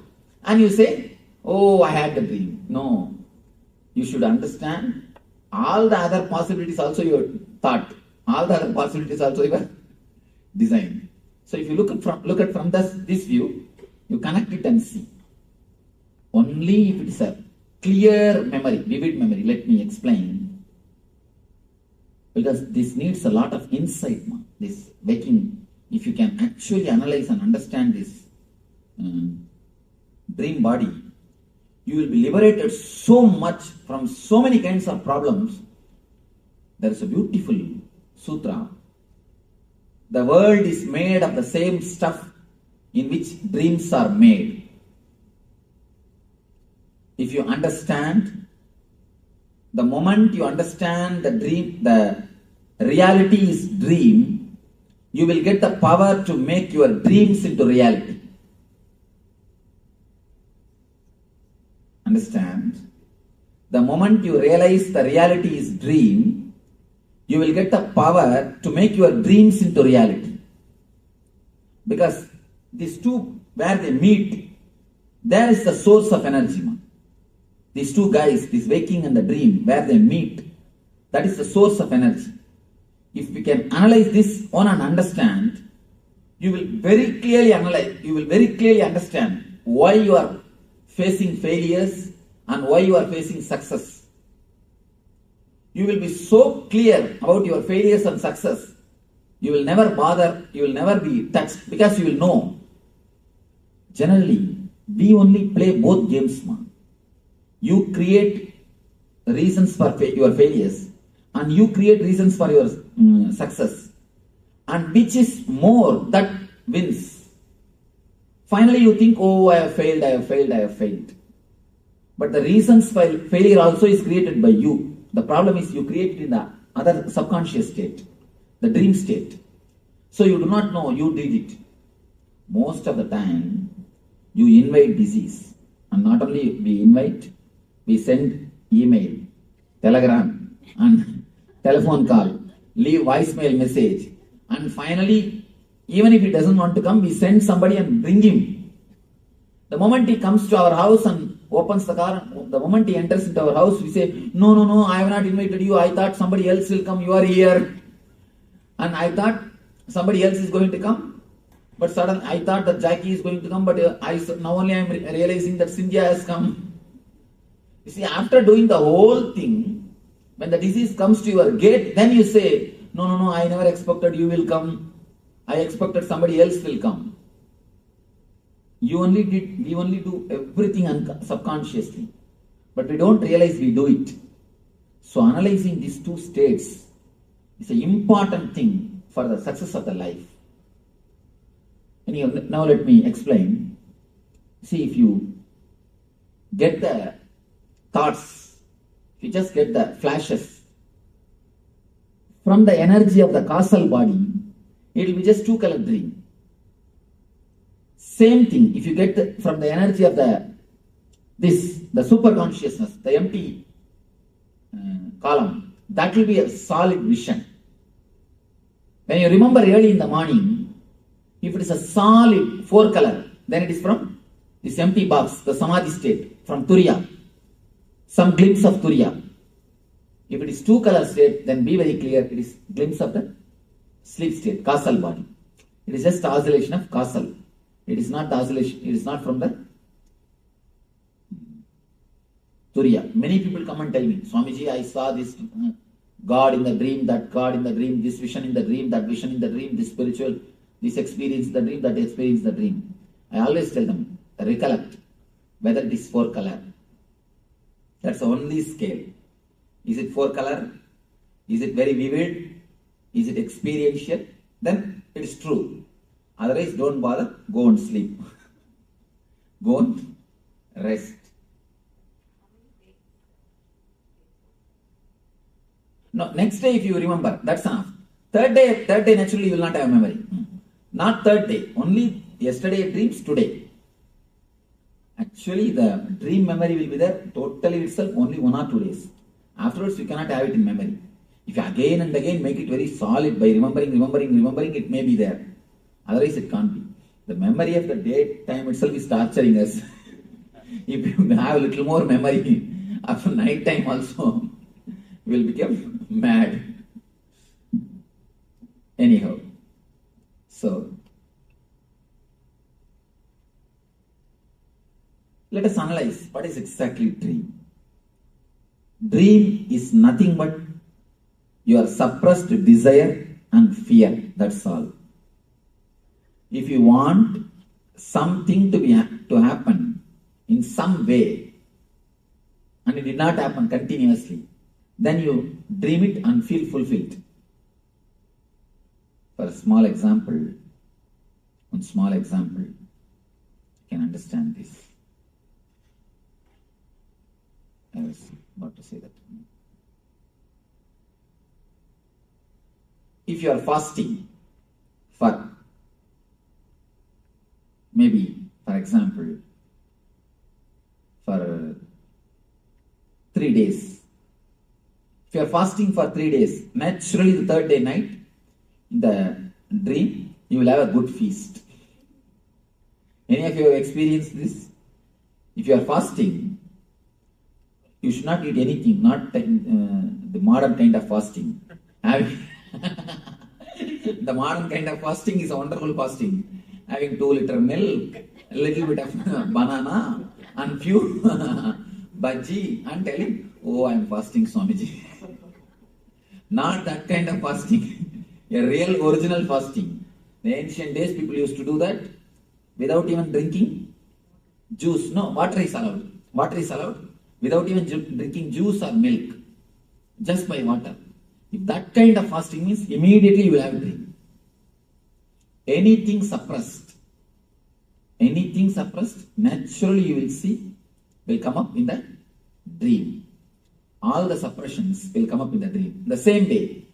and you say, oh, I had the dream. No. You should understand, all the other possibilities also your thought. All the other possibilities also your design. So if you look at from this view, you connect it and see. Only if it is a clear memory, vivid memory. Let me explain. Because this needs a lot of insight, this waking. If you can actually analyze and understand this dream body, you will be liberated so much from so many kinds of problems. There is a beautiful sutra. The world is made of the same stuff in which dreams are made. If you understand, the moment you understand the dream, the reality is dream, you will get the power to make your dreams into reality. Understand? The moment you realize the reality is dream, you will get the power to make your dreams into reality. Because these two, where they meet, there is the source of energy. These two guys, this waking and the dream, where they meet, that is the source of energy. If we can analyze this one and understand, you will very clearly understand why you are facing failures and why you are facing success. You will be so clear about your failures and success, you will never bother, you will never be touched, because you will know. Generally, we only play both games, man. You create reasons for your failures and you create reasons for your success. And which is more, that wins. Finally you think, oh, I have failed. But the reasons for failure also is created by you. The problem is you create it in the other subconscious state, the dream state. So you do not know you did it. Most of the time, you invite disease. And not only we invite, we send email, telegram, and telephone call, leave voicemail message. And finally, even if he doesn't want to come, we send somebody and bring him. The moment he comes to our house and opens the car, the moment he enters into our house, we say, no, I have not invited you. I thought somebody else will come. You are here. And I thought somebody else is going to come. But suddenly I thought that Jackie is going to come. But now only I am realizing that Cynthia has come. You see, after doing the whole thing, when the disease comes to your gate, then you say, no, I never expected you will come. I expected somebody else will come. We only do everything subconsciously. But we don't realize we do it. So analyzing these two states is an important thing for the success of the life. Now let me explain. See, if you get the thoughts, if you just get the flashes from the energy of the causal body, it will be just two-color dream. Same thing, if you get from the energy of the superconsciousness, the empty column, that will be a solid vision. When you remember early in the morning, if it is a solid 4-color, then it is from this empty box, the samadhi state, from Turiya, some glimpse of Turiya. If it is 2-color state, then be very clear, it is glimpse of the sleep state, causal body. It is just oscillation of causal. It is not the oscillation, it is not from the Turiya. Many people come and tell me, Swamiji, I saw this God in the dream, that God in the dream, this vision in the dream, that vision in the dream, this spiritual, this experience in the dream, that experience in the dream. I always tell them, recollect whether it is 4-color. That's the only scale. Is it 4-color? Is it very vivid? Is it experiential? Then it is true. Otherwise, don't bother, go and sleep. Go and rest. No, next day if you remember, that's enough. Third day naturally you will not have memory. Not third day, only yesterday dreams, today. Actually, the dream memory will be there totally itself only 1 or 2 days. Afterwards, you cannot have it in memory. If you again and again make it very solid by remembering, it may be there. Otherwise, it can't be. The memory of the daytime itself is torturing us. If you have a little more memory after night time also, you will become mad. Anyhow, so let us analyze what is exactly dream. Dream is nothing but your suppressed desire and fear. That's all. If you want something to happen in some way and it did not happen continuously, then you dream it and feel fulfilled. For a small example, you can understand this. I was about to say that. If you are fasting maybe, for example, for 3 days. If you are fasting for 3 days, naturally the third day night, in the dream, you will have a good feast. Any of you have experienced this? If you are fasting, you should not eat anything, not the modern kind of fasting. The modern kind of fasting is a wonderful fasting. Having 2 liter milk, a little bit of banana, and few bhaji, and telling, oh, I am fasting, Swamiji. Not that kind of fasting. A real original fasting. The ancient days, people used to do that without even drinking juice. No, water is allowed. Water is allowed without even drinking juice or milk. Just by water. If that kind of fasting means, immediately you will have a dream. Anything suppressed, naturally you will see, will come up in the dream. All the suppressions will come up in the dream. The same way,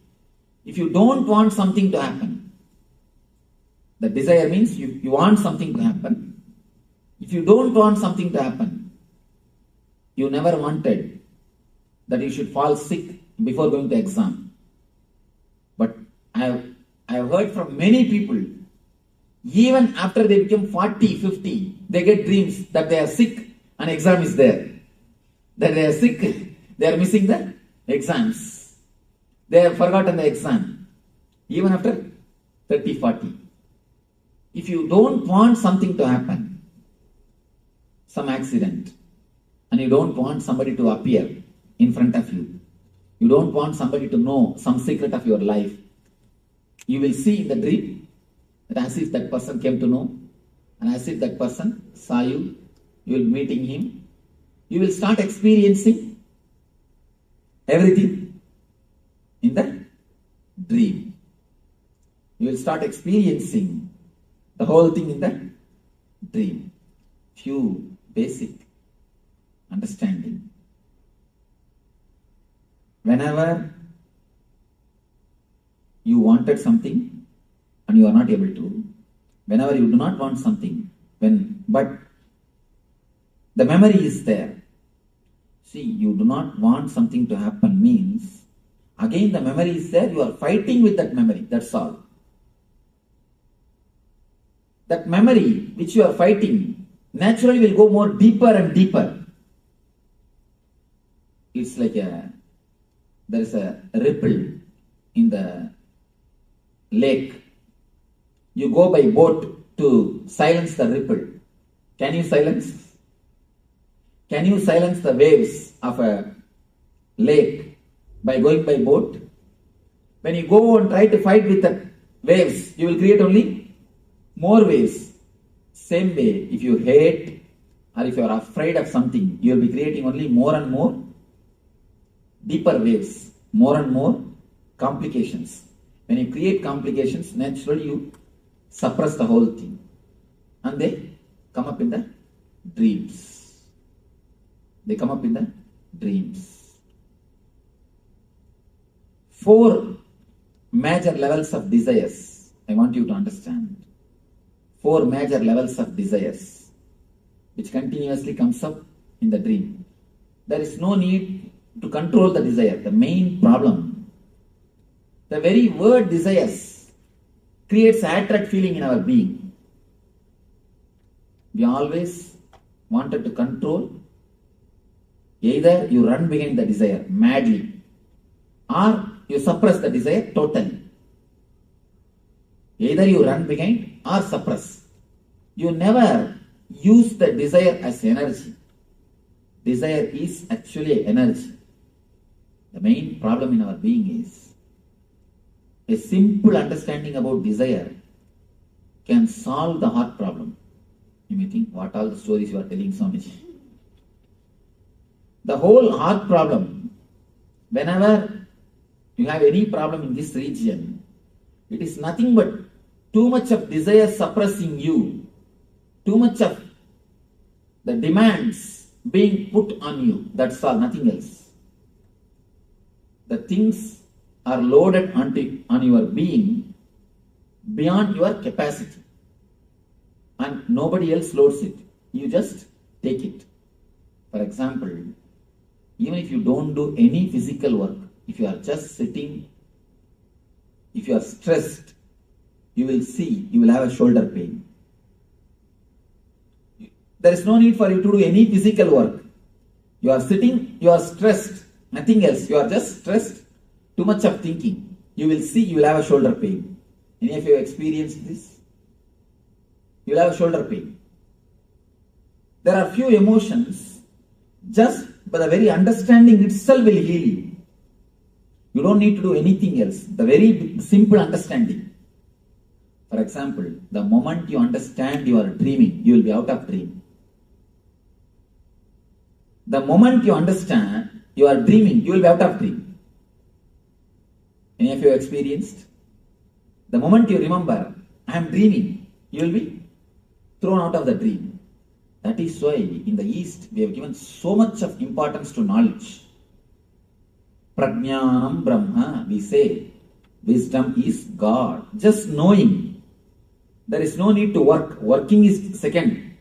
if you don't want something to happen, the desire means you want something to happen. If you don't want something to happen, you never wanted that you should fall sick before going to exam. But I have heard from many people, even after they become 40, 50, they get dreams that they are sick and exam is there. That they are sick, they are missing the exams. They have forgotten the exam. Even after 30, 40. If you don't want something to happen, some accident, and you don't want somebody to appear in front of you, you don't want somebody to know some secret of your life, you will see in the dream that as if that person came to know, and as if that person saw you, you will be meeting him, you will start experiencing everything in the dream. You will start experiencing the whole thing in the dream. Few basic understanding. Whenever you wanted something and you are not able to, whenever you do not want something, but the memory is there. See, you do not want something to happen means, again the memory is there, you are fighting with that memory, that's all. That memory which you are fighting naturally will go more deeper and deeper. It's like there is a ripple in the lake. You go by boat to silence the ripple. Can you silence? Can you silence the waves of a lake by going by boat? When you go and try to fight with the waves, you will create only more waves. Same way, if you hate or if you are afraid of something, you will be creating only more and more deeper waves, more and more complications. When you create complications, naturally you suppress the whole thing. And they come up in the dreams. They come up in the dreams. 4 major levels of desires. I want you to understand. 4 major levels of desires, which continuously comes up in the dream. There is no need to control the desire. The main problem, the very word desires creates an attract feeling in our being. We always wanted to control. Either you run behind the desire madly, or you suppress the desire totally. Either you run behind or suppress. You never use the desire as energy. Desire is actually energy. The main problem in our being is a simple understanding about desire can solve the heart problem. You may think, what all the stories you are telling, Swamiji? The whole heart problem, whenever you have any problem in this region, it is nothing but too much of desire suppressing you, too much of the demands being put on you. That's all, nothing else. The things are loaded on your being beyond your capacity. and nobody else loads it. You just take it. For example, even if you don't do any physical work, if you are just sitting, if you are stressed, you will see, you will have a shoulder pain. There is no need for you to do any physical work. You are sitting, you are stressed, nothing else. You are just stressed, too much of thinking. You will see, you will have a shoulder pain. Any of you have experienced this? You will have a shoulder pain. There are few emotions, just by the very understanding itself will heal you. You don't need to do anything else. The very simple understanding. For example, the moment you understand you are dreaming, you will be out of dream. The moment you understand you are dreaming, you will be out of dream. Any of you have experienced? The moment you remember, I am dreaming, you will be thrown out of the dream. That is why in the East we have given so much of importance to knowledge. Prajnanam Brahma, we say, wisdom is God. Just knowing. There is no need to work. Working is second.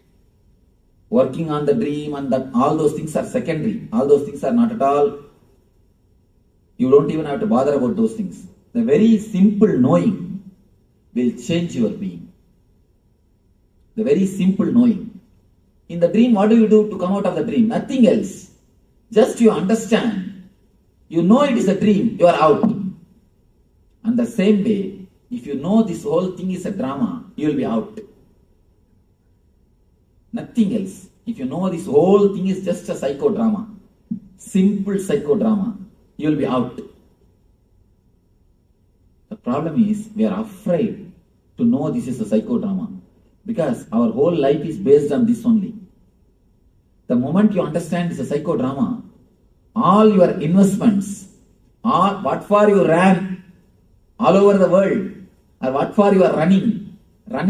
Working on the dream and all those things are secondary. All those things are not at all. You don't even have to bother about those things. The very simple knowing will change your being. The very simple knowing. In the dream, what do you do to come out of the dream? Nothing else. Just you understand. You know it is a dream, you are out. And the same way, if you know this whole thing is a drama, you will be out. Nothing else. If you know this whole thing is just a psychodrama, simple psychodrama, you will be out. The problem is we are afraid to know this is a psychodrama because our whole life is based on this only. The moment you understand it's a psychodrama, all your investments, all what for you ran all over the world, or what for you are running, all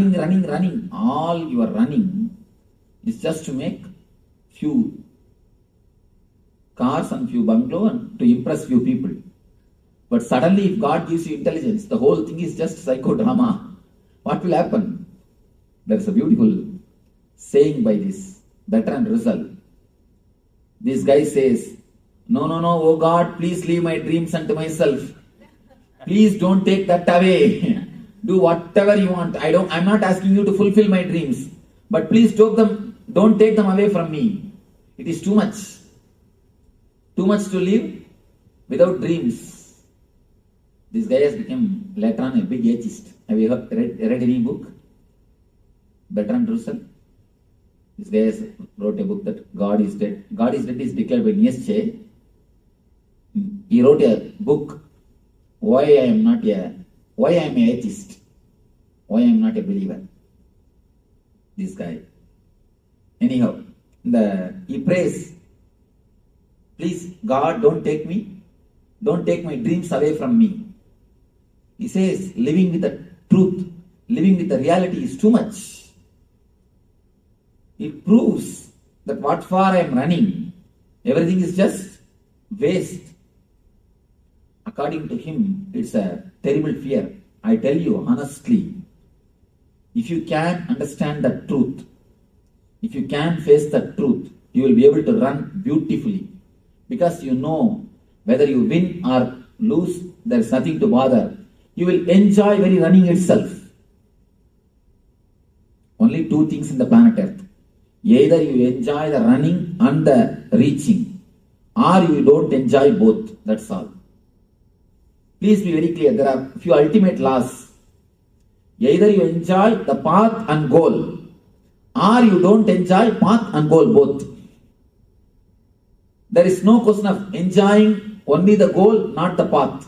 you are running is just to make few cars and few bungalows and to impress few people. But suddenly if God gives you intelligence, the whole thing is just psychodrama. What will happen? There is a beautiful saying by this Bertrand Russell. This guy says, no, oh God, please leave my dreams unto myself. Please don't take that away. Do whatever you want. I'm not asking you to fulfill my dreams. But please don't take them away from me. It is too much. Too much to live without dreams. This guy has become later on a big atheist. Have you read any book? Bertrand Russell. This guy has wrote a book that God is dead. God is dead is declared by Nietzsche. He wrote a book, Why I am an atheist. Why I am not a believer. This guy. Anyhow, he prays, please God, don't take my dreams away from me. He says, living with the truth, living with the reality is too much. It proves that what for I am running, everything is just waste. According to him, it's a terrible fear. I tell you honestly, if you can understand the truth, if you can face the truth, you will be able to run beautifully. Because you know whether you win or lose, there is nothing to bother. You will enjoy very running itself. Only two things in the planet Earth. Either you enjoy the running and the reaching, or you don't enjoy both. That's all. Please be very clear. There are few ultimate laws. Either you enjoy the path and goal, or you don't enjoy path and goal both. There is no question of enjoying only the goal, not the path.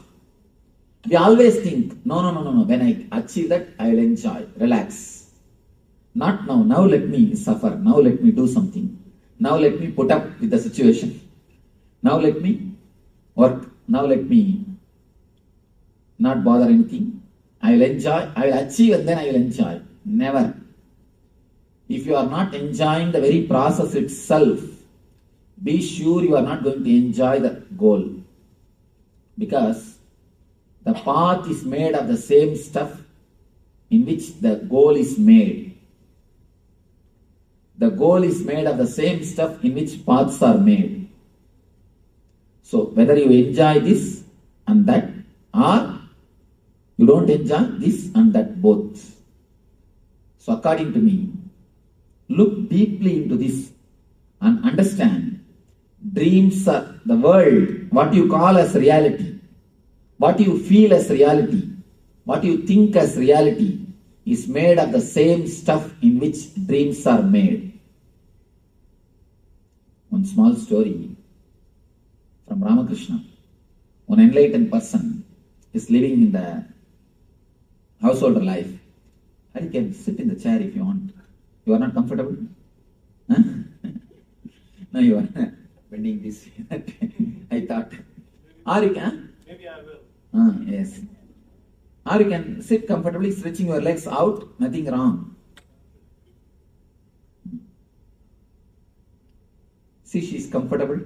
We always think, no. When I achieve that, I will enjoy, relax. Not now. Now let me suffer. Now let me do something. Now let me put up with the situation. Now let me work. Now let me not bother anything. I will enjoy, I will achieve and then I will enjoy. Never. If you are not enjoying the very process itself, be sure you are not going to enjoy the goal. Because the path is made of the same stuff in which the goal is made. The goal is made of the same stuff in which paths are made. So whether you enjoy this and that, or you don't enjoy this and that both. So according to me, look deeply into this and understand dreams are the world, what you call as reality, what you feel as reality, what you think as reality is made of the same stuff in which dreams are made. One small story from Ramakrishna. One enlightened person is living in the householder life. You can sit in the chair if you want. You are not comfortable? Huh? No, you are bending this. I thought. Or you can? Maybe I will. Yes. Or you can sit comfortably, stretching your legs out, nothing wrong. See, she is comfortable.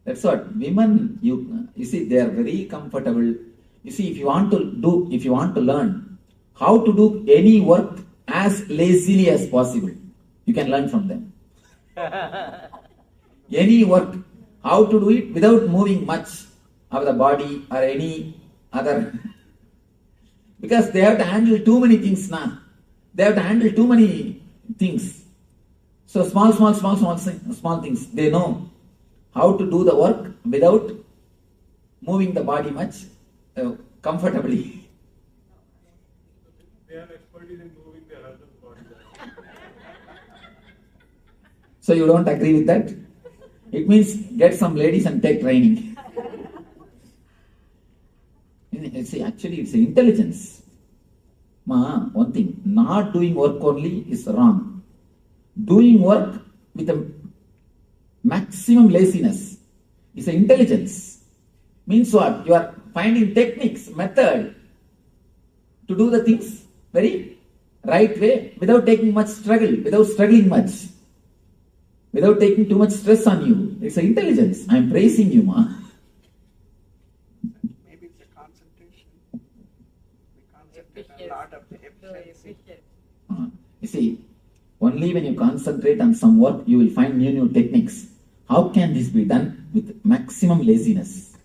That's what women, you see, they are very comfortable. You see, if you want to learn how to do any work as lazily as possible, you can learn from them. Any work, how to do it without moving much of the body or any other. Because they have to handle too many things now. They have to handle too many things. So small things. They know how to do the work without moving the body much comfortably. They have expertise in moving their husband's body. So you don't agree with that? It means get some ladies and take training. See, actually it's intelligence. One thing, not doing work only is wrong. Doing work with a maximum laziness is an intelligence. Means what? You are finding techniques, method to do the things very right way without taking much struggle, without struggling much, without taking too much stress on you. It's an intelligence. I am praising you, ma. Maybe it's a concentration. We concentrate a lot of the efficiency. You see, only when you concentrate on some work, you will find new techniques. How can this be done with maximum laziness?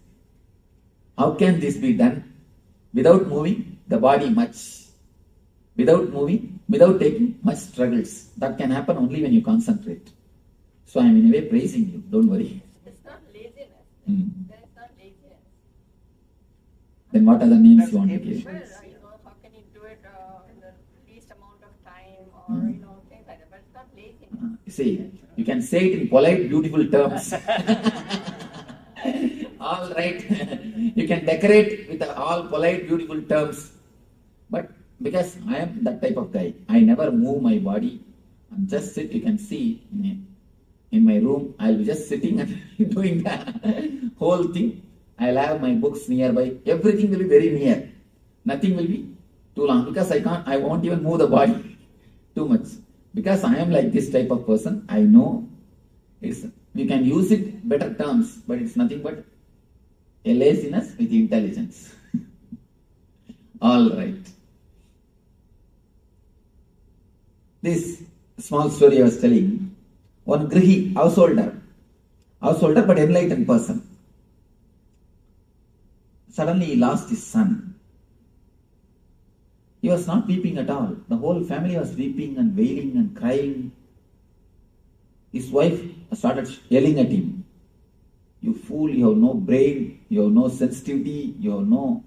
How can this be done without moving the body much? Without moving, without taking much struggles. That can happen only when you concentrate. So I am in a way praising you. Don't worry. It's not laziness. That is not laziness. Then what other names you want to give? Well, how can you do it in the least amount of time or, things like that. But it's not laziness. You see, you can say it in polite, beautiful terms. All right. You can decorate with all polite, beautiful terms. But because I am that type of guy, I never move my body and just sit. You can see in my room, I'll be just sitting and doing the whole thing. I'll have my books nearby. Everything will be very near. Nothing will be too long because I won't even move the body too much. Because I am like this type of person, I know we can use it better terms, but it's nothing but a laziness with intelligence. All right. This small story I was telling, one grihi, householder but enlightened person. Suddenly he lost his son. He was not weeping at all. The whole family was weeping and wailing and crying. His wife started yelling at him. You fool, you have no brain, you have no sensitivity, you have no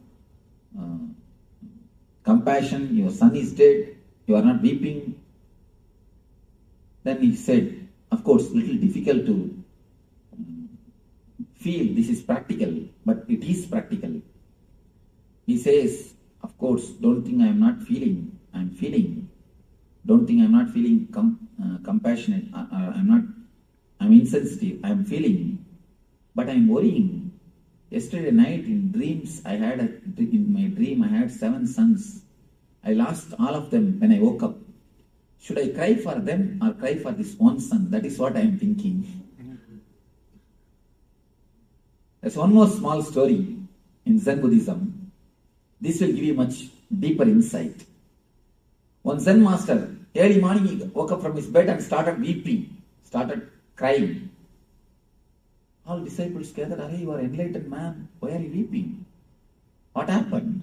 compassion, your son is dead, you are not weeping. Then he said, of course, little difficult to feel this is practical, but it is practical. He says, of course, don't think I am not feeling, I am feeling. Don't think I am not feeling compassionate, I'm insensitive, I am feeling, but I am worrying. Yesterday night in dreams, in my dream I had 7 sons. I lost all of them when I woke up. Should I cry for them or cry for this one son? That is what I am thinking. There's one more small story in Zen Buddhism. This will give you much deeper insight. One Zen master, early morning he woke up from his bed and started weeping, started crying. All disciples gathered, "Arey, you are enlightened man, why are you weeping? What happened?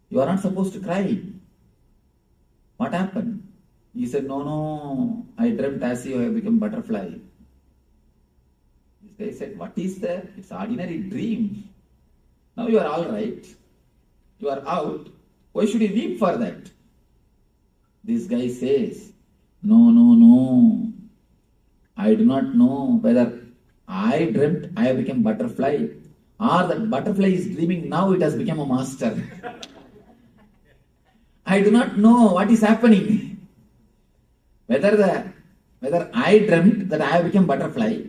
You are not supposed to cry. What happened?" He said, "No, I dreamt as if I have become butterfly." This guy said, "What is there? It's ordinary dream. Now you are all right. You are out. Why should you weep for that?" This guy says, No. I do not know whether I dreamt I have become butterfly or that butterfly is dreaming now it has become a master. I do not know what is happening. Whether I dreamt that I have become butterfly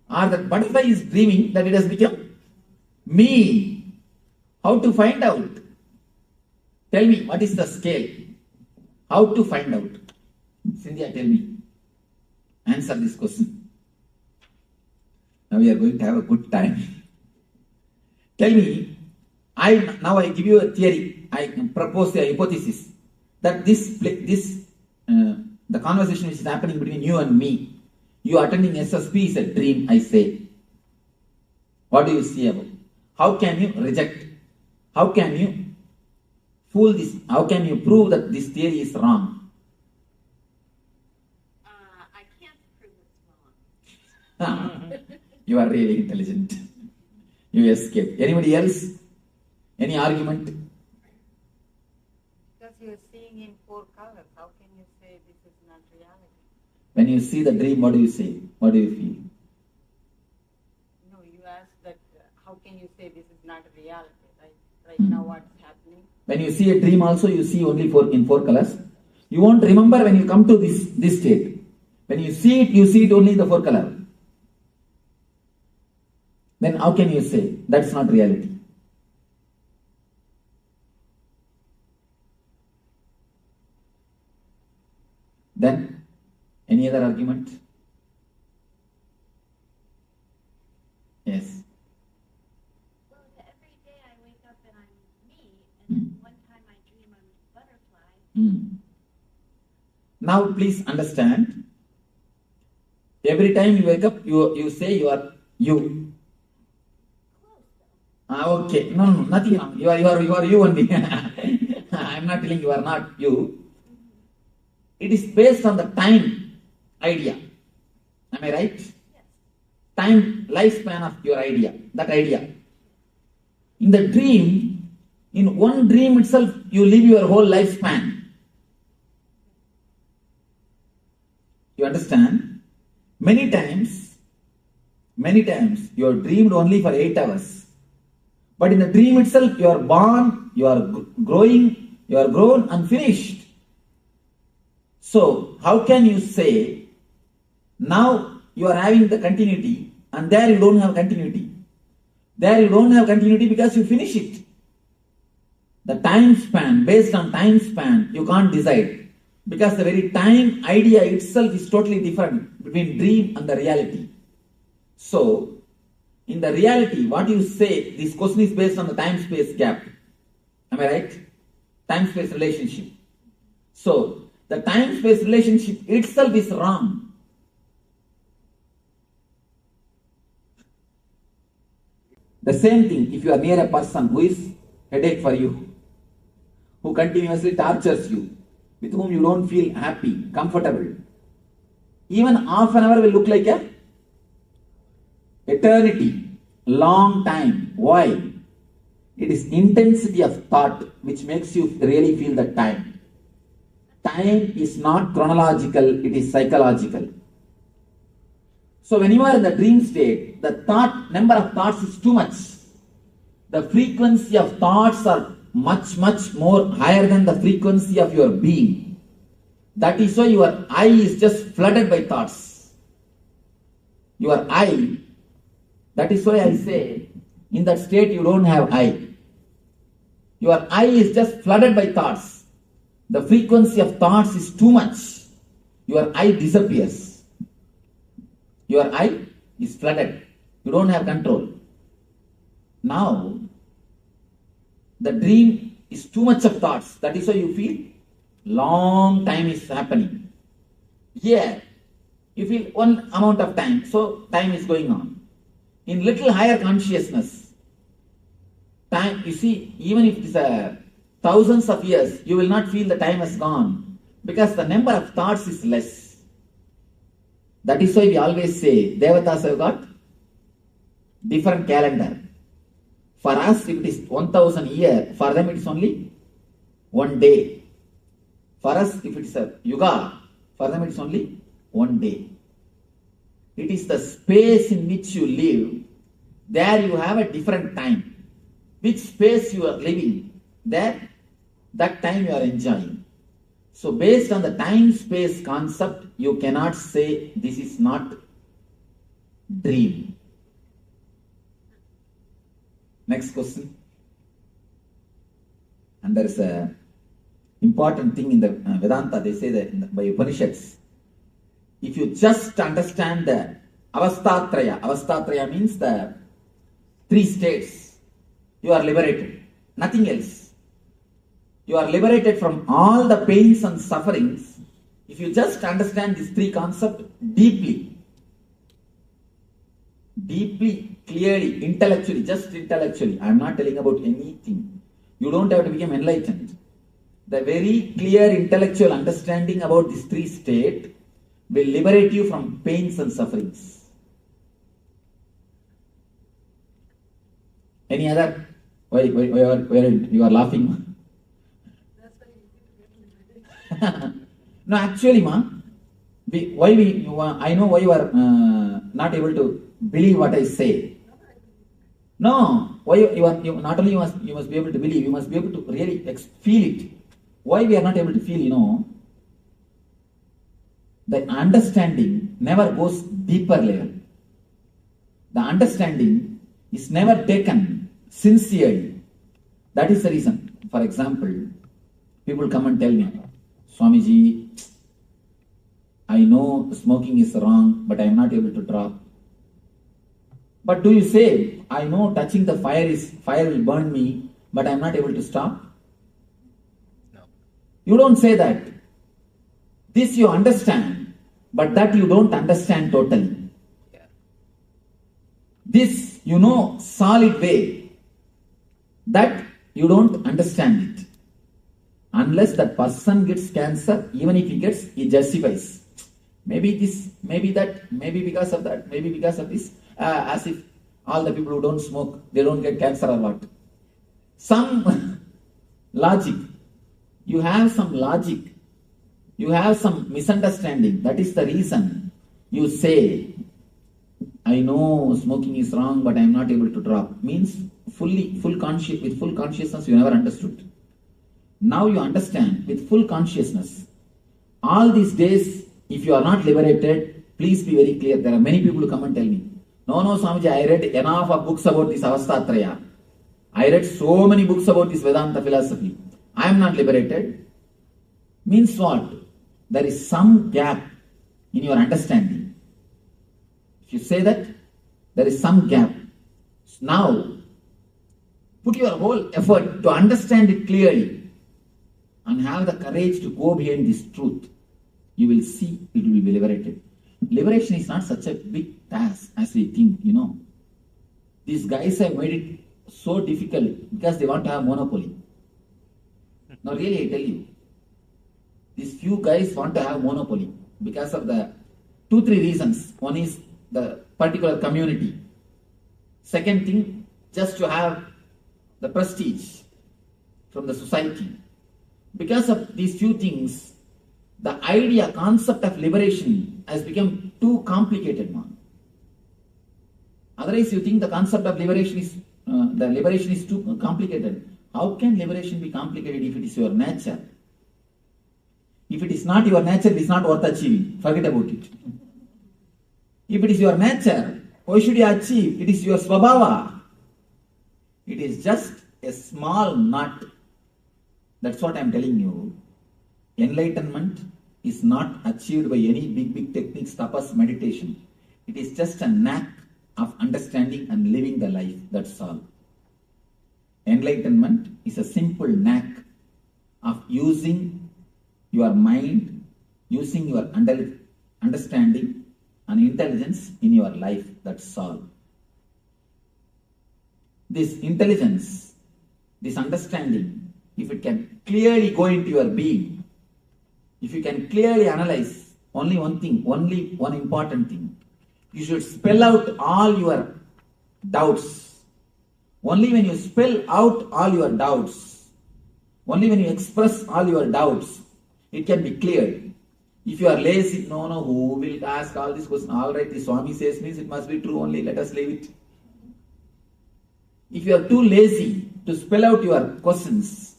or that butterfly is dreaming that it has become me. How to find out? Tell me, what is the scale? How to find out? Cynthia, tell me. Answer this question. Now we are going to have a good time. Tell me, now I give you a theory. I propose a hypothesis that the conversation which is happening between you and me, you attending SSP is a dream, I say. What do you see about? How can you reject? How can you fool this? How can you prove that this theory is wrong? I can't prove it's wrong. You are really intelligent. You escaped. Anybody else? Any argument? Because you're seeing in 4 colors, how can you say this is not reality? When you see the dream, what do you say? What do you feel? No, you asked that, how can you say this is not reality, right? Right now what's happening? When you see a dream also, you see only in 4 colors. You won't remember when you come to this state. When you see it only in the 4 color. Then how can you say that's not reality? Then, any other argument? Yes. Well, every day I wake up and I'm me, and then one time I dream I'm a butterfly. Now please understand. Every time you wake up, you say you are you. Okay. No, nothing wrong. You are you only. I am not telling you are not you. It is based on the time idea. Am I right? Yes. Time, lifespan of your idea, that idea. In the dream, in one dream itself, you live your whole lifespan. You understand? Many times, you are dreamed only for 8 hours. But in the dream itself, you are born, you are growing, you are grown and finished. So, how can you say, now you are having the continuity and there you don't have continuity? There you don't have continuity because you finish it. The time span, based on time span, you can't decide. Because the very time idea itself is totally different between dream and the reality. So, in the reality, what you say, this question is based on the time-space gap. Am I right? Time-space relationship. So, the time-space relationship itself is wrong. The same thing, if you are near a person who is headache for you, who continuously tortures you, with whom you don't feel happy, comfortable, even half an hour will look like a eternity, long time. Why? It is intensity of thought which makes you really feel the time. Time is not chronological, it is psychological. So when you are in the dream state, the number of thoughts is too much. The frequency of thoughts are much more higher than the frequency of your being. That is why your eye is just flooded by thoughts. Your eye, that is why I say, in that state you don't have eye. Your eye is just flooded by thoughts. The frequency of thoughts is too much. Your eye disappears. Your eye is flooded. You don't have control. Now, the dream is too much of thoughts. That is why you feel long time is happening. Here, you feel one amount of time, so time is going on. In little higher consciousness, time, you see, even if it is thousands of years, you will not feel the time has gone because the number of thoughts is less. That is why we always say, Devatas have got different calendar. For us, if it is 1000 years, for them it is only one day. For us, if it is a yuga, for them it is only one day. It is the space in which you live. There you have a different time. Which space you are living, there, that time you are enjoying. So based on the time-space concept, you cannot say this is not dream. Next question. And there is a important thing in the Vedanta, they say that by Upanishads, if you just understand the avastatraya means the 3 states, you are liberated, nothing else. You are liberated from all the pains and sufferings. If you just understand these 3 concepts deeply, clearly, intellectually, just intellectually, I am not telling about anything. You don't have to become enlightened. The very clear intellectual understanding about these 3 states will liberate you from pains and sufferings. Any other? Why you are laughing? No, actually, I know why you are not able to believe what I say. No, why you not only you must be able to believe, you must be able to really feel it. Why we are not able to feel, the understanding never goes deeper level. The understanding is never taken sincerely. That is the reason. For example, people come and tell me, Swamiji, I know smoking is wrong, but I am not able to drop. But do you say, I know touching the fire will burn me, but I am not able to stop? No. You don't say that. This you understand, but that you don't understand totally. Yeah. This solid way, that you don't understand it. Unless that person gets cancer, even if he gets, he justifies. Maybe this, maybe that, maybe because of that, maybe because of this, as if all the people who don't smoke, they don't get cancer or what. Some logic. You have some logic. You have some misunderstanding. That is the reason you say, I know smoking is wrong, but I am not able to drop. Means with full consciousness, you never understood. Now you understand with full consciousness. All these days, if you are not liberated, please be very clear. There are many people who come and tell me, no, Swamiji, I read enough of books about this avastatraya. I read so many books about this Vedanta philosophy. I am not liberated. Means what? There is some gap in your understanding. If you say that, there is some gap. Now, put your whole effort to understand it clearly and have the courage to go behind this truth. You will see it will be liberated. Liberation is not such a big task as we think, These guys have made it so difficult because they want to have monopoly. Now really I tell you, these few guys want to have monopoly because of the 2-3 reasons. One is the particular community. Second thing, just to have the prestige from the society. Because of these few things, the concept of liberation has become too complicated, man. Otherwise, you think the concept of liberation is too complicated. How can liberation be complicated if it is your nature? If it is not your nature, it is not worth achieving. Forget about it. If it is your nature, why should you achieve? It is your svabhava. It is just a small nut. That's what I am telling you. Enlightenment is not achieved by any big techniques, tapas, meditation. It is just a knack of understanding and living the life. That's all. Enlightenment is a simple knack of using your mind, using your understanding and intelligence in your life. That's all. This intelligence, this understanding, if it can clearly go into your being, if you can clearly analyze only one thing, only one important thing, you should spell out all your doubts. Only when you spell out all your doubts, only when you express all your doubts, it can be cleared. If you are lazy, no, who will ask all these questions? All right, the Swami says means it must be true only, let us leave it. If you are too lazy to spell out your questions,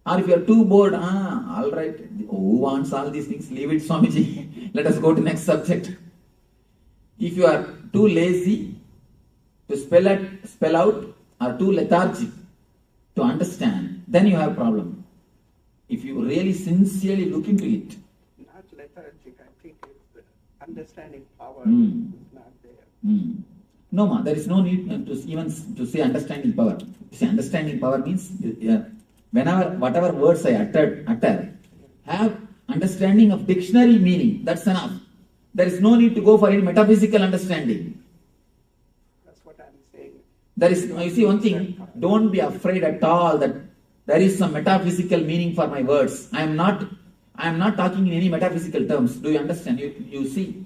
or if you are too bored, all right, who wants all these things? Leave it, Swamiji. Let us go to next subject. If you are too lazy to spell out, or too lethargic to understand, then you have a problem. If you really sincerely look into it. Not lethargic, I think it's the understanding power is not there. No, ma, there is no need to even to say understanding power. See, understanding power means whenever, whatever words I utter, have understanding of dictionary meaning. That's enough. There is no need to go for any metaphysical understanding. That's what I'm saying. There is, you see one thing, don't be afraid at all that there is some metaphysical meaning for my words. I am not talking in any metaphysical terms. Do you understand? You see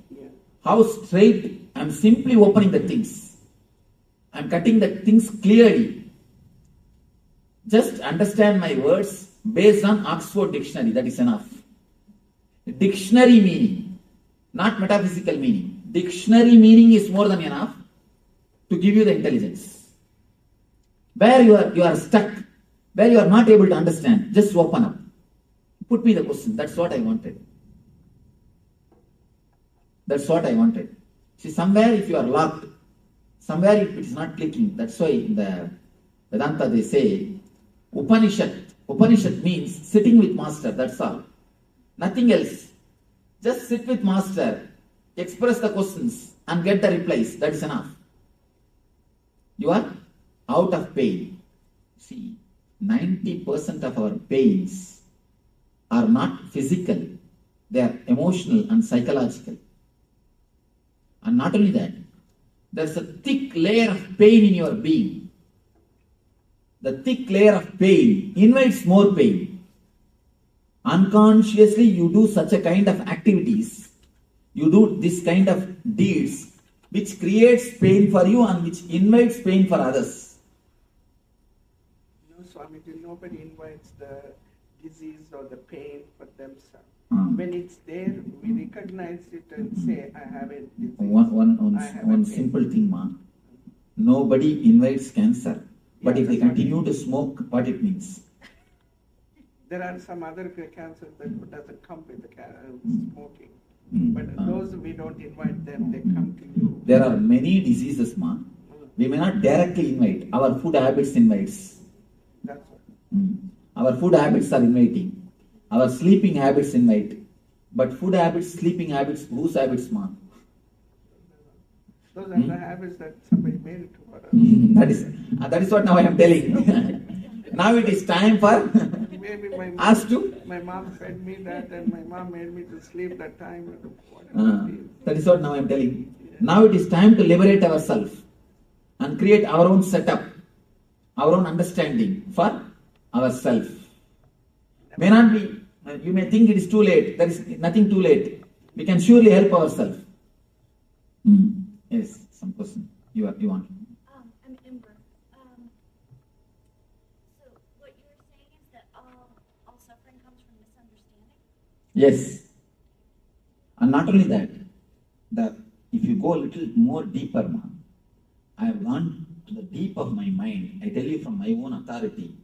how straight I am simply opening the things. I am cutting the things clearly. Just understand my words based on Oxford Dictionary. That is enough. Dictionary meaning, not metaphysical meaning. Dictionary meaning is more than enough to give you the intelligence. Where you are stuck, where you are not able to understand, just open up. Put me the question. That's what I wanted. That's what I wanted. See, somewhere if you are locked, somewhere if it is not clicking, that's why in the Vedanta they say, Upanishad means sitting with master, that's all. Nothing else. Just sit with master, express the questions and get the replies, that is enough. You are out of pain. See, 90% of our pains are not physical, they are emotional and psychological. And not only that, there's a thick layer of pain in your being. The thick layer of pain invites more pain. Unconsciously, you do such a kind of activities, you do this kind of deeds, which creates pain for you and which invites pain for others. No, Swamiji, nobody invites the disease or the pain for themselves. When it's there, we recognize it and say, I have a disease. One simple thing, ma. Nobody invites cancer. But if they continue to smoke, what it means? There are some other cancers that doesn't come with the smoking. But those we don't invite them, they come to you. There are many diseases, ma. We may not directly invite. Our food habits invites. That's what. Our food habits are inviting. Our sleeping habits invite. But food habits, sleeping habits, whose habits, ma? Those are the habits that somebody made it to us. That is what now I am telling. Now it is time for maybe us to. My mom fed me that and my mom made me to sleep that time. That is what now I am telling. Now it is time to liberate ourselves and create our own setup, our own understanding for ourselves. May not be, you may think it is too late. There is nothing too late. We can surely help ourselves. Yes, some question you want. I'm Ember. So what you were saying is that all suffering comes from misunderstanding? Yes. And not only that, if you go a little more deeper, ma, I have gone to the deep of my mind. I tell you from my own authority.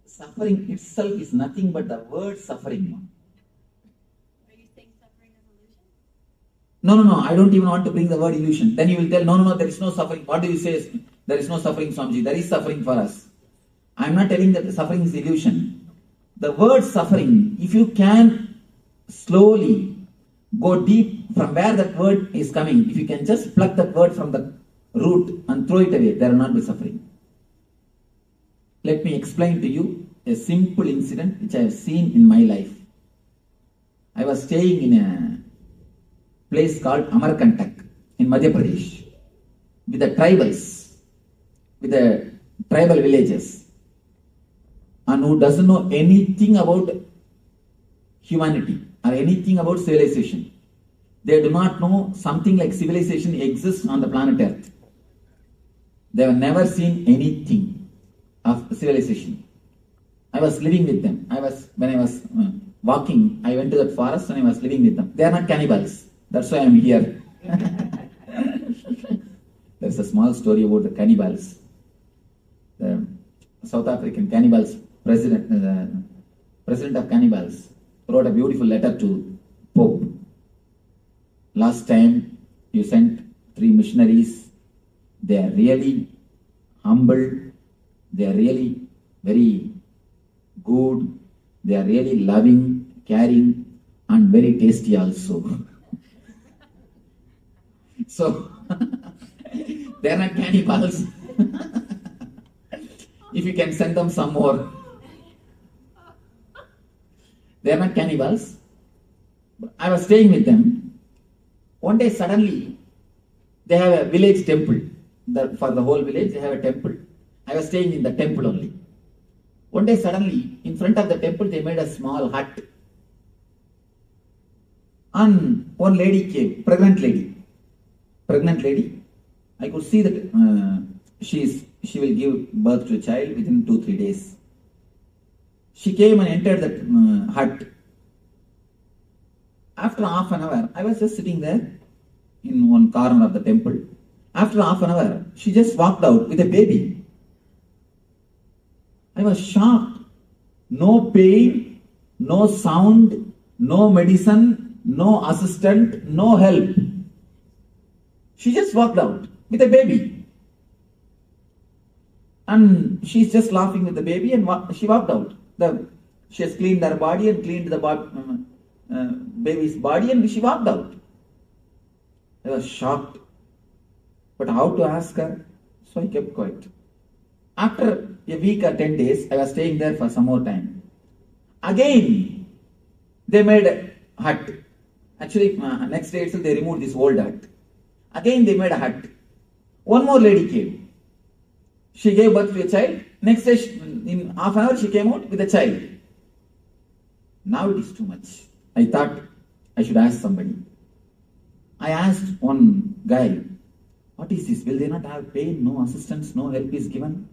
Suffering itself is nothing but the word suffering, ma. Are you saying suffering is illusion? No, I don't even want to bring the word illusion. Then you will tell, no, there is no suffering. What do you say? There is no suffering, Swamiji. There is suffering for us. I am not telling that the suffering is illusion. The word suffering, if you can slowly go deep from where that word is coming, if you can just pluck that word from the root and throw it away, there will not be suffering. Let me explain to you a simple incident which I have seen in my life. I was staying in a place called Amarkantak in Madhya Pradesh with the tribals, with the tribal villages, and who doesn't know anything about humanity or anything about civilization. They do not know something like civilization exists on the planet Earth. They have never seen anything of civilization. I was living with them. When I was walking, I went to that forest and I was living with them. They are not cannibals. That's why I am here. There's a small story about the cannibals. The South African cannibals president of cannibals wrote a beautiful letter to Pope. Last time you sent 3 missionaries. They are really humble. They are really very good. They are really loving, caring, and very tasty also. So, they are not cannibals. If you can send them some more. They are not cannibals. I was staying with them. One day suddenly, they have a village temple. For the whole village, they have a temple. I was staying in the temple only. One day suddenly, in front of the temple, they made a small hut. And one lady came, pregnant lady. I could see that she will give birth to a child within 2-3 days. She came and entered the hut. After half an hour, I was just sitting there in one corner of the temple. After half an hour, she just walked out with a baby. I was shocked. No pain, no sound, no medicine, no assistant, no help. She just walked out with a baby. And she's just laughing with the baby and she walked out. She has cleaned her body and cleaned the baby's body and she walked out. I was shocked. But how to ask her? So I kept quiet. After a week or 10 days, I was staying there for some more time. Again, they made a hut. Actually, next day itself they removed this old hut. Again they made a hut. One more lady came. She gave birth to a child. Next day, in half an hour, she came out with a child. Now it is too much. I thought I should ask somebody. I asked one guy, what is this? Will they not have pain? No assistance, no help is given?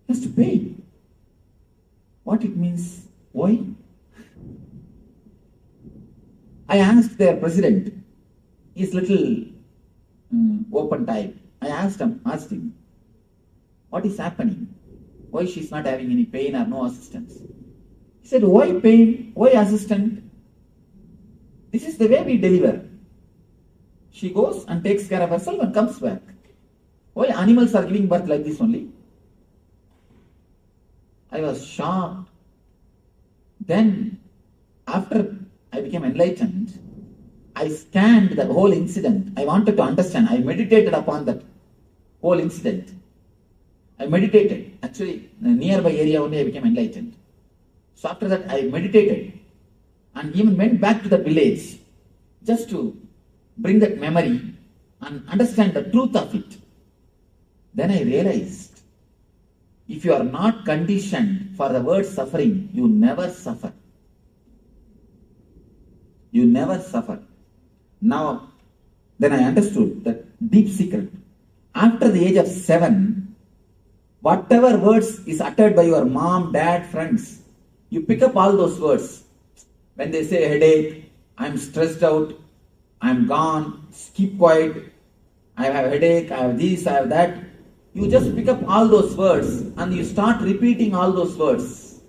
Just to pay. What it means? Why? I asked their president. He's little open type. I asked him, what is happening? Why she's not having any pain or no assistance? He said, why pain? Why assistant? This is the way we deliver. She goes and takes care of herself and comes back. Why animals are giving birth like this only? I was shocked. Then, after I became enlightened, I scanned the whole incident. I wanted to understand. I meditated upon that whole incident. I meditated. Actually, in a nearby area only I became enlightened. So after that, I meditated and even went back to the village just to bring that memory and understand the truth of it. Then I realized, if you are not conditioned for the word suffering, you never suffer. You never suffer. Now, then I understood that deep secret. After the age of 7, whatever words is uttered by your mom, dad, friends, you pick up all those words. When they say headache, I'm stressed out, I'm gone, keep quiet, I have a headache, I have this, I have that. You just pick up all those words and you start repeating all those words.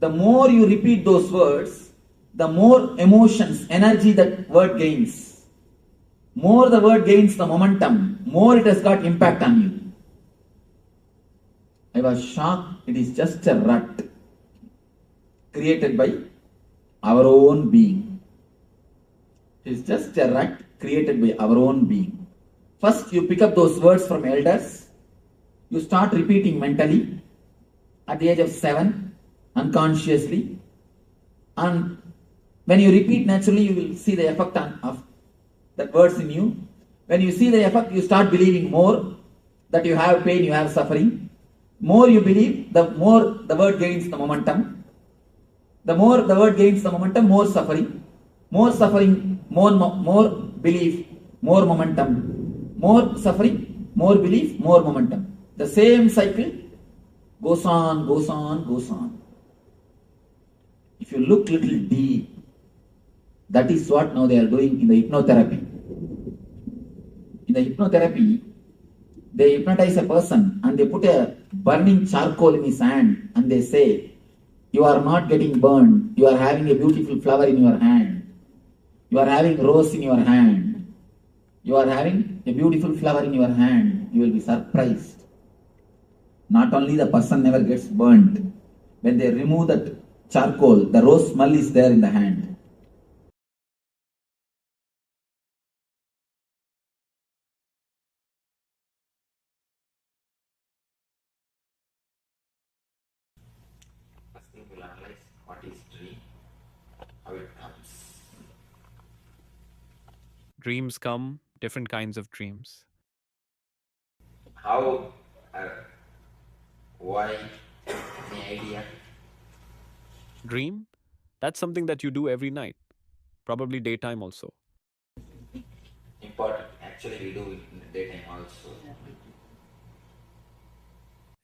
The more you repeat those words, the more emotions, energy that word gains. More the word gains the momentum, more it has got impact on you. I was shocked. It is just a rut created by our own being. It is just a rut created by our own being. First, you pick up those words from elders. You start repeating mentally at the age of 7, unconsciously. And When you repeat naturally, you will see the effect of that words in you. When you see the effect, you start believing more that you have pain, you have suffering. More you believe, the more the word gains the momentum. The more the word gains the momentum, more suffering. More suffering, more belief, more momentum. More suffering, more belief, more momentum. The same cycle goes on, goes on, goes on. If you look little deep, that is what now they are doing in the hypnotherapy. In the hypnotherapy, they hypnotize a person and they put a burning charcoal in his hand and they say, you are not getting burned, you are having a beautiful flower in your hand, you are having rose in your hand, you are having a beautiful flower in your hand, you will be surprised. Not only the person never gets burned, when they remove that charcoal, the rose smell is there in the hand. First thing we'll analyze what is dream, how it comes. Dreams come, different kinds of dreams. How, why, any idea? Dream? That's something that you do every night, probably daytime also. Important. Actually, we do it in the daytime also.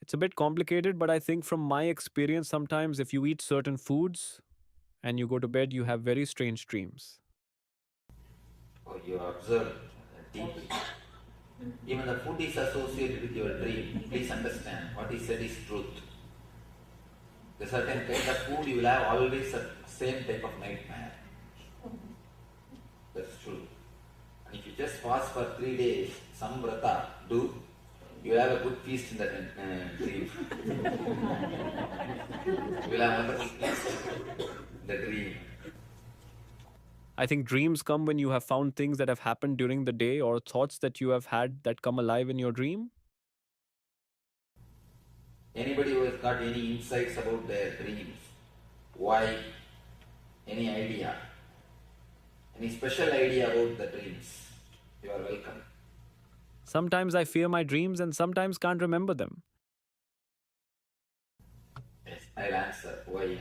It's a bit complicated, but I think from my experience, sometimes if you eat certain foods and you go to bed, you have very strange dreams. Or you observe deeply. Even the food is associated with your dream. Please understand what is said is truth. The certain kind of food you will have always the same type of nightmare. That's true. And if you just fast for 3 days, some vrata do, you will have a good feast in the dream. You will have wonderful feast in the dream. I think dreams come when you have found things that have happened during the day or thoughts that you have had that come alive in your dream. Anybody who has got any insights about their dreams, why, any idea, any special idea about the dreams, you are welcome. Sometimes I fear my dreams and sometimes can't remember them. Yes, I'll answer. Why?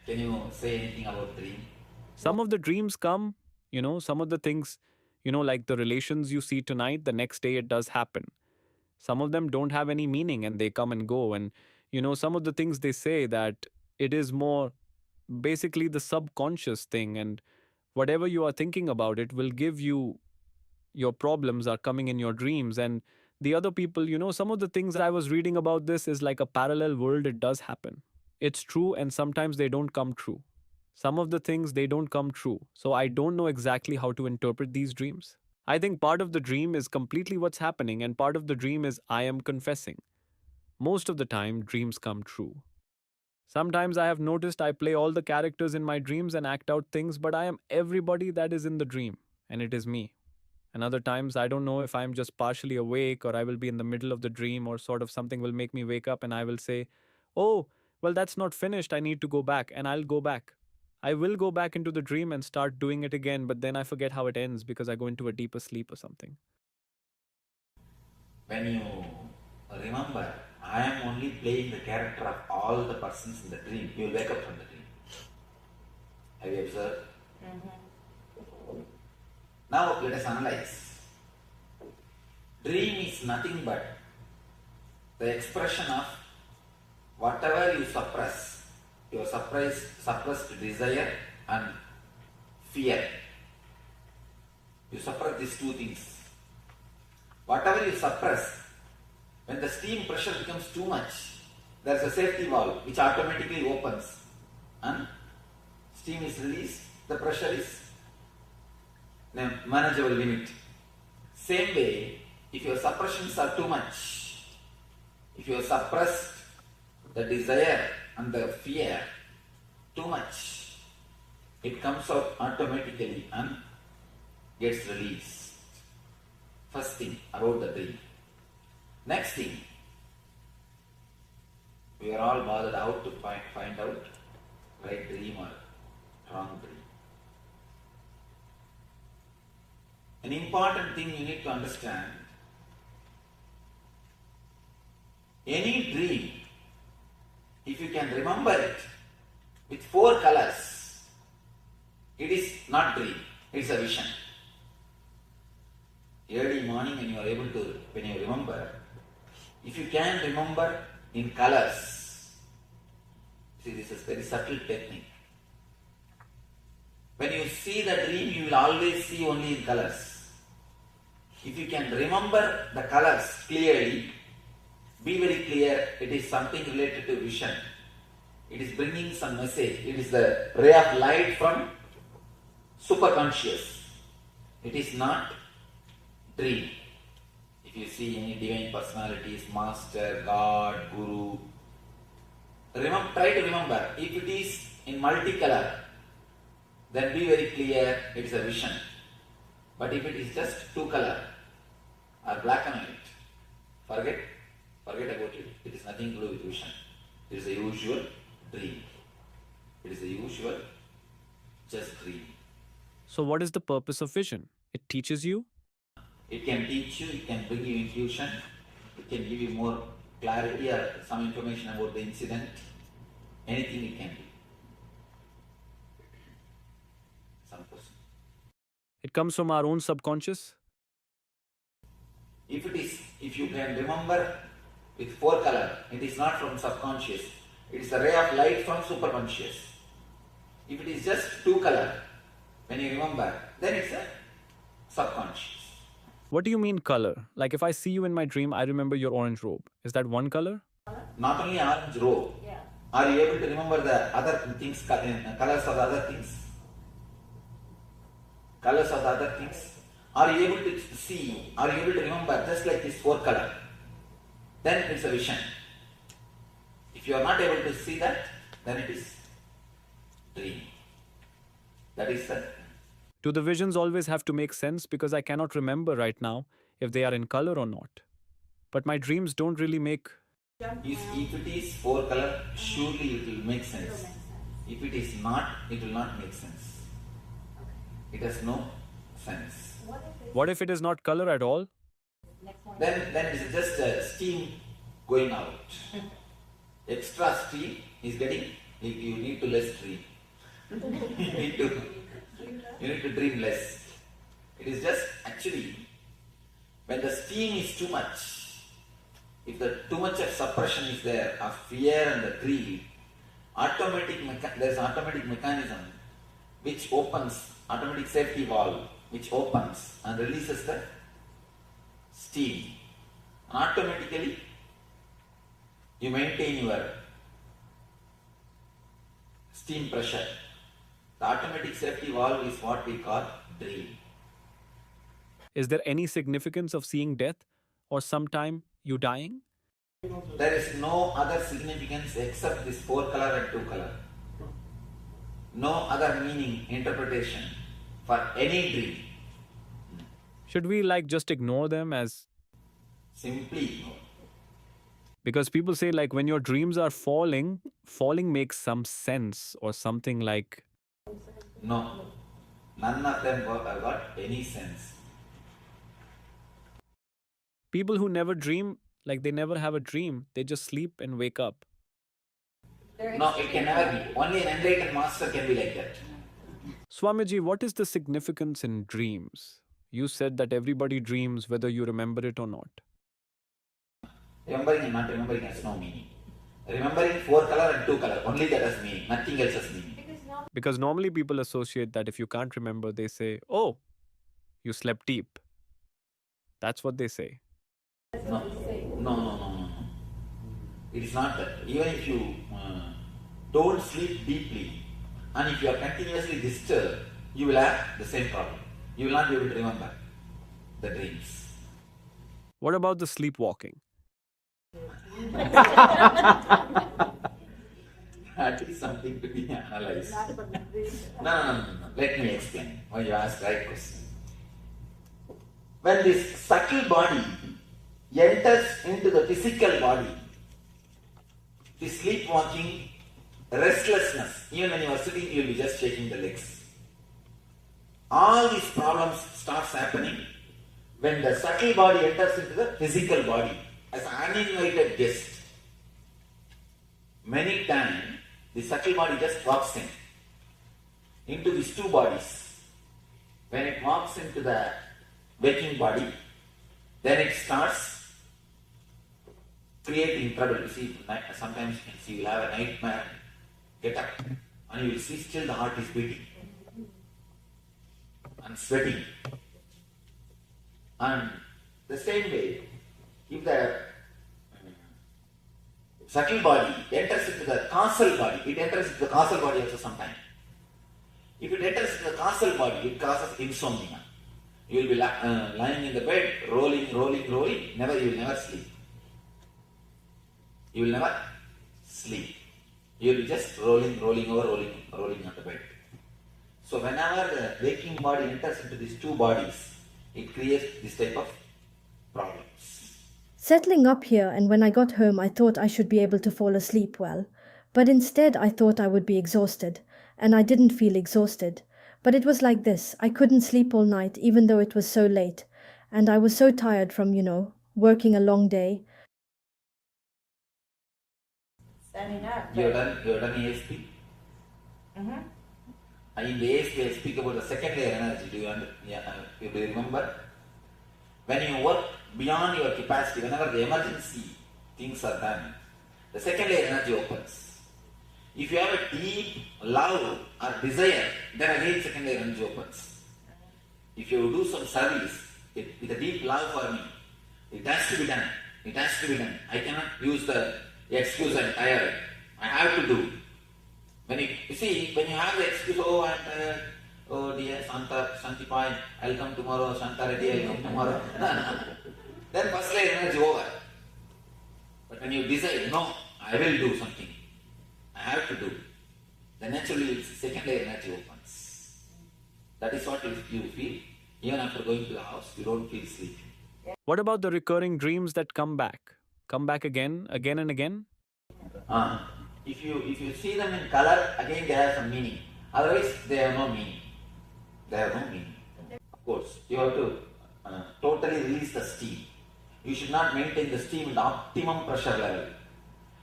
Can you say anything about dream? Some of the dreams come, some of the things, like the relations you see tonight, the next day it does happen. Some of them don't have any meaning and they come and go. And, some of the things they say that it is more basically the subconscious thing, and whatever you are thinking about, it will give you your problems are coming in your dreams. And the other people, some of the things that I was reading about this is like a parallel world. It does happen. It's true, and sometimes they don't come true. Some of the things they don't come true. So I don't know exactly how to interpret these dreams. I think part of the dream is completely what's happening, and part of the dream is I am confessing. Most of the time, dreams come true. Sometimes I have noticed I play all the characters in my dreams and act out things, but I am everybody that is in the dream, and it is me. And other times, I don't know if I'm just partially awake or I will be in the middle of the dream or sort of something will make me wake up and I will say, oh, well, that's not finished. I need to go back, and I'll go back. I will go back into the dream and start doing it again, but then I forget how it ends because I go into a deeper sleep or something. When you remember, I am only playing the character of all the persons in the dream, you will wake up from the dream. Have you observed? Now let us analyze. Dream is nothing but the expression of whatever you suppress, your suppressed desire and fear. You suppress these two things. Whatever you suppress, when the steam pressure becomes too much, there is a safety valve which automatically opens and steam is released, the pressure is in a manageable limit. Same way, if your suppressions are too much, if you suppress the desire and the fear too much, it comes out automatically and gets released. First thing about the dream. Next thing, we are all bothered out to find out right dream or wrong dream. An important thing you need to understand, any dream, if you can remember it with 4 colors, it is not dream, it is a vision. Early morning when you remember, if you can remember in colors, see, this is very subtle technique. When you see the dream, you will always see only in colors. If you can remember the colors clearly, be very clear, it is something related to vision. It is bringing some message. It is the ray of light from superconscious. It is not dream. If you see any divine personalities, master, God, guru, try to remember. If it is in multicolor, then be very clear, it is a vision. But if it is just 2 color or black and white, forget about it. It is nothing to do with vision. It is a usual dream. It is a usual just dream. So what is the purpose of vision? It teaches you? It can teach you, it can bring you intuition, it can give you more clarity or some information about the incident. Anything it can do. Some question. It comes from our own subconscious? If you can remember with 4 color, it is not from subconscious. It is a ray of light from superconscious. If it is just 2 color, when you remember, then it's a subconscious. What do you mean color? Like if I see you in my dream, I remember your orange robe. Is that one color? Not only orange robe. Yeah. Are you able to remember the other things, colors of the other things? Colors of the other things? Are you able to see, are you able to remember just like this 4 color? Then it's a vision. If you are not able to see that, then it is dream. That is the... Do the visions always have to make sense because I cannot remember right now if they are in color or not? But my dreams don't really make... If it is 4 color, surely it will make sense. If it is not, it will not make sense. It has no sense. What if it is not color at all? Then it is just steam going out. Extra steam is getting, you need to less dream. You need to dream less. It is just actually, when the steam is too much, if too much of suppression is there, of fear and the greed, there is an automatic mechanism which opens, automatic safety valve, which opens and releases the steam. And automatically, you maintain your steam pressure. The automatic safety valve is what we call dream. Is there any significance of seeing death or sometime you dying? There is no other significance except this 4 color and 2 color. No other meaning, interpretation for any dream. Should we just ignore them as... Simply ignore. Because people say when your dreams are falling makes some sense or something like... No, none of them have got any sense. People who never dream, they never have a dream, they just sleep and wake up. No, it can never be. Only an enlightened master can be like that. Swamiji, what is the significance in dreams? You said that everybody dreams whether you remember it or not. Remembering and not remembering has no meaning. Remembering 4 color and 2 color, only that has meaning, nothing else has meaning. Because normally people associate that if you can't remember, they say, oh, you slept deep. That's what they say. No. It is not that. Even if you don't sleep deeply and if you are continuously disturbed, you will have the same problem. You will not be able to remember the dreams. What about the sleepwalking? That is something to be analyzed. No. Let me explain why you asked the right question. When this subtle body enters into the physical body, the sleepwalking restlessness. Even when you are sitting, you will be just shaking the legs. All these problems starts happening when the subtle body enters into the physical body as an uninvited guest. Many times, the subtle body just walks into these two bodies. When it walks into the waking body, then it starts creating trouble. You see, sometimes you can see you'll have a nightmare, get up, and you will see still the heart is beating and sweating. And the same way, if the subtle body enters into the causal body, it enters into the causal body also sometimes. If it enters into the causal body, it causes insomnia. You will be lying in the bed, rolling, you will never sleep. You will never sleep. You will be just rolling on the bed. So whenever the waking body enters into these two bodies, it creates this type of problems. Settling up here, and when I got home, I thought I should be able to fall asleep well. But instead, I thought I would be exhausted, and I didn't feel exhausted. But it was like this. I couldn't sleep all night, even though it was so late. And I was so tired from, working a long day. Standing up. You have done ASP? Mm-hmm. In the ASP, I speak about the second layer energy. Do you remember? When you work beyond your capacity, whenever the emergency things are done, the second layer energy opens. If you have a deep love or desire, then again second layer energy opens. If you do some service with a deep love for me, it has to be done. I cannot use the excuse I'm tired. I have to do. When you have the excuse, I'm tired, oh dear, Shanti Pai, I'll come tomorrow, Shanta Reddy, I'll come tomorrow. Then first layer energy over. But when you decide, no, I will do something, I have to do, then naturally second layer energy opens. That is what you feel. Even after going to the house, you don't feel sleepy. What about the recurring dreams that come back? Come back again and again? If you see them in color, again they have some meaning. Otherwise, they have no meaning. Of course, you have to totally release the steam. You should not maintain the steam in the optimum pressure level.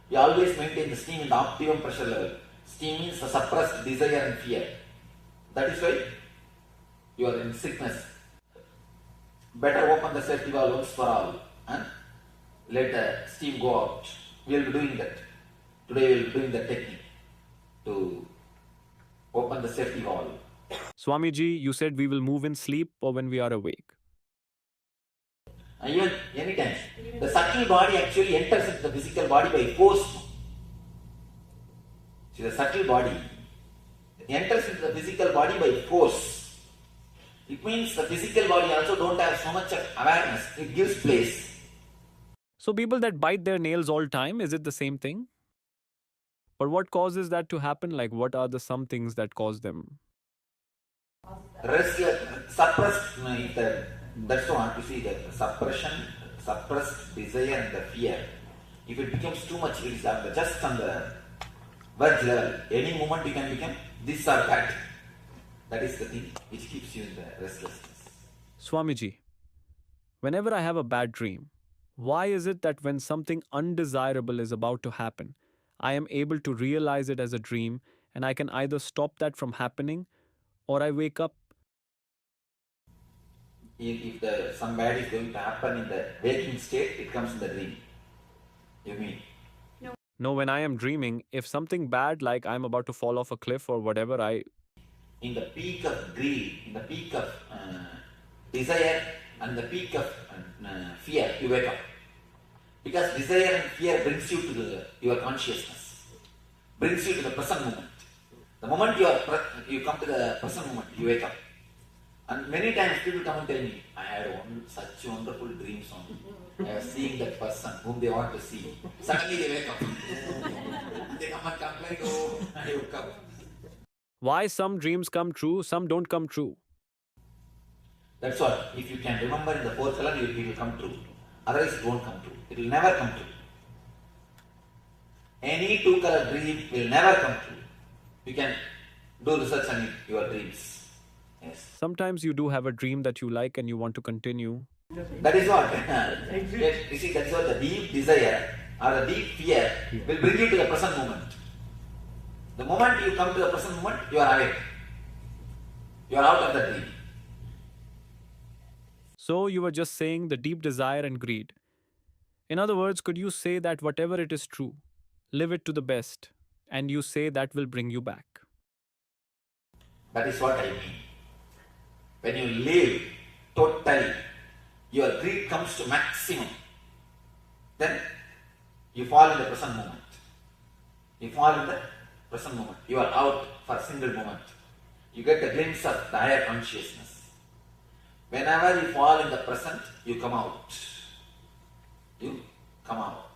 You always maintain the steam in the optimum pressure level. Steam means a suppressed desire and fear. That is why you are in sickness. Better open the safety valve once for all and let the steam go out. We will be doing that. Today we will be doing the technique to open the safety valve. Swamiji, you said we will move in sleep or when we are awake. Even anytime. The subtle body actually enters into the physical body by force. See, the subtle body enters into the physical body by force. It means the physical body also don't have so much of awareness. It gives place. So people that bite their nails all time, is it the same thing? But what causes that to happen? Like, what are the some things that cause them? Suppressed, that's what you see, the suppression, suppressed desire and the fear. If it becomes too much, it is just on the verge level. Any moment you can become this or that. That is the thing which keeps you in the restlessness. Swamiji, whenever I have a bad dream, why is it that when something undesirable is about to happen, I am able to realize it as a dream and I can either stop that from happening or I wake up? If some bad is going to happen in the waking state, it comes in the dream. You mean? No, when I am dreaming, if something bad like I'm about to fall off a cliff or whatever, in the peak of greed, in the peak of desire and the peak of fear, you wake up. Because desire and fear brings you to your consciousness, brings you to the present moment. The moment you come to the present moment, you wake up. And many times people come and tell me, I had such wonderful dreams on. I was seeing that person whom they want to see. Suddenly they wake up. They come and complain, oh, I woke up. Why some dreams come true, some don't come true? That's what. If you can remember in the fourth color, it will come true. Otherwise, it won't come true. It will never come true. Any two-color dream will never come true. You can do research on your dreams. Yes. Sometimes you do have a dream that you like and you want to continue. That is what. Yes, you see, that's what the deep desire or the deep fear will bring you to the present moment. The moment you come to the present moment, you are awake. You are out of the dream. So you were just saying the deep desire and greed. In other words, could you say that whatever it is true, live it to the best, and you say that will bring you back? That is what I mean. When you live totally, your greed comes to maximum. Then you fall in the present moment. You fall in the present moment. You are out for a single moment. You get a glimpse of the higher consciousness. Whenever you fall in the present, you come out. You come out.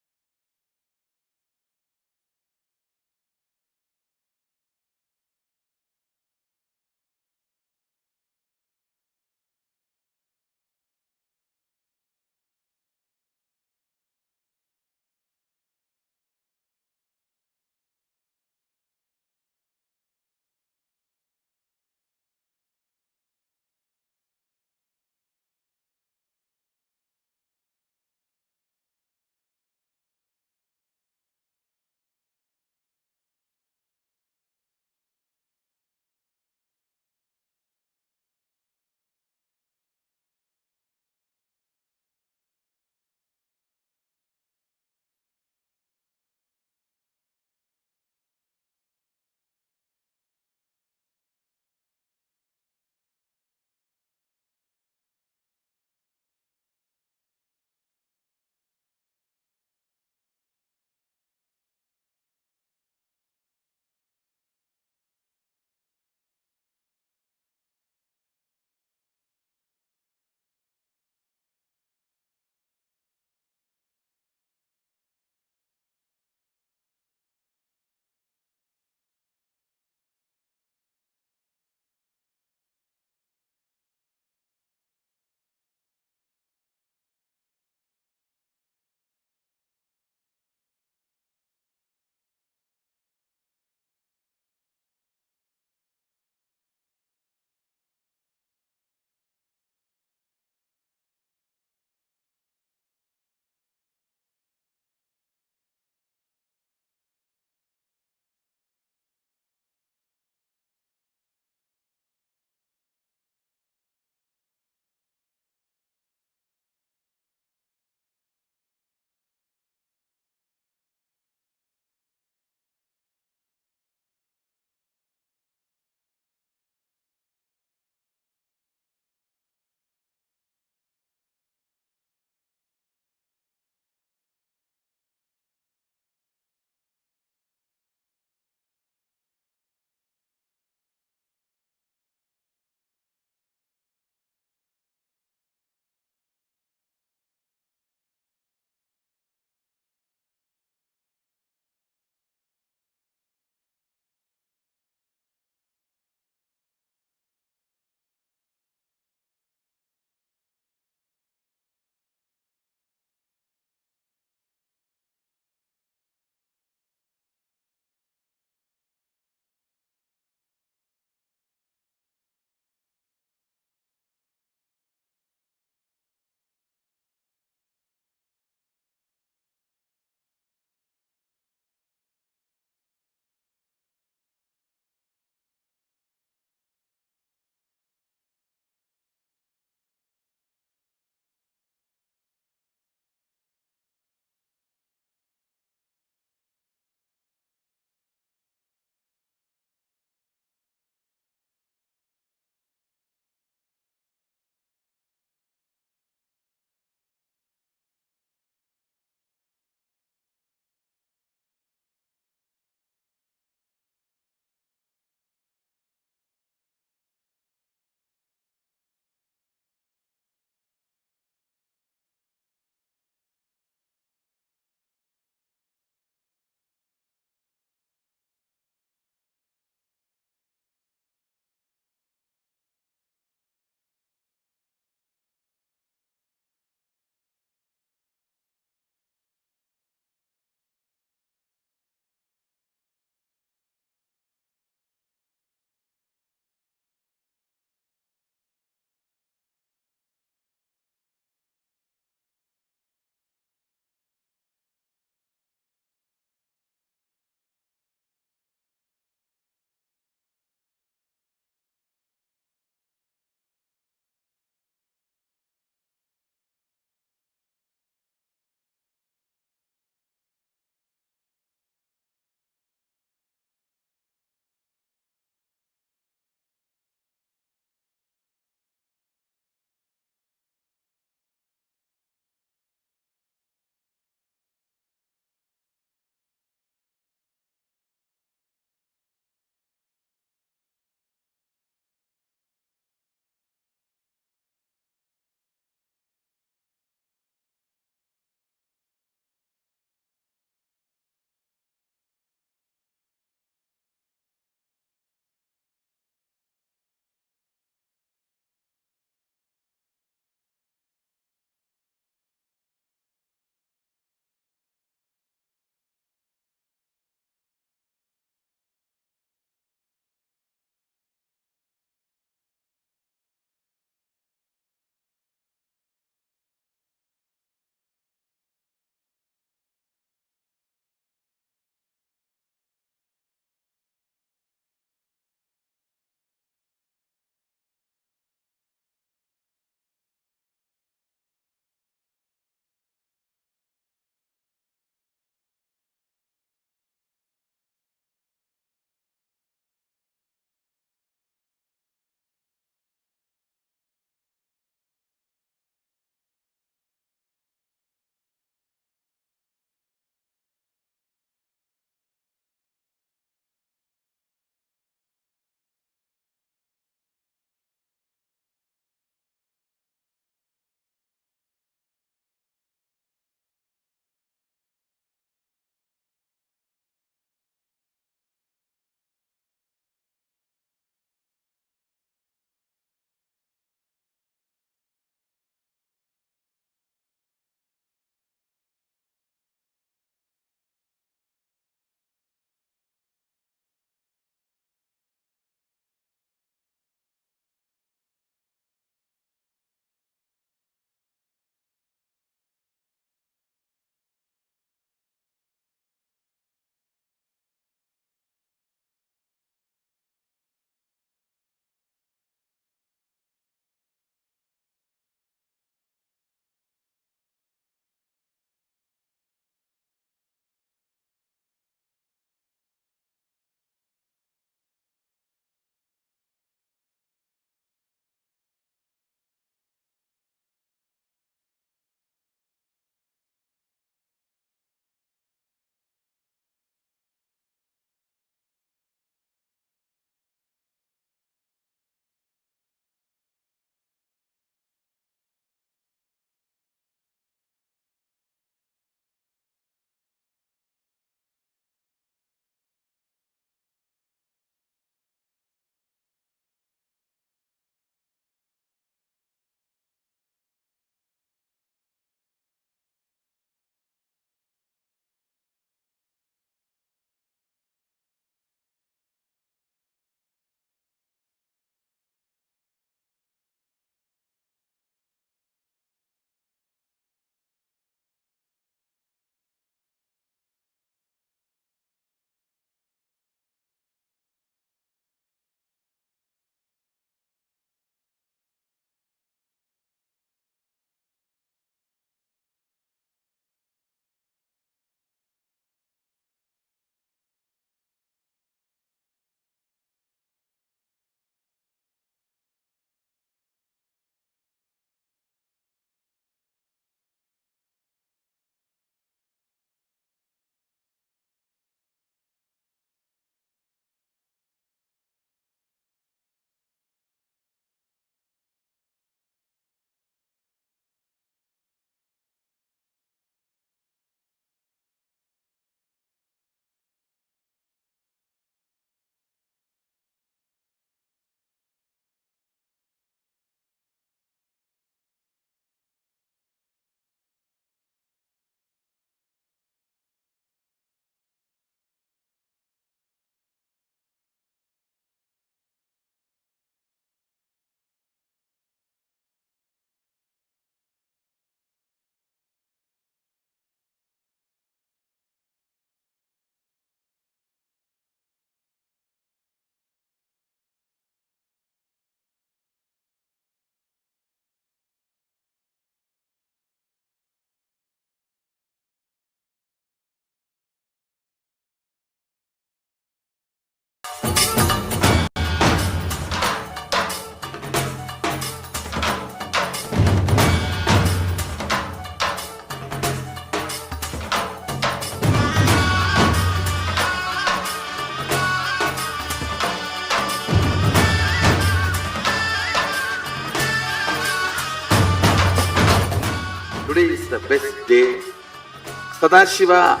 Sadashiva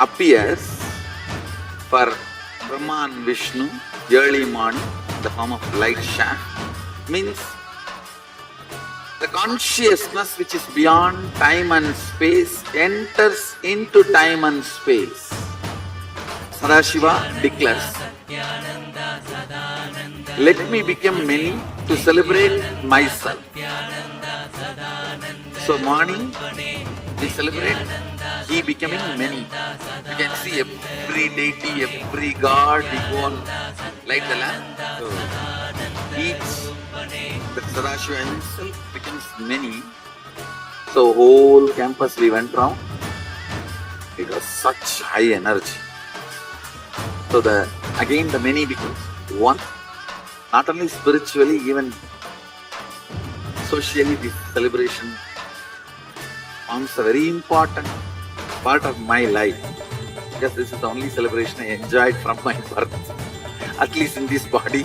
appears for Brahma and Vishnu early morning in the form of light shaft. Means the consciousness which is beyond time and space enters into time and space. Sadashiva declares, let me become many to celebrate myself. So morning we celebrate he becoming many. You can see every deity, every god, we go on light the lamp. So each, the Sadashiva himself becomes many. So whole campus we went round. It was such high energy. So again the many becomes one. Not only spiritually, even socially, this celebration forms a very important part of my life, because this is the only celebration I enjoyed from my birth, at least in this body.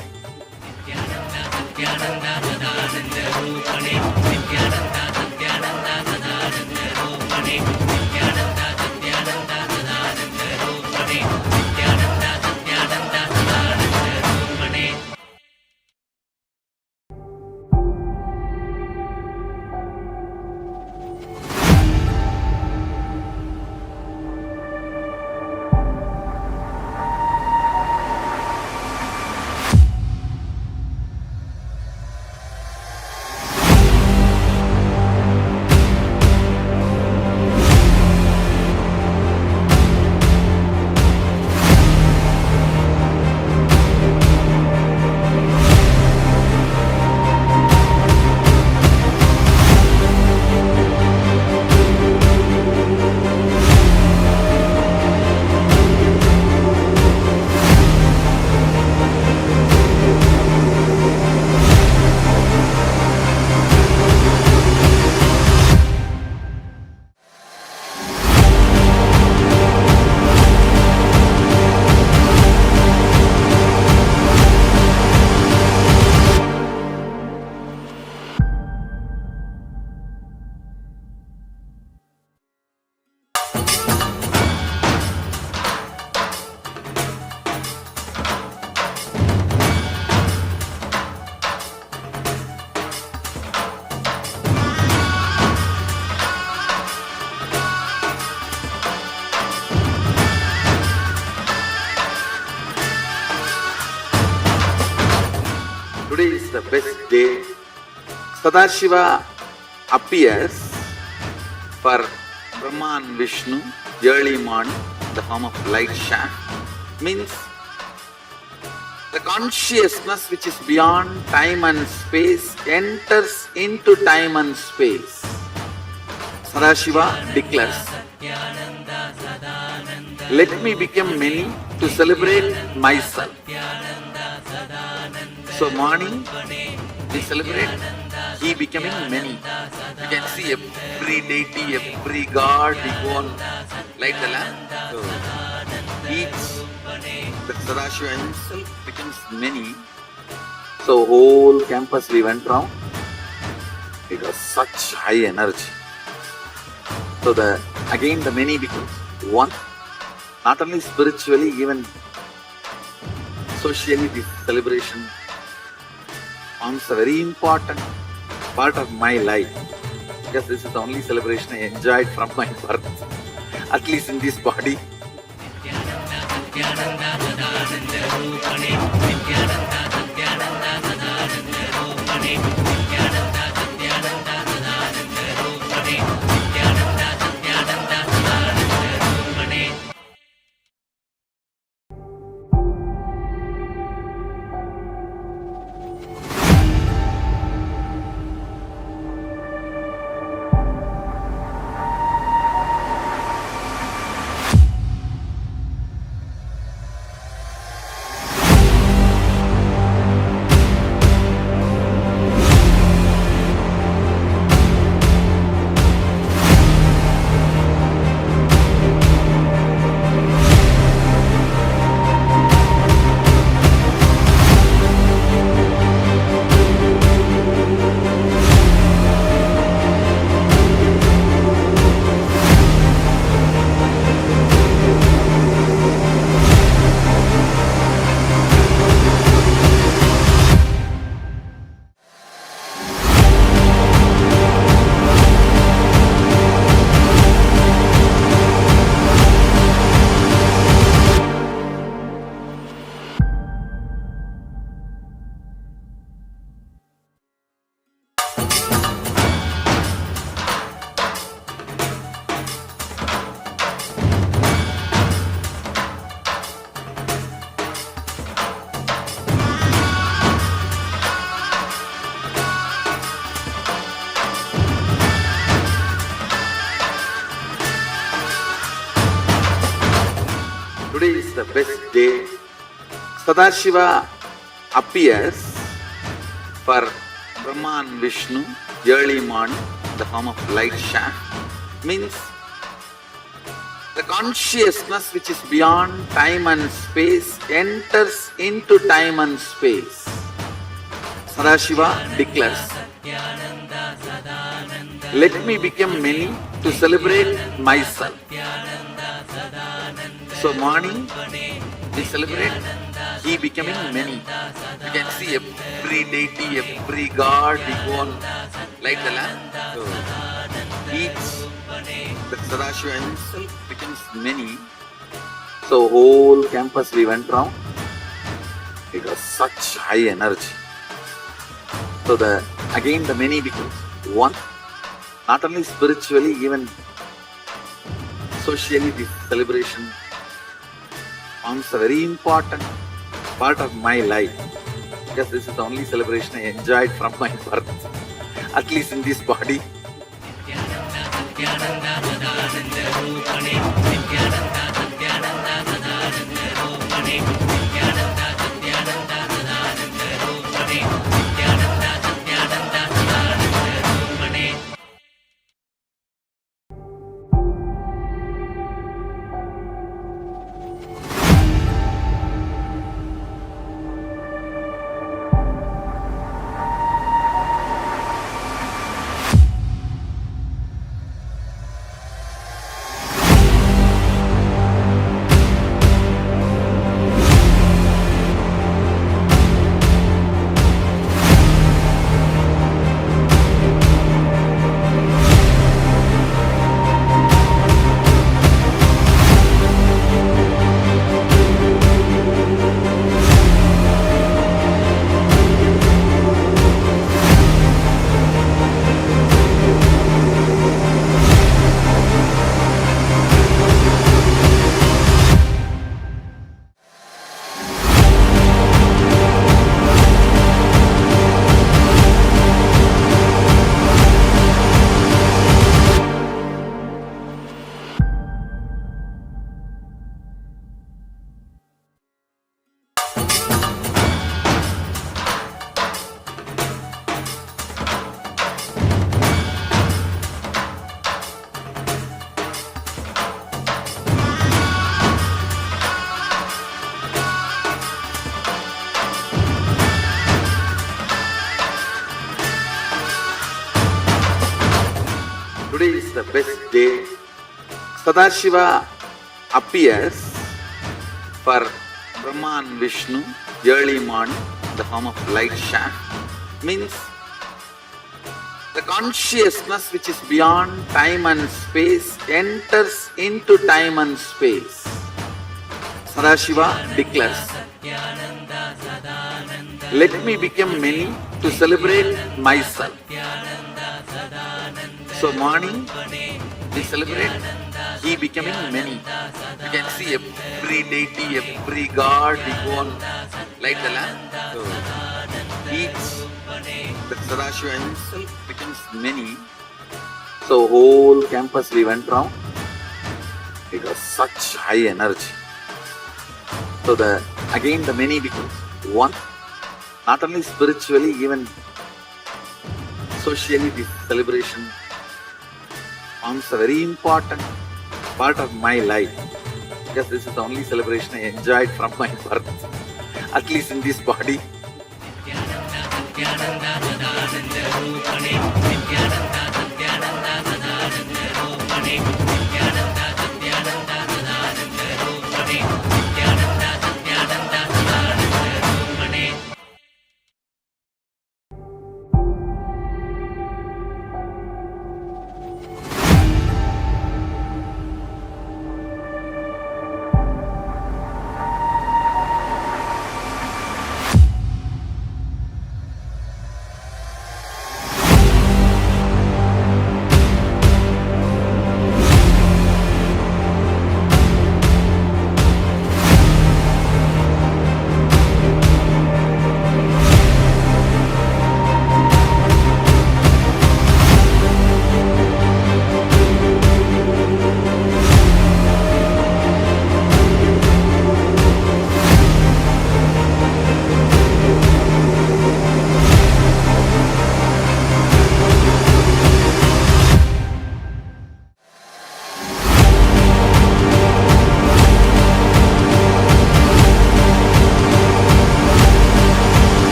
Today is the best day. Sadashiva appears for Brahma and Vishnu early morning in the form of light shaft. Means the consciousness which is beyond time and space enters into time and space. Sadashiva declares, let me become many to celebrate myself. So morning we celebrate he becoming many. You can see every deity, every god, we go on light the lamp. So each, the Sadashiva himself becomes many. So whole campus we went round. It was such high energy. So again the many becomes one. Not only spiritually, even socially, this celebration forms a very important part of my life, because this is the only celebration I enjoyed from my birth, at least in this body. Today is the best day. Sadashiva appears for Brahma and Vishnu early morning in the form of light shaft. Means the consciousness which is beyond time and space enters into time and space. Sadashiva declares, let me become many to celebrate myself. So morning we celebrate he becoming many. You can see every deity, every god, we go on light the lamp. So each, the Sadashiva himself becomes many. So whole campus we went round. It was such high energy. So again the many becomes one. Not only spiritually, even socially, this celebration forms a very important part of my life, because this is the only celebration I enjoyed from my birth, at least in this body. Today is the best day. Sadashiva appears for Brahma and Vishnu early morning in the form of light shaft. Means the consciousness which is beyond time and space enters into time and space. Sadashiva declares, let me become many to celebrate myself. So morning we celebrate he becoming many. You can see every deity, every god, we go on light the lamp. So each, the Sadashiva himself becomes many. So whole campus we went round. It was such high energy. So again the many becomes one. Not only spiritually, even socially, this celebration forms a very important part of my life, because this is the only celebration I enjoyed from my birth, at least in this body.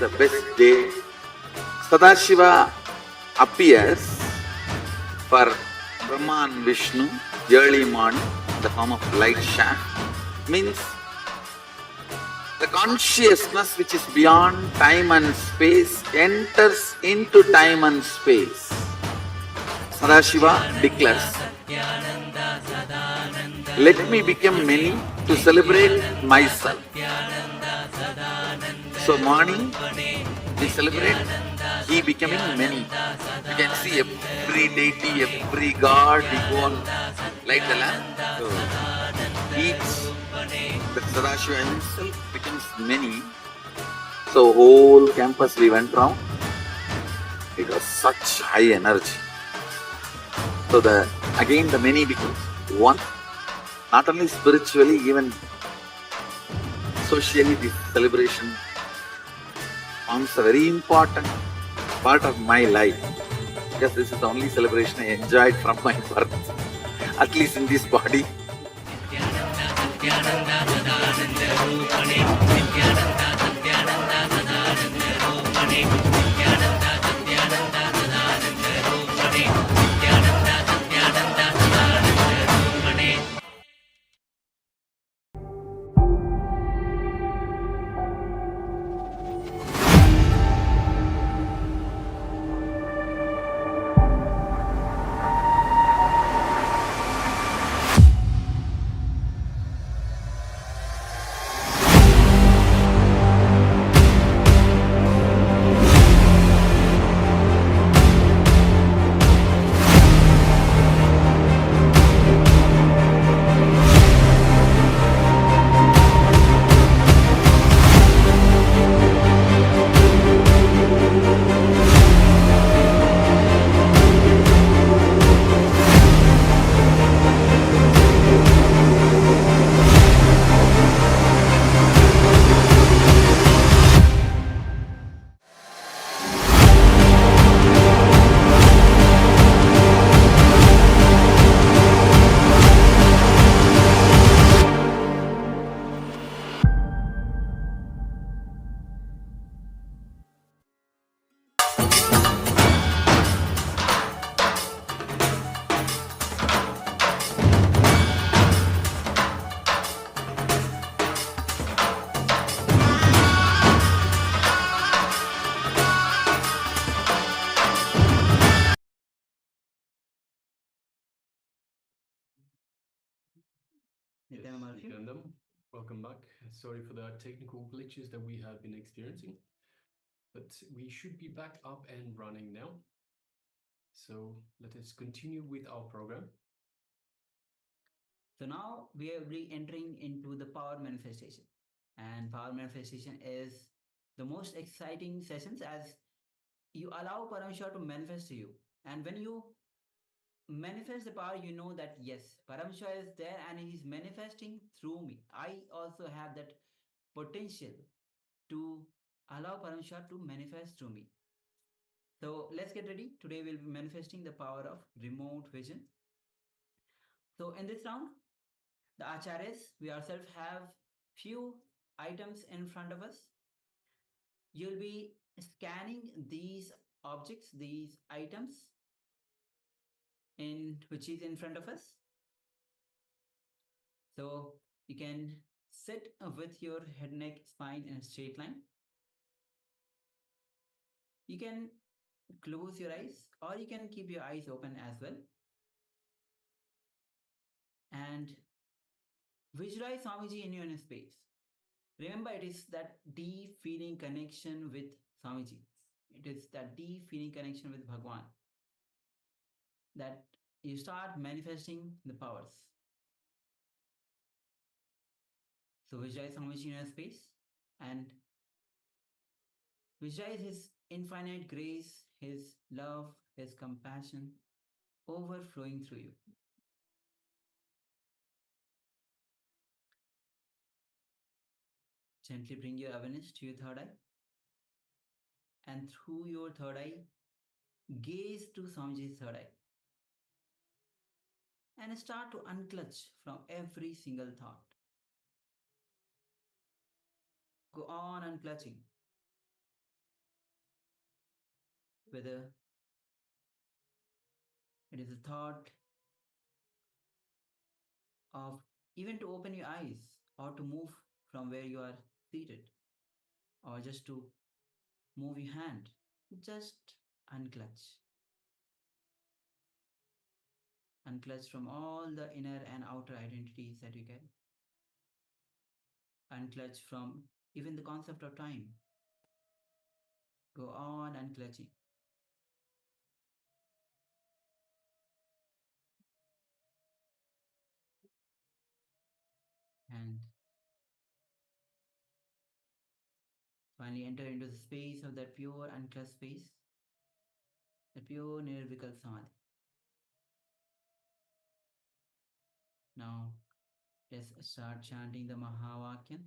the best day. Sadashiva appears for Brahma and Vishnu early morning in the form of light shaft. Means the consciousness which is beyond time and space enters into time and space. Sadashiva declares, let me become many to celebrate myself. So morning we celebrate he becoming many. You can see every deity, every god, we go and light the lamp. So the Sadashiva himself becomes many. So whole campus we went round. It was such high energy. So again the many becomes one. Not only spiritually, even socially, this celebration forms a very important part of my life, because this is the only celebration I enjoyed from my birth, at least in this body. Nithyananda, welcome back. Sorry for the technical glitches that we have been experiencing, but we should be back up and running now. So let us continue with our program. So now we are re-entering into the power manifestation. And power manifestation is the most exciting sessions, as you allow Parameshwar to manifest to you. And when you manifest the power, you know that yes, Parameshwar is there and he is manifesting through me. I also have that potential to allow Parameshwar to manifest through me. So let's get ready. Today we'll be manifesting the power of remote vision. So in this round, the acharyas, we ourselves have few items in front of us. You'll be scanning these objects, these items which is in front of us. So you can sit with your head, neck, spine in a straight line. You can close your eyes or you can keep your eyes open as well. And visualize Swamiji in your inner space. Remember, it is that deep feeling connection with Swamiji. It is that deep feeling connection with Bhagwan that you start manifesting the powers. So visualize Swamiji in your space and visualize his infinite grace, his love, his compassion overflowing through you. Gently bring your awareness to your third eye, and through your third eye, gaze to Swamiji's third eye and start to unclutch from every single thought. Go on unclutching. whether it is a thought of even to open your eyes or to move from where you are seated or just to move your hand, just unclutch. Unclutch from all the inner and outer identities that you get. Unclutch from even the concept of time. Go on unclutching. And finally enter into the space of that pure unclutched space, the pure nirvikal samadhi. Now let's start chanting the Mahavakyan.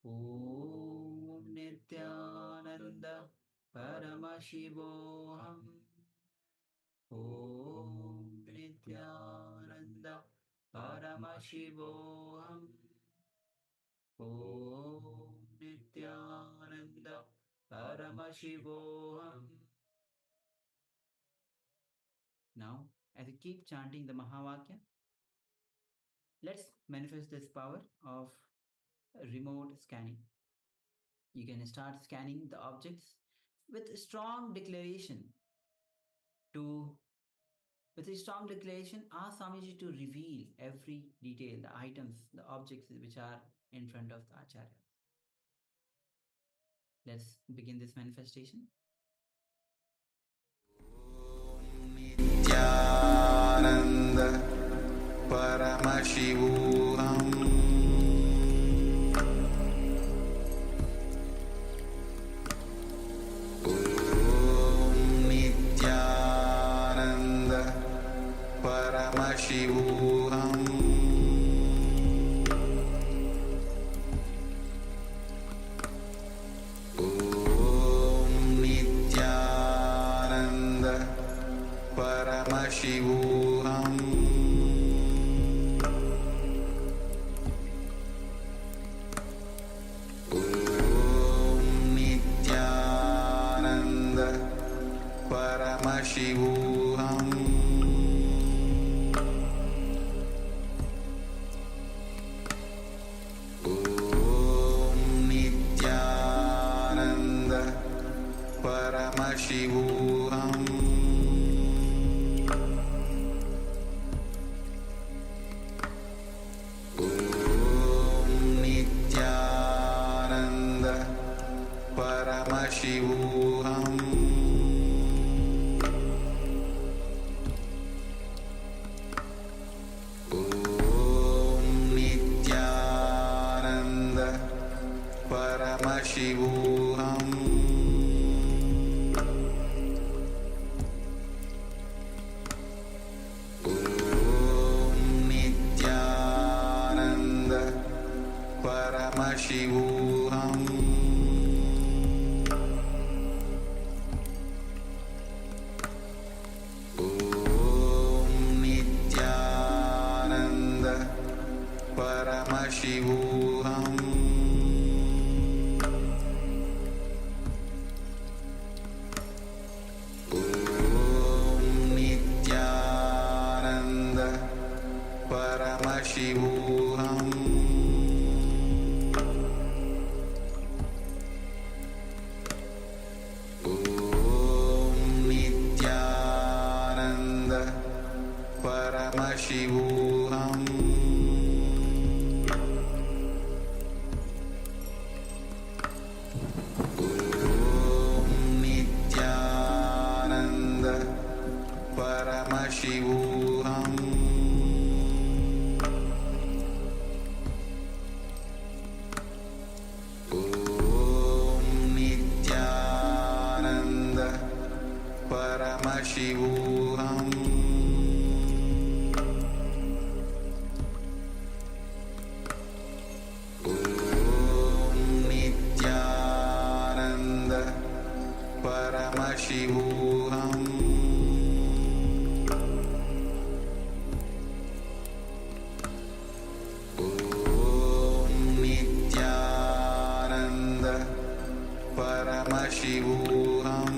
Om Nithyananda Paramashivoham. Om Nithyananda Paramashivoham. Om Nithyananda Paramashivoham. Now, as you keep chanting the Mahavakya, let's manifest this power of remote scanning. You can start scanning the objects with a strong declaration ask Swamiji to reveal every detail, the items, the objects which are in front of the Acharya. Let's begin this manifestation. Nithyananda Paramashivoham Nithyananda Paramashivoham Nithyananda Paramashivoham Nithyananda Paramashivoham Nithyananda Paramashivoham Nithyananda Paramashivoham Nithyananda Paramashivoham Nithyananda Paramashivoham Nithyananda Paramashivoham Nithyananda Paramashivoham Nithyananda Paramashivoham Nithyananda Paramashivoham Nithyananda Paramashivoham Nithyananda Paramashivoham Nithyananda Paramashivoham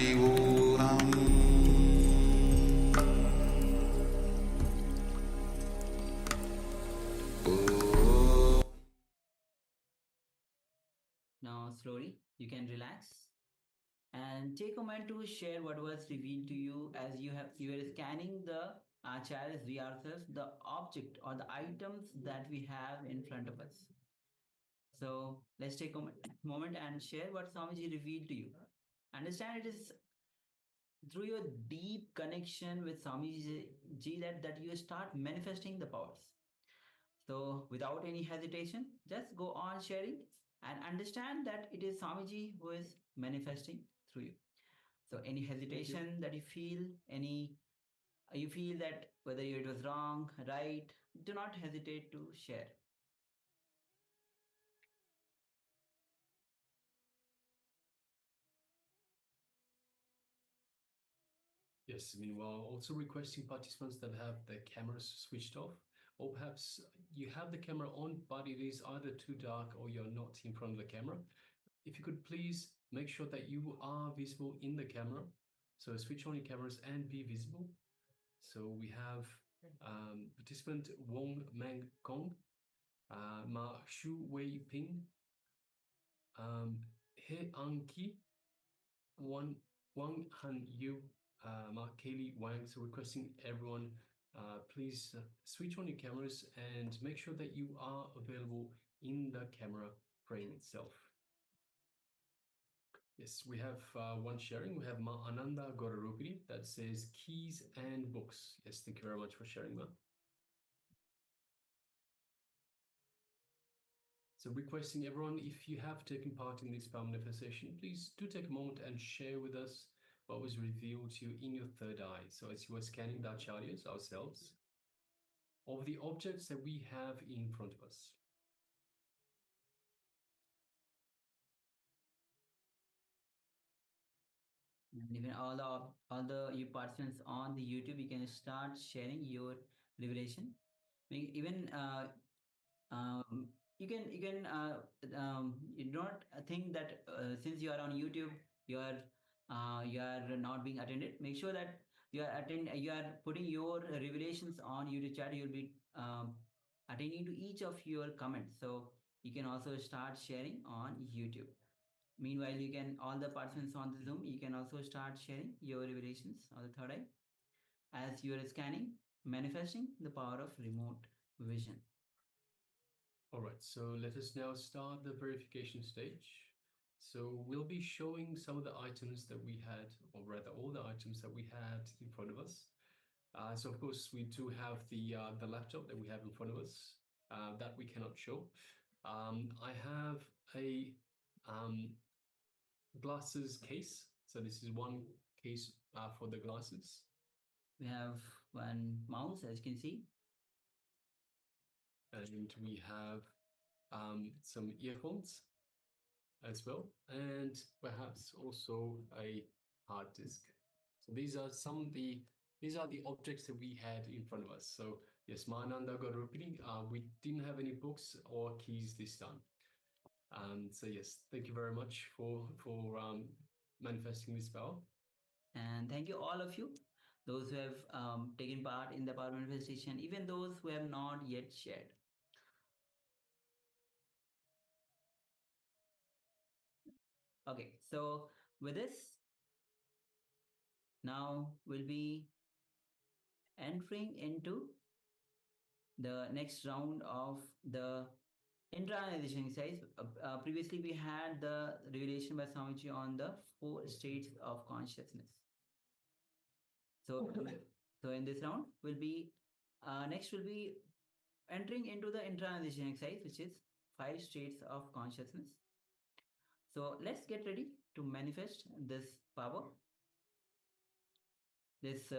Paramashivoham Now, slowly, you can relax and take a moment to share what was revealed to you as you were scanning the acharyas, the ourselves, the object or the items that we have in front of us. So let's take a moment and share what Swamiji revealed to you. Understand it is through your deep connection with Swamiji that you start manifesting the powers. So without any hesitation, just go on sharing and understand that it is Swamiji who is manifesting through you. So any hesitation that you feel, you feel that whether it was wrong, right, do not hesitate to share. Yes, meanwhile, also requesting participants that have their cameras switched off, or perhaps you have the camera on, but it is either too dark or you're not in front of the camera. If you could please make sure that you are visible in the camera. So switch on your cameras and be visible. So we have participant Wong Mang Kong, Ma Shu Wei Ping, He An Ki, Wang Han Yu, Ma Kaylee Wang. So requesting everyone, please switch on your cameras and make sure that you are available in the camera frame itself. Yes, we have one sharing. We have Ma Ananda Gorarupini that says keys and books. Yes, thank you very much for sharing, Ma. So requesting everyone, if you have taken part in this power manifestation, please do take a moment and share with us what was revealed to you in your third eye. So as you are scanning the acharyas ourselves, of the objects that we have in front of us. And even all the you participants on the YouTube, you can start sharing your revelation. Even you don't think that since you are on YouTube, you are not being attended. Make sure that you are putting your revelations on YouTube chat. You'll be attending to each of your comments. So you can also start sharing on YouTube. Meanwhile, you can all the participants on the Zoom, you can also start sharing your revelations on the third eye as you are scanning, manifesting the power of remote vision. All right, so let us now start the verification stage. So we'll be showing some of the items that we had, or rather all the items that we had in front of us. So of course we do have the laptop that we have in front of us that we cannot show. I have a glasses case. So this is one case for the glasses. We have one mouse, as you can see. And we have some earphones as well, and perhaps also a hard disk. So these are the objects that we had in front of us. So yes, Mananda Garupini, we didn't have any books or keys this time. So yes, thank you very much for manifesting this power. And thank you all of you, those who have taken part in the power manifestation, even those who have not yet shared. Okay, so with this, now we'll be entering into the next round of the internalization exercise. Previously, we had the revelation by Swamiji on the 4 states of consciousness. So, so in this round, we'll be next we'll be entering into the internalization exercise, which is 5 states of consciousness. So let's get ready to manifest this power. This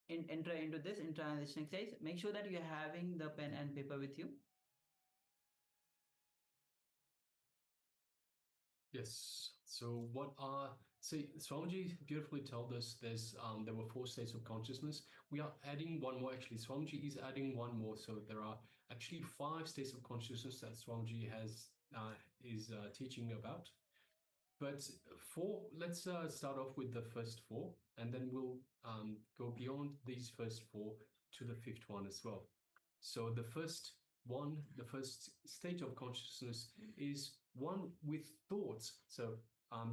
enter into this internalization exercise. Make sure that you're having the pen and paper with you. Yes. So Swamiji beautifully told us there were 4 states of consciousness. We are adding one more. Actually, Swamiji is adding one more. So there are actually 5 states of consciousness that Swamiji is teaching about. But let's start off with the first four, and then we'll go beyond these first four to the fifth one as well. So the first state of consciousness is one with thoughts. So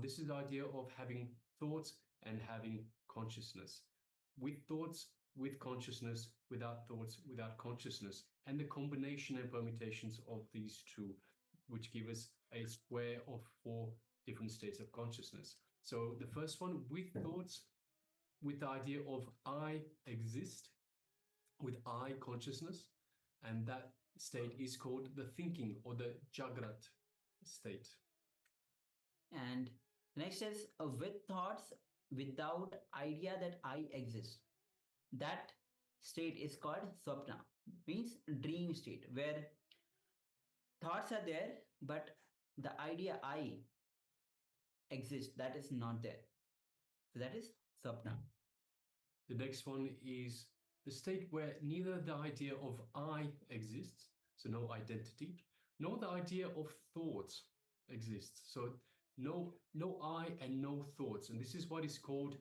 this is the idea of having thoughts and having consciousness. With thoughts, with consciousness, without thoughts, without consciousness, and the combination and permutations of these two, which give us a square of 4 different states of consciousness. So the first one, with thoughts, with the idea of I exist, with I consciousness, and that state is called the thinking or the Jagrat state. And next is with thoughts without idea that I exist. That state is called swapna, means dream state, where thoughts are there, but the idea I exist, that is not there. So that is swapna. The next one is the state where neither the idea of I exists, so no identity, nor the idea of thoughts exists. So no I and no thoughts. And this is what is called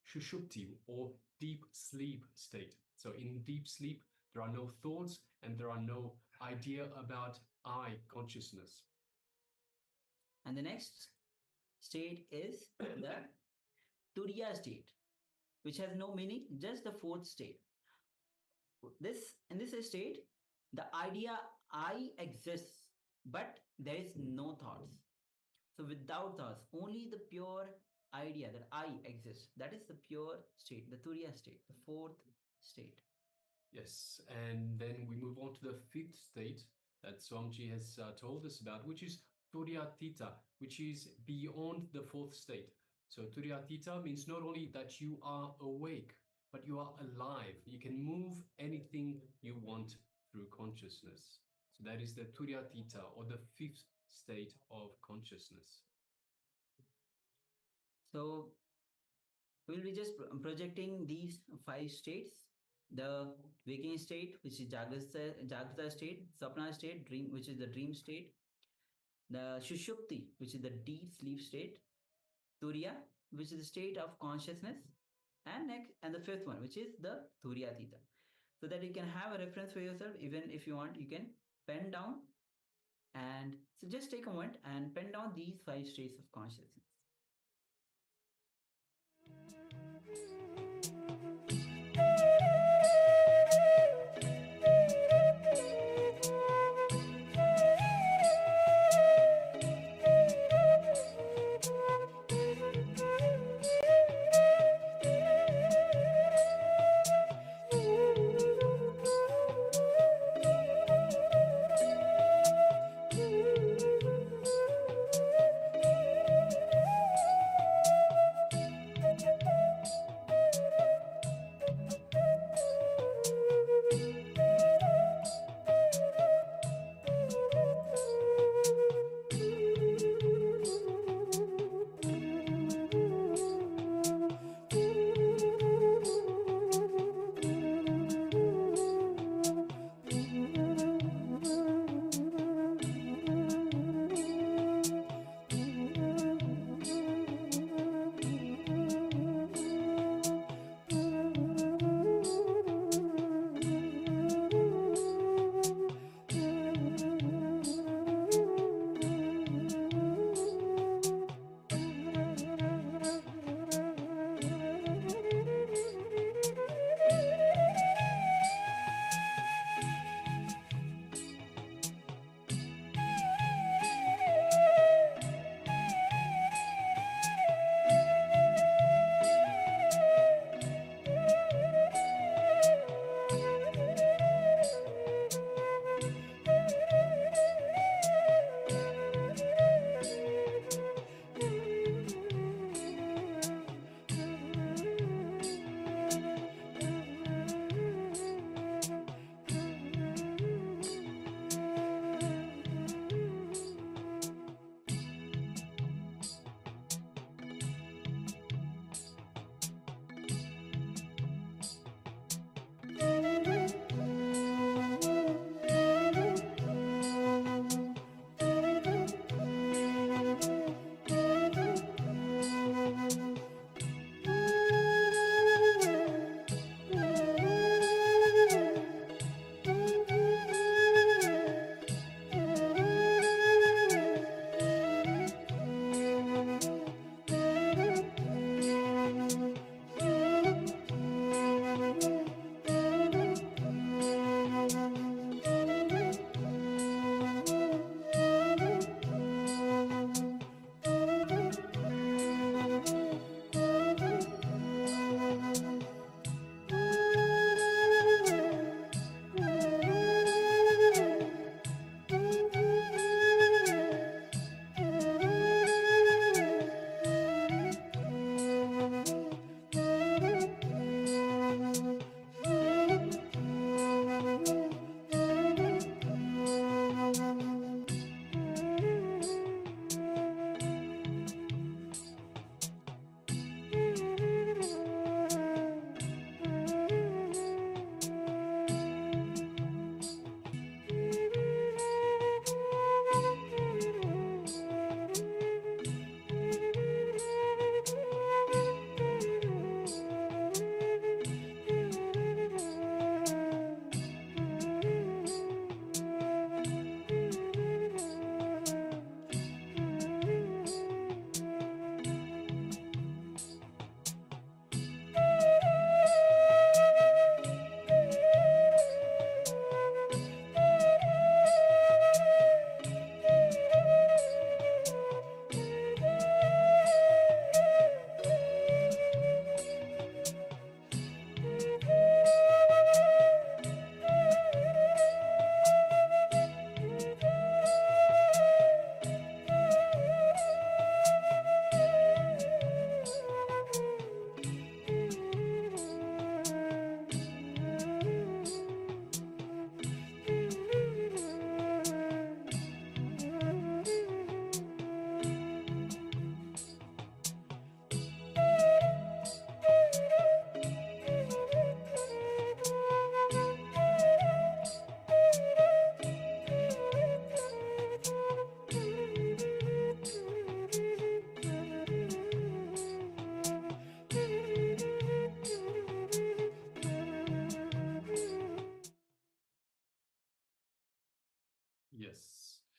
Shushupti or deep sleep state. So in deep sleep, there are no thoughts and there are no idea about I consciousness. And the next state is the Turiya state, which has no meaning, just the fourth state. In this state, the idea I exists, but there is no thoughts. So without thoughts, only the pure idea that I exist. That is the pure state, the Turiya state, the fourth state. Yes, and then we move on to the fifth state that Swamiji has told us about, which is Turyatita, which is beyond the fourth state. So Turyatita means not only that you are awake, but you are alive. You can move anything you want through consciousness. So that is the Turyatita, or the fifth state of consciousness. So we'll be just projecting these 5 states: the waking state, which is Jagrata state; Sapna state, dream, which is the dream state; the Shushupti, which is the deep sleep state; Turiya, which is the state of consciousness; and the fifth one, which is the Turyatita. So that you can have a reference for yourself. Even if you want, you can pen down. And so just take a moment and pen down these 5 states of consciousness.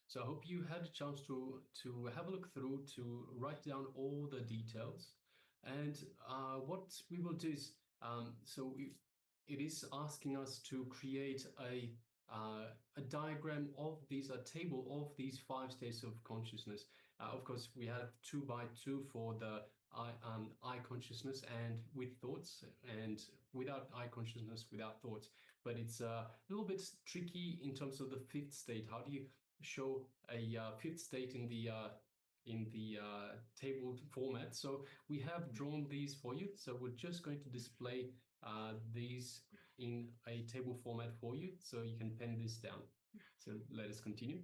So I hope you had a chance to have a look through, to write down all the details. And what we will do is, it is asking us to create a diagram of these, a table of these 5 states of consciousness. Of course, we have 2 by 2 for the eye consciousness and with thoughts, and without eye consciousness, without thoughts. But it's a little bit tricky in terms of the 5th state. How do you show a 5th state in the table format? So we have drawn these for you. So we're just going to display these in a table format for you, so you can pen this down. So let us continue.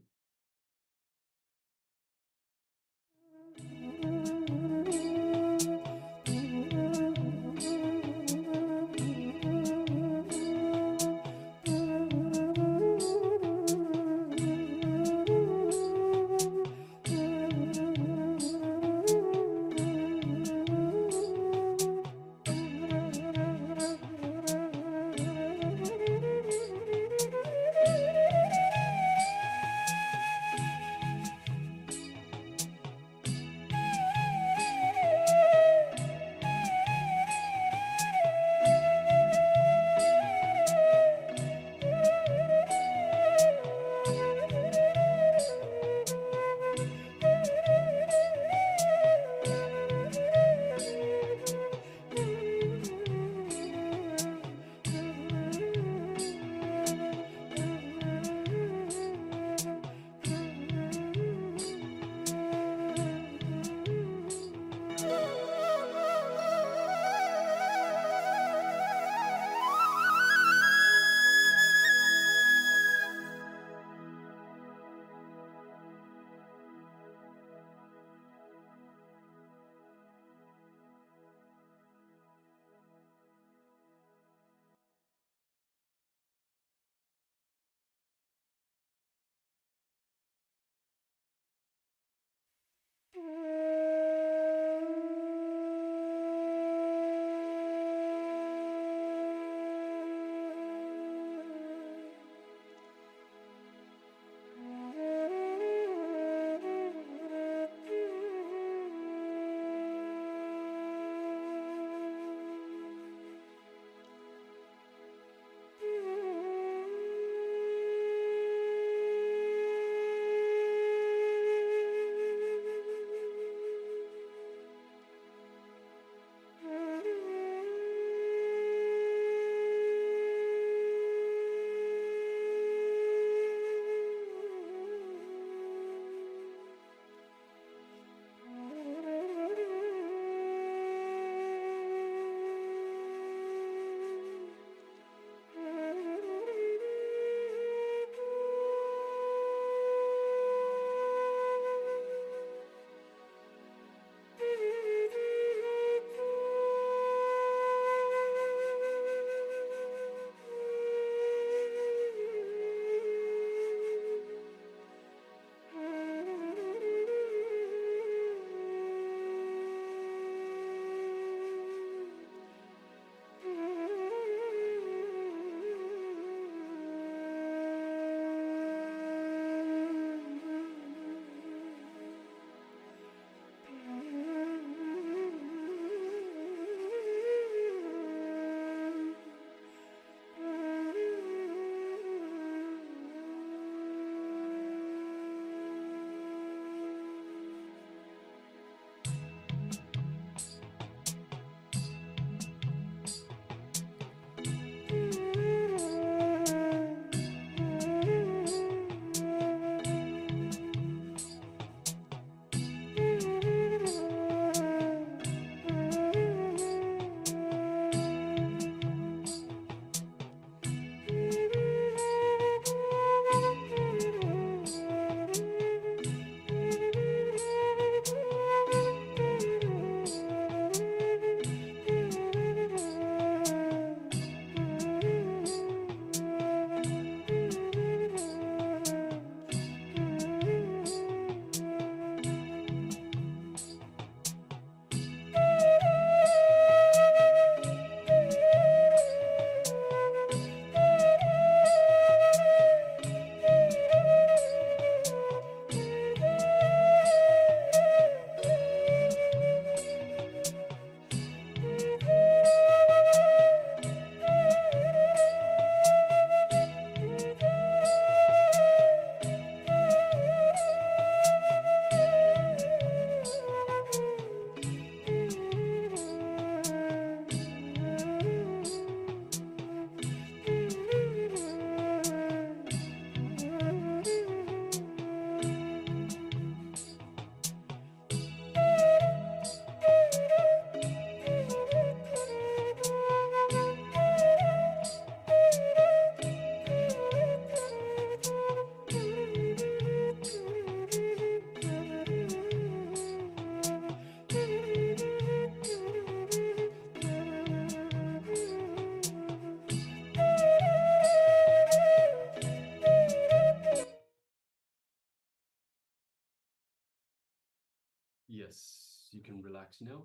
Yes, you can relax now.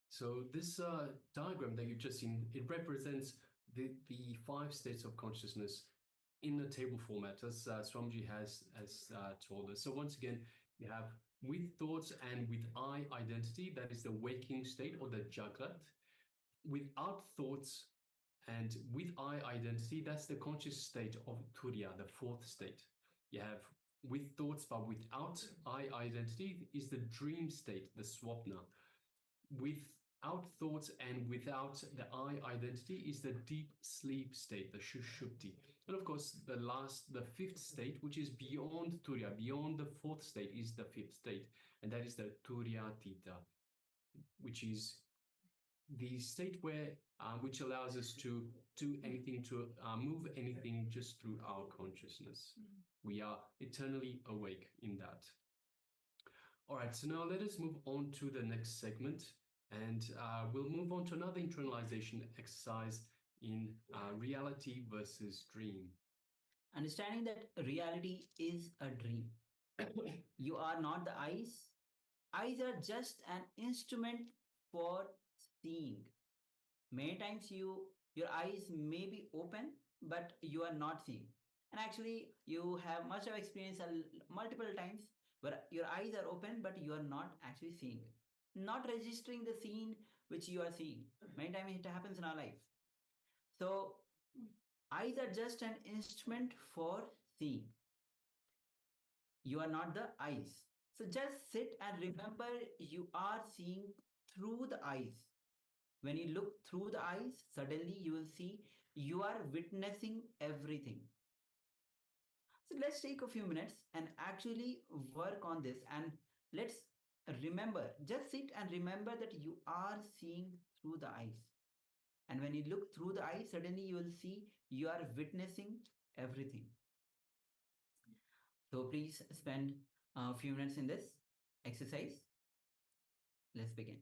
So this diagram that you've just seen, it represents the 5 states of consciousness in a table format, as Swamiji has told us. So once again, you have with thoughts and with I identity, that is the waking state or the Jagrat. Without thoughts and with I identity, that's the conscious state of Turiya, the 4th state. You have with thoughts but without I identity is the dream state, the Swapna. Without thoughts and without the I identity is the deep sleep state, the Shushupti. And of course, the 5th state, which is beyond Turiya, beyond the 4th state, is the 5th state, and that is the Turiyatita, which is the state where which allows us to do anything, to move anything just through our consciousness. We are eternally awake in that. All right, so now let us move on to the next segment, and we'll move on to another internalization exercise in reality versus dream. Understanding that reality is a dream. You are not the eyes. Eyes are just an instrument for seeing. Many times your eyes may be open, but you are not seeing. And actually, you have much of experience multiple times where your eyes are open, but you are not actually seeing, not registering the scene which you are seeing. Many times it happens in our life. So, eyes are just an instrument for seeing. You are not the eyes. So just sit and remember you are seeing through the eyes. When you look through the eyes, suddenly you will see you are witnessing everything. So let's take a few minutes and actually work on this, and let's remember, just sit and remember that you are seeing through the eyes. And when you look through the eyes, suddenly you will see you are witnessing everything. So please spend a few minutes in this exercise. Let's begin.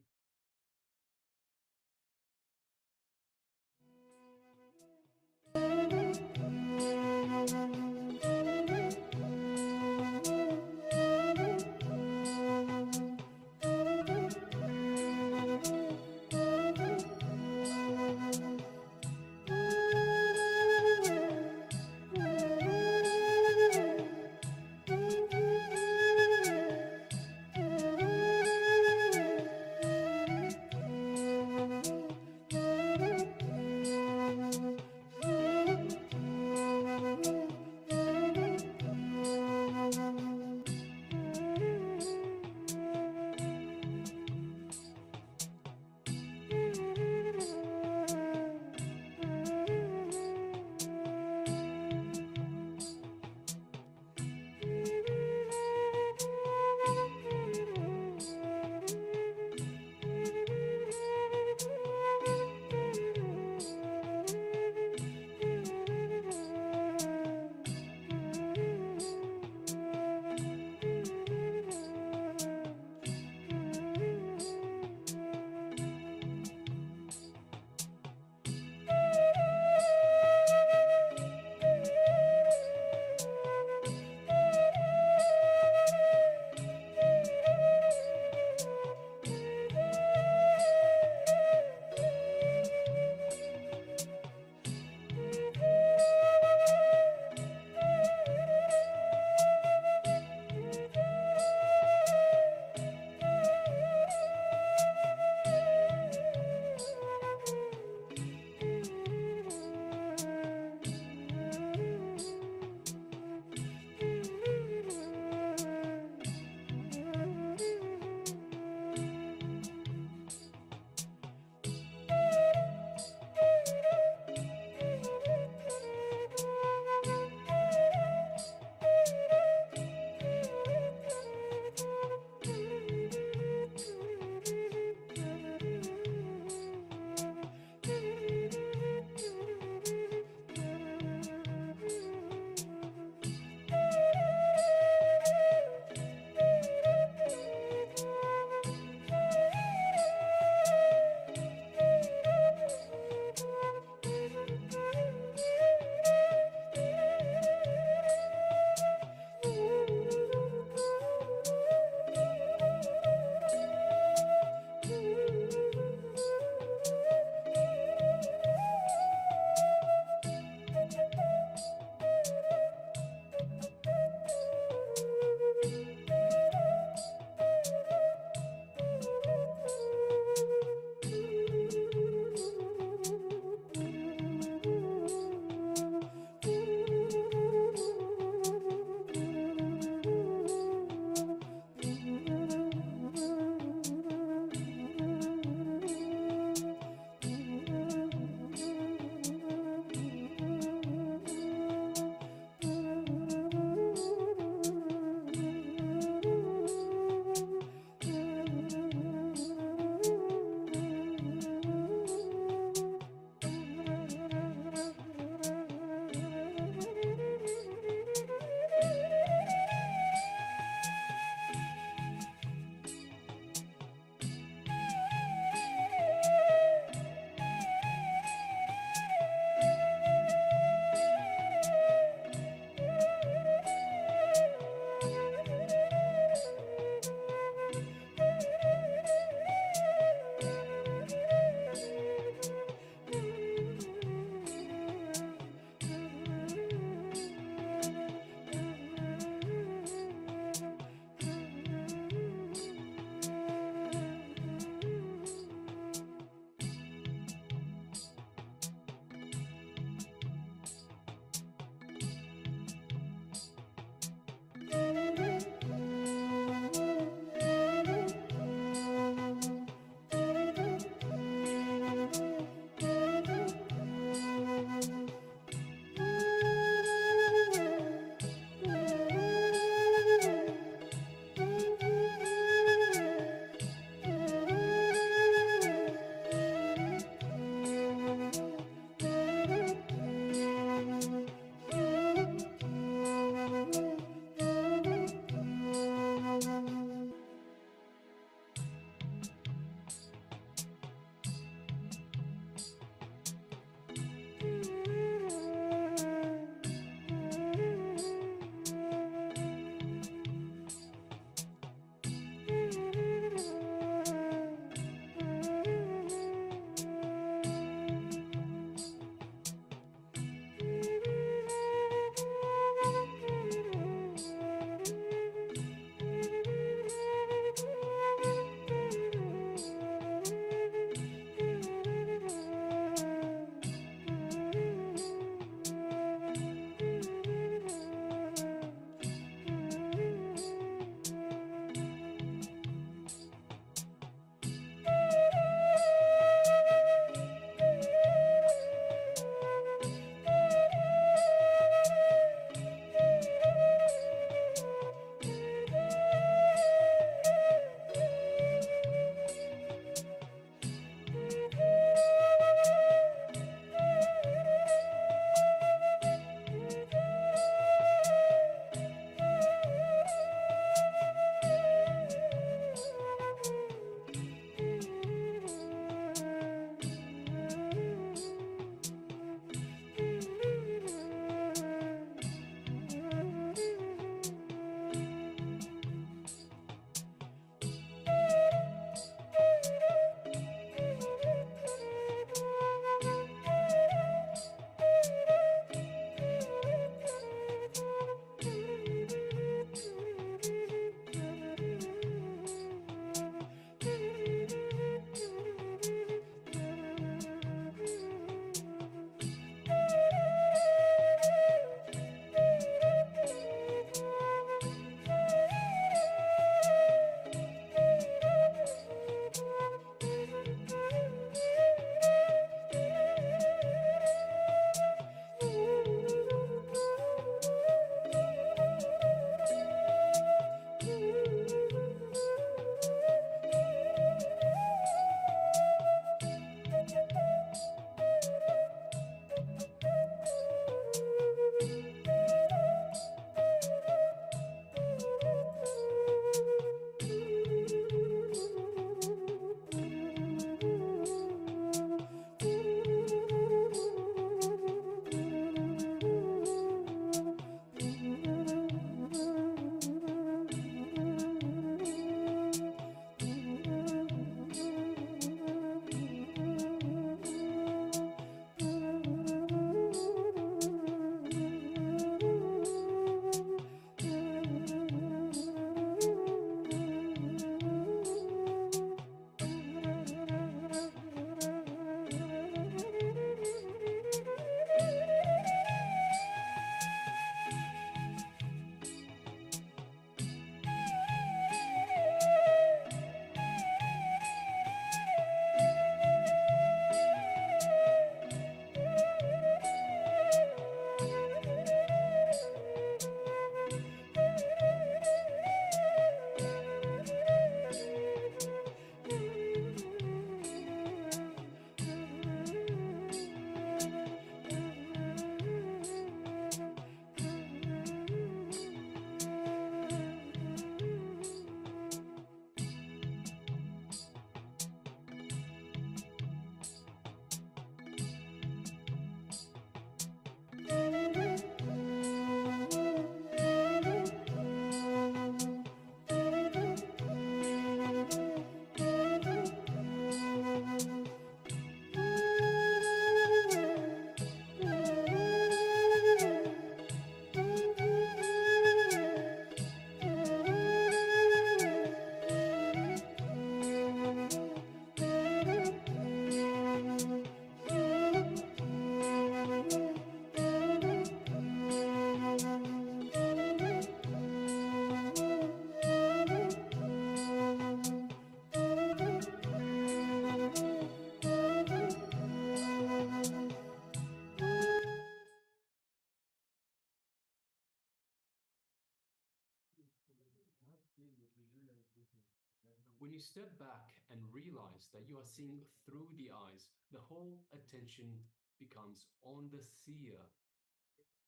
When you step back and realize that you are seeing through the eyes, the whole attention becomes on the seer.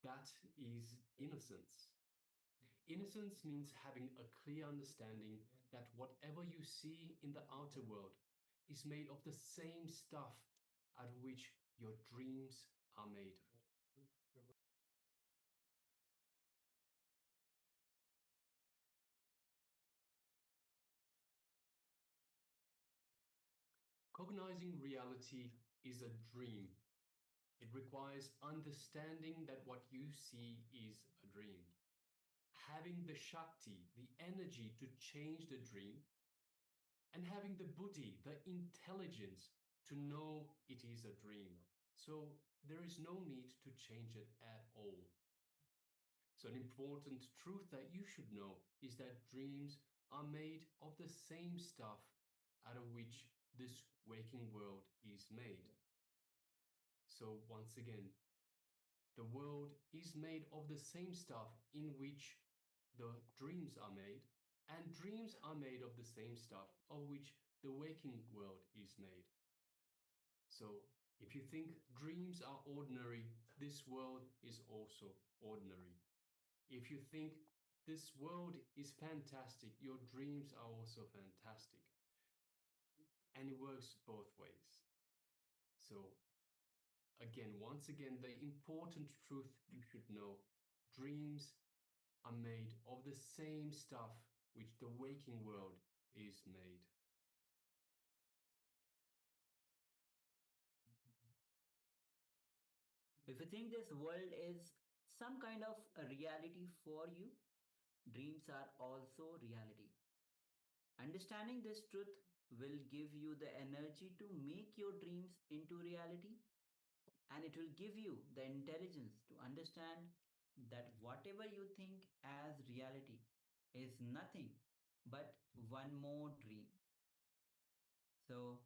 That is innocence. Innocence means having a clear understanding that whatever you see in the outer world is made of the same stuff out of which your dreams are made. Cognizing reality is a dream. It requires understanding that what you see is a dream. Having the Shakti, the energy to change the dream, and having the buddhi, the intelligence to know it is a dream. So there is no need to change it at all. So an important truth that you should know is that dreams are made of the same stuff out of which this waking world is made. So once again, the world is made of the same stuff in which the dreams are made, and dreams are made of the same stuff of which the waking world is made. So if you think dreams are ordinary, this world is also ordinary. If you think this world is fantastic, your dreams are also fantastic. And it works both ways. So again, once again, the important truth you should know, dreams are made of the same stuff which the waking world is made. If you think this world is some kind of a reality for you, dreams are also reality. Understanding this truth will give you the energy to make your dreams into reality, and it will give you the intelligence to understand that whatever you think as reality is nothing but one more dream. So,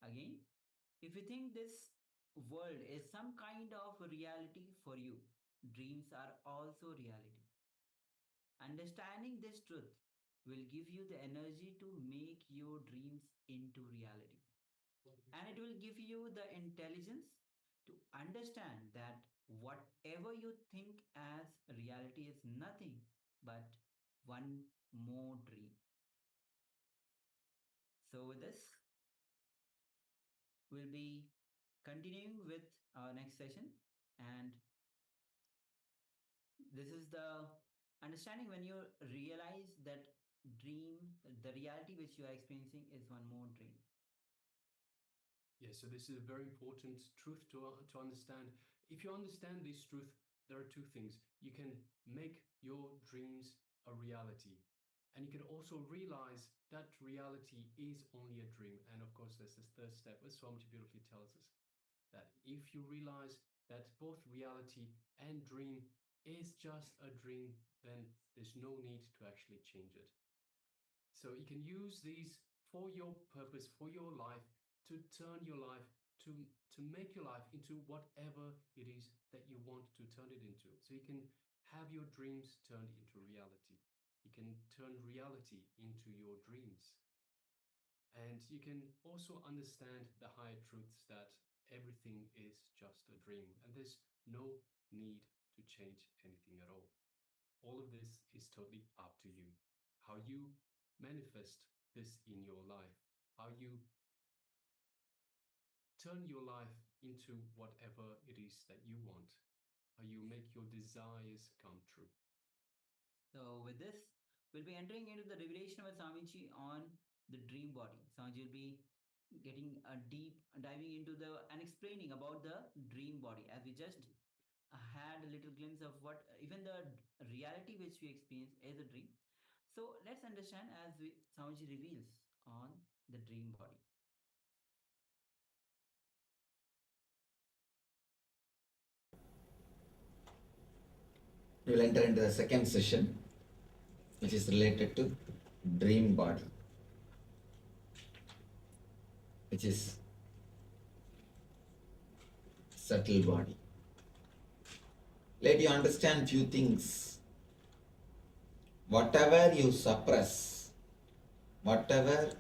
again, if you think this world is some kind of reality for you, dreams are also reality. Understanding this truth will give you the energy to make your dreams into reality. And it will give you the intelligence to understand that whatever you think as reality is nothing but one more dream. So, with this, we'll be continuing with our next session. And this is the understanding when you realize that dream, the reality which you are experiencing is one more dream. Yeah, so this is a very important truth to understand. If you understand this truth, there are two things. You can make your dreams a reality. And you can also realize that reality is only a dream. And of course, there's this third step, as Swamiji beautifully tells us, that if you realize that both reality and dream is just a dream, then there's no need to actually change it. So you can use these for your purpose, for your life, to turn your life, to make your life into whatever it is that you want to turn it into. So you can have your dreams turned into reality. You can turn reality into your dreams. And you can also understand the higher truths that everything is just a dream, and there's no need to change anything at all. All of this is totally up to you. How you manifest this in your life, how you turn your life into whatever it is that you want, how you make your desires come true. So, with this, we'll be entering into the revelation of Swamiji on the dream body. Swamiji will be getting a deep diving into the and explaining about the dream body, as we just had a little glimpse of what even the reality which we experience is a dream. So let's understand as Swamiji reveals on the dream body. We will enter into the second session, which is related to dream body, which is subtle body. Let you understand few things. Whatever you suppress, whatever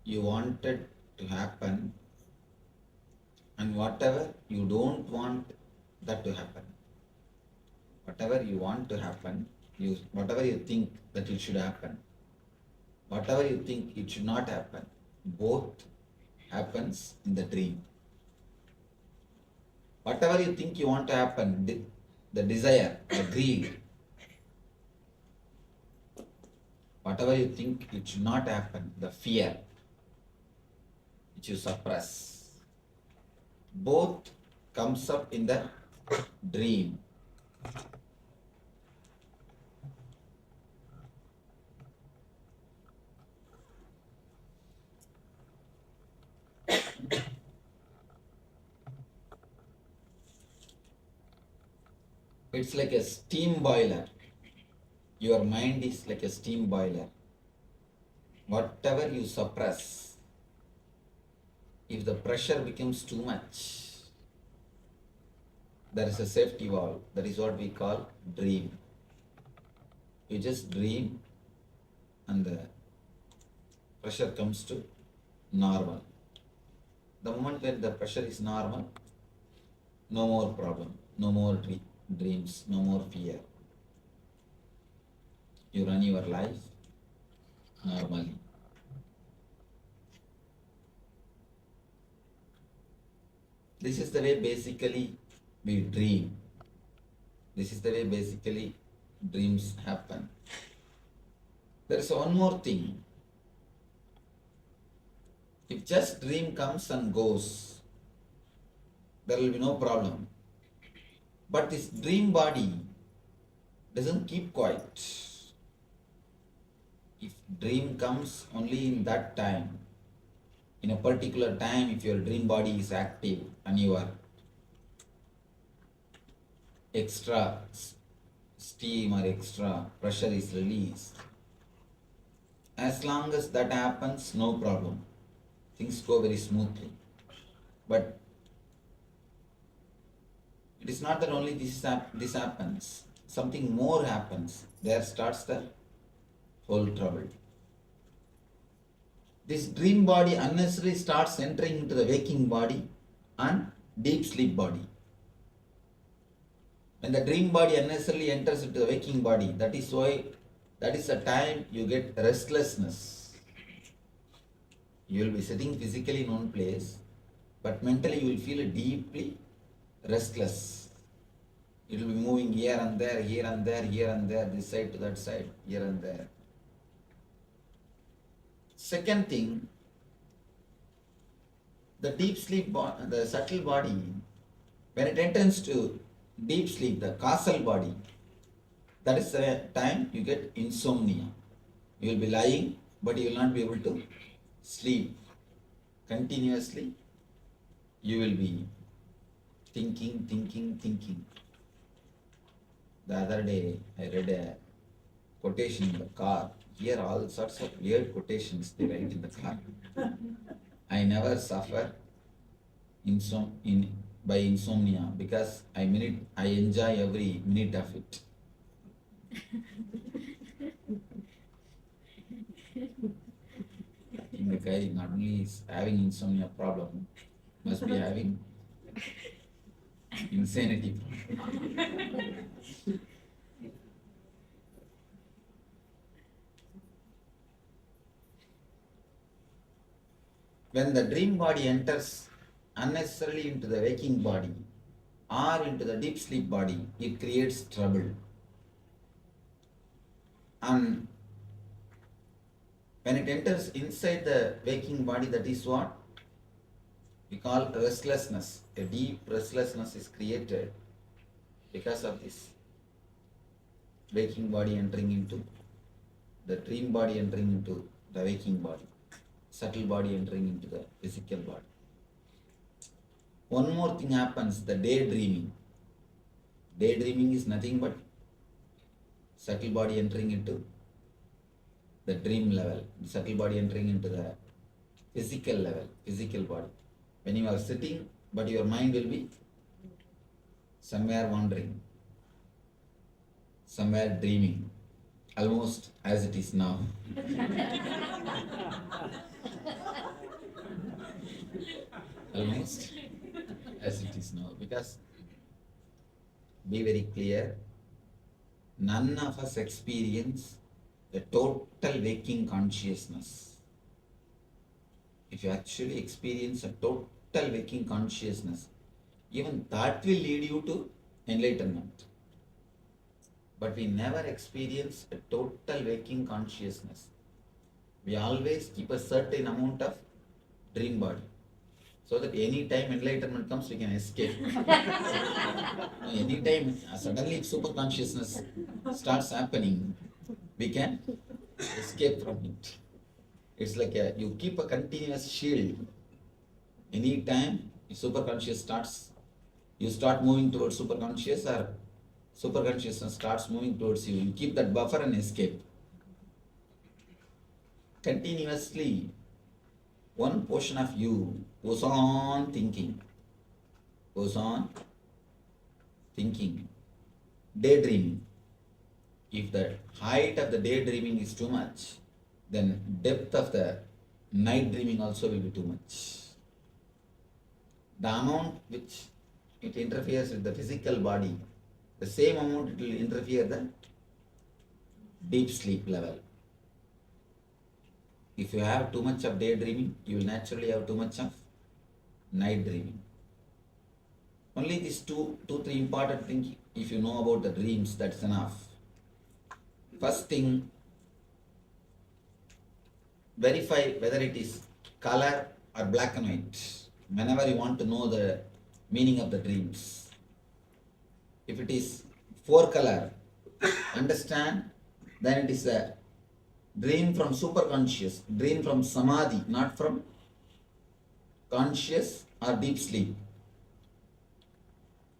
you wanted to happen, and whatever you don't want that to happen, whatever you want to happen, whatever you think that it should happen, whatever you think it should not happen, both happens in the dream. Whatever you think you want to happen, the desire, the greed, whatever you think it should not happen, the fear, which you suppress, both comes up in the dream. It's like a steam boiler. Your mind is like a steam boiler. Whatever you suppress, if the pressure becomes too much, there is a safety valve. That is what we call dream. You just dream and the pressure comes to normal. The moment when the pressure is normal, no more problem, no more dreams, no more fear. You run your life normally. This is the way basically we dream. This is the way basically dreams happen. There is one more thing. If just dream comes and goes, there will be no problem. But this dream body doesn't keep quiet. If dream comes only in that time, in a particular time, if your dream body is active and your extra steam or extra pressure is released, as long as that happens, no problem. Things go very smoothly. But it is not that only this happens. Something more happens. There starts the whole trouble. This dream body unnecessarily starts entering into the waking body and deep sleep body. When the dream body unnecessarily enters into the waking body, that is the time you get restlessness. You will be sitting physically in one place, but mentally you will feel deeply restless. It will be moving here and there, here and there, here and there, this side to that side, here and there. Second thing, the deep sleep, the subtle body, when it enters to deep sleep, the causal body, that is the time you get insomnia. You will be lying, but you will not be able to sleep continuously. You will be thinking. The other day, I read a quotation in the car. Here all sorts of weird quotations they write in the car. I never suffer by insomnia because I enjoy every minute of it. I think the guy not only is having insomnia problem, must be having insanity problem. When the dream body enters unnecessarily into the waking body or into the deep sleep body, it creates trouble. And when it enters inside the waking body, that is what we call restlessness. A deep restlessness is created because of this waking body entering into the dream body, entering into the waking body, subtle body entering into the physical body. One more thing happens, the daydreaming. Daydreaming is nothing but subtle body entering into the dream level, subtle body entering into the physical level, physical body. When you are sitting, but your mind will be somewhere wandering, somewhere dreaming, almost as it is now. Almost as it is now. Because, be very clear, none of us experience the total waking consciousness. If you actually experience a total waking consciousness, even that will lead you to enlightenment. But we never experience a total waking consciousness. We always keep a certain amount of dream body, so that any time enlightenment comes, we can escape. Any time suddenly super consciousness starts happening, we can escape from it. It's like you keep a continuous shield. Any time super conscious starts, you start moving towards super conscious, or super consciousness starts moving towards you, you keep that buffer and escape. Continuously, one portion of you goes on thinking, daydreaming. If the height of the daydreaming is too much, then depth of the night dreaming also will be too much. The amount which it interferes with the physical body, the same amount it will interfere the deep sleep level. If you have too much of daydreaming, you will naturally have too much of night dreaming. Only these two, three important things, if you know about the dreams, that's enough. First thing, verify whether it is color or black and white. Whenever you want to know the meaning of the dreams. If it is 4-color, understand, then it is a dream from superconscious, dream from samadhi, not from conscious or deep sleep.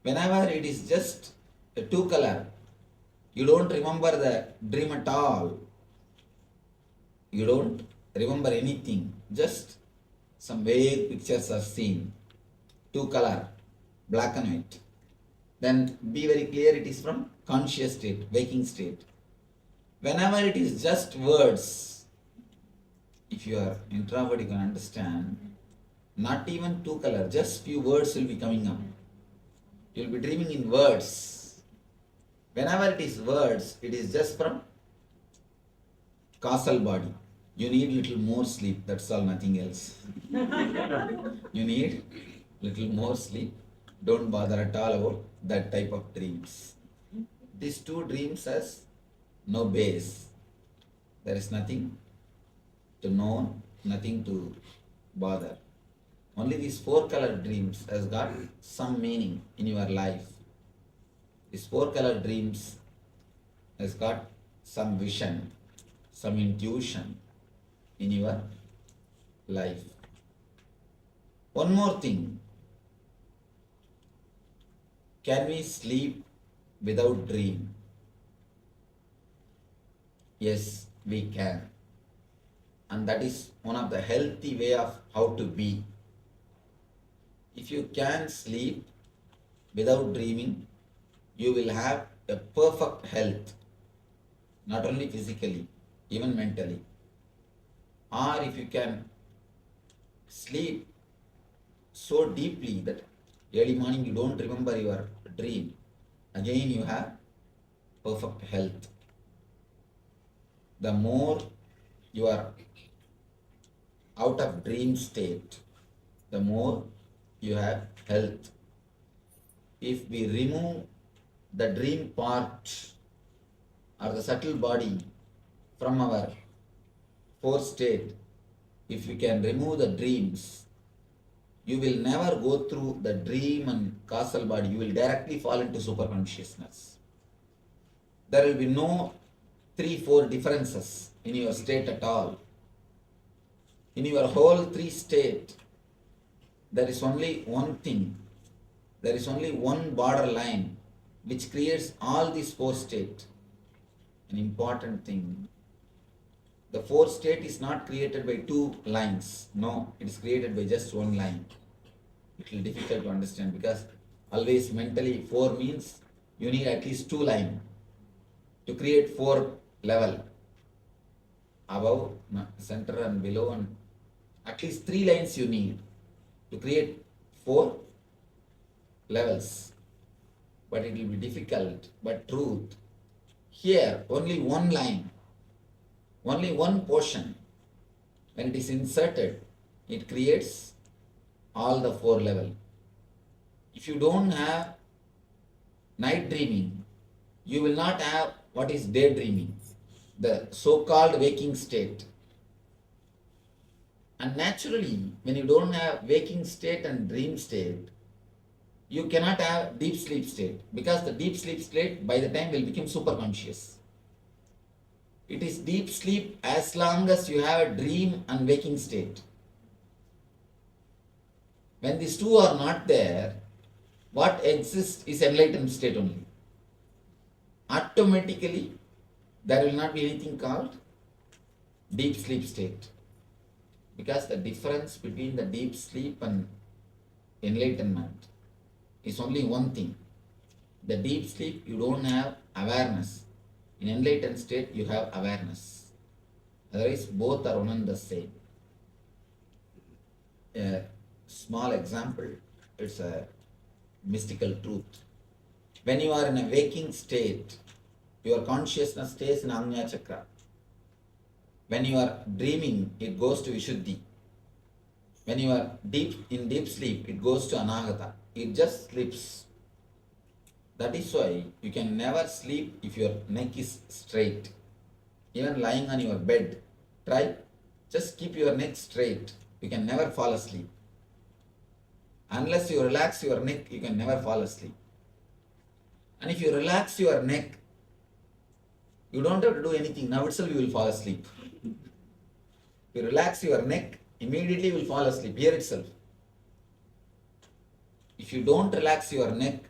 Whenever it is just a 2-color, you don't remember the dream at all. You don't remember anything, just some vague pictures are seen. 2-color, black and white. Then be very clear, it is from conscious state, waking state. Whenever it is just words, if you are introvert, you can understand, not even 2-color, just few words will be coming up. You will be dreaming in words. Whenever it is words, it is just from causal body. You need little more sleep, that's all, nothing else. You need little more sleep. Don't bother at all about that type of dreams. These two dreams has no base. There is nothing to know, nothing to bother. Only these 4-color dreams has got some meaning in your life. These 4-color dreams has got some vision, some intuition in your life. One more thing. Can we sleep without dream? Yes, we can. And that is one of the healthy way of how to be. If you can sleep without dreaming, you will have a perfect health, not only physically, even mentally. Or if you can sleep so deeply that early morning you don't remember your dream, again you have perfect health. The more you are out of dream state, the more you have health. If we remove the dream part or the subtle body from our fourth state, if you can remove the dreams, you will never go through the dream and causal body. You will directly fall into superconsciousness. There will be no 3-4 differences in your state at all. In your whole 3 state, there is only one thing. There is only one border line which creates all these 4 states. An important thing. The 4th state is not created by 2 lines. No, it is created by just one line. It will be difficult to understand because always mentally 4 means you need at least 2 lines to create 4 level. Above, center and below, and at least 3 lines you need to create 4 levels. But it will be difficult. But truth, here only 1 line, only 1 portion, when it is inserted, it creates all the 4 level. If you don't have night dreaming, you will not have what is daydreaming, the so-called waking state. And naturally, when you don't have waking state and dream state, you cannot have deep sleep state, because the deep sleep state by the time will become superconscious. It is deep sleep as long as you have a dream and waking state. When these two are not there, what exists is enlightened state only. Automatically, there will not be anything called deep sleep state. Because the difference between the deep sleep and enlightenment is only one thing. The deep sleep, you don't have awareness. In enlightened state, you have awareness. Otherwise, both are one and the same. A small example, it's a mystical truth. When you are in a waking state, your consciousness stays in Ajna Chakra. When you are dreaming, it goes to Vishuddhi. When you are in deep sleep, it goes to Anahata. It just sleeps. That is why you can never sleep if your neck is straight. Even lying on your bed, try, just keep your neck straight. You can never fall asleep. Unless you relax your neck, you can never fall asleep. And if you relax your neck, you don't have to do anything. Now itself you will fall asleep. If you relax your neck, immediately you will fall asleep, here itself. If you don't relax your neck,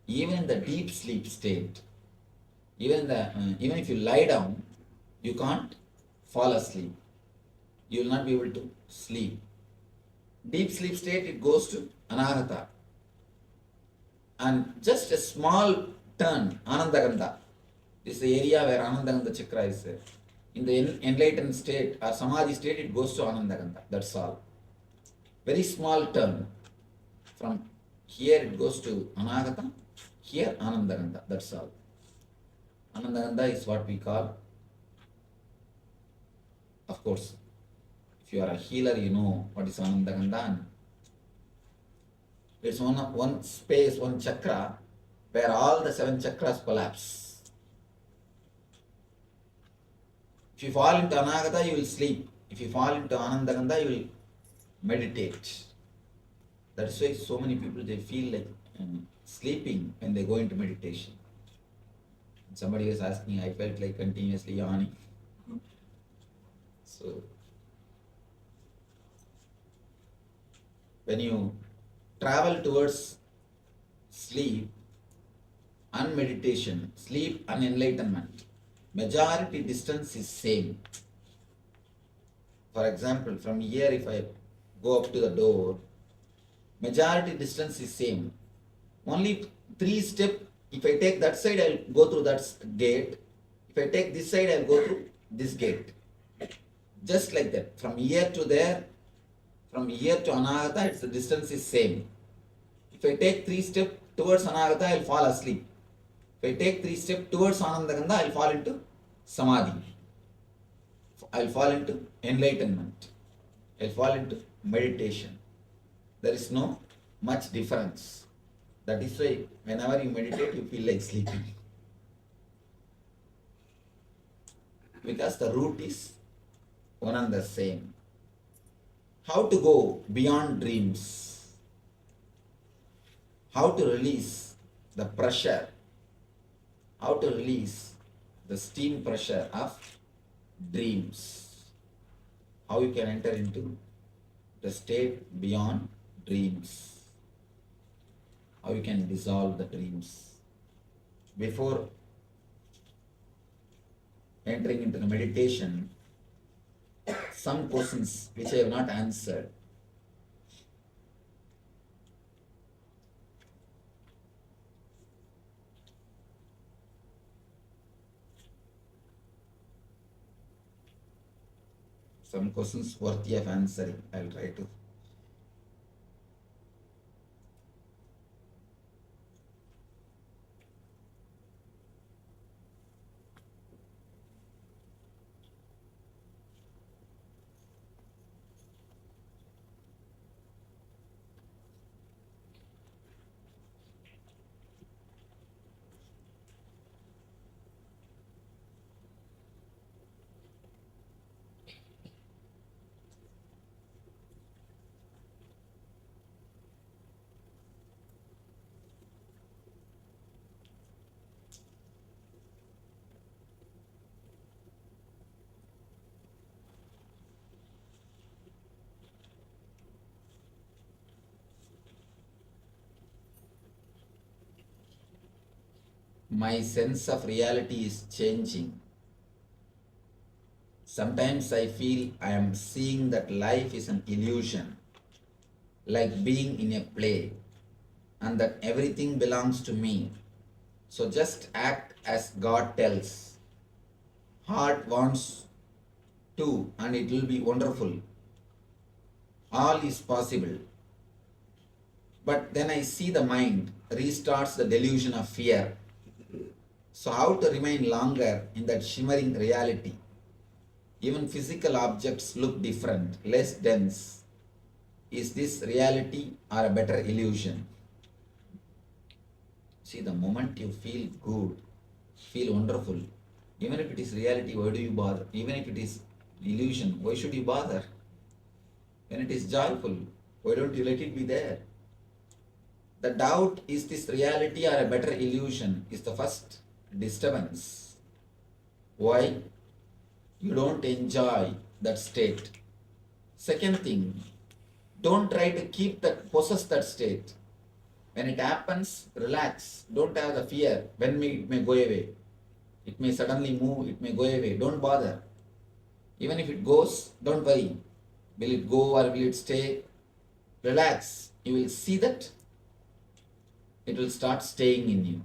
even in the deep sleep state, even if you lie down, you can't fall asleep. You will not be able to sleep. Deep sleep state, it goes to Anahata. And just a small turn, Anandagandha. This is the area where Anandagandha Chakra is there. In the enlightened state or Samadhi state, it goes to Anandagandha. That's all. Very small turn. From here it goes to Anahata, here Anandagandha. That's all. Anandagandha is what we call, of course, if you are a healer, you know what is Anandagandha. It's one space, one chakra, where all the 7 chakras collapse. If you fall into Anagata, you will sleep. If you fall into Anandagandha, you will meditate. That's why so many people, they feel like sleeping when they go into meditation. Somebody was asking, I felt like continuously yawning. So, when you travel towards sleep and meditation, sleep and enlightenment, majority distance is same. For example, from here if I go up to the door, majority distance is same. Only 3 steps, if I take that side, I'll go through that gate. If I take this side, I'll go through this gate. Just like that. From here to there, from here to Anahata, the distance is same. If I take 3 steps towards Anahata, I'll fall asleep. If I take 3 steps towards Anandagandha, I'll fall into Samadhi. I'll fall into enlightenment. I'll fall into meditation. There is no much difference. That is why whenever you meditate, you feel like sleeping. Because the root is one and the same. How to go beyond dreams? How to release the pressure? How to release the steam pressure of dreams? How you can enter into the state beyond dreams? How you can dissolve the dreams? Before entering into the meditation, some questions which I have not answered. Some questions worthy of answering. I'll try to. My sense of reality is changing. Sometimes I feel I am seeing that life is an illusion, like being in a play, and that everything belongs to me. So just act as God tells. Heart wants to, and it will be wonderful. All is possible. But then I see the mind restarts the delusion of fear. So how to remain longer in that shimmering reality? Even physical objects look different, less dense. Is this reality or a better illusion? See, the moment you feel good, feel wonderful, even if it is reality, why do you bother? Even if it is illusion, why should you bother? When it is joyful, why don't you let it be there? The doubt, is this reality or a better illusion, is the first disturbance. Why? You don't enjoy that state. Second thing, don't try to possess that state. When it happens, relax. Don't have the fear. When it may go away. It may suddenly move, it may go away. Don't bother. Even if it goes, don't worry. Will it go or will it stay? Relax. You will see that it will start staying in you.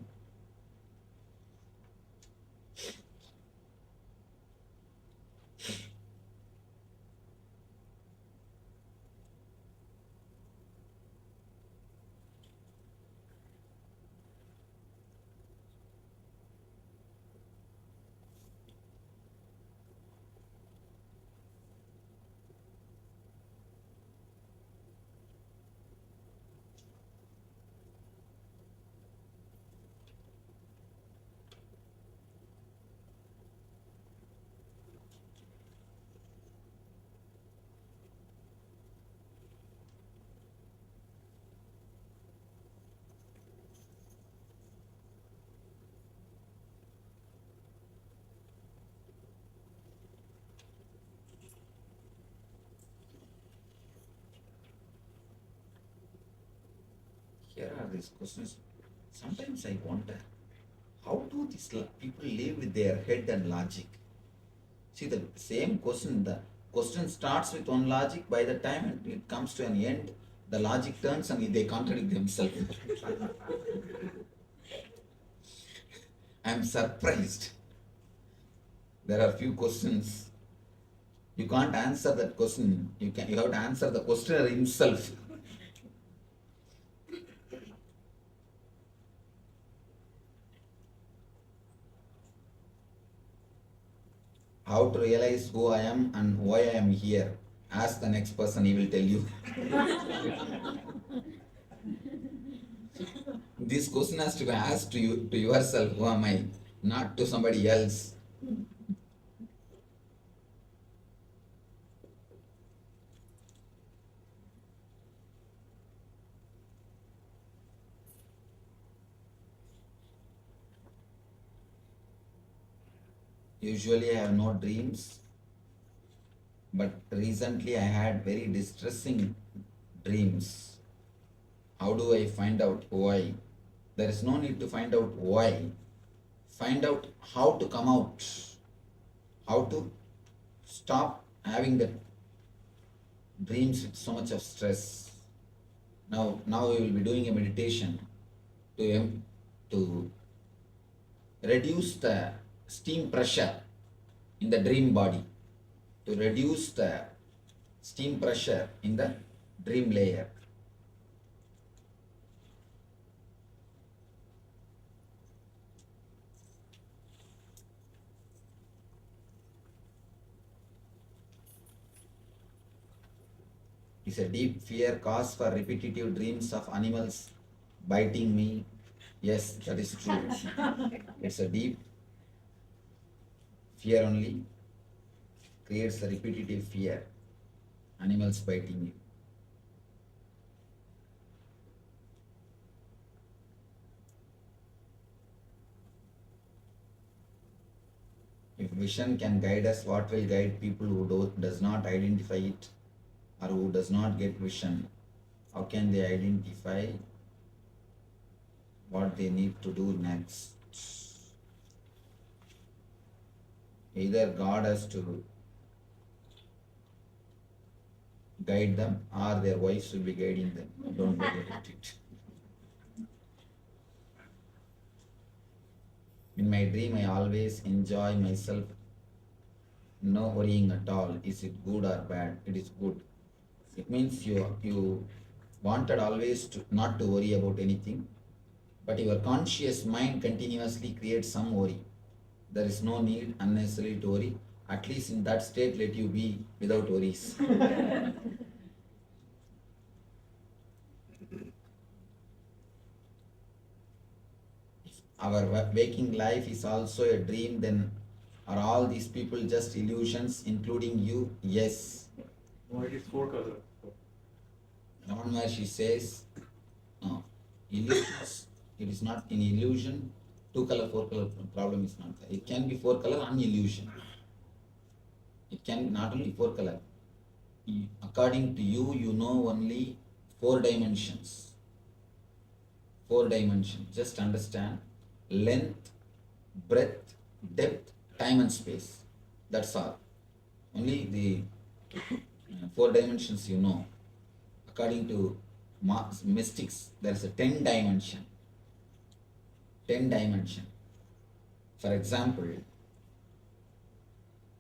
Here are these questions. Sometimes I wonder, how do these people live with their head and logic? See, the same question, the question starts with one logic, by the time it comes to an end, the logic turns and they contradict themselves. I am surprised. There are few questions. You can't answer that question. You have to answer the questioner himself. How to realize who I am and why I am here? Ask the next person, he will tell you. This question has to be asked to you, to yourself, who am I? Not to somebody else. Usually I have no dreams, but recently I had very distressing dreams. How do I find out why? There is no need to find out why. Find out how to come out, how to stop having the dreams with so much of stress. Now we will be doing a meditation to reduce the steam pressure in the dream body, to reduce the steam pressure in the dream layer. Is a deep fear cause for repetitive dreams of animals biting me? Yes, that is true. It's a deep fear only creates a repetitive fear, animals biting you. If vision can guide us, what will guide people who does not identify it or who does not get vision? How can they identify what they need to do next? Either God has to guide them or their wives will be guiding them. Don't worry about it. In my dream, I always enjoy myself, no worrying at all. Is it good or bad? It is good. It means you wanted always to not to worry about anything, but your conscious mind continuously creates some worry. There is no need unnecessarily to worry. At least in that state, let you be without worries. Our waking life is also a dream, then are all these people just illusions, including you? Yes. No, it is four color. Ramana Maharshi says, no, illusions, it is not an illusion. 2 color, 4 color problem is not there. It can be 4 color on illusion. It can be not only 4 color. According to you, you know only 4 dimensions. 4 dimensions. Just understand length, breadth, depth, time and space. That's all. Only the 4 dimensions you know. According to mystics, there is a 10 dimension. 10 dimension. For example,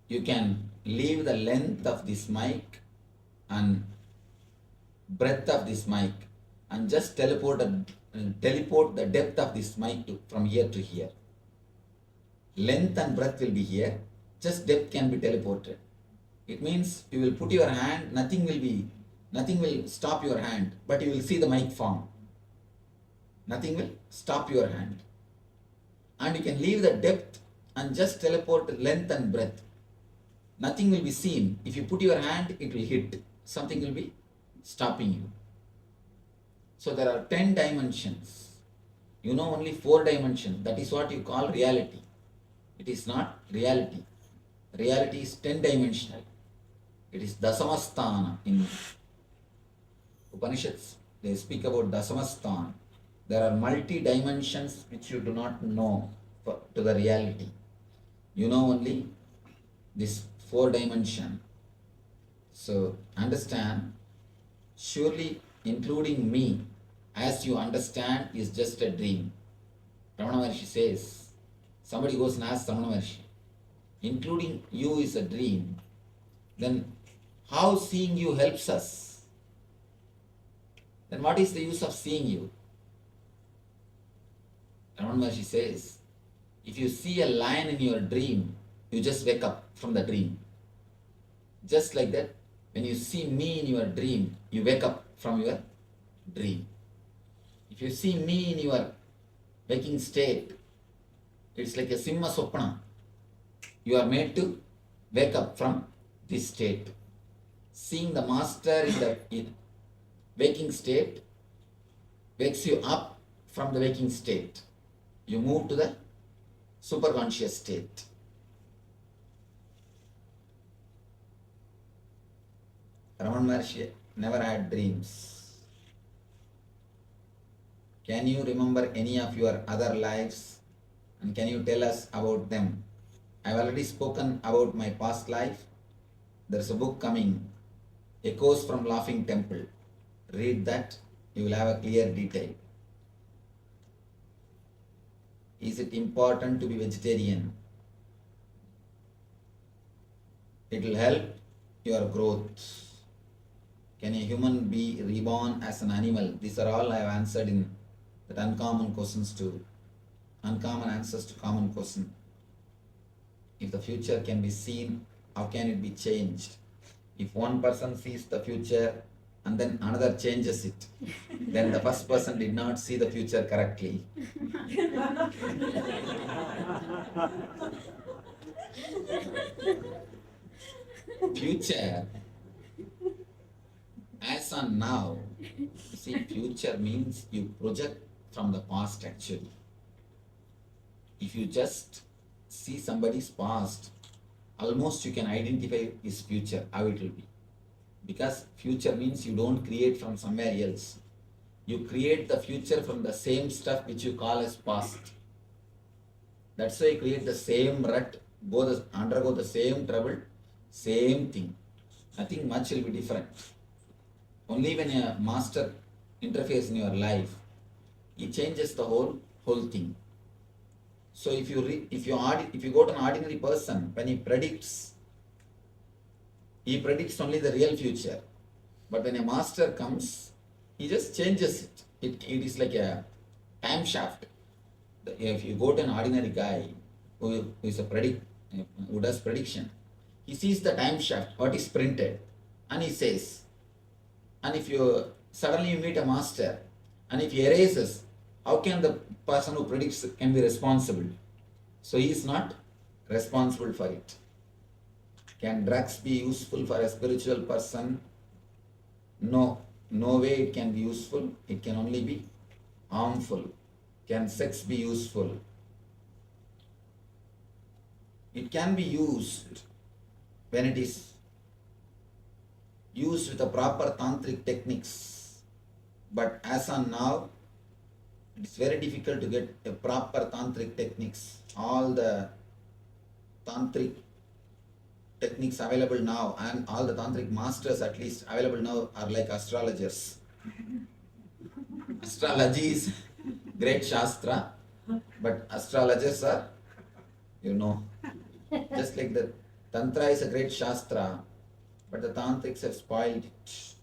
you can leave the length of this mic and breadth of this mic and just teleport the depth of this mic from here to here. Length and breadth will be here, just depth can be teleported. It means you will put your hand, nothing will stop your hand, but you will see the mic form. Nothing will stop your hand. And you can leave the depth and just teleport length and breadth. Nothing will be seen. If you put your hand, it will hit. Something will be stopping you. So there are 10 dimensions. You know only 4 dimensions. That is what you call reality. It is not reality. Reality is 10 dimensional. It is Dasamasthana. In Upanishads, they speak about Dasamasthana. There are multi-dimensions which you do not know to the reality. You know only this 4 dimension. So understand, surely including me, as you understand, is just a dream. Ramana Maharshi says, somebody goes and asks Ramana Maharshi, including you is a dream, then how seeing you helps us? Then what is the use of seeing you? Ramana Maharshi says, if you see a lion in your dream, you just wake up from the dream. Just like that, when you see me in your dream, you wake up from your dream. If you see me in your waking state, it's like a Simha Sopana. You are made to wake up from this state. Seeing the master in the waking state wakes you up from the waking state. You move to the superconscious state. Ramana Maharshi never had dreams. Can you remember any of your other lives and can you tell us about them? I have already spoken about my past life. There's a book coming, Echoes from Laughing Temple. Read that, you will have a clear detail. Is it important to be vegetarian? It will help your growth? Can a human be reborn as an animal? These are all I have answered in that uncommon answers to common question. If the future can be seen, how can it be changed? If one person sees the future and then another changes it, then the first person did not see the future correctly. Future, as on now, see, future means you project from the past actually. If you just see somebody's past, almost you can identify his future, how it will be. Because future means you don't create from somewhere else. You create the future from the same stuff which you call as past. That's why you create the same rut, undergo the same trouble, same thing. Nothing much will be different. Only when a master interferes in your life, he changes the whole thing. So if you go to an ordinary person, when he predicts only the real future. But when a master comes, he just changes it. It is like a time shaft. If you go to an ordinary guy who does prediction, he sees the time shaft, what is printed, and he says. And if you suddenly meet a master, and if he erases, how can the person who predicts can be responsible? So he is not responsible for it. Can drugs be useful for a spiritual person? No way it can be useful. It can only be harmful. Can sex be useful? It can be used when it is used with the proper tantric techniques. But as on now, it is very difficult to get a proper tantric techniques. All the tantric techniques available now and all the tantric masters at least available now are like astrologers. Astrology is great shastra, but astrologers are, just like the tantra is a great shastra, but the tantrics have spoiled it.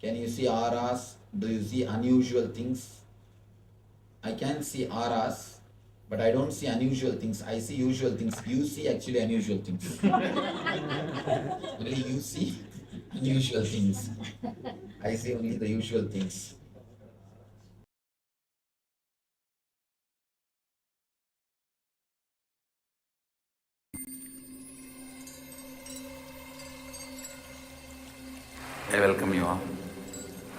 Can you see auras? Do you see unusual things? I can see auras, but I don't see unusual things. I see usual things. You see actually unusual things. Only you see unusual things. I see only the usual things. I welcome you all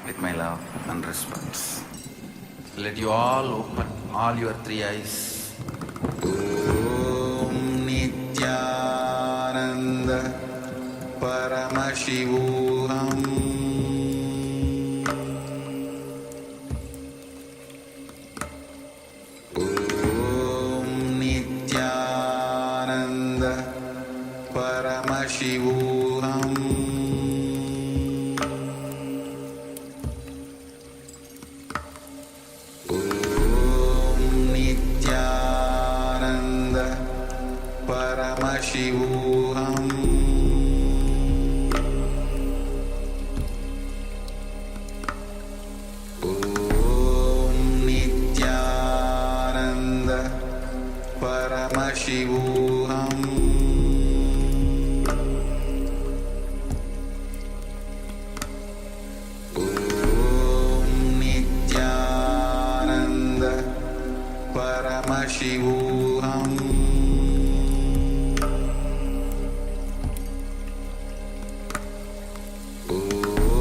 with my love and respect. Let you all open all your three eyes. Om Nithyananda Paramashivoham Om Nithyananda Paramashivoham Paramashivoham Om Nithyananda Paramashivoham Om Nithyananda Paramashivoham Paramashivoham Om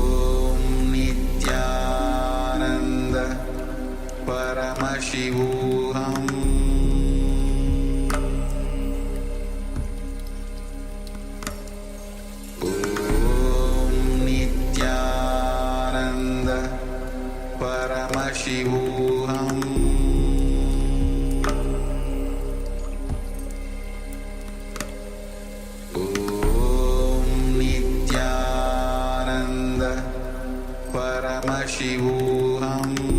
Nithyananda Paramashivoham Om Nithyananda Paramashivoham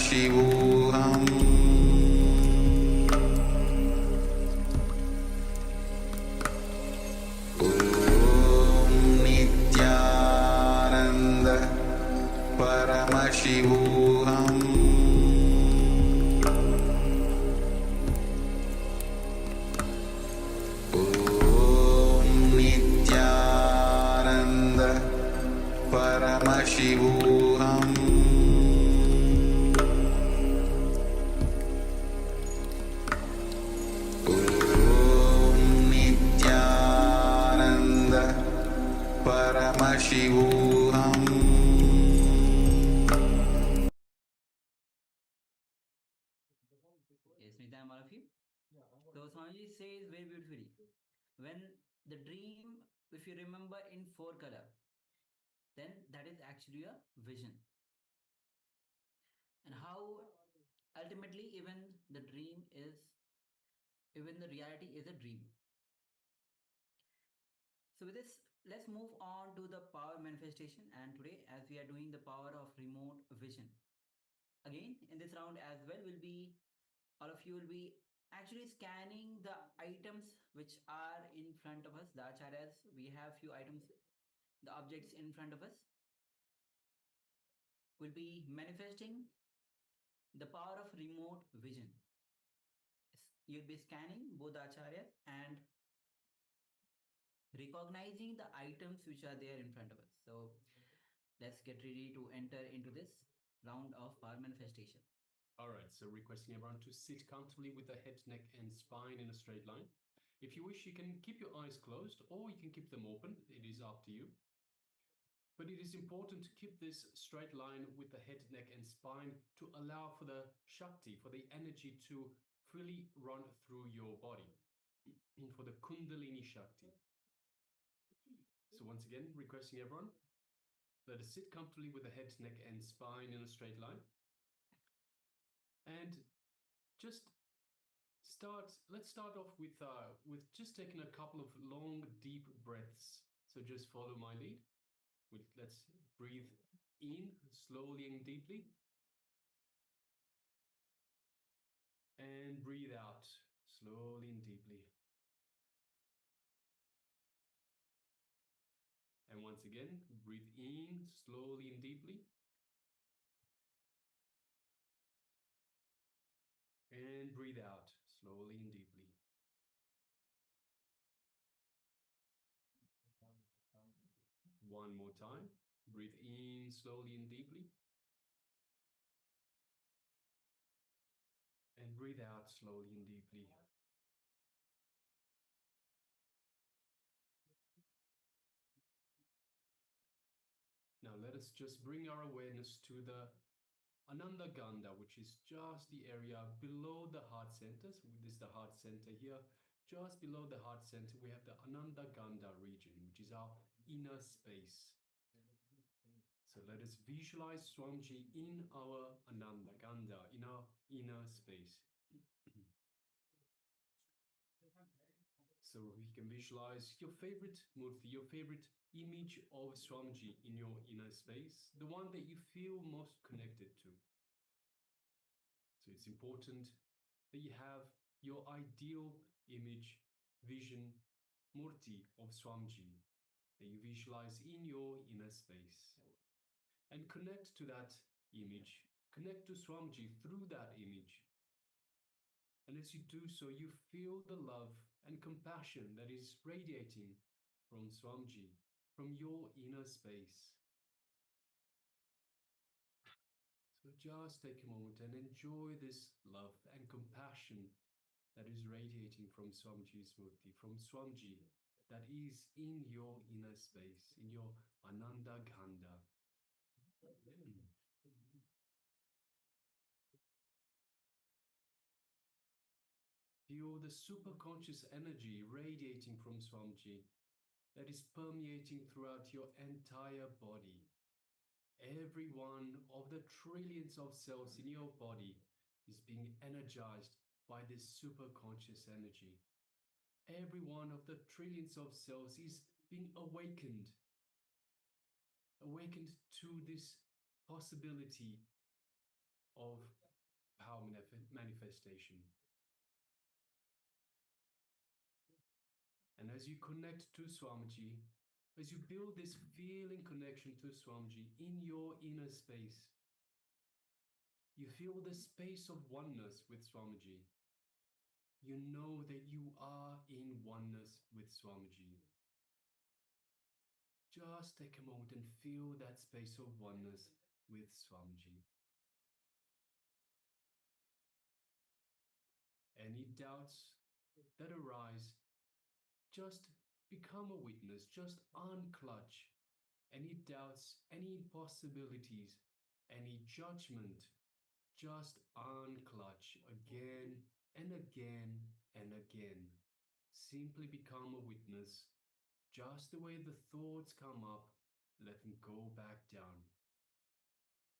Paramashivoham Om Nithyananda Paramashivoham Om Nithyananda Paramashivoham Om Nithyananda Paramashivoham Yes, Nithyananda, all of you. So Swamiji says very beautifully, when the dream, if you remember in four color, then that is actually a vision. And how ultimately even the dream is, even the reality is a dream. So with this, let's move on to the power manifestation. And today, as we are doing the power of remote vision, again in this round as well, will be all of you will be actually scanning the items which are in front of us, the acharyas. We have few items, the objects in front of us. Will be manifesting the power of remote vision. You'll be scanning both the acharyas and recognizing the items which are there in front of us. So let's get ready to enter into this round of power manifestation. All right, so requesting everyone to sit comfortably with the head, neck, and spine in a straight line. If you wish, you can keep your eyes closed or you can keep them open. It is up to you. But it is important to keep this straight line with the head, neck, and spine to allow for the Shakti, for the energy to freely run through your body, for the Kundalini Shakti. So once again, requesting everyone, let us sit comfortably with the head, neck, and spine in a straight line. And let's start off with just taking a couple of long, deep breaths. So just follow my lead. Let's breathe in slowly and deeply. And breathe out slowly and deeply. And once again, breathe in slowly and deeply. And breathe out slowly and deeply. One more time. Breathe in slowly and deeply. And breathe out slowly and deeply. Now let us just bring our awareness to the Ananda Gandha, which is just the area below the heart center. So this is the heart center here. Just below the heart center, we have the Ananda Gandha region, which is our inner space. So let us visualize Swamiji in our Ananda Gandha, in our inner space. So you can visualize your favorite murti, your favorite image of Swamiji in your inner space, the one that you feel most connected to. So it's important that you have your ideal image, vision, murti of Swamiji that you visualize in your inner space. And connect to that image, connect to Swamiji through that image. And as you do so, you feel the love and compassion that is radiating from Swamiji, from your inner space. So just take a moment and enjoy this love and compassion that is radiating from Swamiji's murti, from Swamiji that is in your inner space, in your Ananda Gandha. Feel the superconscious energy radiating from Swamiji that is permeating throughout your entire body. Every one of the trillions of cells in your body is being energized by this superconscious energy. Every one of the trillions of cells is being awakened to this possibility of our manifestation. And as you connect to Swamiji, as you build this feeling connection to Swamiji in your inner space, you feel the space of oneness with Swamiji. You know that you are in oneness with Swamiji. Just take a moment and feel that space of oneness with Swamiji. Any doubts that arise, just become a witness, just unclutch any doubts, any impossibilities, any judgment. Just unclutch again and again and again. Simply become a witness. Just the way the thoughts come up, let them go back down.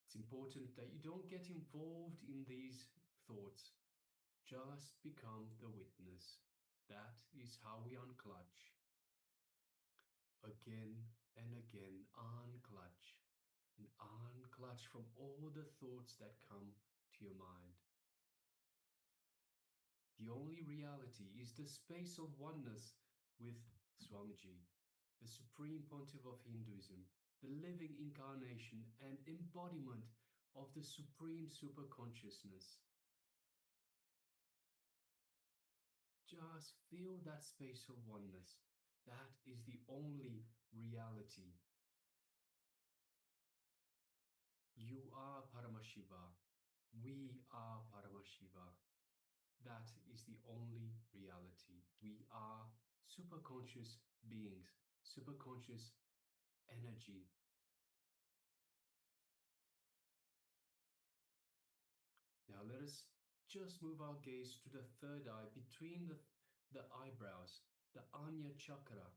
It's important that you don't get involved in these thoughts. Just become the witness. That is how we unclutch. Again and again, unclutch. And unclutch from all the thoughts that come to your mind. The only reality is the space of oneness with Swamiji, the Supreme Pontiff of Hinduism, the living incarnation and embodiment of the Supreme Superconsciousness. Just feel that space of oneness. That is the only reality. You are Paramashiva. We are Paramashiva. That is the only reality. We are superconscious beings, superconscious energy. Now let us just move our gaze to the third eye between the eyebrows, the Anya chakra.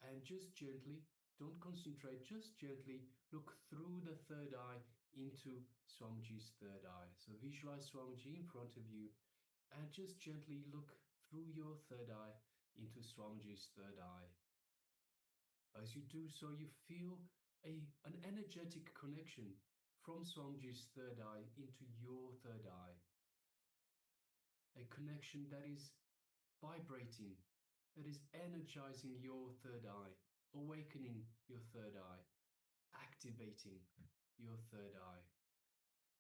And just gently, don't concentrate, just gently look through the third eye into Swamiji's third eye. So visualize Swamiji in front of you and just gently look through your third eye into Swamiji's third eye. As you do so, you feel an energetic connection from Swamiji's third eye into your third eye. A connection that is vibrating, that is energizing your third eye, awakening your third eye, activating your third eye.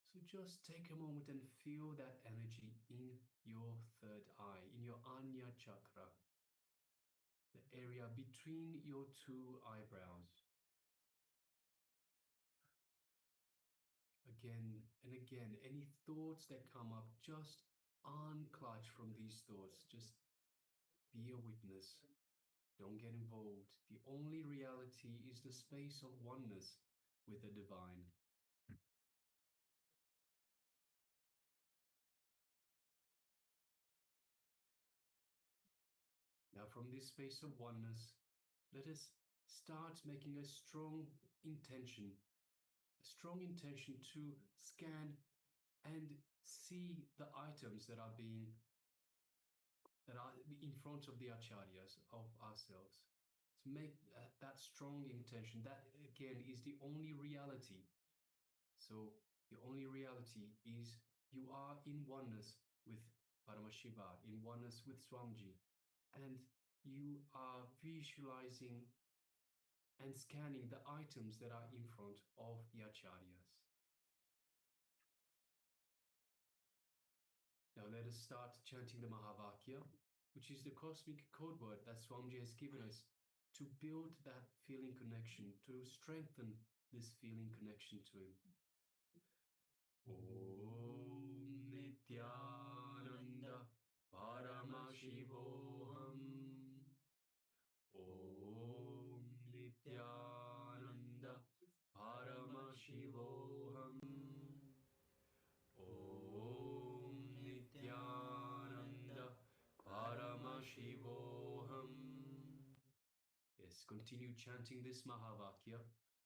So just take a moment and feel that energy in your third eye, in your Anya chakra, the area between your two eyebrows. Again and again, any thoughts that come up, just unclutch from these thoughts. Just be a witness. Don't get involved. The only reality is the space of oneness with the divine. Now, from this space of oneness, let us start making a strong intention to scan and see the items that are in front of the acharyas of ourselves. To make that strong intention, that again is the only reality. So the only reality is you are in oneness with Paramashiva, in oneness with Swamiji, and you are visualizing and scanning the items that are in front of the acharyas. Now let us start chanting the Mahavakya, which is the cosmic code word that Swamiji has given us to build that feeling connection, to strengthen this feeling connection to him. Om Nithyananda Paramashivoham. Om Nithyananda Paramashivoham. Om Nithyananda Paramashivoham. Yes, continue chanting this Mahavakya,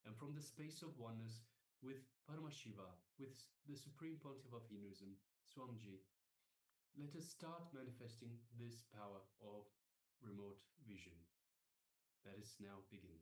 and from the space of oneness with Paramashiva, with the Supreme Pontiff of Hinduism, Swamiji, let us start manifesting this power of remote vision. Let us now begin.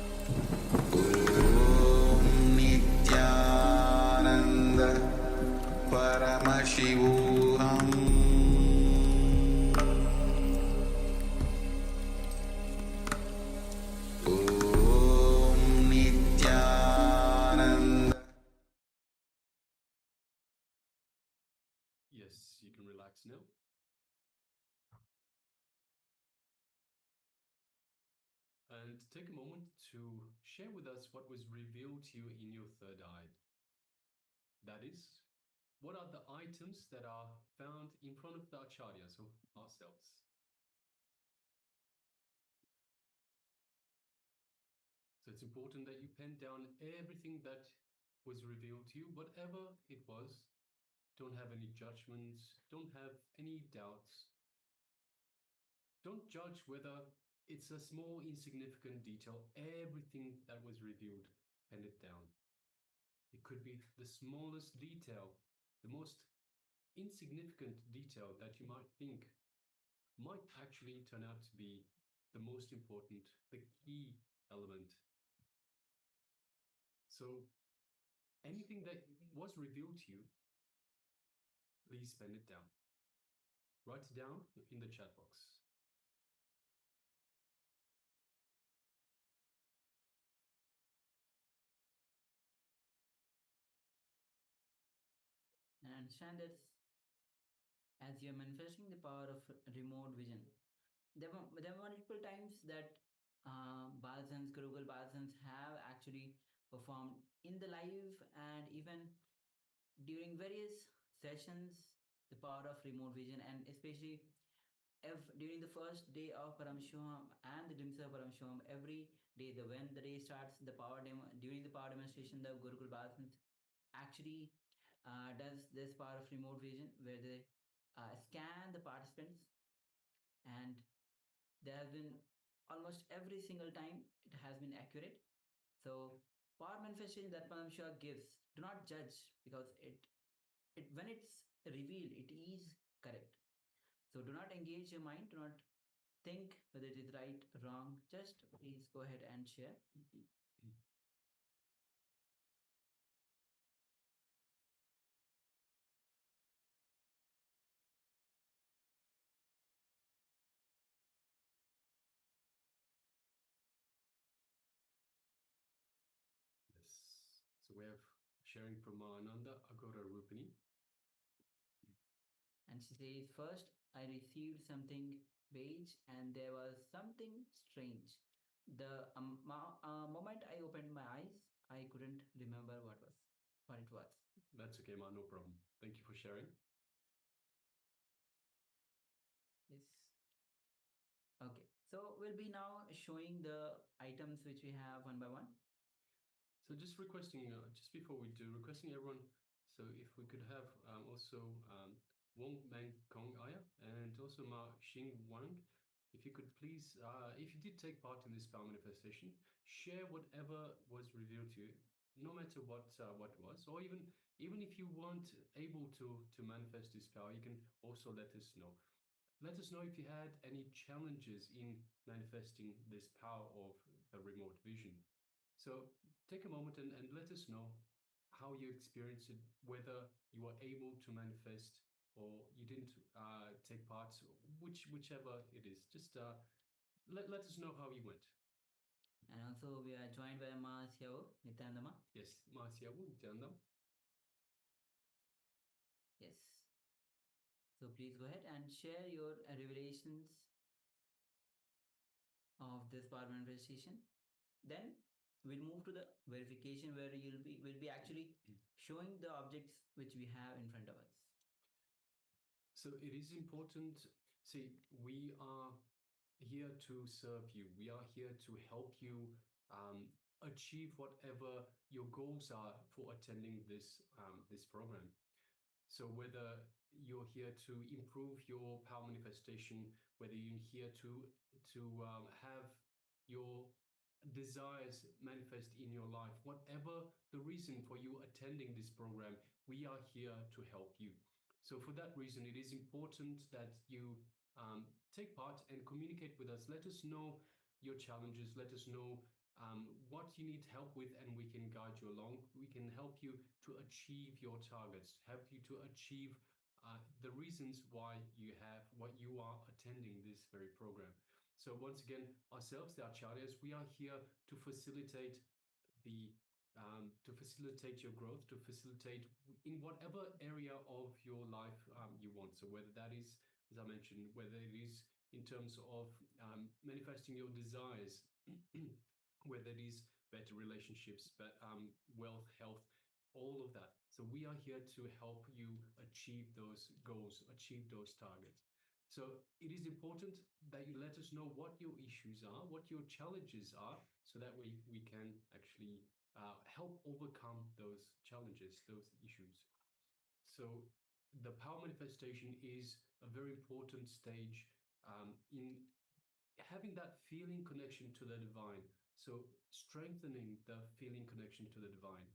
can relax now. And take a moment to share with us what was revealed to you in your third eye. That is, what are the items that are found in front of the acharyas of ourselves? So it's important that you pen down everything that was revealed to you, whatever it was. Don't have any judgments, don't have any doubts. Don't judge whether it's a small, insignificant detail. Everything that was revealed, pen it down. It could be the smallest detail, the most insignificant detail that you might think might actually turn out to be the most important, the key element. So anything that was revealed to you, please pen it down. Write it down in the chat box. And understand that as you're manifesting the power of remote vision, there were multiple times that Balasans, Gurukul Balasans have actually performed in the live and even during various sessions the power of remote vision, and especially if during the first day of Paramashivoham and the glimpse of Paramashivoham, every day, when the day starts, the power demo, during the power demonstration, the Gurukul Balasans actually does this power of remote vision where they scan the participants, and there has been almost every single time it has been accurate. So power manifestation that Paramashiva gives, do not judge, because it when it's revealed, it is correct. So do not engage your mind, do not think whether it is right or wrong. Just please go ahead and share. Yes. So we have sharing from Ananda Agora Rupini. And she says, first I received something beige and there was something strange. The moment I opened my eyes, I couldn't remember what it was. That's okay, Ma, no problem. Thank you for sharing. Yes. Okay. So we'll be now showing the items which we have one by one. So just requesting, just before we do, requesting everyone, so if we could have also Wong Mang Kong Aya and also Ma Xing Wang, if you could please, if you did take part in this power manifestation, share whatever was revealed to you, no matter what was, or even if you weren't able to manifest this power, you can also let us know. Let us know if you had any challenges in manifesting this power of a remote vision. So take a moment and let us know how you experienced it, whether you were able to manifest or you didn't take part, whichever it is. Just let us know how you went. And also we are joined by Ma Xiao Nithyananda. Yes, Ma Xiao Nithyananda. Yes. So please go ahead and share your revelations of this power manifestation. Then we'll move to the verification where we'll be actually showing the objects which we have in front of us. So it is important. See, we are here to serve you. We are here to help you achieve whatever your goals are for attending this this program. So whether you're here to improve your power manifestation, whether you're here to have your desires manifest in your life, whatever the reason for you attending this program, we are here to help you. So for that reason, it is important that you take part and communicate with us. Let us know your challenges. Let us know what you need help with, and we can guide you along. We can help you to achieve your targets, help you to achieve the reasons why you are attending this very program. So once again, ourselves, the Acharyas, we are here to facilitate the to facilitate your growth, to facilitate in whatever area of your life you want. So whether that is, as I mentioned, whether it is in terms of manifesting your desires, whether it is better relationships, but wealth, health, all of that. So we are here to help you achieve those goals, achieve those targets. So it is important that you let us know what your issues are, what your challenges are, so that we can actually help overcome those challenges, those issues. So the power manifestation is a very important stage in having that feeling connection to the divine. So strengthening the feeling connection to the divine.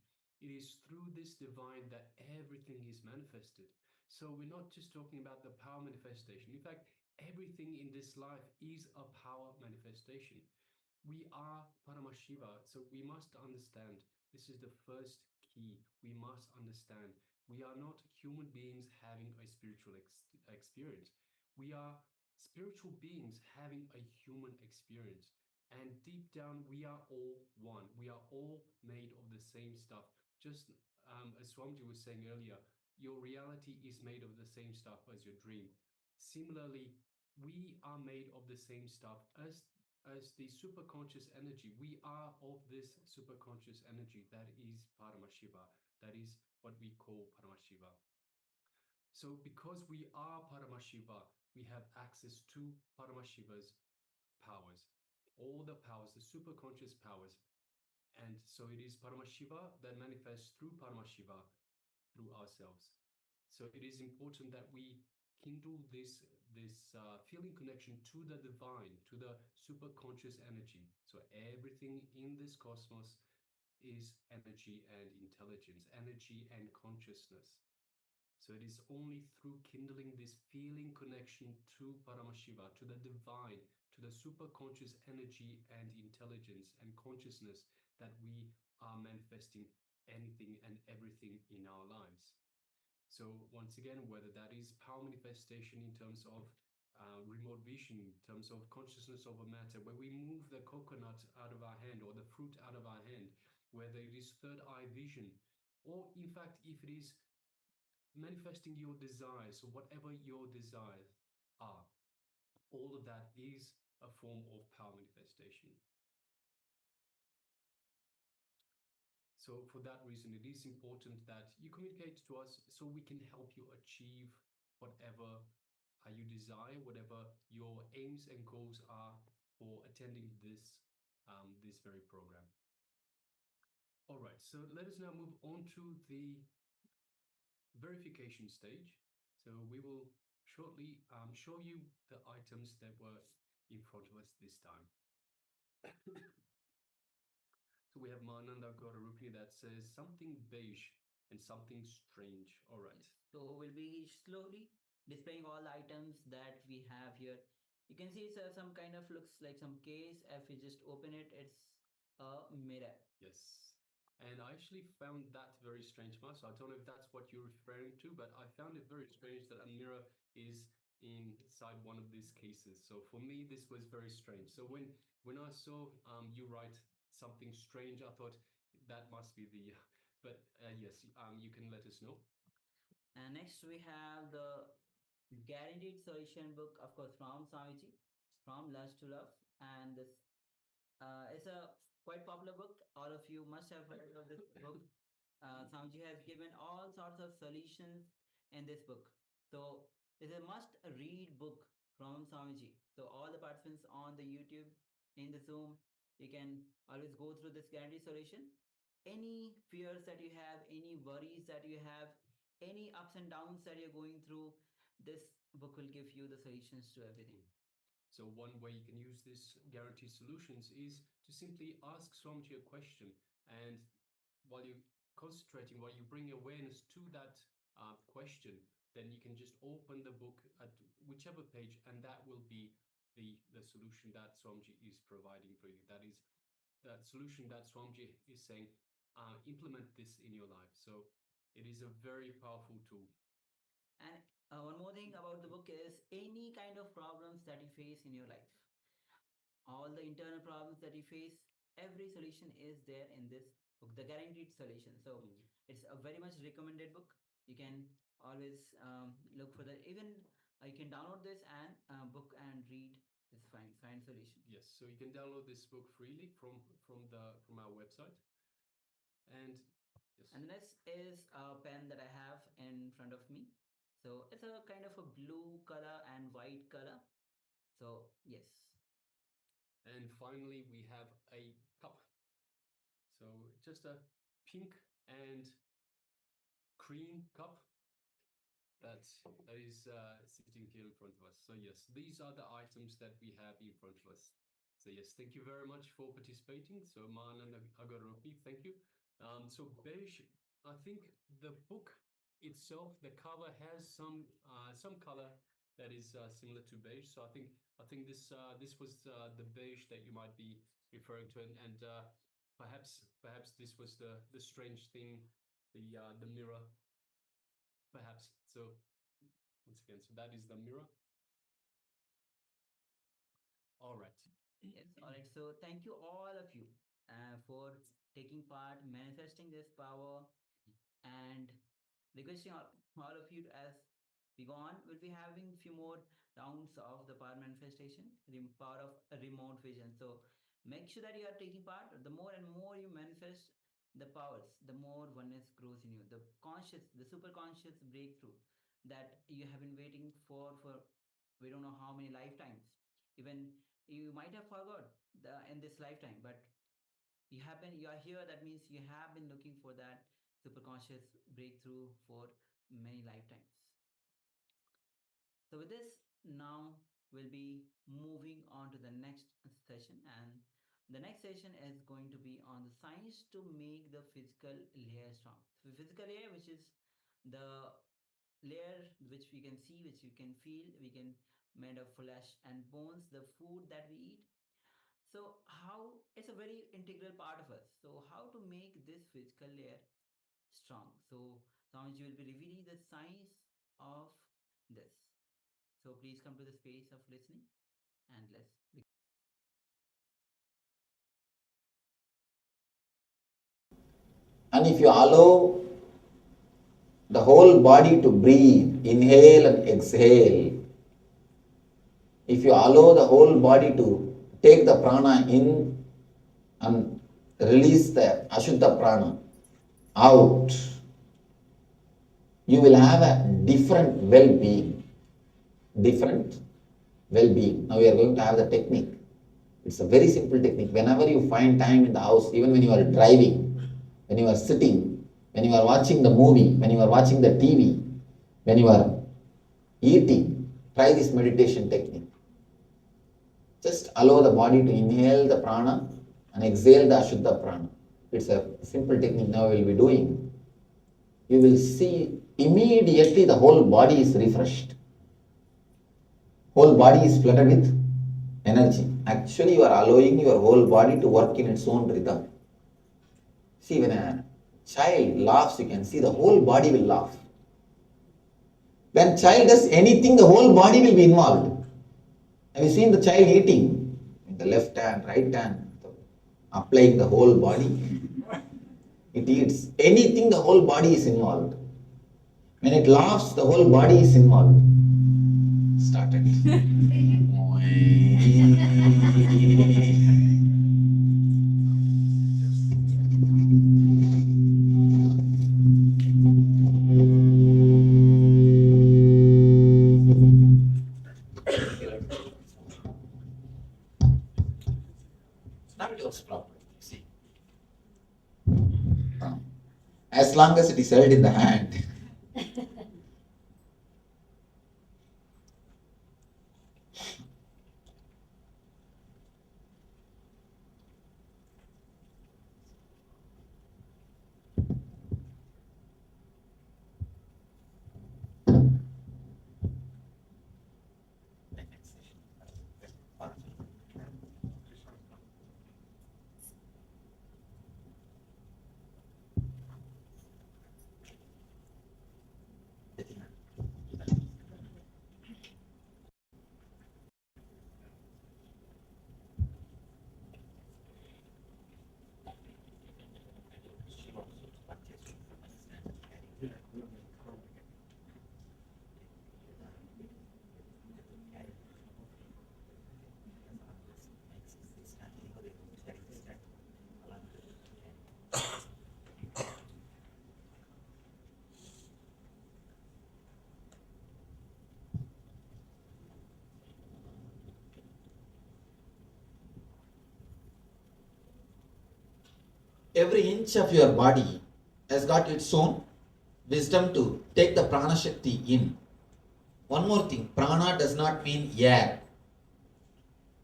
It is through this divine that everything is manifested. So we're not just talking about the power manifestation. In fact, everything in this life is a power manifestation. We are Paramashiva, so we must understand. This is the first key. We must understand. We are not human beings having a spiritual experience. We are spiritual beings having a human experience. And deep down, we are all one. We are all made of the same stuff. Just as Swamiji was saying earlier, your reality is made of the same stuff as your dream. Similarly, we are made of the same stuff as the superconscious energy. We are of this superconscious energy that is Paramashiva. That is what we call Paramashiva. So because we are Paramashiva, we have access to Paramashiva's powers, all the powers, the superconscious powers. And so it is Paramashiva that manifests through Paramashiva, through ourselves. So it is important that we kindle this feeling connection to the divine, to the superconscious energy. So everything in this cosmos is energy and intelligence, energy and consciousness. So it is only through kindling this feeling connection to Paramashiva, to the divine, to the superconscious energy and intelligence and consciousness that we are manifesting anything and everything in our lives. So once again, whether that is power manifestation in terms of remote vision, in terms of consciousness over matter, where we move the coconut out of our hand or the fruit out of our hand, whether it is third eye vision, or in fact, if it is manifesting your desires, so whatever your desires are, all of that is a form of power manifestation. So for that reason, it is important that you communicate to us so we can help you achieve whatever you desire, whatever your aims and goals are for attending this very program. All right, so let us now move on to the verification stage. So we will shortly show you the items that were in front of us this time. So we have Mananda Gaurarupini that says something beige and something strange. All right. So we'll be slowly displaying all the items that we have here. You can see it's some kind of looks like some case. If you just open it, it's a mirror. Yes. And I actually found that very strange, Ma. So I don't know if that's what you're referring to, but I found it very strange that a mirror is inside one of these cases. So for me, this was very strange. So when I saw you write something strange, I thought that must be the, but yes, you can let us know. And next we have the guaranteed solution book, of course, from Swamiji, from Lust to Love. And this is a quite popular book. All of you must have heard of this book. Swamiji has given all sorts of solutions in this book. So it's a must read book from Swamiji. So all the participants on the YouTube, in the Zoom, you can always go through this guaranteed solution. Any fears that you have, any worries that you have, any ups and downs that you're going through, this book will give you the solutions to everything. So one way you can use this guaranteed solutions is to simply ask Swamiji a question, and while you're concentrating, while you bring awareness to that question, then you can just open the book at whichever page, and that will be the solution that Swamiji is providing for you. That is that solution that Swamiji is saying, implement this in your life. So it is a very powerful tool. And one more thing about the book is any kind of problems that you face in your life, all the internal problems that you face, every solution is there in this book, the guaranteed solution. So it's a very much recommended book. You can always look for the, even you can download this and book and read this find solution. Yes, so you can download this book freely from our website. And yes. And the next is a pen that I have in front of me. So it's a kind of a blue color and white color. So yes. And finally, we have a cup. So just a pink and cream cup that is sitting here in front of us. So yes, these are the items that we have in front of us. So yes, thank you very much for participating. So Man and Agaropi, thank you. So beige, I think the book itself, the cover has some color that is similar to beige. So I think this was the beige that you might be referring to, and perhaps this was the strange thing, the mirror, perhaps. So once again, so that is the mirror. All right. Yes, all right. So thank you all of you for taking part, manifesting this power, and requesting all of you to, as we go on, we'll be having a few more rounds of the power manifestation, power of remote vision. So make sure that you are taking part. The more and more you manifest the powers, the more oneness grows in you. The conscious, the superconscious breakthrough that you have been waiting for we don't know how many lifetimes. Even you might have forgot in this lifetime, but you are here. That means you have been looking for that superconscious breakthrough for many lifetimes. So with this, now we'll be moving on to the next session, and the next session is going to be on the science to make the physical layer strong. So physical layer, which is the layer which we can see, which you can feel, we can made of flesh and bones, the food that we eat. So how it's a very integral part of us. So how to make this physical layer strong? So Swamiji will be revealing the science of this. So please come to the space of listening and let's begin. And if you allow the whole body to breathe, inhale and exhale, if you allow the whole body to take the prana in and release the ashuddha prana out, you will have a different well-being. Different well-being. Now we are going to have the technique. It's a very simple technique. Whenever you find time in the house, even when you are driving, when you are sitting, when you are watching the movie, when you are watching the TV, when you are eating, try this meditation technique. Just allow the body to inhale the prana and exhale the ashuddha prana. It's a simple technique now we will be doing. You will see immediately the whole body is refreshed. Whole body is flooded with energy. Actually, you are allowing your whole body to work in its own rhythm. See, when a child laughs, you can see the whole body will laugh. When child does anything, the whole body will be involved. Have you seen the child eating? In the left hand, right hand, applying the whole body. It eats. Anything, the whole body is involved. When it laughs, the whole body is involved. Started. Now it works properly. See. As long as it is held in the hand. every inch of your body has got its own wisdom to take the prana shakti in. One more thing, prana does not mean air.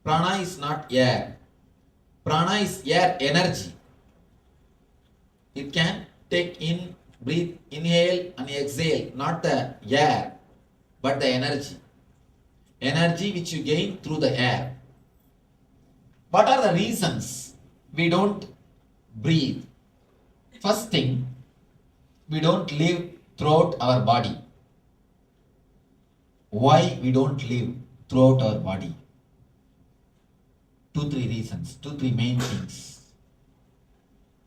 Prana is not air. Prana is air energy. It can take in, breathe, inhale and exhale, not the air, but the energy. Energy which you gain through the air. What are the reasons we don't breathe? First thing, we don't live throughout our body. Why we don't live throughout our body? 2-3 reasons, 2-3 main things.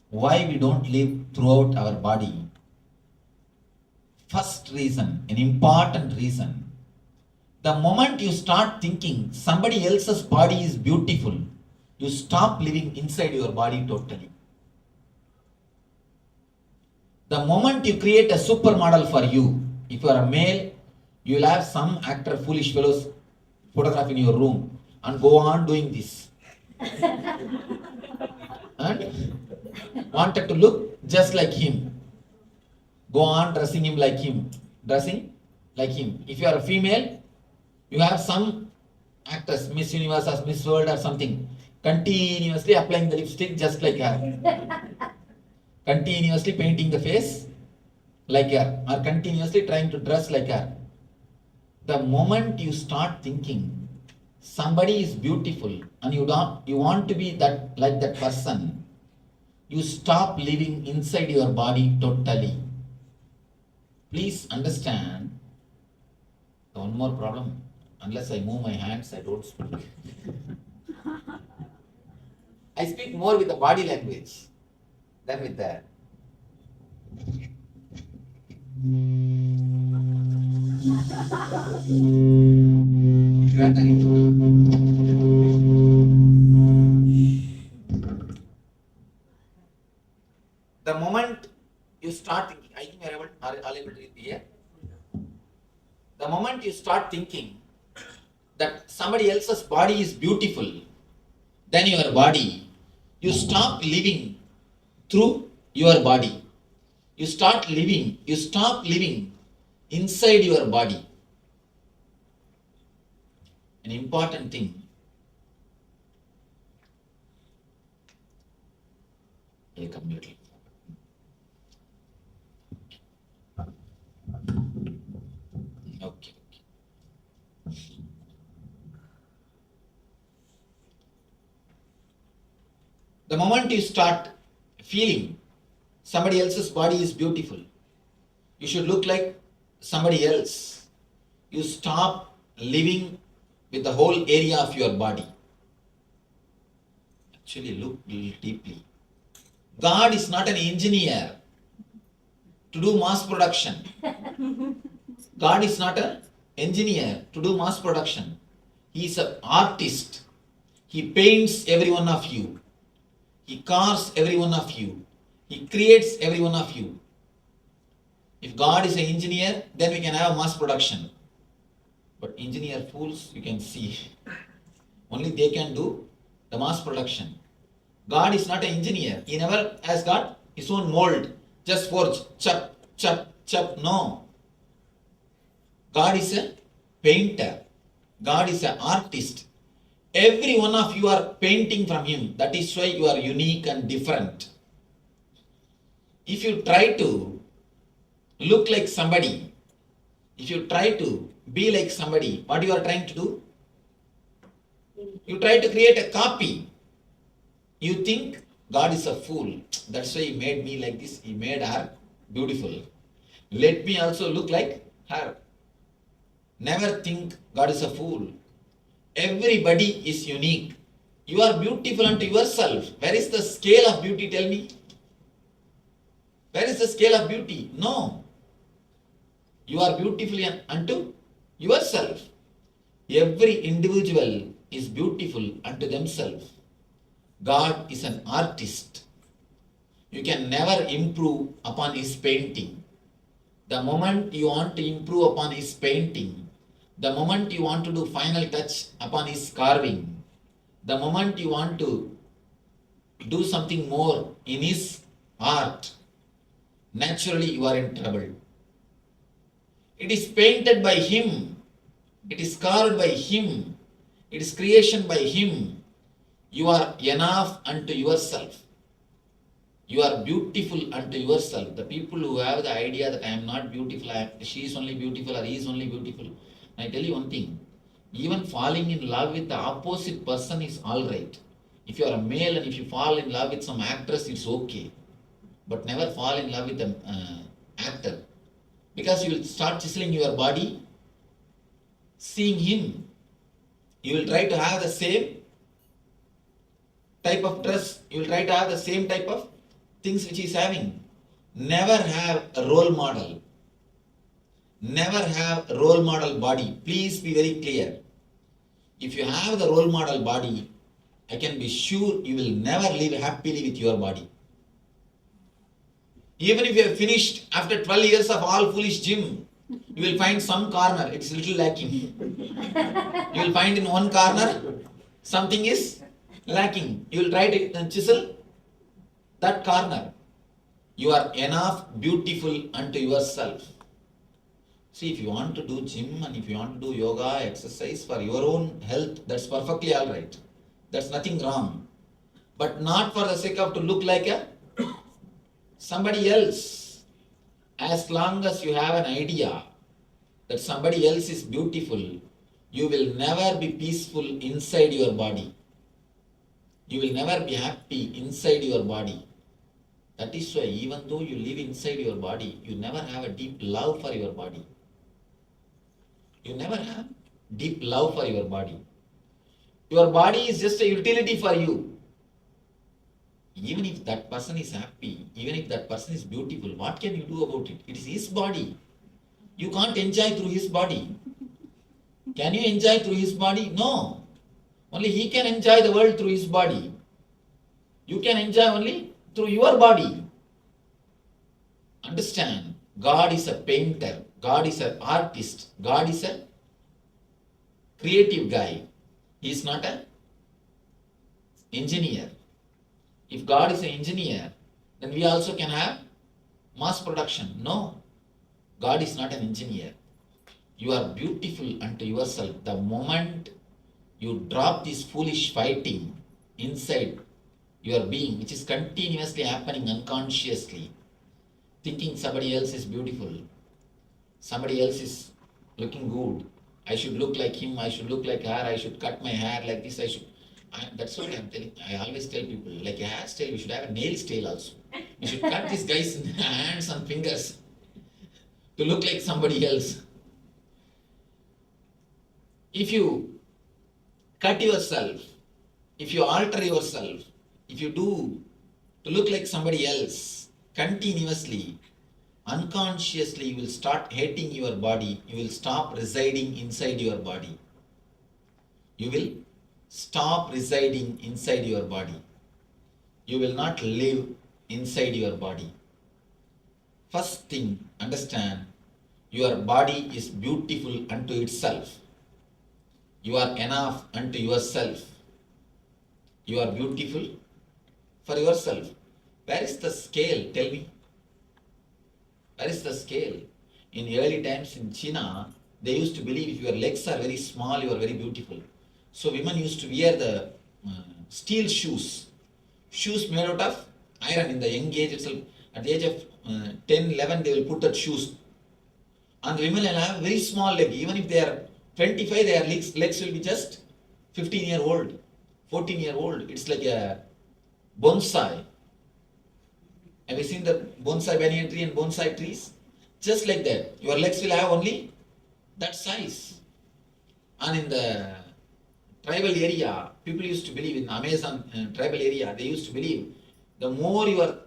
Why we don't live throughout our body? First reason, an important reason. The moment you start thinking somebody else's body is beautiful, you stop living inside your body totally. The moment you create a supermodel for you, if you are a male, you will have some actor, foolish fellows, photograph in your room and go on doing this. And wanted to look just like him. Go on dressing him like him. Dressing like him. If you are a female, you have some actors, Miss Universe or Miss World or something, continuously applying the lipstick just like her. Continuously painting the face like her, or continuously trying to dress like her. The moment you start thinking somebody is beautiful and you want to be that like that person, you stop living inside your body totally. Please understand. One more problem. Unless I move my hands, I don't speak. I speak more with the body language than with the the moment you start thinking, I think you are all able to read here. The moment you start thinking that somebody else's body is beautiful than your body, you stop living through your body. You stop living inside your body. An important thing. Okay. The moment you start feeling somebody else's body is beautiful, you should look like somebody else, you stop living with the whole area of your body. Actually, look deeply. God is not an engineer to do mass production. God is not an engineer to do mass production. He is an artist. He paints every one of you. He carves every one of you. He creates every one of you. If God is an engineer, then we can have mass production. But engineer fools, you can see. Only they can do the mass production. God is not an engineer. He never has got his own mold. Just forge, chop, chop, chop. No. God is a painter. God is an artist. Every one of you are painting from him. That is why you are unique and different. If you try to look like somebody, if you try to be like somebody, what you are trying to do? You try to create a copy. You think God is a fool. That's why he made me like this. He made her beautiful. Let me also look like her. Never think God is a fool. Everybody is unique. You are beautiful unto yourself. Where is the scale of beauty? Tell me. Where is the scale of beauty? No. You are beautiful unto yourself. Every individual is beautiful unto themselves. God is an artist. You can never improve upon his painting. The moment you want to improve upon his painting, the moment you want to do final touch upon his carving, the moment you want to do something more in his art, naturally you are in trouble. It is painted by him, it is carved by him, it is creation by him. You are enough unto yourself. You are beautiful unto yourself. The people who have the idea that I am not beautiful, she is only beautiful or he is only beautiful. I tell you one thing, even falling in love with the opposite person is alright. If you are a male and if you fall in love with some actress, it's okay. But never fall in love with an actor. Because you will start chiseling your body, seeing him. You will try to have the same type of dress, you will try to have the same type of things which he is having. Never have a role model. Never have a role model body. Please be very clear. If you have the role model body, I can be sure you will never live happily with your body. Even if you have finished after 12 years of all foolish gym, you will find some corner, it's a little lacking. You will find in one corner, something is lacking. You will try to chisel that corner. You are enough beautiful unto yourself. See, if you want to do gym and if you want to do yoga, exercise for your own health, that's perfectly alright. That's nothing wrong. But not for the sake of to look like a somebody else. As long as you have an idea that somebody else is beautiful, you will never be peaceful inside your body. You will never be happy inside your body. That is why even though you live inside your body, you never have a deep love for your body. You never have deep love for your body. Your body is just a utility for you. Even if that person is happy, even if that person is beautiful, what can you do about it? It is his body. You can't enjoy through his body. Can you enjoy through his body? No. Only he can enjoy the world through his body. You can enjoy only through your body. Understand, God is a painter. God is an artist. God is a creative guy. He is not an engineer. If God is an engineer, then we also can have mass production. No, God is not an engineer. You are beautiful unto yourself. The moment you drop this foolish fighting inside your being, which is continuously happening unconsciously, thinking somebody else is beautiful, somebody else is looking good, I should look like him, I should look like her, I should cut my hair like this, that's what I'm telling. I always tell people, like a hairstyle, we should have a nail style also. We should cut these guys' hands and fingers to look like somebody else. If you cut yourself, if you alter yourself, if you do to look like somebody else continuously, unconsciously you will start hating your body. You will stop residing inside your body. You will stop residing inside your body. You will not live inside your body. First thing, understand, your body is beautiful unto itself. You are enough unto yourself. You are beautiful for yourself. Where is the scale? Tell me. Where is the scale? In early times in China, they used to believe if your legs are very small, you are very beautiful. So women used to wear the steel shoes. Shoes made out of iron in the young age itself. At the age of 10, 11, they will put that shoes. And women will have very small leg. Even if they are 25, their legs will be just 15-year-old, 14-year-old. It's like a bonsai. Have you seen the bonsai banyan tree and bonsai trees? Just like that. Your legs will have only that size. And in the tribal area, people used to believe, in Amazon tribal area, they used to believe the more your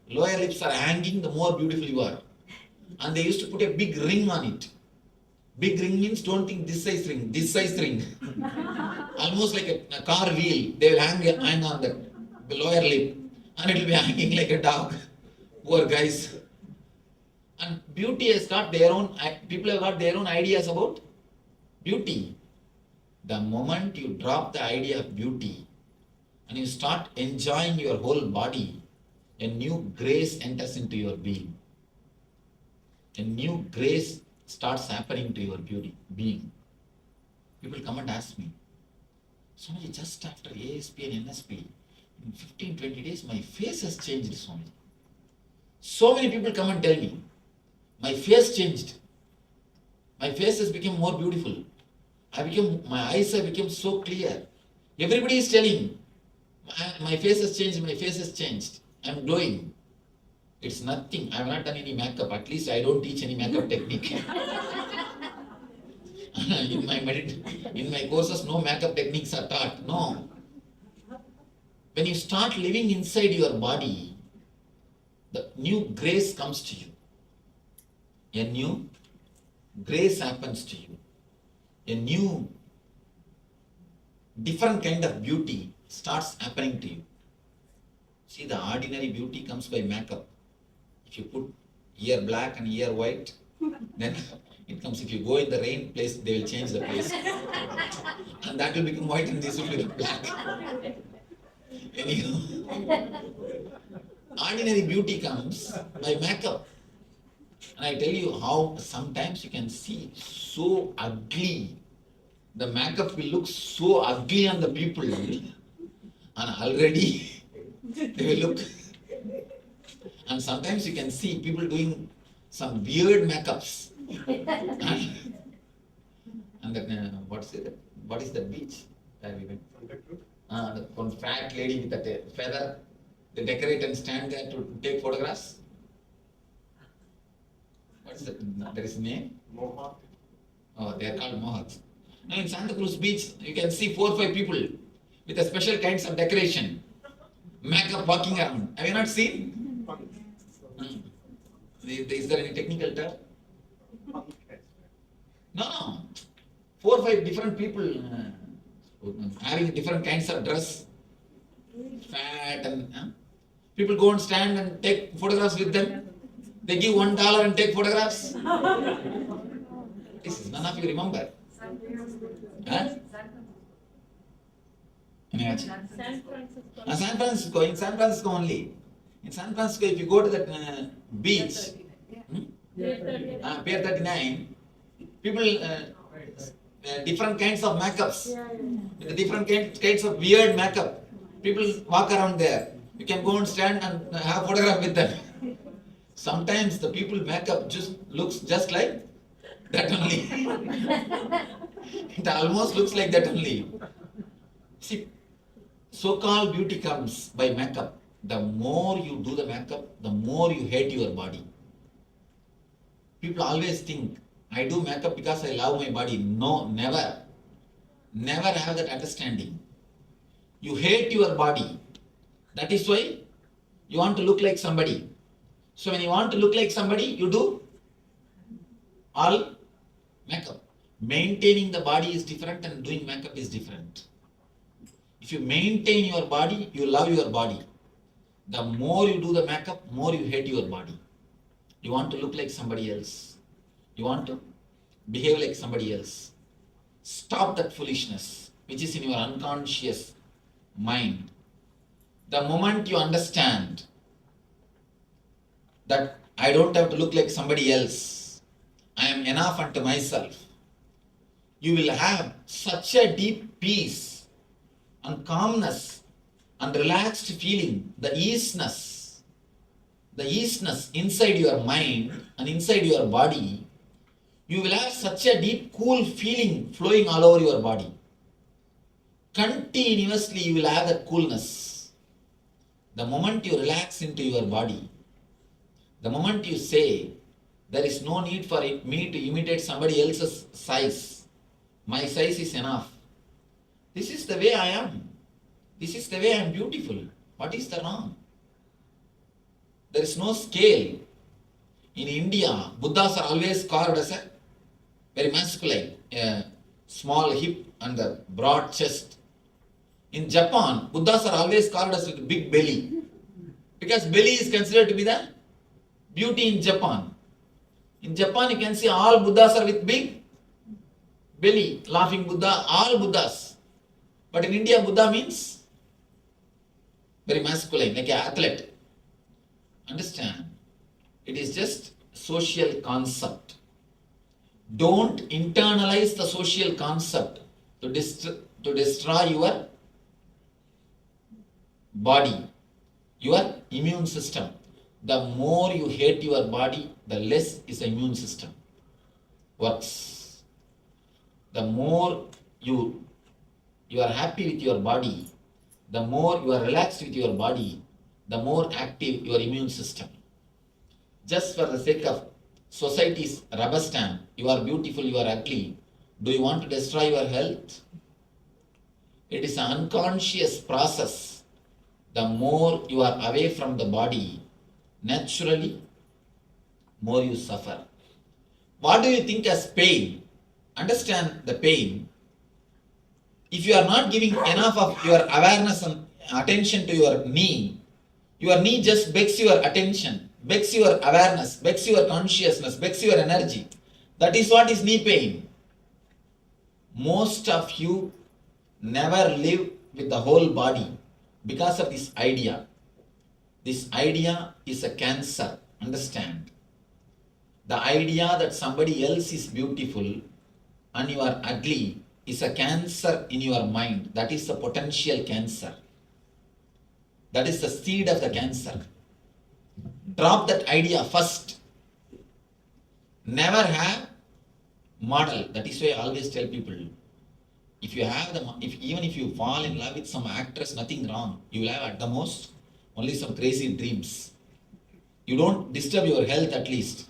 lower lips are hanging, the more beautiful you are. And they used to put a big ring on it. Big ring means don't think this size ring, this size ring. Almost like a car wheel. They will hang on the lower lip and it will be hanging like a dog. Poor guys. And beauty has got their own, people have got their own ideas about beauty. The moment you drop the idea of beauty, and you start enjoying your whole body, a new grace enters into your being. A new grace starts happening to your being. People come and ask me, Swamiji, just after ASP and NSP, in 15-20 days, my face has changed, Swamiji. So many people come and tell me, my face changed. My face has become more beautiful. My eyes have become so clear. Everybody is telling, my face has changed, my face has changed. I'm glowing. It's nothing. I have not done any makeup. At least I don't teach any makeup technique. In my courses, no makeup techniques are taught. No. When you start living inside your body, the new grace comes to you. A new grace happens to you. A new, different kind of beauty starts happening to you. See, the ordinary beauty comes by makeup. If you put ear black and ear white, then it comes. If you go in the rain place, they will change the place. And that will become white and this will become black. Anyhow, ordinary beauty comes by makeup. And I tell you how sometimes you can see so ugly. The makeup will look so ugly on the people. And already they will look. And sometimes you can see people doing some weird makeups. And then, what is that beach? Where we went? One fat lady with a feather. They decorate and stand there to take photographs. What is that? There is a name? Mohawk. Oh, they are called Mohawks. Now in Santa Cruz Beach, you can see 4 or 5 people with a special kinds of decoration. Makeup walking around. Have you not seen? Is there any technical term? No. 4 or 5 different people having different kinds of dress. Fat and people go and stand and take photographs with them. They give $1 and take photographs. This is none of you remember. Huh? San Francisco. In San Francisco only. In San Francisco, if you go to that beach, Pier 39, people, different kinds of makeups, with the different kinds of weird makeup. People walk around there. You can go and stand and have a photograph with them. Sometimes the people makeup just looks just like that only. It almost looks like that only. See, so-called beauty comes by makeup. The more you do the makeup, the more you hate your body. People always think, I do makeup because I love my body. No, never. Never have that understanding. You hate your body. That is why you want to look like somebody. So when you want to look like somebody, you do all makeup. Maintaining the body is different and doing makeup is different. If you maintain your body, you love your body. The more you do the makeup, more you hate your body. You want to look like somebody else. You want to behave like somebody else. Stop that foolishness, which is in your unconscious mind. The moment you understand that I don't have to look like somebody else, I am enough unto myself, you will have such a deep peace and calmness and relaxed feeling, the easiness inside your mind and inside your body. You will have such a deep, cool feeling flowing all over your body. Continuously you will have that coolness. The moment you relax into your body, the moment you say, there is no need for me to imitate somebody else's size. My size is enough. This is the way I am. This is the way I am beautiful. What is the wrong? There is no scale. In India, Buddhas are always carved as a very masculine, a small hip and a broad chest. In Japan, Buddhas are always carved as a big belly. Because belly is considered to be the beauty in Japan. In Japan, you can see all Buddhas are with big belly, laughing Buddha, all Buddhas. But in India, Buddha means very masculine, like an athlete. Understand? It is just social concept. Don't internalize the social concept to destroy your body, your immune system. The more you hate your body, the less is the immune system works. The more you are happy with your body, the more you are relaxed with your body, the more active your immune system. Just for the sake of society's rubber stamp, you are beautiful, you are ugly. Do you want to destroy your health? It is an unconscious process. The more you are away from the body, naturally, more you suffer. What do you think as pain? Understand the pain. If you are not giving enough of your awareness and attention to your knee just begs your attention, begs your awareness, begs your consciousness, begs your energy. That is what is knee pain. Most of you never live with the whole body because of this idea. This idea is a cancer, understand? The idea that somebody else is beautiful and you are ugly is a cancer in your mind. That is the potential cancer. That is the seed of the cancer. Drop that idea first. Never have model. That is why I always tell people, even if you fall in love with some actress, nothing wrong. You will have at the most only some crazy dreams. You don't disturb your health at least.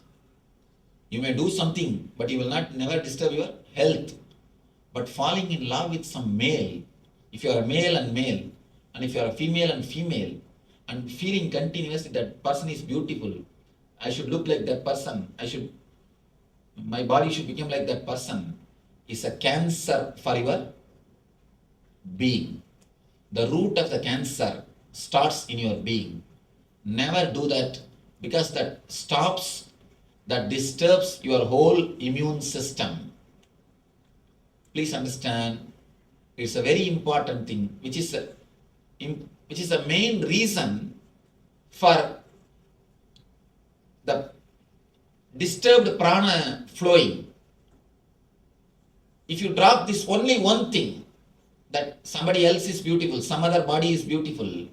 You may do something, but you will never disturb your health. But falling in love with some male, if you are a male and male, and if you are a female and female, and feeling continuously that person is beautiful, I should look like that person, my body should become like that person, is a cancer for your being. The root of the cancer starts in your being. Never do that, because that disturbs your whole immune system. Please understand, it's a very important thing, which is the main reason for the disturbed prana flowing. If you drop this only one thing, that somebody else is beautiful, some other body is beautiful,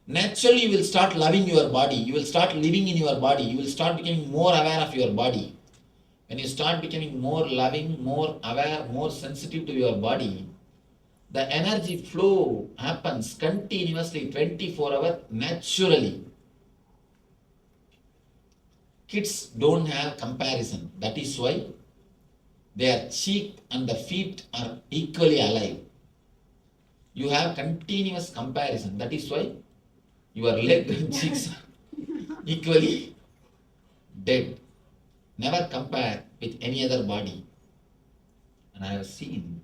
naturally you will start loving your body, you will start living in your body, you will start becoming more aware of your body. When you start becoming more loving, more aware, more sensitive to your body, the energy flow happens continuously 24 hours naturally. Kids don't have comparison. That is why their cheek and the feet are equally alive. You have continuous comparison. That is why your leg and cheeks are equally dead. Never compare with any other body. And I have seen,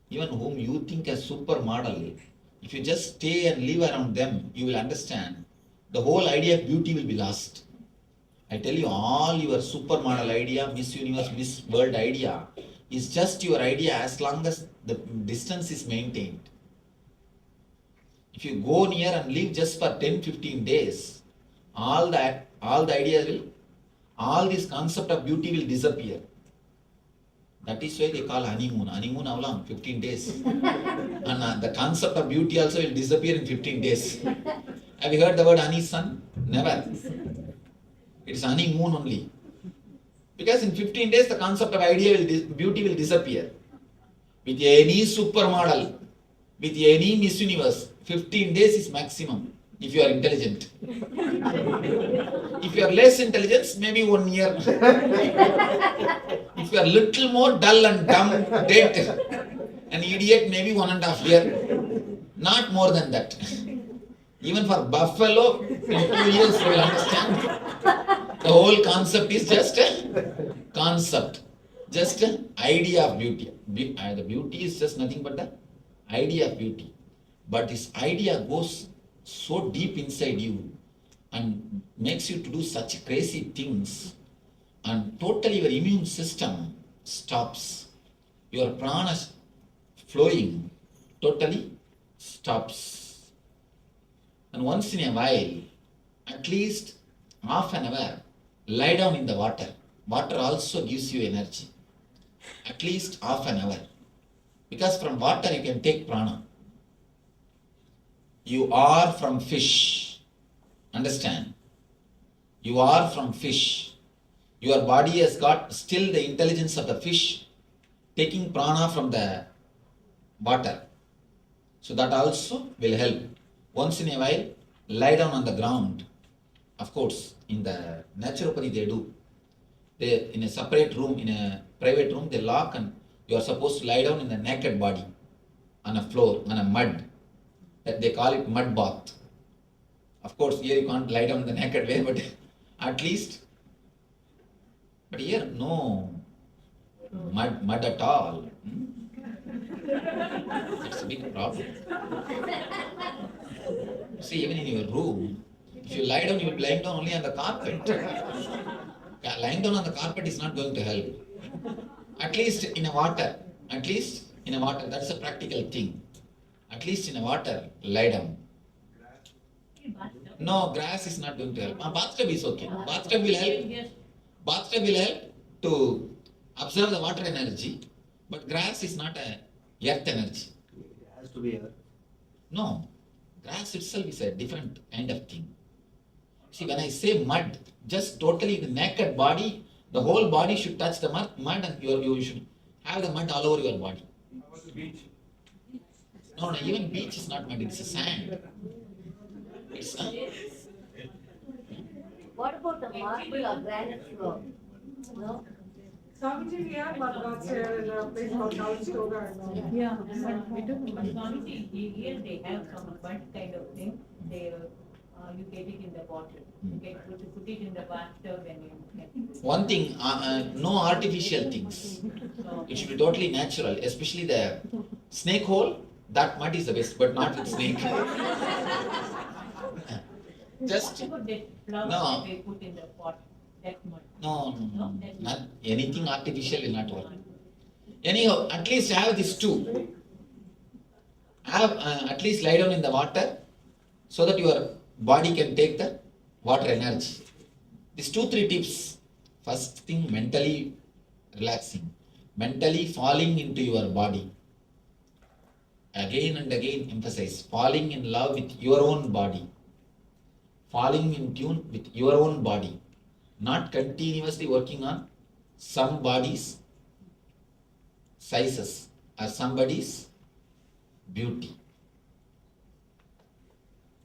even whom you think as supermodel, if you just stay and live around them, you will understand the whole idea of beauty will be lost. I tell you, all your supermodel idea, Miss Universe, Miss World idea is just your idea as long as the distance is maintained. If you go near and live just for 10-15 days, all this concept of beauty will disappear. That is why they call honeymoon. Honeymoon how long? 15 days. And the concept of beauty also will disappear in 15 days. Have you heard the word honey sun? Never. It is honeymoon only. Because in 15 days the concept of beauty will disappear. With any supermodel, with any Miss Universe, 15 days is maximum if you are intelligent. If you are less intelligent, maybe 1 year. If you are little more dull and dumb, dead, an idiot, maybe 1.5 years. Not more than that. Even for buffalo, in 2 years you will understand. The whole concept is just a concept, just an idea of beauty. The beauty is just nothing but the idea of beauty. But this idea goes so deep inside you and makes you to do such crazy things, and totally your immune system stops. Your prana flowing totally stops. And once in a while, at least half an hour, lie down in the water. Water also gives you energy. At least half an hour. Because from water you can take prana. You are from fish. Understand? You are from fish. Your body has got still the intelligence of the fish, taking prana from the water. So that also will help. Once in a while, lie down on the ground. Of course, in the naturopathy they do. They, in a separate room, in a private room, they lock and you are supposed to lie down in the naked body on a floor, on a mud. They call it mud bath. Of course, here you can't lie down in the naked way, but at least. But here, no mud at all. It's a big problem. See, even in your room, if you lie down, you will be lying down only on the carpet. Lying down on the carpet is not going to help. At least in a water. At least in a water. That's a practical thing. At least in a water, lie down. No, grass is not going to help. Bathtub is okay. Bathtub will help. Bathtub will help to absorb the water energy, but grass is not a earth energy. It has to be earth. No, grass itself is a different kind of thing. See, when I say mud, just totally the naked body, the whole body should touch the mud and you should have the mud all over your body. How about the beach? No, even beach is not mud, it's a sand. It's What about the marble or granite floor? No? Swamiji, we have Madhvats here in a place called Calistoga. Yeah, but we don't know. But Swamiji, here they have some mud kind of thing. They, you get it in the bottle. You get to put it in the bathtub and you can. one thing, no artificial things. It should be totally natural, especially the snake hole. That mud is the best, but not with snake. Just no. They put in the pot. That mud. No. Not anything artificial will not work. Anyhow, at least have these two. Have at least lie down in the water so that your body can take the water energy. These 2-3 tips. First thing, mentally relaxing. Mentally falling into your body. Again and again emphasize. Falling in love with your own body. Falling in tune with your own body. Not continuously working on somebody's sizes or somebody's beauty.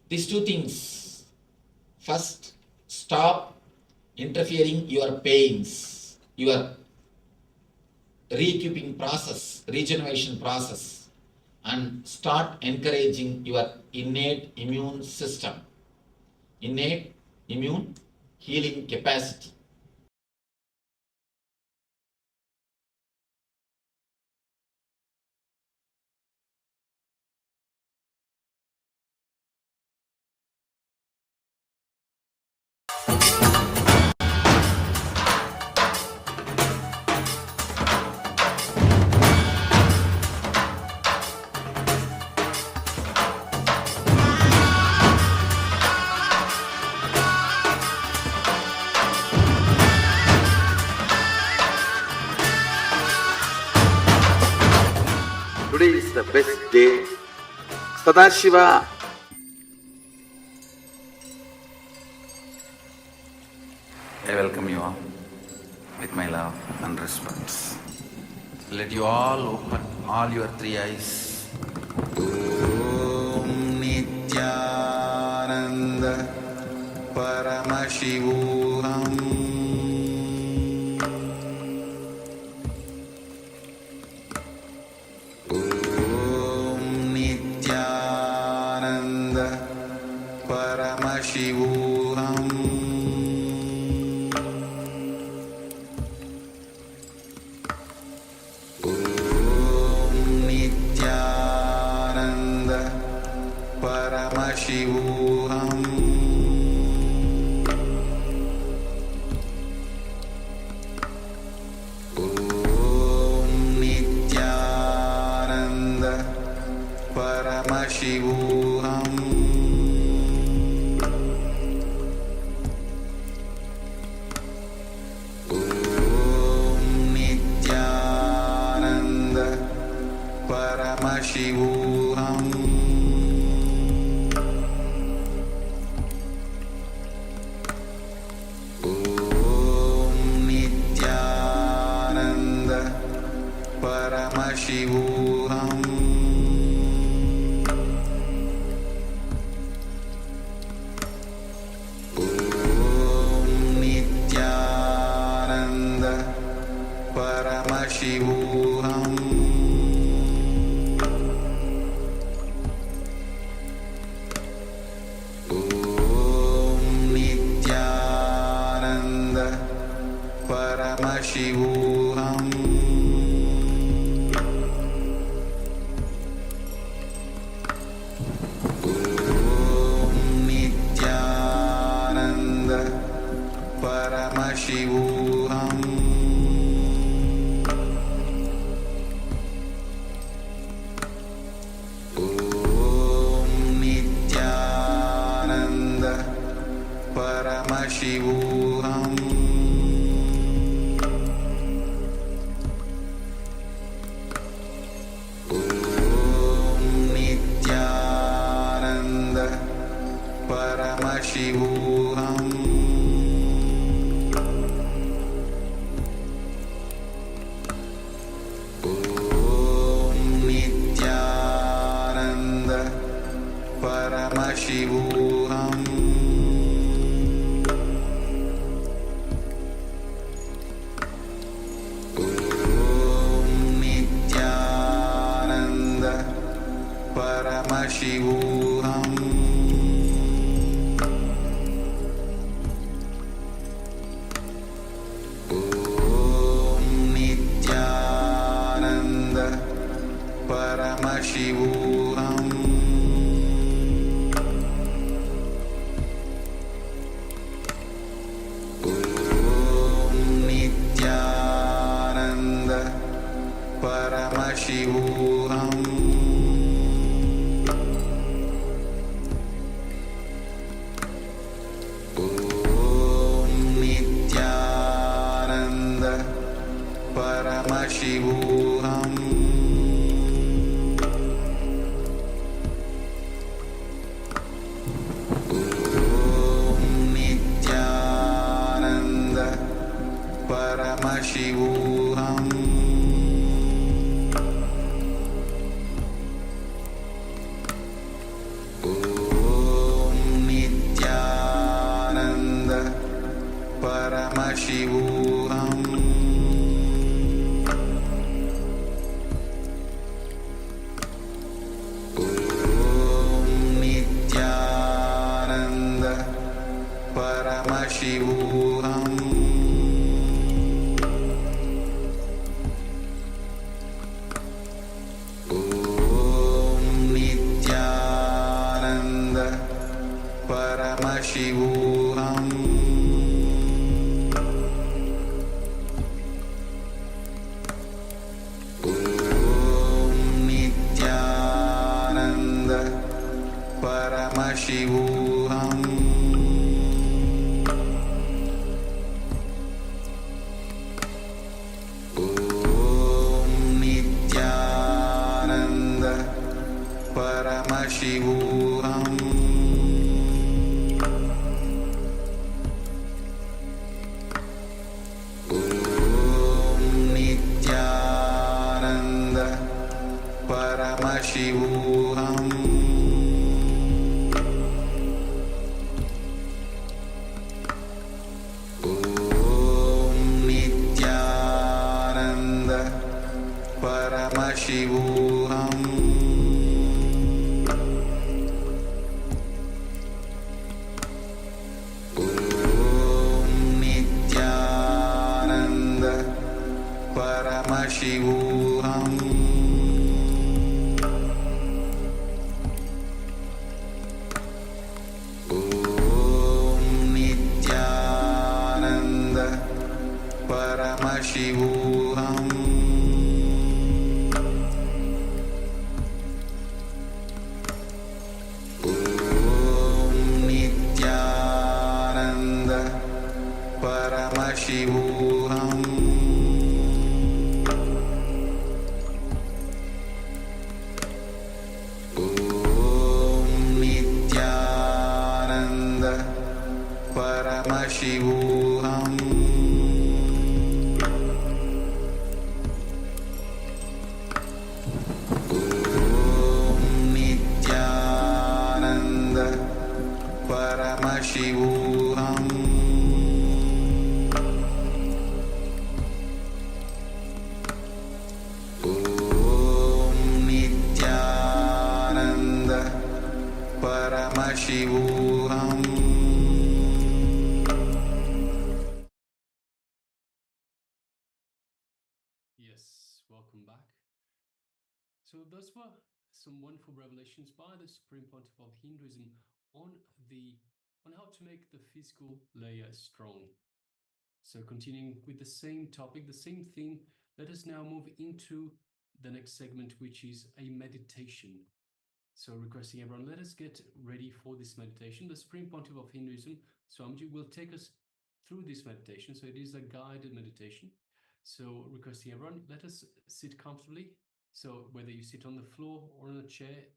These 2 things. First, stop interfering your pains, your reequipping process, regeneration process, and start encouraging your innate immune system, innate immune healing capacity. Today is the best day. Sadashiva. I welcome you all with my love and respect. Let you all open all your 3 eyes. Om Nithyananda Paramashivoham Paramashivoham Om Nithyananda Paramashivoham Om Nithyananda Paramashivoham Paramashivoham Om Nithyananda Paramashivoham Om Nithyananda Paramashivoham Paramashivoham Om Nithyananda Paramashivoham Om Nithyananda Paramashivoham Paramashivoham Om Nithyananda Paramashivoham Om Nithyananda Paramashivoham Paramashivoham Om Nithyananda Paramashivoham Om Nithyananda Paramashivoham Paramashivoham Om Nithyananda Paramashivoham Om Nithyananda Paramashivoham Paramashivoham Om Nithyananda Paramashivoham Om Nithyananda Paramashivoham Paramashivoham Om Nithyananda Paramashivoham Om Nithyananda Paramashivoham Paramashivoham Om Nithyananda Paramashivoham Om Nithyananda Paramashivoham. Yes, welcome back. So those were some wonderful revelations by the Supreme Pontiff of Hinduism on how to make the physical layer strong. So continuing with the same topic, the same theme, let us now move into the next segment, which is a meditation. So requesting everyone, let us get ready for this meditation. The Supreme Pontiff of Hinduism, Swamiji, will take us through this meditation. So it is a guided meditation. So requesting everyone, let us sit comfortably. So whether you sit on the floor or on a chair,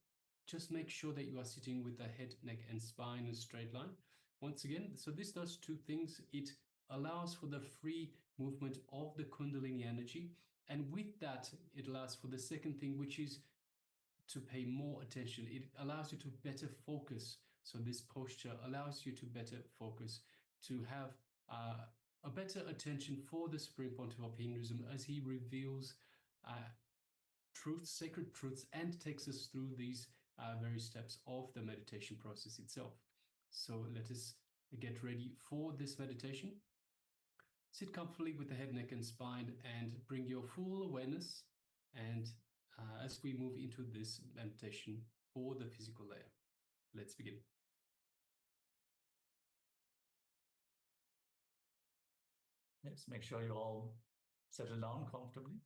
just make sure that you are sitting with the head, neck, and spine in a straight line. Once again, so this does two things. It allows for the free movement of the Kundalini energy. And with that, it allows for the second thing, which is to pay more attention. It allows you to better focus. So this posture allows you to better focus, to have a better attention for the Supreme Pontiff of Hinduism as he reveals truths, sacred truths, and takes us through these very steps of the meditation process itself. So let us get ready for this meditation. Sit comfortably with the head, neck, and spine, and bring your full awareness. And as we move into this meditation for the physical layer, let's begin. Yes, make sure you all settle down comfortably.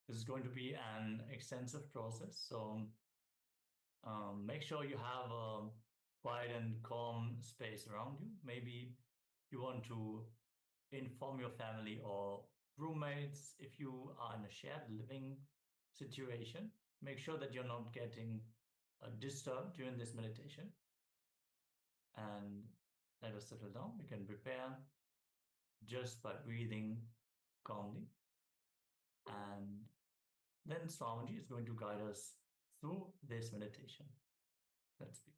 This is going to be an extensive process, so make sure you have a quiet and calm space around you. Maybe you want to inform your family or roommates if you are in a shared living situation. Make sure that you're not getting disturbed during this meditation. And let us settle down. We can prepare just by breathing calmly. And then Swamiji is going to guide us through this meditation. Let's begin.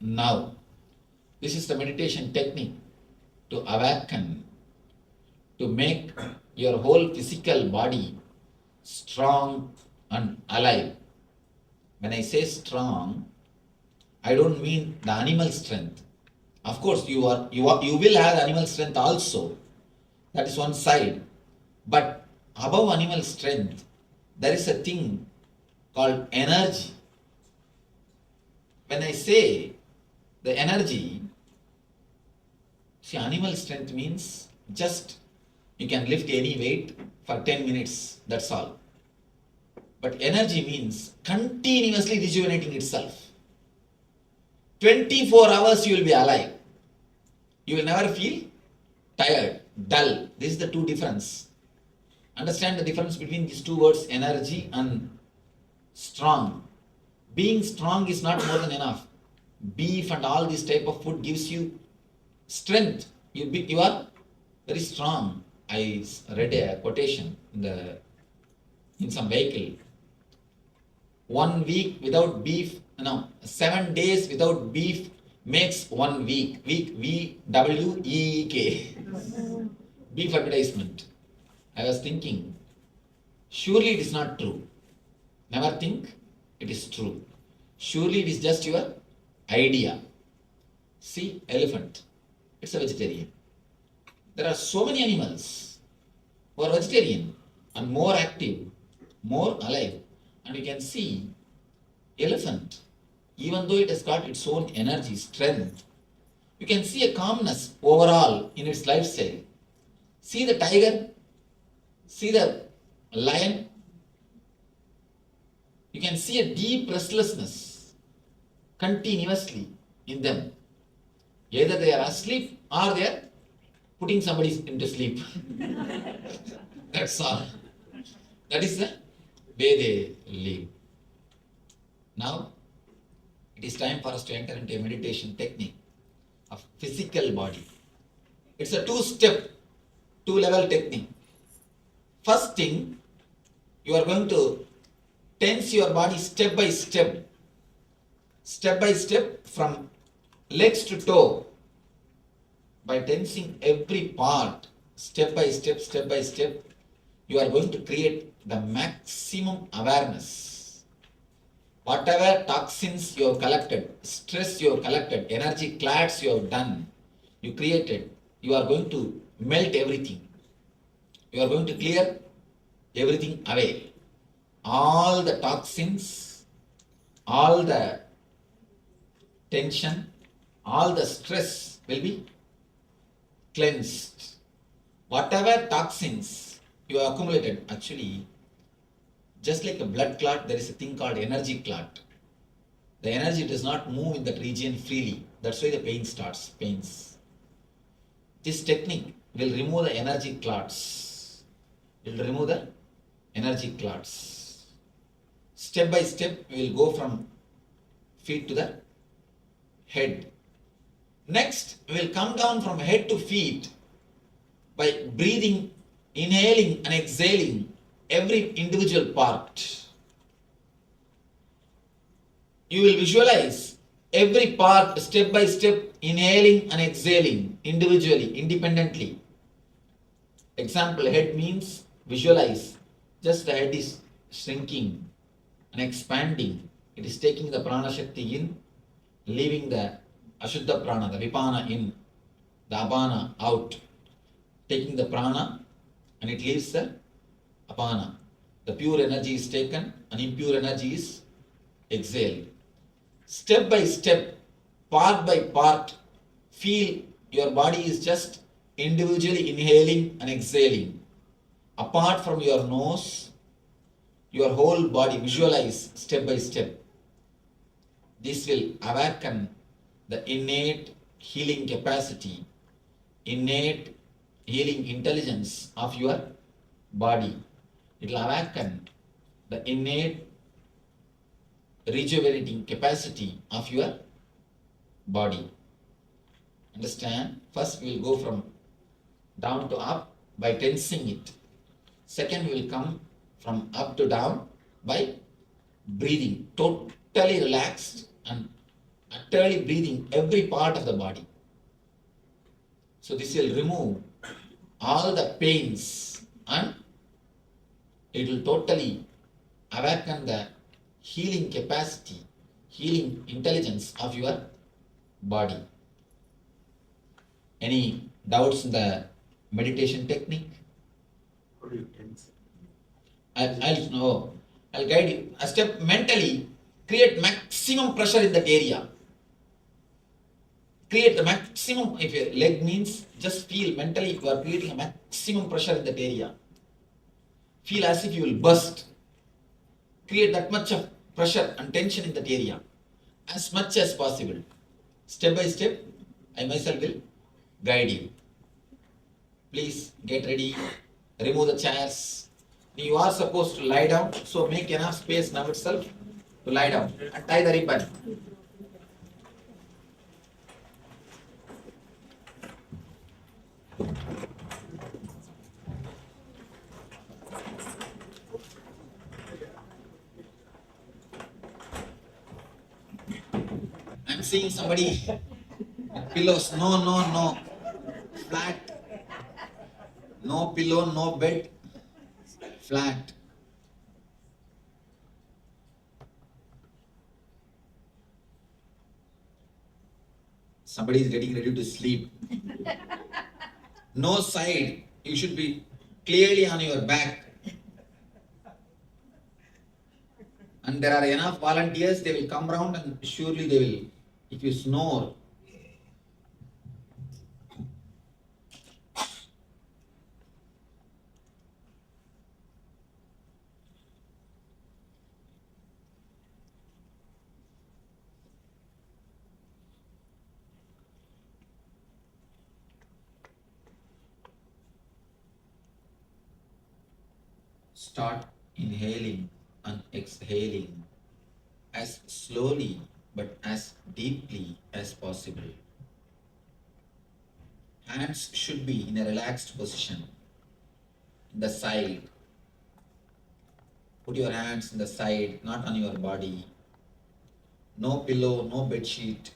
Now, this is the meditation technique to awaken, to make your whole physical body strong and alive. When I say strong, I don't mean the animal strength. Of course, you will have animal strength also. That is one side. But above animal strength, there is a thing called energy. When I say the energy, see, animal strength means just you can lift any weight for 10 minutes, that's all. But energy means continuously rejuvenating itself. 24 hours you will be alive. You will never feel tired, dull. This is the two difference. Understand the difference between these two words, energy and strong. Being strong is not more than enough. Beef and all this type of food gives you strength. You are very strong. I read a quotation in some vehicle. 1 week without beef, 7 days without beef makes 1 week. Week, W-E-E-K. Beef advertisement. I was thinking, surely it is not true. Never think it is true. Surely it is just your idea. See, elephant. It's a vegetarian. There are so many animals who are vegetarian and more active, more alive. And you can see elephant, even though it has got its own energy, strength, you can see a calmness overall in its lifestyle. See the tiger, see the lion, you can see a deep restlessness continuously in them. Either they are asleep or they are putting somebody into sleep. That's all. That is the way they live. Now, it is time for us to enter into a meditation technique of physical body. It's a two-step, two-level technique. First thing, you are going to tense your body step by step from legs to toe. By tensing every part, step by step, you are going to create the maximum awareness. Whatever toxins you have collected, stress you have collected, energy clouds you have done, you created, you are going to melt everything. You are going to clear everything away. All the toxins, all the tension, all the stress will be cleansed. Whatever toxins you have accumulated, actually, just like a blood clot, there is a thing called energy clot. The energy does not move in that region freely. That's why the pain starts, pains. This technique will remove the energy clots. It will remove the energy clots. Step by step, we will go from feet to the head. Next, we will come down from head to feet by breathing, inhaling and exhaling every individual part. You will visualize every part step by step, inhaling and exhaling individually, independently. Example, head means visualize. Just the head is shrinking and expanding. It is taking the prana shakti in, leaving the ashuddha prana, the vipana in, the apana out. Taking the prana and it leaves the apana. The pure energy is taken and impure energy is exhaled. Step by step, part by part, feel your body is just individually inhaling and exhaling. Apart from your nose, your whole body, visualize step by step. This will awaken the innate healing capacity, innate healing intelligence of your body. It will awaken the innate rejuvenating capacity of your body. Understand? First we will go from down to up by tensing it. Second we will come from up to down by breathing, totally relaxed and utterly breathing every part of the body. So this will remove all the pains and it will totally awaken the healing capacity, healing intelligence of your body. Any doubts in the meditation technique? How do you tense? I'll guide you. A step mentally, create maximum pressure in that area. Create the maximum, if your leg means, just feel mentally you are creating a maximum pressure in that area. Feel as if you will burst. Create that much of pressure and tension in that area as much as possible. Step by step, I myself will guide you. Please get ready, remove the chairs. You are supposed to lie down, so make enough space now itself to lie down and tie the ribbon. I'm seeing somebody with pillows. No. Flat. No pillow, no bed. Flat. Somebody is getting ready to sleep. No side. You should be clearly on your back. And there are enough volunteers, they will come round and surely they will, if you snore. Start Inhaling and exhaling as slowly but as deeply as possible. Hands should be in a relaxed position, in the side. Put your hands in the side, not on your body. No pillow, no bed sheet.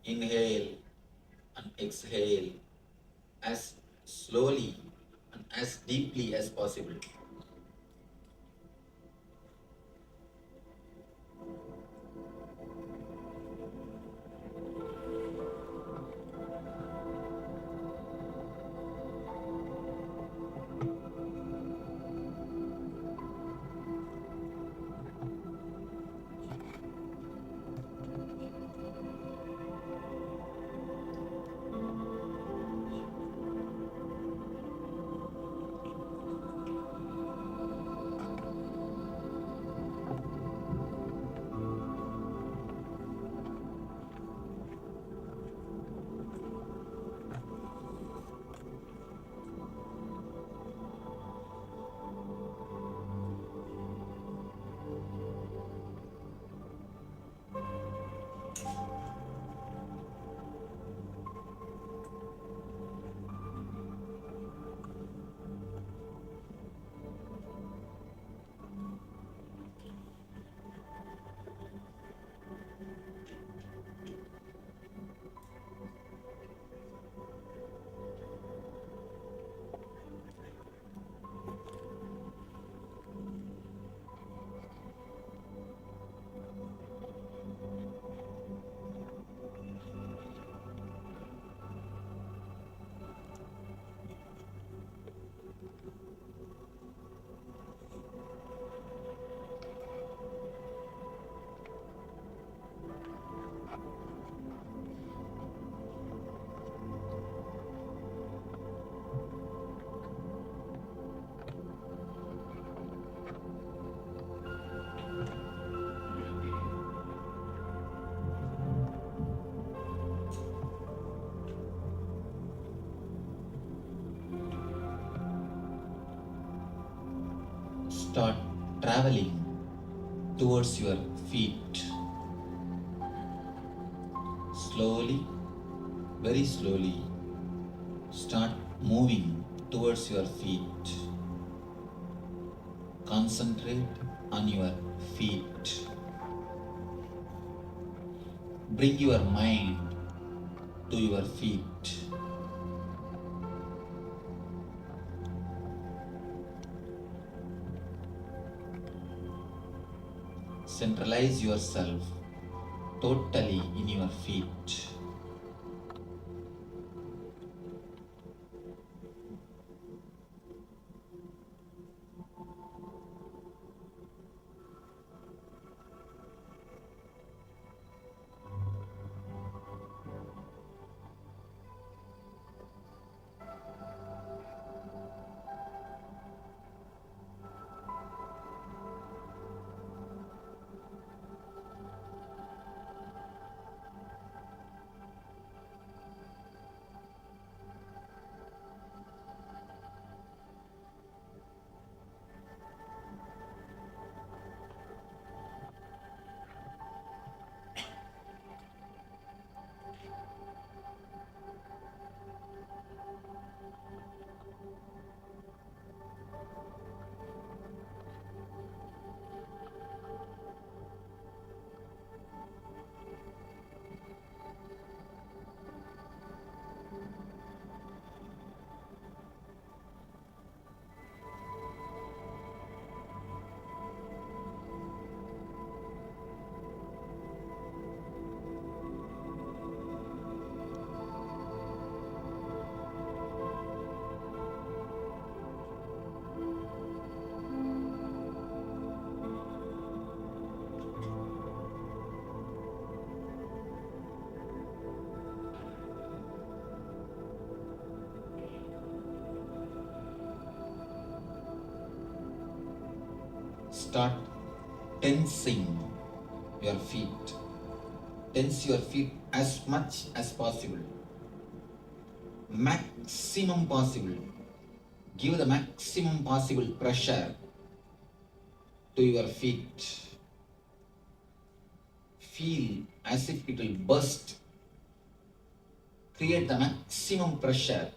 Inhale and exhale as slowly and as deeply as possible. Start traveling towards your feet. Slowly, very slowly, start moving towards your feet. Concentrate on your feet. Bring your mind to your feet. Centralize yourself totally in your feet. start tensing your feet. Tense your feet as much as possible. Maximum possible. Give the maximum possible pressure to your feet. Feel as if it will burst. Create the maximum pressure.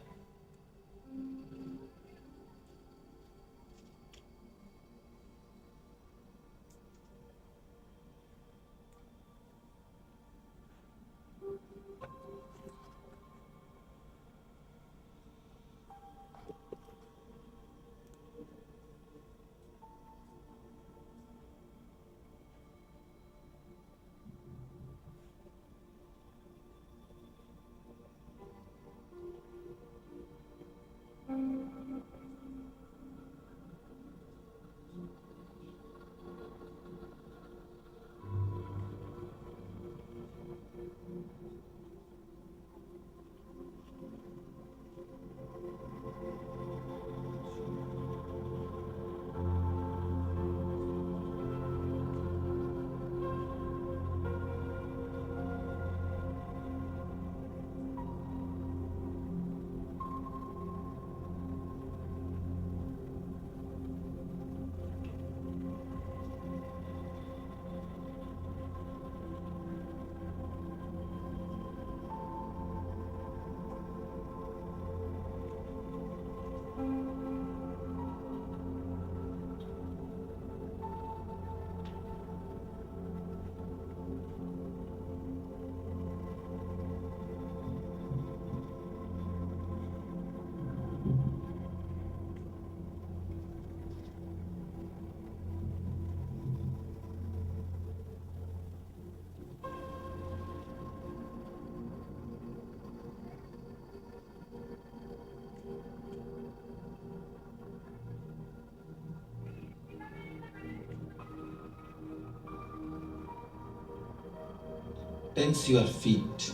Tense your feet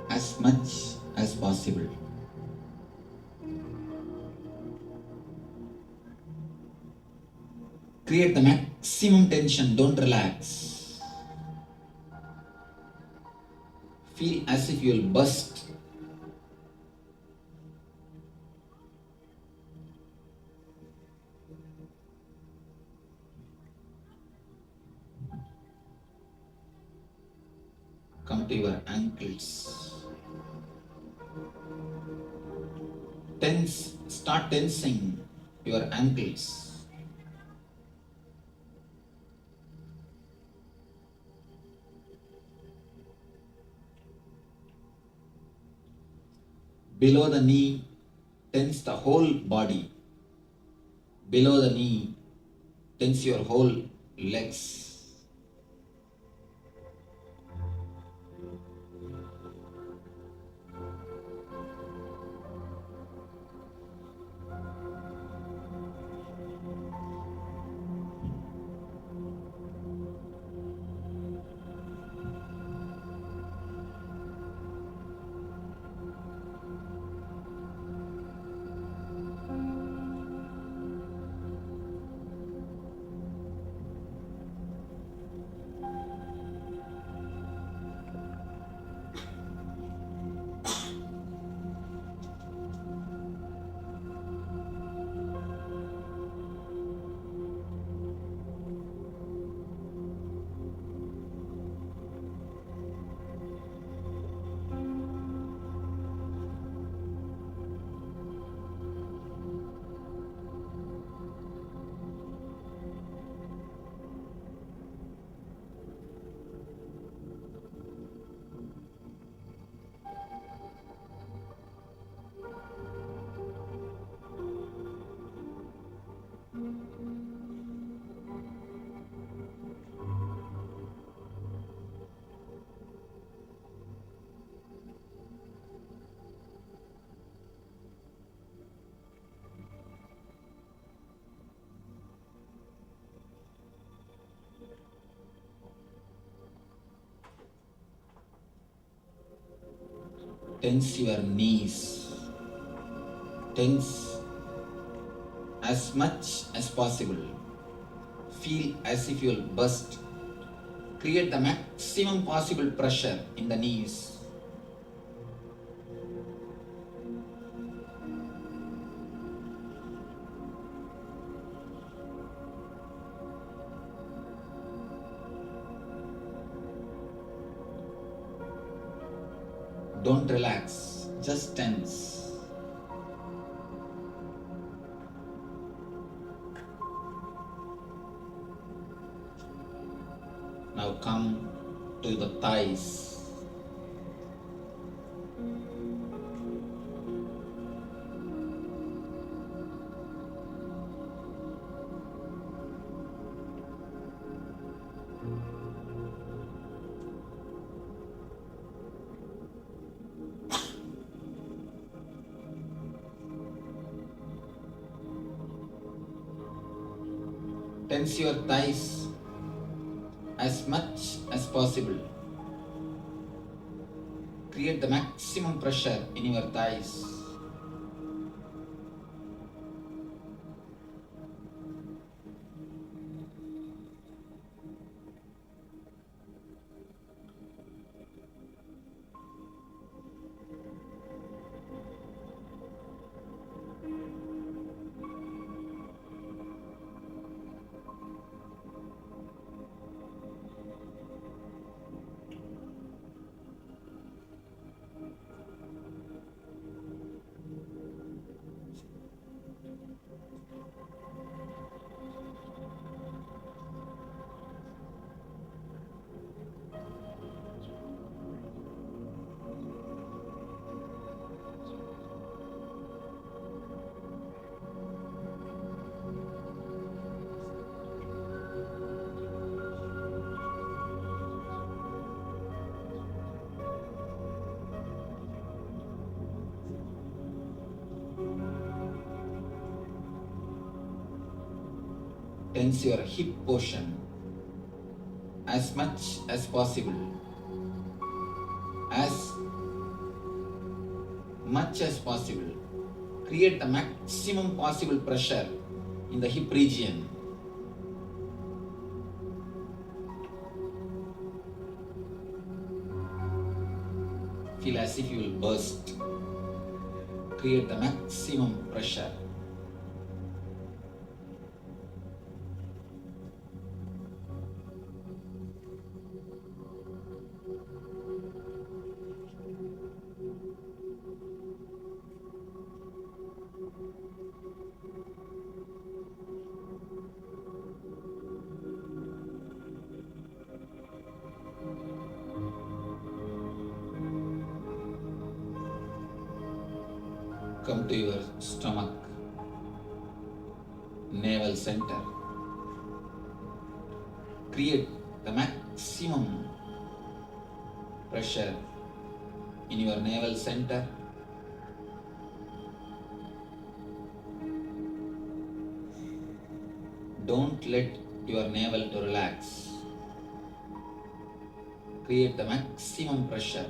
as much as possible. Create the maximum tension, don't relax. Feel as if you will burst. Come to your ankles. Tense, start tensing your ankles. Below the knee, tense the whole body. Below the knee, tense your whole legs. Tense your knees. Tense as much as possible. feel as if you'll burst. Create the maximum possible pressure in the knees. Don't relax, just tense. Now come to the thighs. Tense your thighs as much as possible. Create the maximum pressure in your thighs. Tense your hip portion as much as possible. As much as possible. Create the maximum possible pressure in the hip region. Feel as if you will burst. Create the maximum pressure. Come to your stomach, navel center. Create the maximum pressure in your navel center. Don't let your navel to relax. Create the maximum pressure.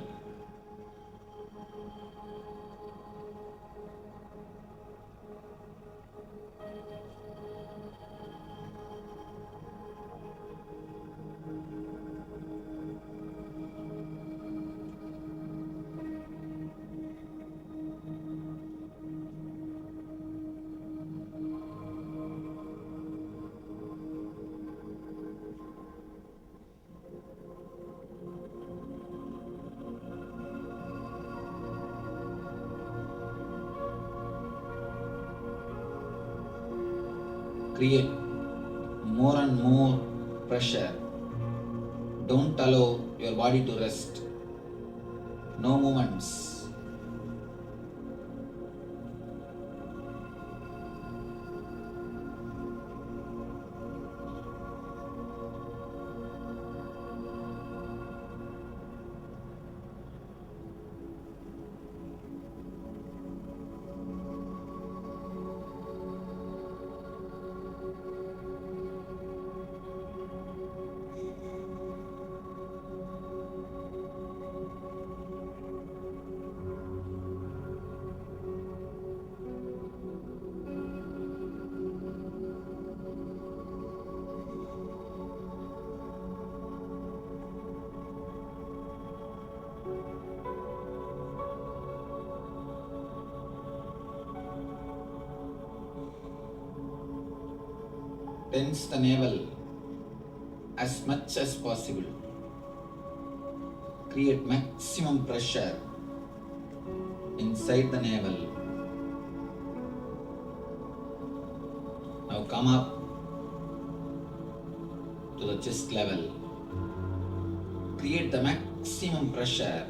Create more and more pressure. Don't allow your body to rest. No movements. Tense the navel as much as possible. Create maximum pressure inside the navel. Now come up to the chest level. Create the maximum pressure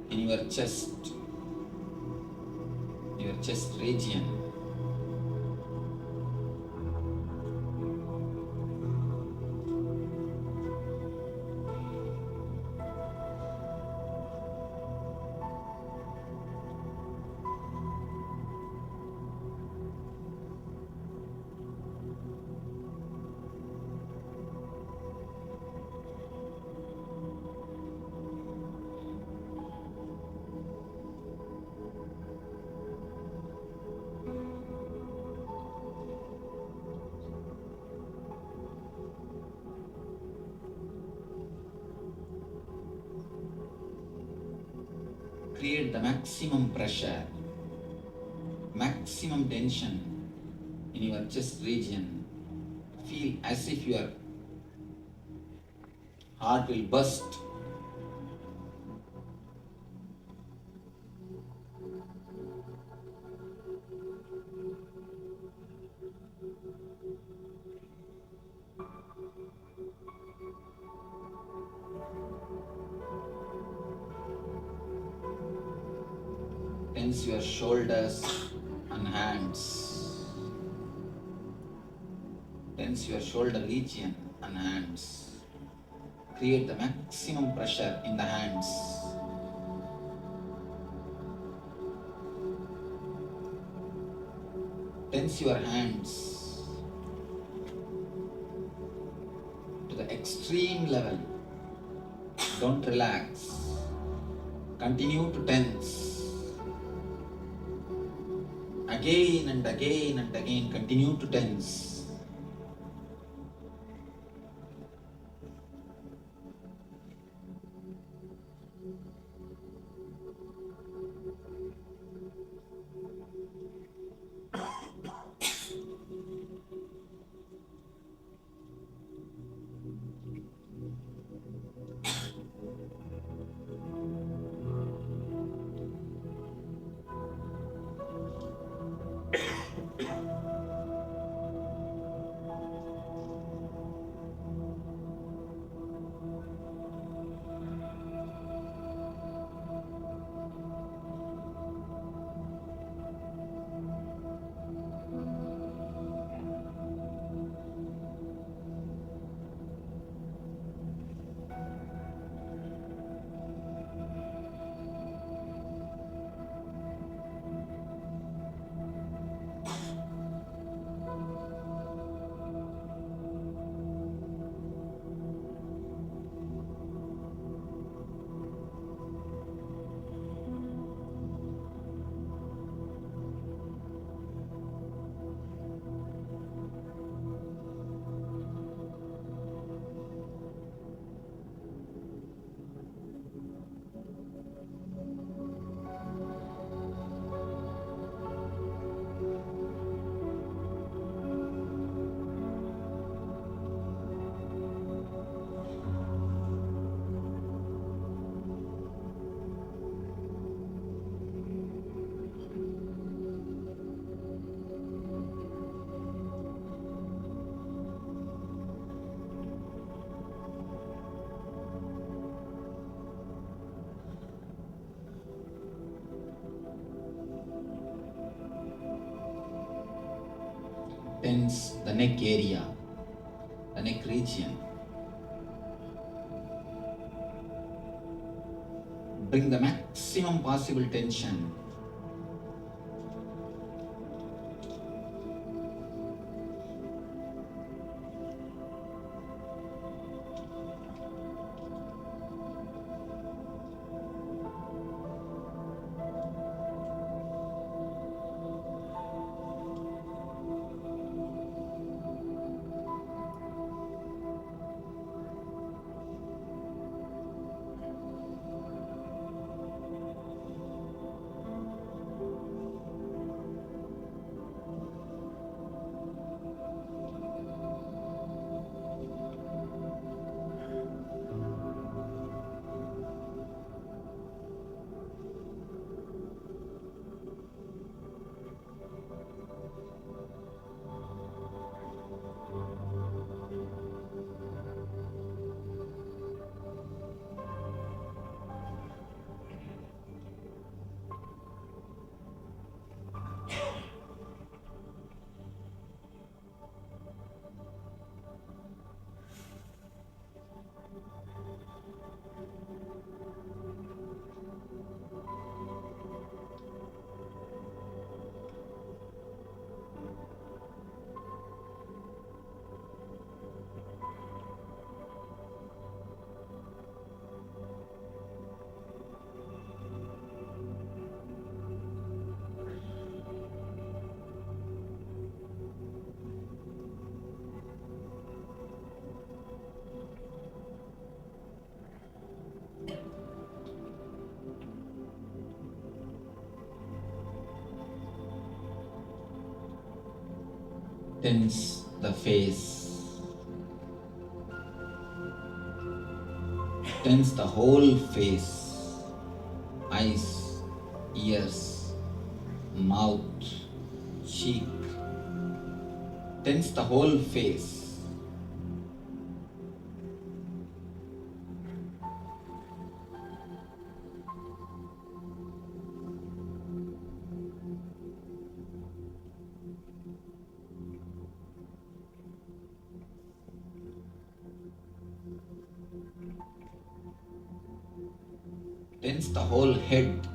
in your chest region. Create the maximum pressure, maximum tension in your chest region. Feel as if your heart will burst. Tense your shoulders and hands. Tense your shoulder region and hands. Create the maximum pressure in the hands. Tense your hands to the extreme level. Don't relax. Continue to tense. Again and again and again, continue to tense. Tense the neck area, the neck region. Bring the maximum possible tension. Tense the face. Tense the whole face. Eyes, ears, mouth, cheek. Tense the whole face. Tense the whole head.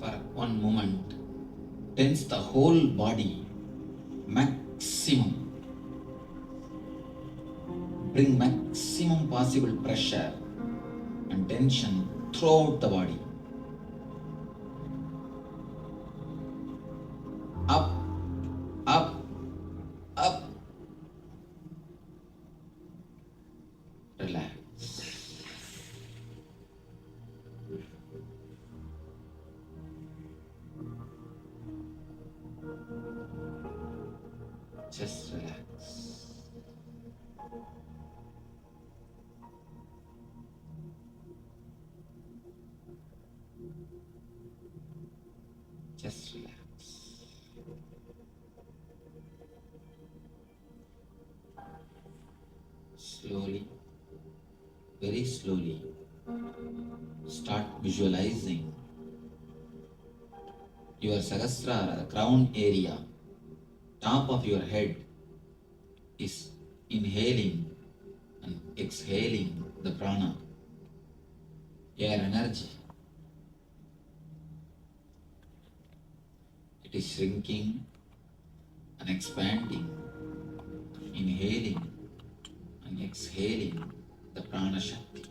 For one moment, tense the whole body, maximum. Bring maximum possible pressure and tension throughout the body. Up, up, up. Relax. Just relax. Just relax. Slowly, very slowly, start visualizing your Sahasrara, the crown area, top of your head is inhaling and exhaling the prana, air energy. It is shrinking and expanding, inhaling and exhaling the prana shakti.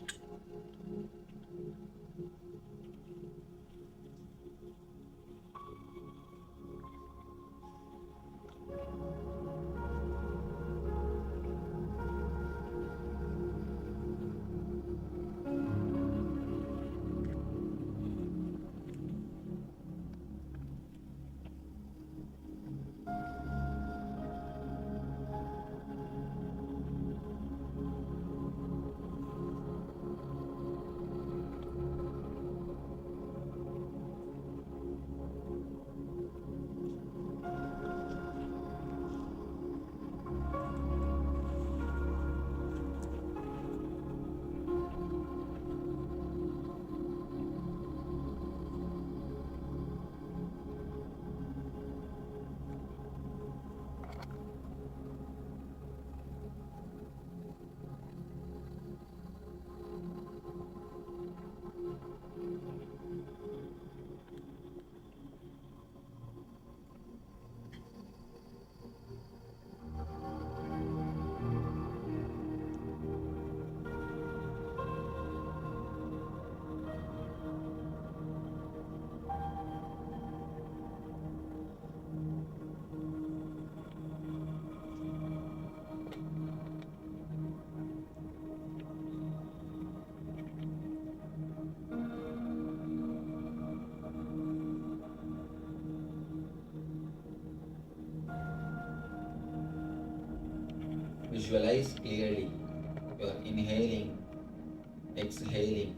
Visualize clearly. You are inhaling, exhaling.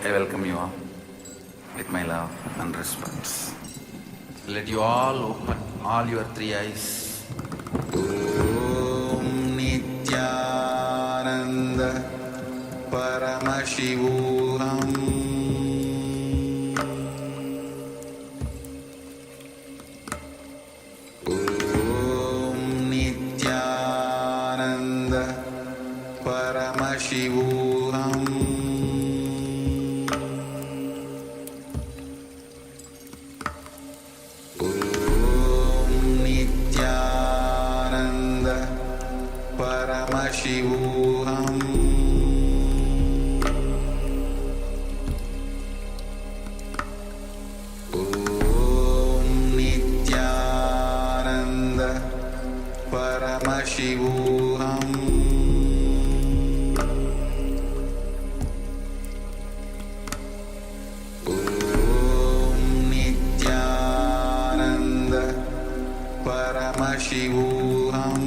I welcome you all with my love and respect. Let you all open all your three eyes. Om Nithyananda Paramashivoham Om Nithyananda Paramashivoham Om Nithyananda Paramashivoham Om Nithyananda Paramashivoham Om Nithyananda Paramashivoham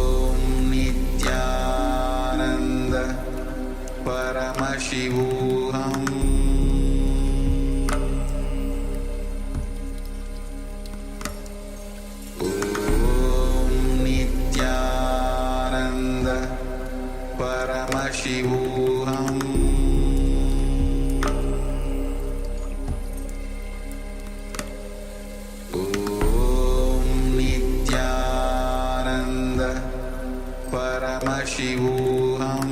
Om Nithyananda Paramashivoham Om Nithyananda Paramashivoham Om Nithyananda Paramashivoham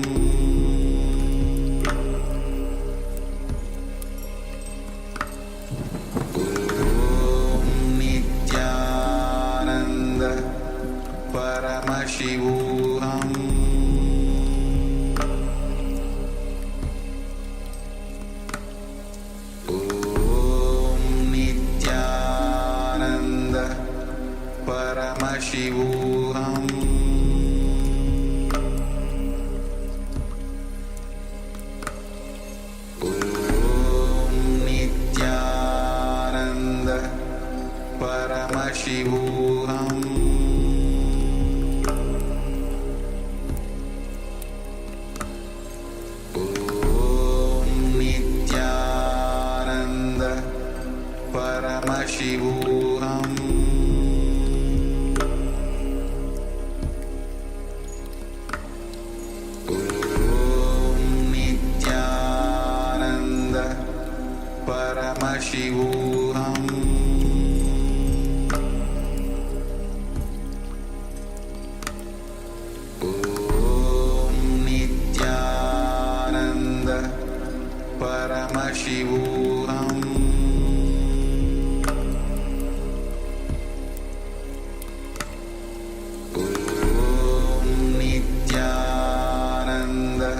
Om Nithyananda Paramashivoham Om Nithyananda Paramashivoham Om Nithyananda Paramashivoham Om Nithyananda Paramashivoham Om Nithyananda Paramashivoham Om Nithyananda Paramashivoham Om Nithyananda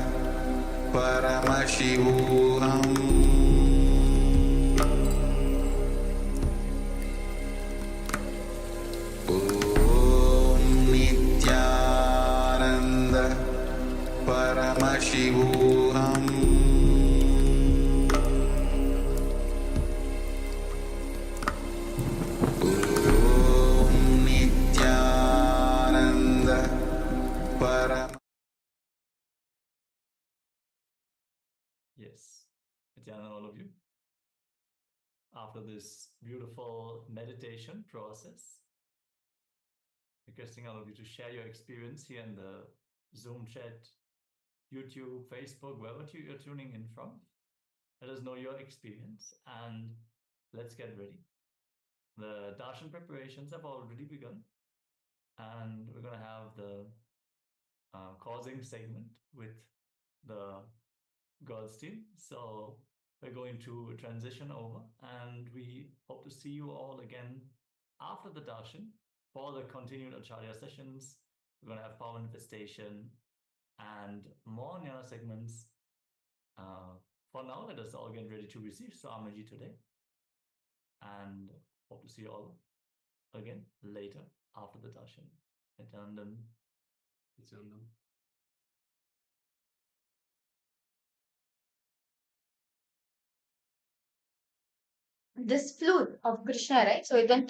Paramashivoham Om Nithyananda Paramashivoham Om Nithyananda Paramashivoham Yes, Nithyananda, all of you. After this beautiful meditation process, requesting all of you to share your experience here in the Zoom chat, YouTube, Facebook, wherever you're tuning in from. Let us know your experience and let's get ready. The darshan preparations have already begun, and we're going to have the causing segment with the girls team. So we're going to transition over, and we hope to see you all again after the darshan for the continued acharya sessions. We're going to have power manifestation and more jnana segments. For now, let us all get ready to receive Swamiji today, and hope to see you all again later after the darshan. Nithyananda. This flute of Krishna, right? So it went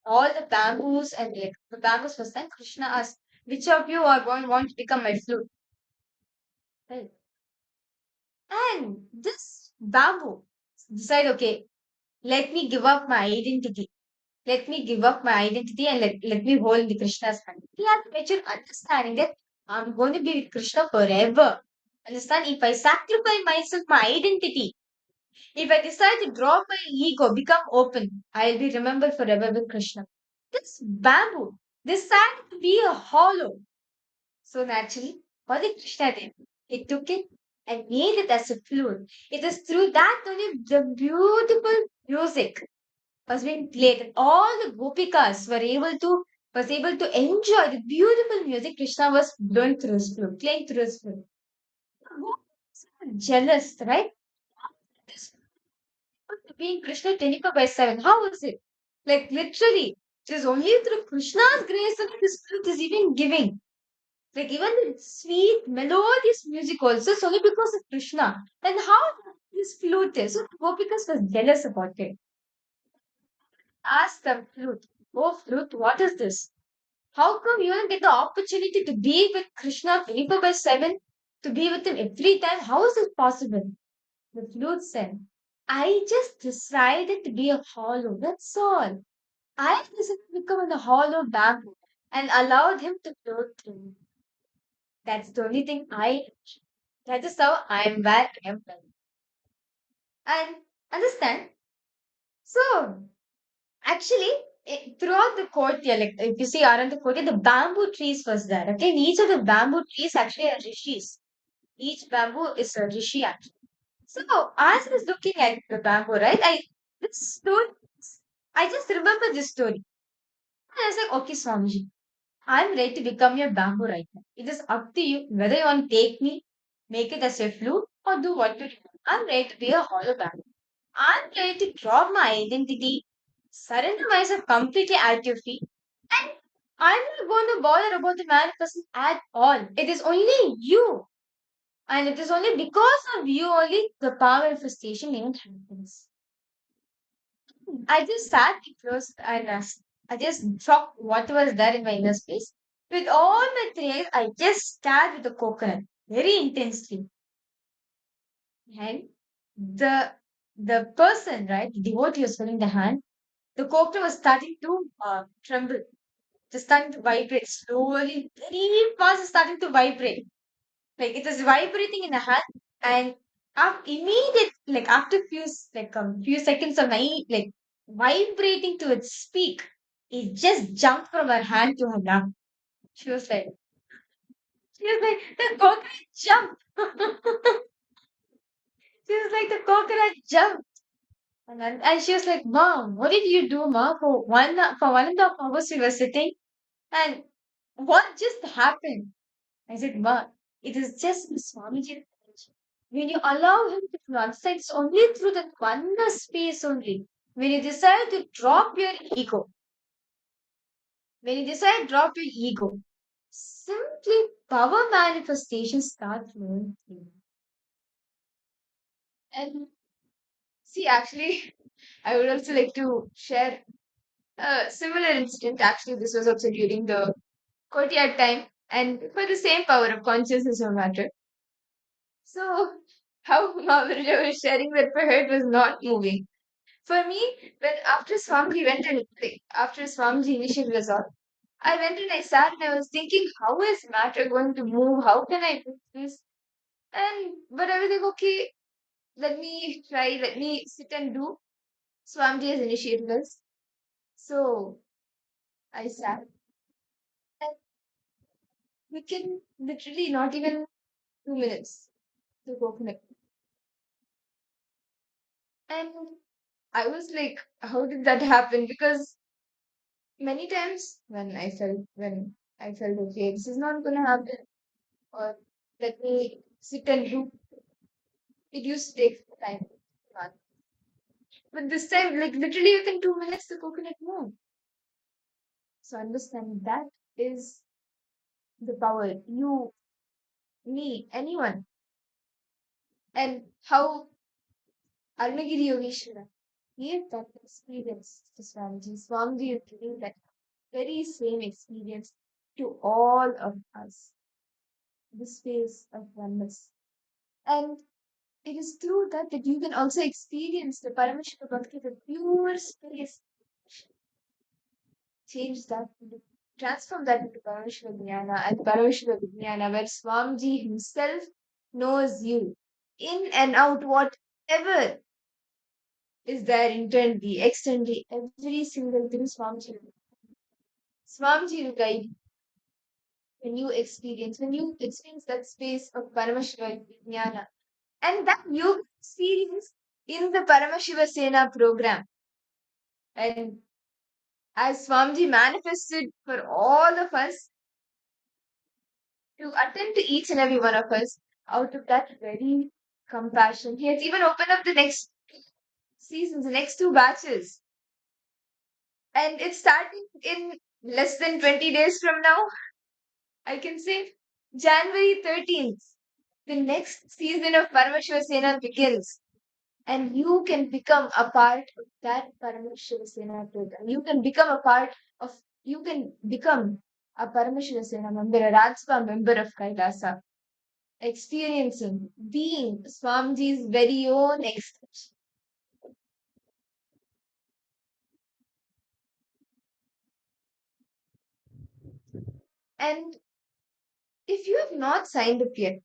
all the bamboos and like the bamboos was then Krishna asked, which of you are going want to become my flute? Right. And this bamboo decide, okay, let me give up my identity. Let me give up my identity and let me hold the Krishna's hand. He has mature understanding that I'm going to be with Krishna forever. Understand? If I sacrifice myself, my identity, if I decide to drop my ego, become open, I'll be remembered forever with Krishna. This bamboo decided to be a hollow. So naturally, what did Krishna did? He took it and made it as a flute. It is through that only the beautiful music was being played, and all the gopikas were able to enjoy the beautiful music Krishna was blowing through his flute, playing through his flute. Jealous, right? This being Krishna 24/7. How was it? Like literally, it is only through Krishna's grace that this flute is even giving. Like even the sweet, melodious music also is only because of Krishna. And how this flute is. So Gopikas was jealous about it. Ask the flute, oh flute, what is this? How come you don't get the opportunity to be with Krishna 24/7? To be with him every time? How is it possible? The flute said, I just decided to be a hollow, that's all. I decided to become a hollow bamboo and allowed him to float through. That's the only thing that is how I am where I am right. And understand? So, actually, throughout the courtyard, like if you see around the courtyard, the bamboo trees was there. Okay, and each of the bamboo trees actually are rishis. Each bamboo is a rishi actually. So, as I was looking at the bamboo, right, this story, I just remember this story. And I was like, okay, Swamiji, I'm ready to become your bamboo right now. It is up to you whether you want to take me, make it as a flute, or do what you do. I'm ready to be a hollow bamboo. I'm ready to drop my identity, surrender myself completely at your feet, and I'm not going to bother about the manifestation at all. It is only you. And it is only because of you only the power manifestation even happens. I just sat close and I just dropped what was there in my inner space. With all my three, I just stared at the coconut very intensely. And the person, right, the devotee was holding the hand, the coconut was starting to tremble, just starting to vibrate slowly, very fast, starting to vibrate. Like it was vibrating in the hand, and like after few seconds of like vibrating to its peak, it just jumped from her hand to her lap. She was like, the coconut jumped. She was like, the coconut jumped. And she was like, Mom, what did you do, Mom? For 1.5 hours we were sitting, and what just happened? I said, Ma, it is just the Swamiji. When you allow him to transcend, it's only through that oneness space only. When you decide to drop your ego, when you decide to drop your ego, simply power manifestations start flowing through. And see, actually, I would also like to share a similar incident. Actually, this was also during the courtyard time, and for the same power of consciousness no matter. So, how Mahavira was sharing that her head was not moving. For me, when after Swamiji went and like, after Swamiji initiated us all, I went and I sat and I was thinking, how is matter going to move? How can I do this? And but I was like, okay, let me try, let me sit and do. Swamiji has initiated us. So I sat and we can literally not even 2 minutes to coconut. And I was like, how did that happen? Because many times when I felt okay, this is not gonna happen, or let me sit and do. It used to take time. But this time, like literally within 2 minutes, the coconut moved. So understand that is the power. You, me, anyone. And how Arunagiri Yogeshwara, gave that experience to Swamiji. Swamiji is giving that very same experience to all of us, the space of oneness. And it is through that you can also experience the Parameshwara Bhakti, the pure space. Change that, transform that into Parameshwara Jnana and Parameshwara Vijnana, where Swamiji himself knows you in and out, whatever is there internally, externally, every single thing Swamiji will guide you. When you experience that space of Parameshwara Vijnana, and that you experience in the Paramashiva Sena program. And as Swamiji manifested for all of us to attend to each and every one of us out of that very compassion, he has even opened up the next seasons, the next two batches. And it's starting in less than 20 days from now. I can say January 13th. The next season of Paramashiva Sena begins. And you can become a part of that Paramashiva Sena program. You can become a Paramashiva Sena member, a Rajpa member of KAILASA, experiencing, being Swamiji's very own extension. And if you have not signed up yet,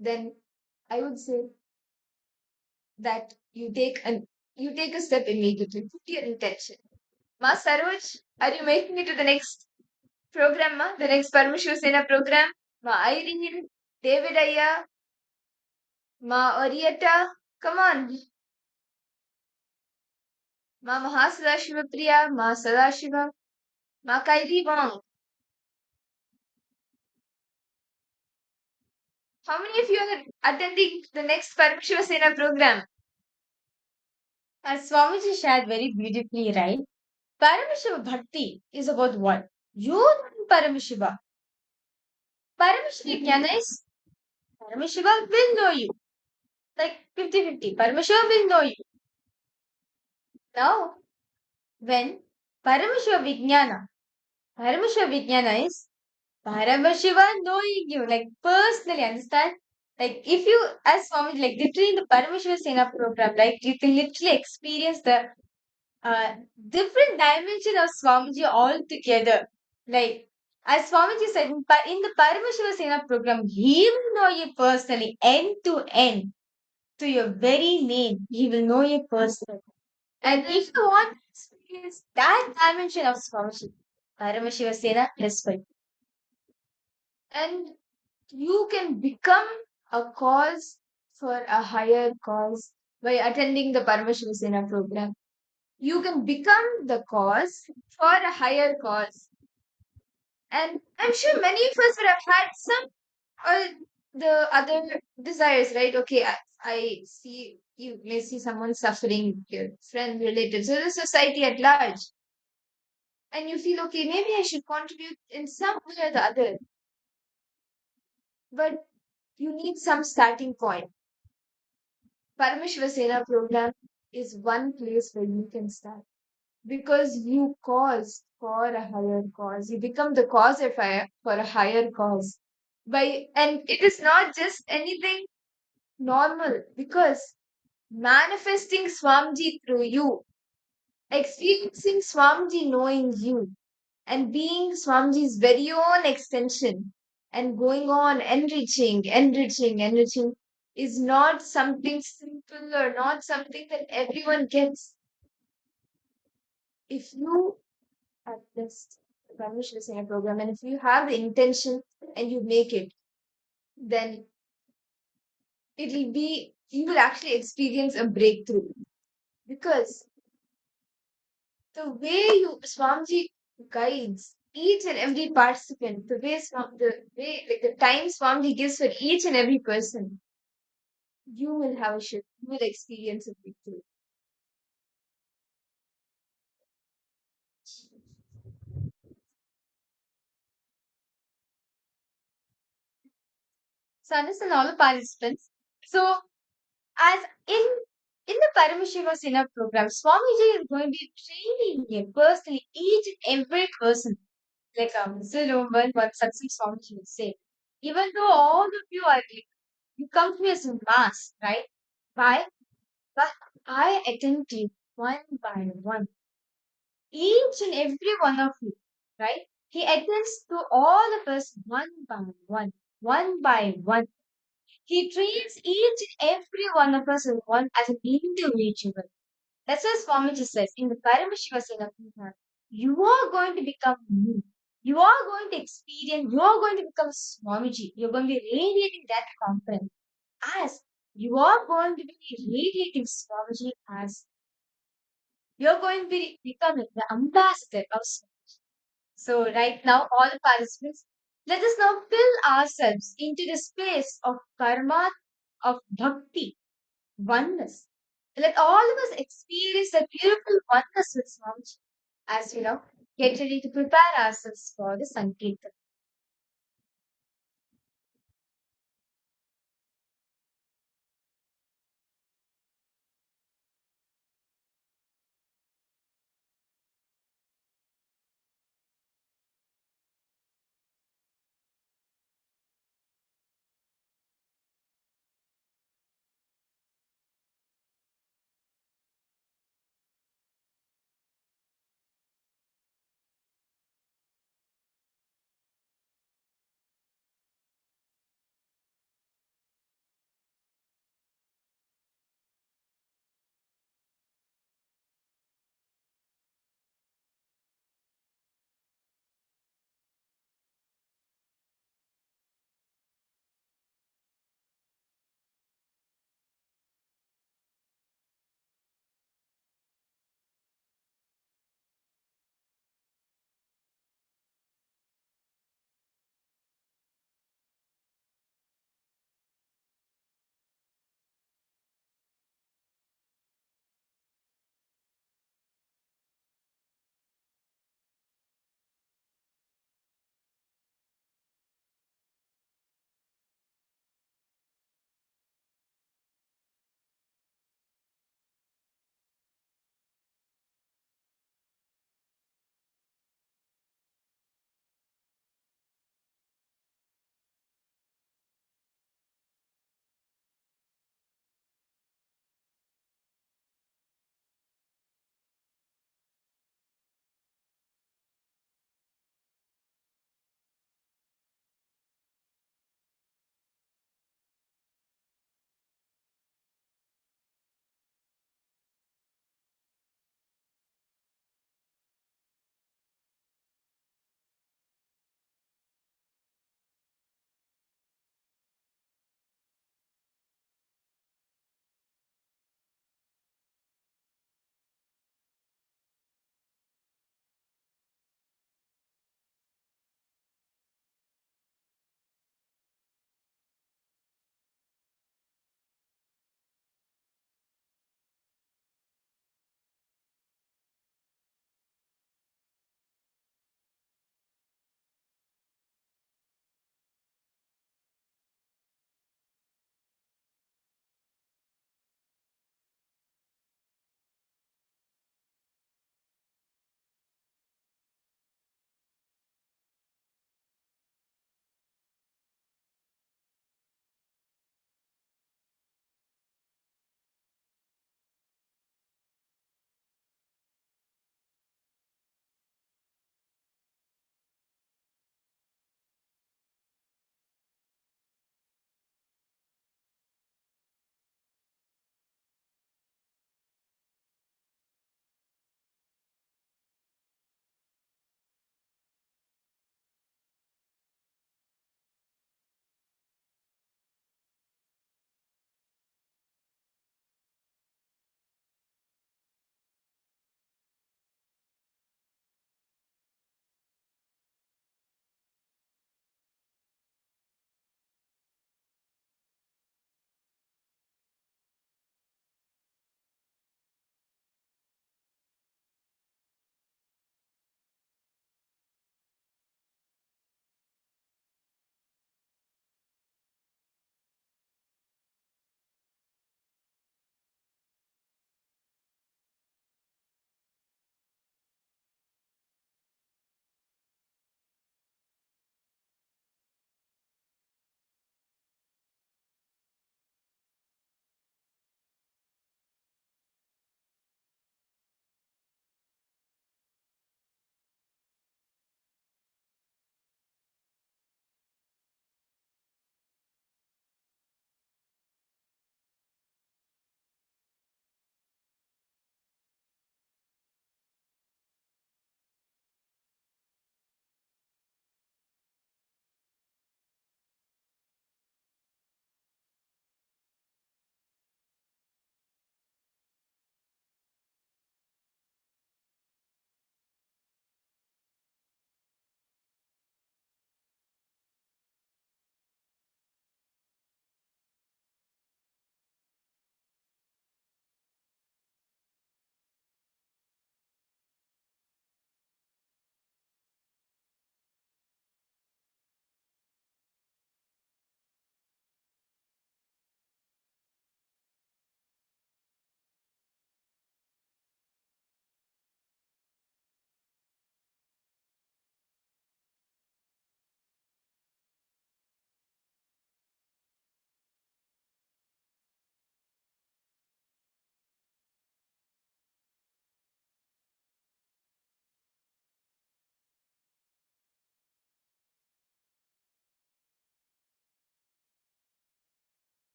then I would say that you take a step immediately. Put your intention. Ma Saroj, are you making it to the next program, ma? The next Paramashiva Sena program? Ma Irene, David Aya, Ma Orietta, come on. Ma Mahasadashiva Priya, Ma Sadashiva, Ma Kairi Wong. How many of you are attending the next Paramashiva Sena program? As Swamiji shared very beautifully, right? Paramashiva Bhakti is about what? You know Paramashiva. Paramashiva Jnana is Paramashiva will know you. Like 50-50. Paramashiva will know you. Now, when Paramashiva Vijnana is Paramashiva knowing you, like personally, understand? Like if you, as Swami, like literally in the Paramashiva Sena program, like you can literally experience the different dimension of Swamiji all together. Like as Swamiji said, in the Paramashiva Sena program, he will know you personally, end to end, to your very name. He will know you personally. And if you want to experience that dimension of Swamiji, Paramashiva Sena is for you. And you can become a cause for a higher cause by attending the Paramashiva Sena program. You can become the cause for a higher cause. And I'm sure many of us would have had some or the other desires, right? Okay, I see, you may see someone suffering, your friend, relatives, or the society at large. And you feel, okay, maybe I should contribute in some way or the other. But you need some starting point. Parameshwar Sena program is one place where you can start because you cause for a higher cause. You become the cause for a higher cause. And it is not just anything normal because manifesting Swamiji through you, experiencing Swamiji knowing you, and being Swamiji's very own extension and going on enriching is not something simple or not something that everyone gets. If you have this Paramahansa Sena program and if you have the intention and you make it, then you will actually experience a breakthrough. Because the way Swamiji guides each and every participant, the time Swamiji gives for each and every person, you will have a shift. You will experience a breakthrough. So understand all the participants. So as in In the Paramashiva Sena program, Swamiji is going to be training personally each and every person. Like one success Swamiji would say. Even though all of you are like, you come to me as a mass, right? Why? But I attend to you one by one. Each and every one of you, right? He attends to all of us one by one by one. He treats each and every one of us as an individual. That's what Swamiji says in the Paramashiva Sena Purana. You are going to become me. You are going to experience, you are going to become Swamiji. You're going to be radiating that component as you are going to be radiating Swamiji as you're going to be becoming the ambassador of Swamiji. So right now, all the participants, let us now fill ourselves into the space of karma, of bhakti, oneness. Let all of us experience the beautiful oneness with Swamiji as get ready to prepare ourselves for the Sankirtan.